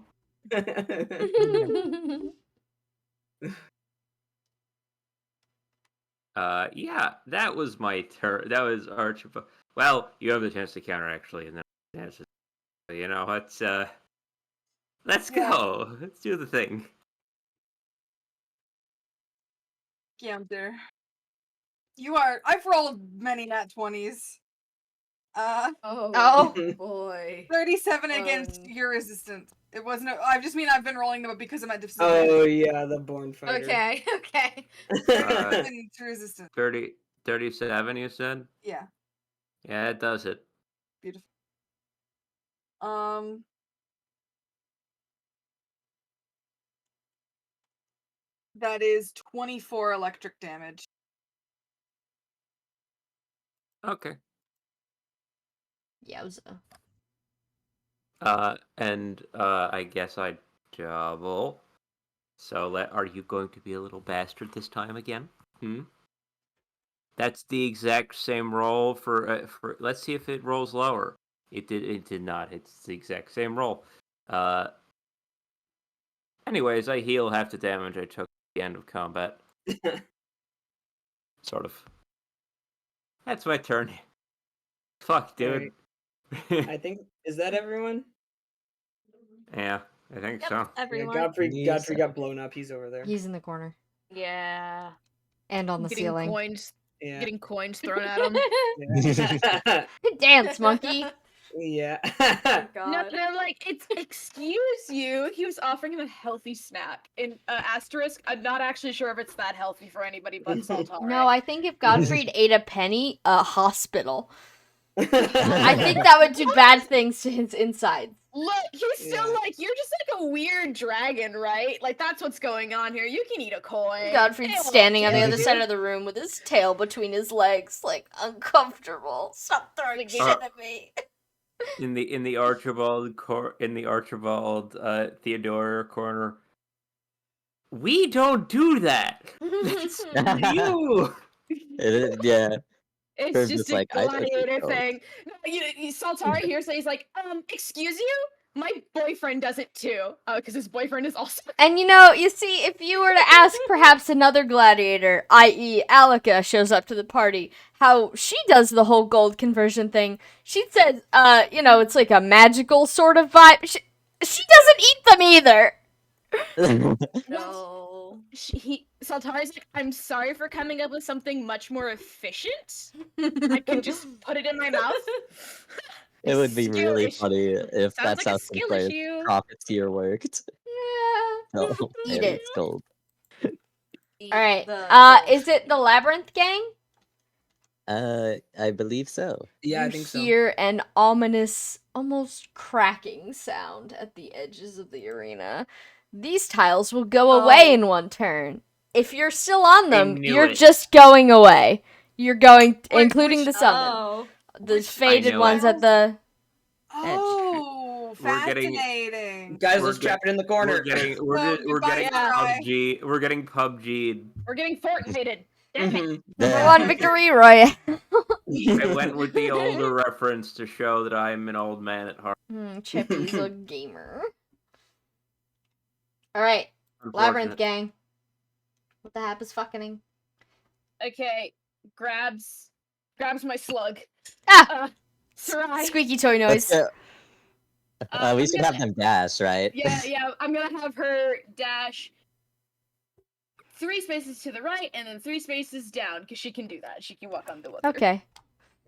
Yeah, that was my turn. That was Archibald. Well, you have the chance to counter actually, and then let's go. Let's do the thing. Gamder. I've rolled many nat 20s. Oh. boy. 37 against your resistance. It wasn't. I've been rolling them because I'm at Oh disadvantage. yeah, the born fighter. Okay. 37 to resistance. 37, you said? Yeah, Yeah, it does it. beautiful. That is 24 electric damage. Okay. Yowza. And I guess I double. So are you going to be a little bastard this time again? That's the exact same roll for. Let's see if it rolls lower. It did not. It's the exact same roll. Anyways, I heal half the damage I took at the end of combat. Sort of. That's my turn. Fuck, dude. I think is that everyone? Yeah, I think Yep, so. everyone. Yeah, Godfrey Yes. got blown up. He's over there. He's in the corner Yeah. and on the Getting ceiling. coins thrown at him. Yeah. Dance, monkey. Yeah. Oh No, god. and I'm like, it's excuse you. He was offering him a healthy snack. In asterisk, I'm not actually sure if it's that healthy for anybody but Saltare. No, I think if Gottfried ate a penny, a hospital. I think that would do bad things to his insides. Look, he's still Yeah. like, you're just like a weird dragon, right? Like that's what's going on here. You can eat a coin. Godfrey's It won't standing on the kill other you. side of the room with his tail between his legs, like uncomfortable. Stop throwing shit at me. In the Archibald Theodore corner. We don't do that. That's you. Yeah. It's Curve just is a like, I don't think gladiator so. thing. No, Saltare here, so he's like, excuse you? My boyfriend does it too. Because his boyfriend is also. And you see, if you were to ask perhaps another gladiator, i.e. Alika, shows up to the party, how she does the whole gold conversion thing, she'd said, it's like a magical sort of vibe. She doesn't eat them either. No. Saltare's like, I'm sorry for coming up with something much more efficient. I can just put it in my mouth. It would be Skill really issue. funny if Sounds that's like how a skill Sinclair's issue. profiteer worked. Yeah. Oh, Eat man, it. it's gold. Eat All right. the gold. Is it the Labyrinth gang? I believe so. Yeah, I You think so. hear an ominous, almost cracking sound at the edges of the arena. These tiles will go away in one turn. If you're still on them, knew you're it. just going away. You're going, Wait, including which- the summon. Oh. The which faded knew ones it. at the Oh, We're getting- fascinating. Guys, We're let's trap it in the We're corner. getting So, we're goodbye, getting Sarai. PUBG. We're getting PUBG'd. We're getting Fortnite'd. Damn it. Mhm. number one victory, Roy. I went with the older reference to show that I'm an old man at heart. Chippy's a gamer. All right, Labyrinth Unfortunate. gang. What the hell is fucking? Okay, grabs my slug. Ah! Sarai. Squeaky toy Let's noise. go. I'm We should gonna- have them dash, right? Yeah, I'm gonna have her dash 3 spaces to the right and then 3 spaces down because she can do that. She can walk on the water. Okay.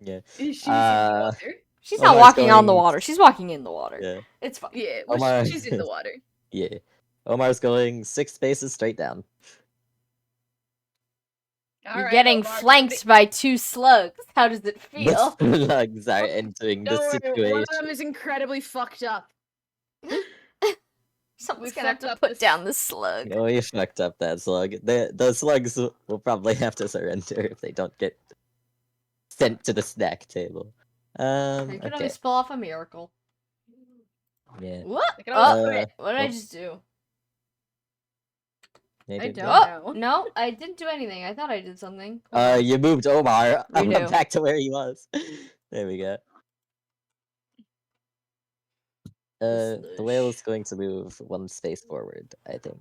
Yeah. She's in the water. She's not Omar's walking on the going- water. She's walking in the water. Yeah. It's fine. Yeah, well, Omar- she's in the water. Yeah. Omar's going 6 spaces straight down. You're Alright, getting Omar, flanked by 2 slugs. How does it The feel? slugs are entering the Don't worry, one situation. of them is incredibly fucked up. Someone's We gonna have fucked to up put this- down the slug. Oh, you fucked up that slug. The slugs will probably have to surrender if they don't get sent to the snack table. You can Okay. always pull off a miracle. Yeah. What? They can always Oh, quit. what did I oh. just do? They I did don't that. Oh, know. no, I didn't do anything. I thought I did something. Hold on. You moved Omar Redo. back to where he was. There we go. The whale is going to move 1 space forward, I think.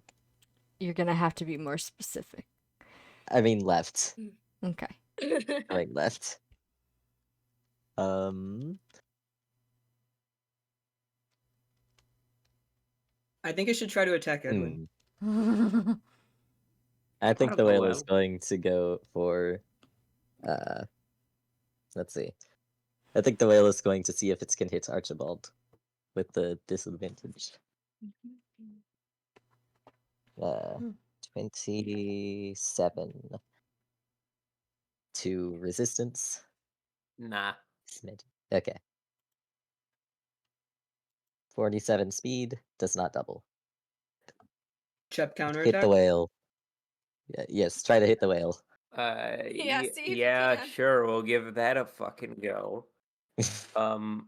You're gonna have to be more specific. I mean left. Okay. Going left. I think I should try to attack Edwin. I think of the the whale is whale. going to go for let's see. I think the whale is going to see if it can hit Archibald with the disadvantage. 27 to resistance. Nah. Smidge. Okay. 47 speed does not double. Chep counter Hit attack. the whale. Yes, try to hit the whale. Yeah, see if you yeah, can. sure. We'll give that a fucking go. Am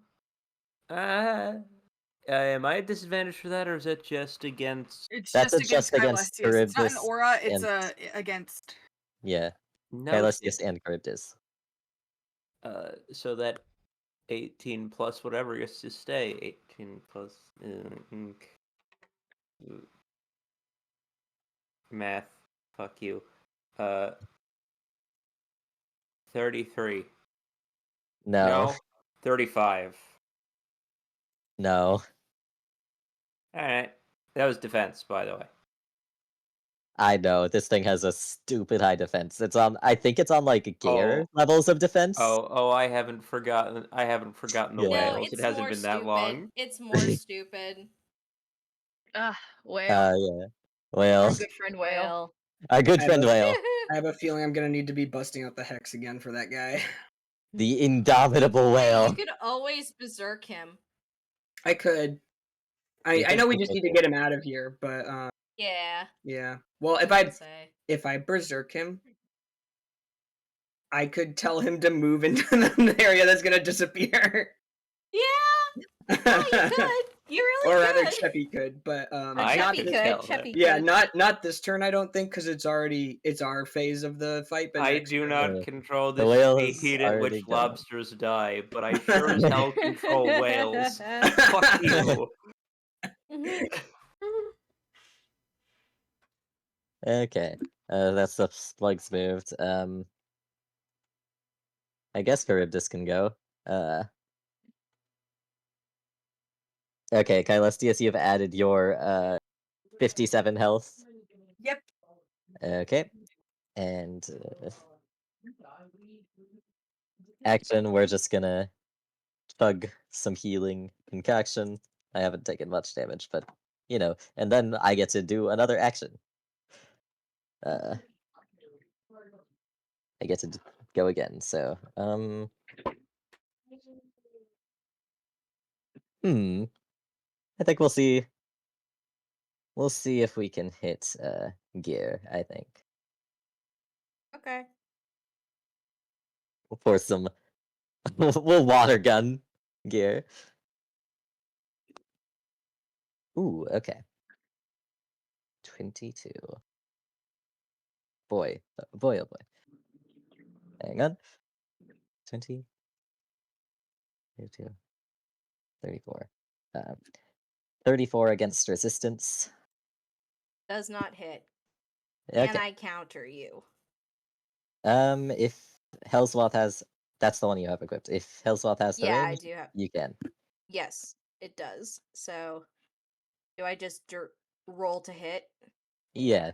I at disadvantage for that, or is that just against? It's That's just against against Kylesius. It's not an Charybdis aura, it's and- against. Yeah, No. Kylesius and Charybdis. So that 18 plus whatever gets to stay. 18 plus. Math. Fuck you. 33. No. 35. No. Alright. That was defense, by the way. I know this thing has a stupid high defense. It's on. I think it's on like Gear levels of defense. I haven't forgotten the Yeah. No, whales. it's It hasn't more been stupid. that long. It's more stupid. Whale. Yeah. Whale. Our good friend Whale. Our good I friend have a- Whale. I have a feeling I'm gonna need to be busting out the hex again for that guy. The indomitable You whale. could always berserk him. I could. You I could know we still just need make to it. get him out of here, but Yeah. yeah. Well, I would say. if I berserk him, I could tell him to move into the area that's gonna disappear. Yeah. Oh, you could. You really Or could. rather, Cheppy could, but I not could this. tell Cheppy Yeah, could. not this turn. I don't think, because it's our phase of the fight. But I next do turn. not control The the whale has speed at which already gone. lobsters die, but I sure as hell control whales. Fuck you. Okay. That's the slugs moved. I guess Charybdis can go. Okay, Kylestia, you've added your 57 health. Yep. Okay. And action, we're just gonna chug some healing concoction. I haven't taken much damage, but you know, and then I get to do another action. I get to go again, so I think we'll see. We'll see if we can hit Gear, I think. Okay. We'll pour some we'll water gun Gear. Ooh, okay. 22. Boy, oh boy. Hang on. 20, 22, 34. 34 against resistance. Does not hit. Okay. Can I counter you? If Hellswath has, that's the one you have equipped. If Hellswath has the Yeah, I range, do have. you can. Yes, it does. So, do I just roll to hit? Yeah.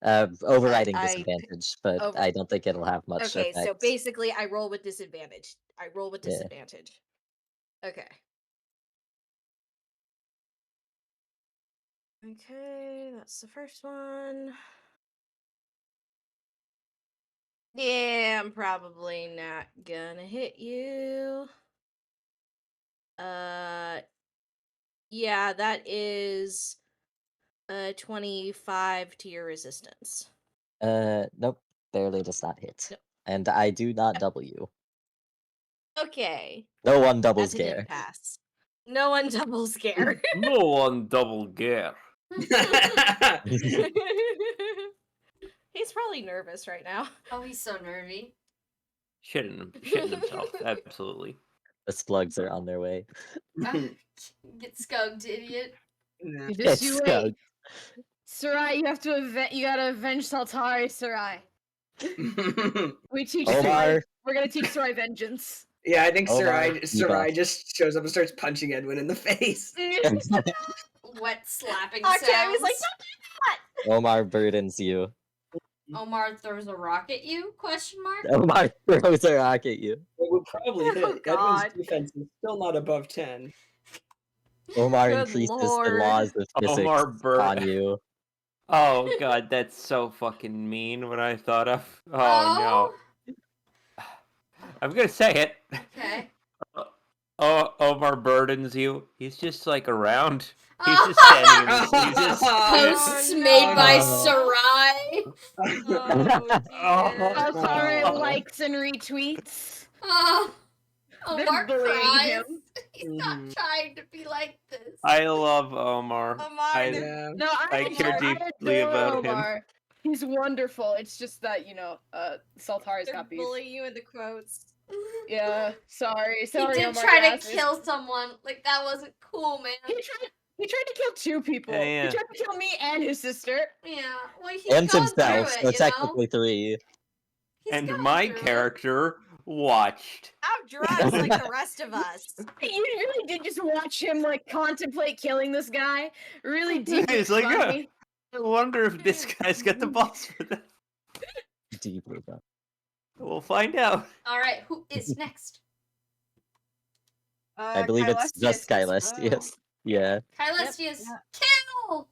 Overriding I disadvantage, but over- I don't think it'll have much Okay, effect. so basically, I roll with disadvantage. Yeah. Disadvantage. Okay. Okay, that's the first one. Yeah, I'm probably not gonna hit you. Yeah, that is 25 to your resistance. Nope, barely does not hit. Nope. And I do not double you. Okay. No one doubles That's an Gear. impasse. No one double scare. No one double gear. He's probably nervous right now. Oh, he's so nervy. Shitting himself, absolutely. The slugs are on their way. Get skunked, idiot. Yeah. Just you wait. skunked. Sarai, you gotta avenge Saltari, Sarai. We teach Omar. Sarai. We're gonna teach Sarai vengeance. Yeah, I think Omar, you Sarai buff. just shows up and starts punching Edwin in the face. Wet slapping Octavia's sounds. like, Omar burdens you. Omar throws a rock at you? Question mark. Omar throws a rock at you. It would probably hit. Oh, God. Edwin's defense is still not above 10. Omar Good increases the lord. laws of physics Omar on you. Oh god, that's so fucking mean what I thought of. Oh no. I'm gonna say it. Okay. Omar burdens you. He's just like around. He's just standing in the, he's just Posts Oh, made by no. Sarai. Saltari likes and retweets. They're Omar bullying cries. him. He's not trying to be like this. I love Omar. Omar, Yeah. No, I care deeply adore about him. Omar. He's wonderful. It's just that, Saltari's they're got beef. bullying you in the quotes. Yeah, sorry. He Sorry, did Omar. try to Glasses. kill someone. Like, that wasn't cool, man. He tried to kill 2 people. Yeah. He tried to kill me and his sister. Yeah, well, he's And gone himself, through so it, you know? technically 3. He's And gone my through it. character watched. Have drugs like the rest of us. You really did just watch him, contemplate killing this guy. Really deep He's like, funny. I wonder if this guy's got the balls for that. Deeply done. We'll find out. All right, who is next? I believe it's just Kylestius. Yeah. Kylestius, yeah. kill!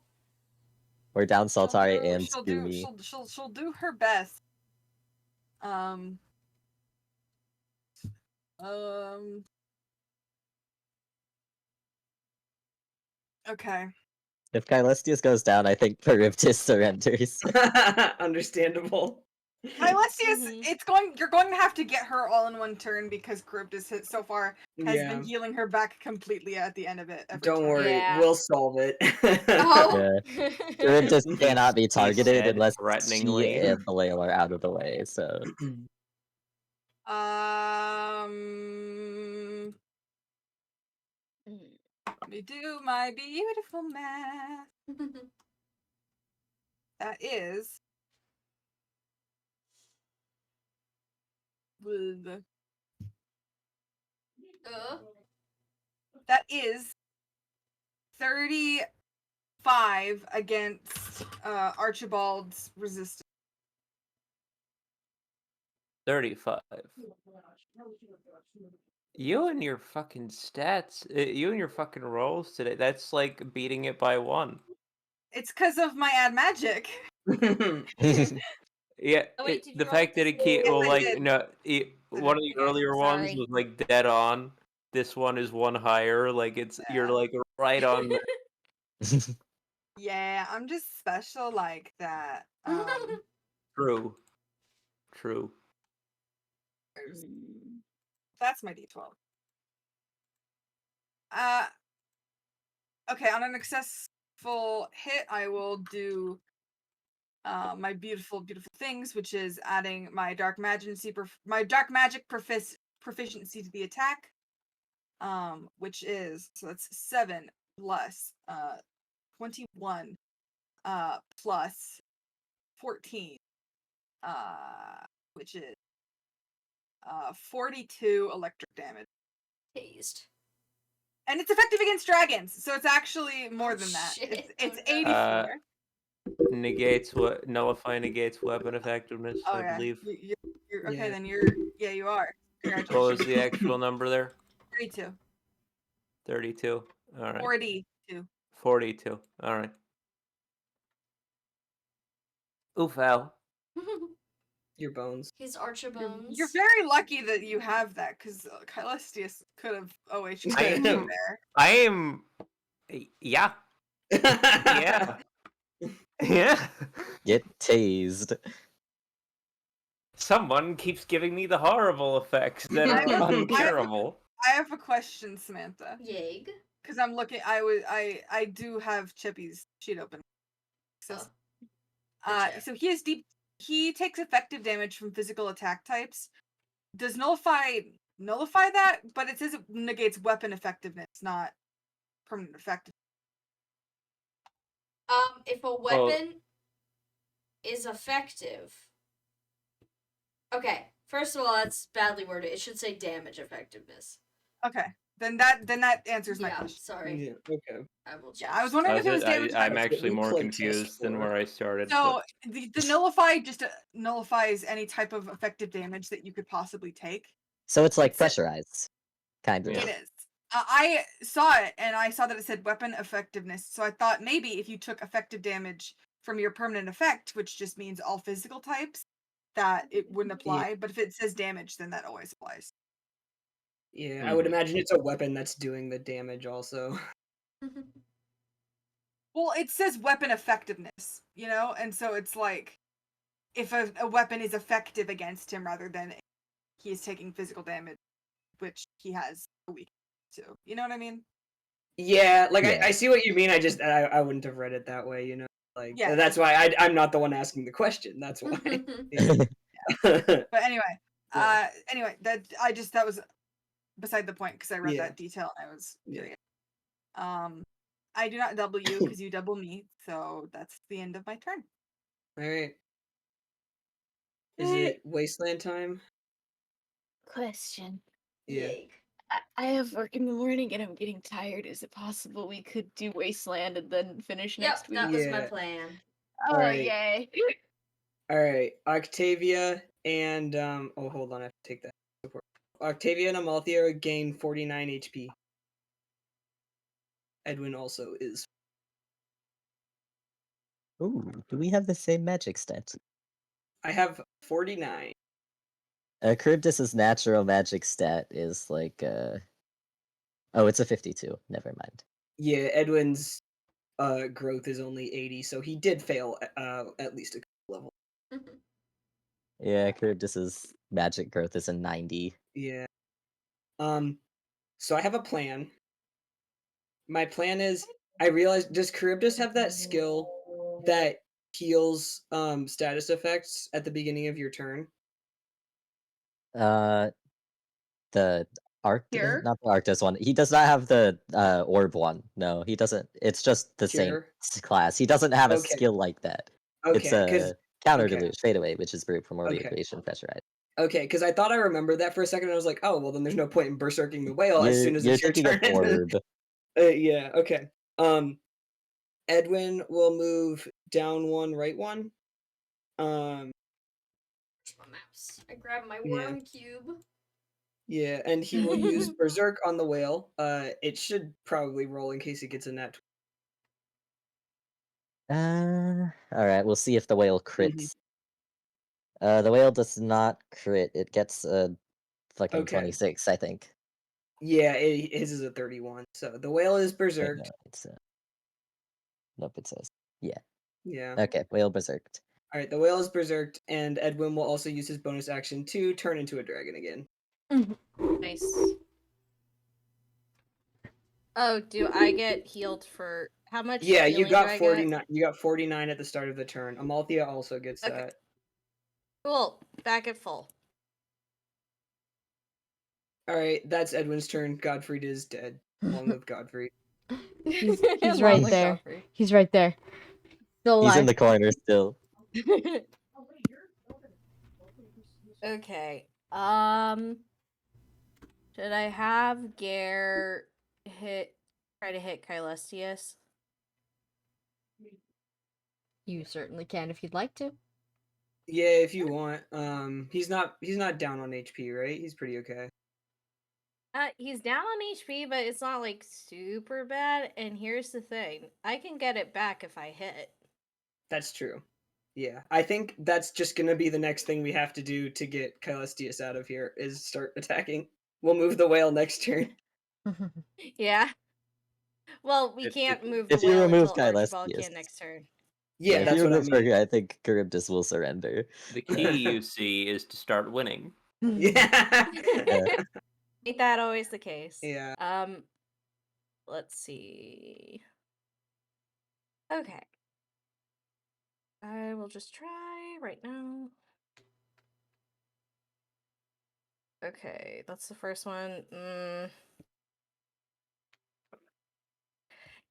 We're down Saltari and she'll Gumi. she'll do her best. Okay. If Kylestius goes down, I think Charybdis surrenders. Understandable. Kylestius, Mhm. you're going to have to get her all in one turn because Charybdis so far has Yeah. been healing her back completely at the end of it. Every Don't turn. worry, Yeah. we'll solve it. Oh. Yeah. Charybdis cannot be targeted said unless she threateningly. and Belial are out of the way, so. Let me do my beautiful math. That is that is 35 against Archibald's resistance. 35. You and your fucking stats, you and your fucking rolls today, that's like beating it by 1. It's because of my add magic. Yeah, Oh, wait, did you the roll fact that it can't, Yes, well, I like, did. no, one of the Okay, earlier ones sorry. was like dead on. This one is one higher. Like, you're like right on there. Yeah, I'm just special like that. True. True. That's my D12. Okay, on an successful hit, I will do my beautiful, beautiful things, which is adding my dark magic proficiency to the attack. Which is, so that's 7 plus 21 plus 14, which is 42 electric damage. Tased. And it's effective against dragons, so it's actually more Oh, than that. shit. It's Oh, no. 84. Nullify negates weapon effectiveness, Oh I yeah. believe. You're okay. Yeah. Then you are. What Congratulations. was the actual number there? 32. 32. All right. 42. 42. All right. Oof, Al. Your bones. His Archibones. You're very lucky that you have that, because Kylestius could have OHK'd I you am. there. I am. Yeah. Yeah. Yeah. Get tased. Someone keeps giving me the horrible effects that are uncurable. I have a question, Samantha. Yeg. Because I'm looking. I do have Chippy's sheet open. So, so he has deep. He takes effective damage from physical attack types. Does nullify that? But it says it negates weapon effectiveness, not permanent effectiveness. If a weapon is effective. Okay, first of all, that's badly worded. It should say damage effectiveness. Okay, then that answers my Yeah, question. sorry. Yeah, okay. I will Yeah, I was wondering if it was damage. I'm That's what actually we more play confused test than for. where I started. So the nullify just nullifies any type of effective damage that you could possibly take. So it's like It's a- pressurized. Kind of. Yeah. It is. I saw it, and I saw that it said weapon effectiveness. So I thought maybe if you took effective damage from your permanent effect, which just means all physical types, that it wouldn't apply. But if it says damage, then that always applies. Yeah, I would imagine it's a weapon that's doing the damage also. Well, it says weapon effectiveness, and so it's like if a weapon is effective against him rather than he is taking physical damage, which he has a weakness to. You know what I mean? Yeah, like Yeah. I see what you mean. I wouldn't have read it that way, Like Yeah. that's why I'm not the one asking the question. That's why. But anyway, Yeah. that was beside the point because I read Yeah. that detail and I was Yeah. curious. I do not double you because you double me, so that's the end of my turn. All right. Is it wasteland time? Question. Yeah. Yeg. I have work in the morning and I'm getting tired. Is it possible we could do Wasteland and then finish next week? that was my Yeah. plan. Oh, Alright. yay. All right, Octavia and oh, hold on, I have to take that. Octavia and Amalthea gain 49 HP. Edwin also is. Ooh, do we have the same magic stat? I have 49. Charybdis's natural magic stat is like oh, it's a 52. Never mind. Yeah, Edwin's growth is only 80, so he did fail at least a couple level. Yeah, Charybdis's magic growth is a 90. Yeah. So I have a plan. My plan is I realized, does Charybdis have that skill that heals status effects at the beginning of your turn? The Cure? not the Arctis one. He does not have the orb one. No, he doesn't. It's just the same Cure? class. He doesn't have a Okay. skill like that. It's Okay, because a counter okay. deluge, fade away, which is brute primordial Okay. creation pressurized. Okay, because I thought I remembered that for a second, and I was like, oh, well, then there's no point in berserking the whale as soon as You're it's your thinking turn. of orb. Yeah, okay. Edwin will move down one, right one. Where's my mouse? I grabbed my Yeah. worm cube. Yeah, and he will use berserk on the whale. It should probably roll in case it gets a net. Alright, we'll see if the whale crits. The whale does not crit. It gets a fucking Okay. 26, I think. Yeah, his is a 31. So the whale is Wait, berserked. no, it's nope, it says. Yeah. Yeah. Okay, whale berserked. All right, the whale is berserked, and Edwin will also use his bonus action to turn into a dragon again. Nice. Oh, do I get healed for how much? Yeah, you healing got do I 49. You got 49 at the start of the turn. Amalthea also gets Okay. that. Cool. Back at full. All right, that's Edwin's turn. Godfrey is dead. Long live Godfrey. He's Long right live there. Godfrey. He's right there. Still alive. He's in the corner still. Okay. Should I have Gare try to hit Caelestius? You certainly can if you'd like to. Yeah, if you want. He's not down on HP, right? He's pretty okay. He's down on HP, but it's not like super bad. And here's the thing: I can get it back if I hit. That's true. Yeah, I think that's just gonna be the next thing we have to do to get Caelestius out of here is start attacking. We'll move the whale next turn. Yeah. Well, we If- can't move the if you whale remove until Archibald Caelestius. can next turn. Yeah, if that's you what I remove mean. her, I think Charybdis will surrender. The key, you see, is to start winning. Yeah. Ain't that always the case? Yeah. Let's see. Okay. I will just try right now. Okay, that's the first one.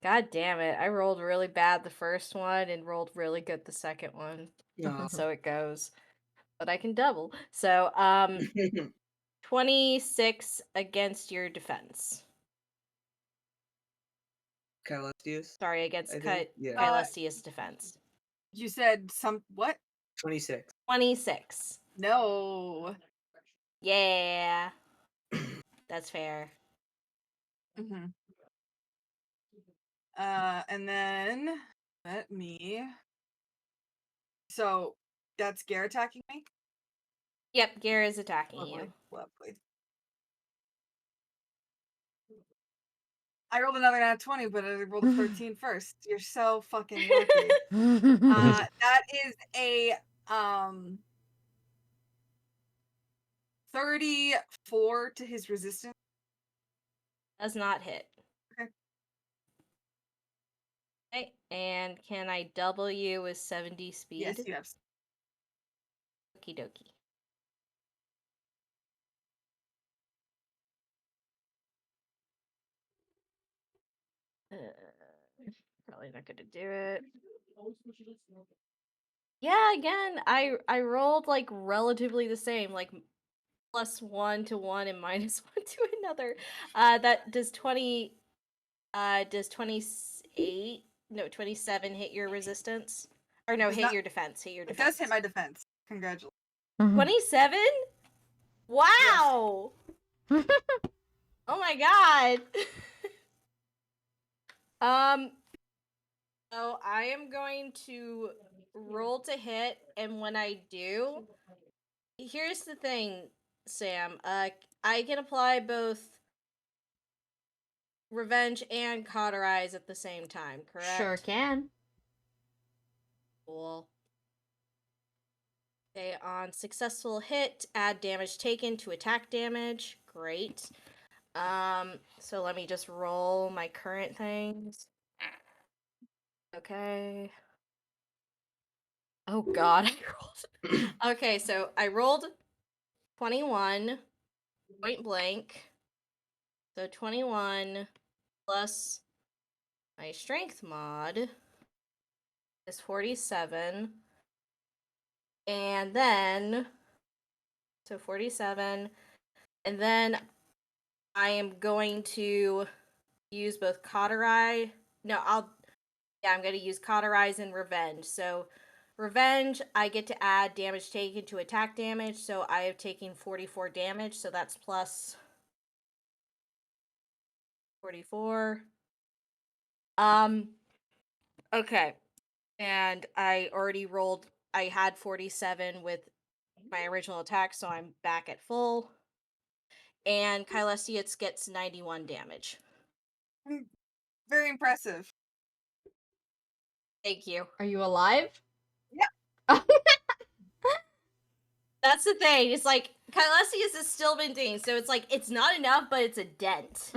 God damn it. I rolled really bad the first one and rolled really good the second one. Aw. So it goes. But I can double. So, 26 against your defense. Caelestius, Sorry, against I think. Yeah. Caelestius defense. You said what? 26. 26. No. Yeah. That's fair. Mm-hmm. And then let me. So that's Gare attacking me. Yep, Gare is attacking Lovely, you. lovely. I rolled another nat 20, but I rolled a 13 first. You're so fucking lucky. That is a 34 to his resistance. Does not hit. Okay. Okay, and can I double you with 70 speed? Yes, you have. Okie dokie. Probably not gonna do it. Yeah, again, I rolled like relatively the same. Like +1 to one and -1 to another. That does 20. Does 28? No, 27 hit your resistance? Or no, Does hit not- your defense. Hit your It defense. does hit my defense. Congratulations. 27? Wow! Oh my god! So I am going to roll to hit, and when I do, here's the thing, Sam. I can apply both revenge and cauterize at the same time, correct? Sure can. Cool. Okay, on successful hit, add damage taken to attack damage. Great. So let me just roll my current things. Okay. Oh god, I rolled. Okay, so I rolled 21 point blank. So 21 plus my strength mod is 47. And then, so 47. And then I am going to use both cauterize. No, I'm going to use cauterize and revenge. So revenge, I get to add damage taken to attack damage. So I have taken 44 damage. So that's plus 44. Okay. And I already rolled, I had 47 with my original attack, so I'm back at full. And Kylestius gets 91 damage. Very impressive. Thank you. Are you alive? Yeah. That's the thing. It's like Kylestius is still venting, so it's like it's not enough, but it's a dent.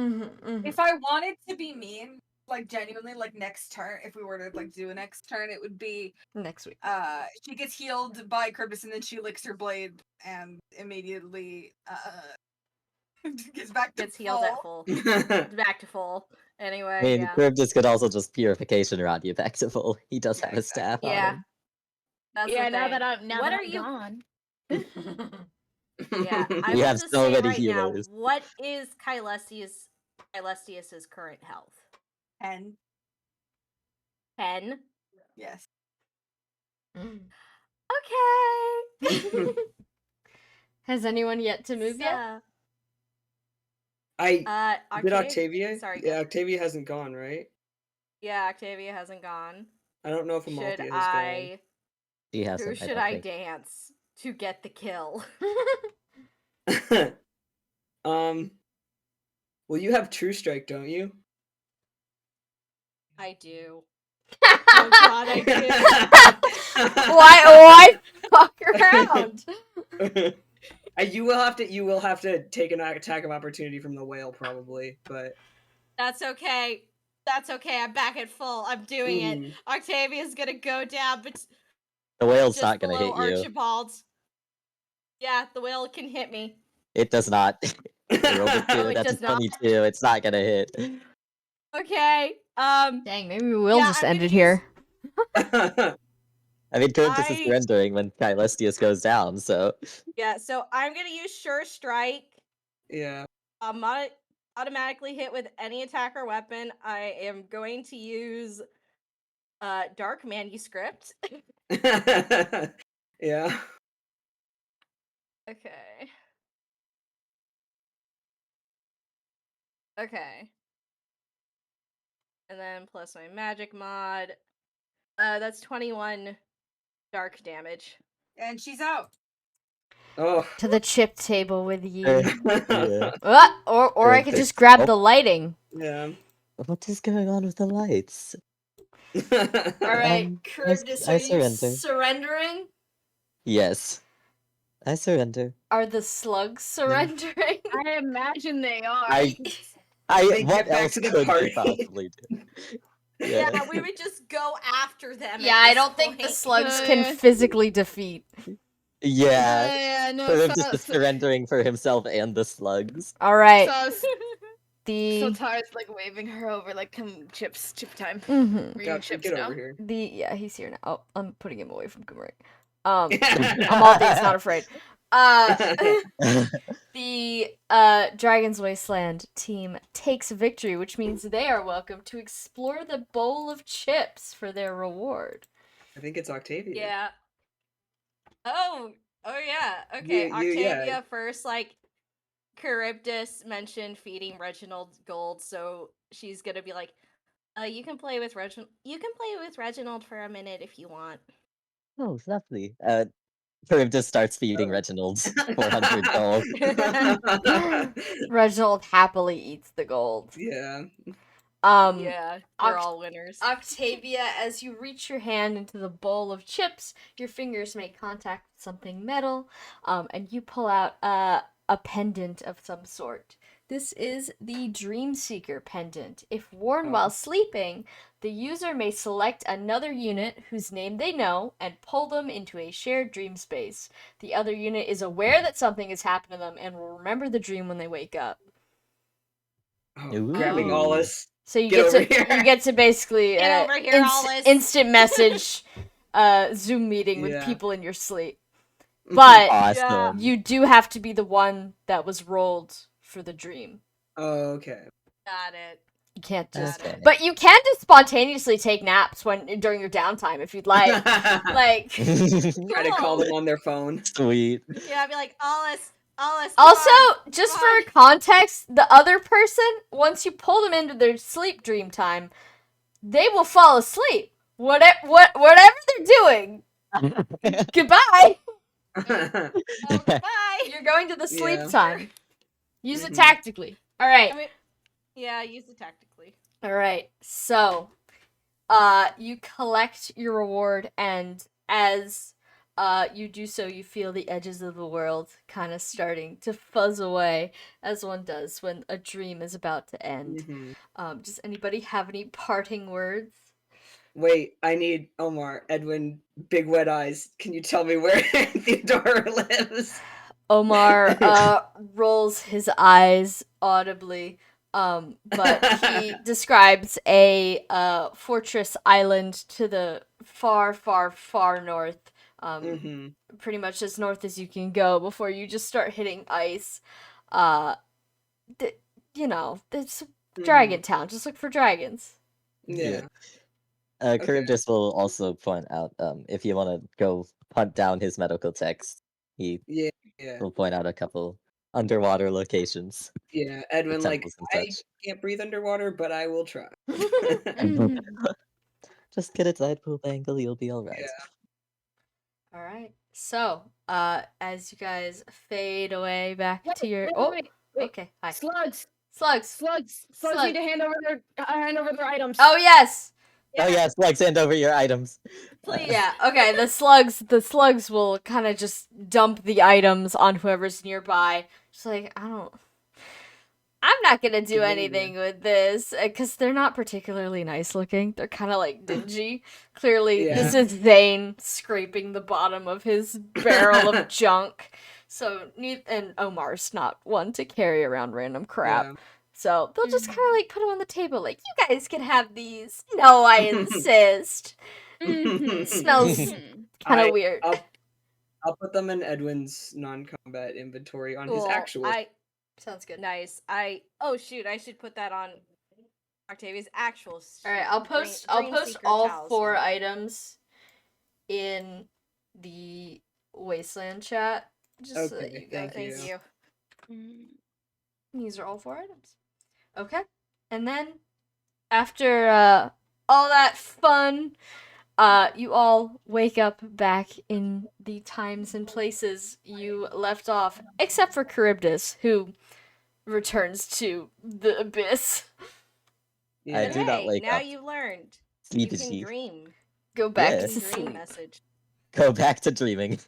If I wanted to be mean, like genuinely, like next turn, if we were to like do a next turn, it would be Next week. she gets healed by Cryptus and then she licks her blade and immediately gets healed at full. Back to full. Anyway, I mean, yeah. Cryptus could also just purification around you back to full. He does have a staff on Yeah. him. That's Yeah, the now thing. that I'm What are I'm you? gone. Yeah, I We will have just so say many right healers. now, what is Kylestius's current health? 10. 10. Yes. Okay. Has anyone yet to move yet? I did Octavia. Octavia. Sorry. Yeah, Octavia hasn't gone, right? Yeah, Octavia hasn't gone. I don't know if Should Amalthea has I? He Who hasn't. should don't I think. dance to get the kill? gone. Well, you have True Strike, don't you? I do. Oh god, I do. Why fuck around? You will have to take an attack of opportunity from the whale probably, but That's okay. That's okay. I'm back at full. I'm doing it. Octavia's gonna go down, but The whale's just not gonna below hit you. Archibald. Yeah, the whale can hit me. It does not. I rolled a 2. Oh, it That's a does not. 22. It's not gonna hit. Okay. Dang, maybe we will Yeah, just I'm end gonna it here. I mean, Cryptus is surrendering when Kylestius goes down, so. Yeah, so I'm gonna use Sure Strike. Yeah. Automatically hit with any attack or weapon. I am going to use Dark Manuscript. Yeah. Okay. Okay. And then plus my magic mod. That's 21 dark damage. And she's out. Oh. To the chip table with you. Yeah. Or I could just grab the lighting. Yeah. What is going on with the lights? Alright, I Charybdis, are you surrender. surrendering? Yes. I surrender. Are the slugs surrendering? I imagine they are. They What get back else to the could party. they possibly do? Yeah, we would just go after them. Yeah, I don't think the slugs can Yeah. physically defeat. Yeah. Yeah, no, Charybdis is surrendering for himself and the slugs. Alright. So The Tara's like waving her over, like, come chip time. Mhm. We're eating Get chips over now. here. Yeah, he's here now. Oh, I'm putting him away from Kumari. Amalthea's not afraid. The Dragon's Wasteland team takes victory, which means they are welcome to explore the bowl of chips for their reward. I think it's Octavia. Yeah. Oh yeah. Okay, Octavia first, like, Charybdis mentioned feeding Reginald gold, so she's gonna be like, you can play with Reginald. You can play with Reginald for a minute if you want. Oh, lovely. Charybdis starts feeding Reginald's 400 gold. Reginald happily eats the gold. Yeah. Yeah, we're all winners. Octavia, as you reach your hand into the bowl of chips, your fingers make contact with something metal, and you pull out a pendant of some sort. This is the Dream Seeker pendant. If worn while sleeping, the user may select another unit whose name they know and pull them into a shared dream space. The other unit is aware that something has happened to them and will remember the dream when they wake up. Grabbing Alice. So you get to basically Get over here, Alice. instant message Zoom meeting with Yeah. people in your sleep. But Awesome. you do have to be the one that was rolled for the dream. Oh, okay. Got it. You can't just Okay. But you can just spontaneously take naps during your downtime if you'd like. Like Try to call them on their phone. Sweet. Yeah, I'd be like, Alice, come also, on, just come for on." context, the other person, once you pull them into their sleep dream time, they will fall asleep. Whatever they're doing. Goodbye. Bye. You're going to the sleep Yeah. time. Use it Mhm. tactically. All right. I mean, yeah, use it tactically. All right. So, you collect your reward, and as you do so, you feel the edges of the world kind of starting to fuzz away, as one does when a dream is about to end. Mhm. Does anybody have any parting words? Wait, I need Omar, Edwin, Big Wet Eyes. Can you tell me where Theodora lives? Omar rolls his eyes audibly, but he describes a fortress island to the far, far, far north, Mhm. pretty much as north as you can go before you just start hitting ice. It's Dragon Town. Just look for dragons. Yeah. Charybdis will also point out, if you want to go hunt down his medical text, he Yeah. will point out a couple underwater locations. Yeah. Edwin, like, temples and I such. can't breathe underwater, but I will try. Just get a tide pool angle, you'll be alright. Yeah. All right. So, as you guys fade away back to your Wait. okay, hi. Slugs Slugs. need to hand over their items. Oh yes. Oh yeah, slugs, hand over your items. Please. Yeah, okay, the slugs will kind of just dump the items on whoever's nearby. Just like, I'm not gonna do anything with this, because they're not particularly nice looking. They're kind of like dingy. Clearly, this is Zane scraping the bottom of his barrel of junk. So, and Omar's not one to carry around random crap. Yeah. So they'll just kind of like put them on the table, like, you guys can have these. No, I insist. Smells kind of weird. I'll put them in Edwin's non-combat inventory on his Cool. actual. Sounds good. Nice. Oh shoot, I should put that on Octavia's actual. All right, I'll post Dreamseeker all talisman. 4 items in the Wasteland chat. Just so that Okay, you guys. thank you. These are all 4 items. Okay, and then after all that fun, you all wake up back in the times and places you left off, except for Charybdis, who returns to the abyss. Yeah. I do not wake now up. you've learned. Sleep You is can chief. dream. Go back Yeah. to You can dream sleep. message. Go back to dreaming.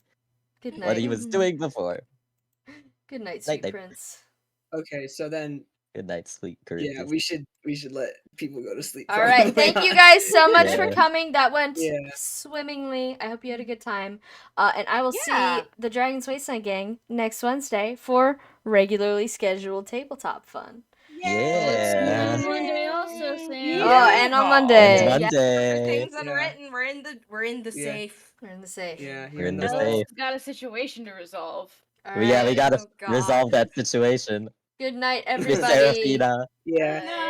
Good night. What he was doing before. Good night, sweet Night. prince. Okay, so then Good night, sweet Charybdis. yeah, we should let people go to sleep. All right, thank you guys so much for Yeah. coming. That went Yeah. swimmingly. I hope you had a good time. And I will Yeah. see the Dragon's Wasteland gang next Wednesday for regularly scheduled tabletop fun. Yeah. On Monday also, Sam. Oh, and on Monday. And Yeah, Monday. things unwritten. We're in the Yeah. safe. We're in the safe. Yeah, We're here in in the the safe. Got a situation to resolve. Well, yeah, we Alright. gotta Oh, God. resolve that situation. Good night, Miss everybody. Serafina. Yeah. Night.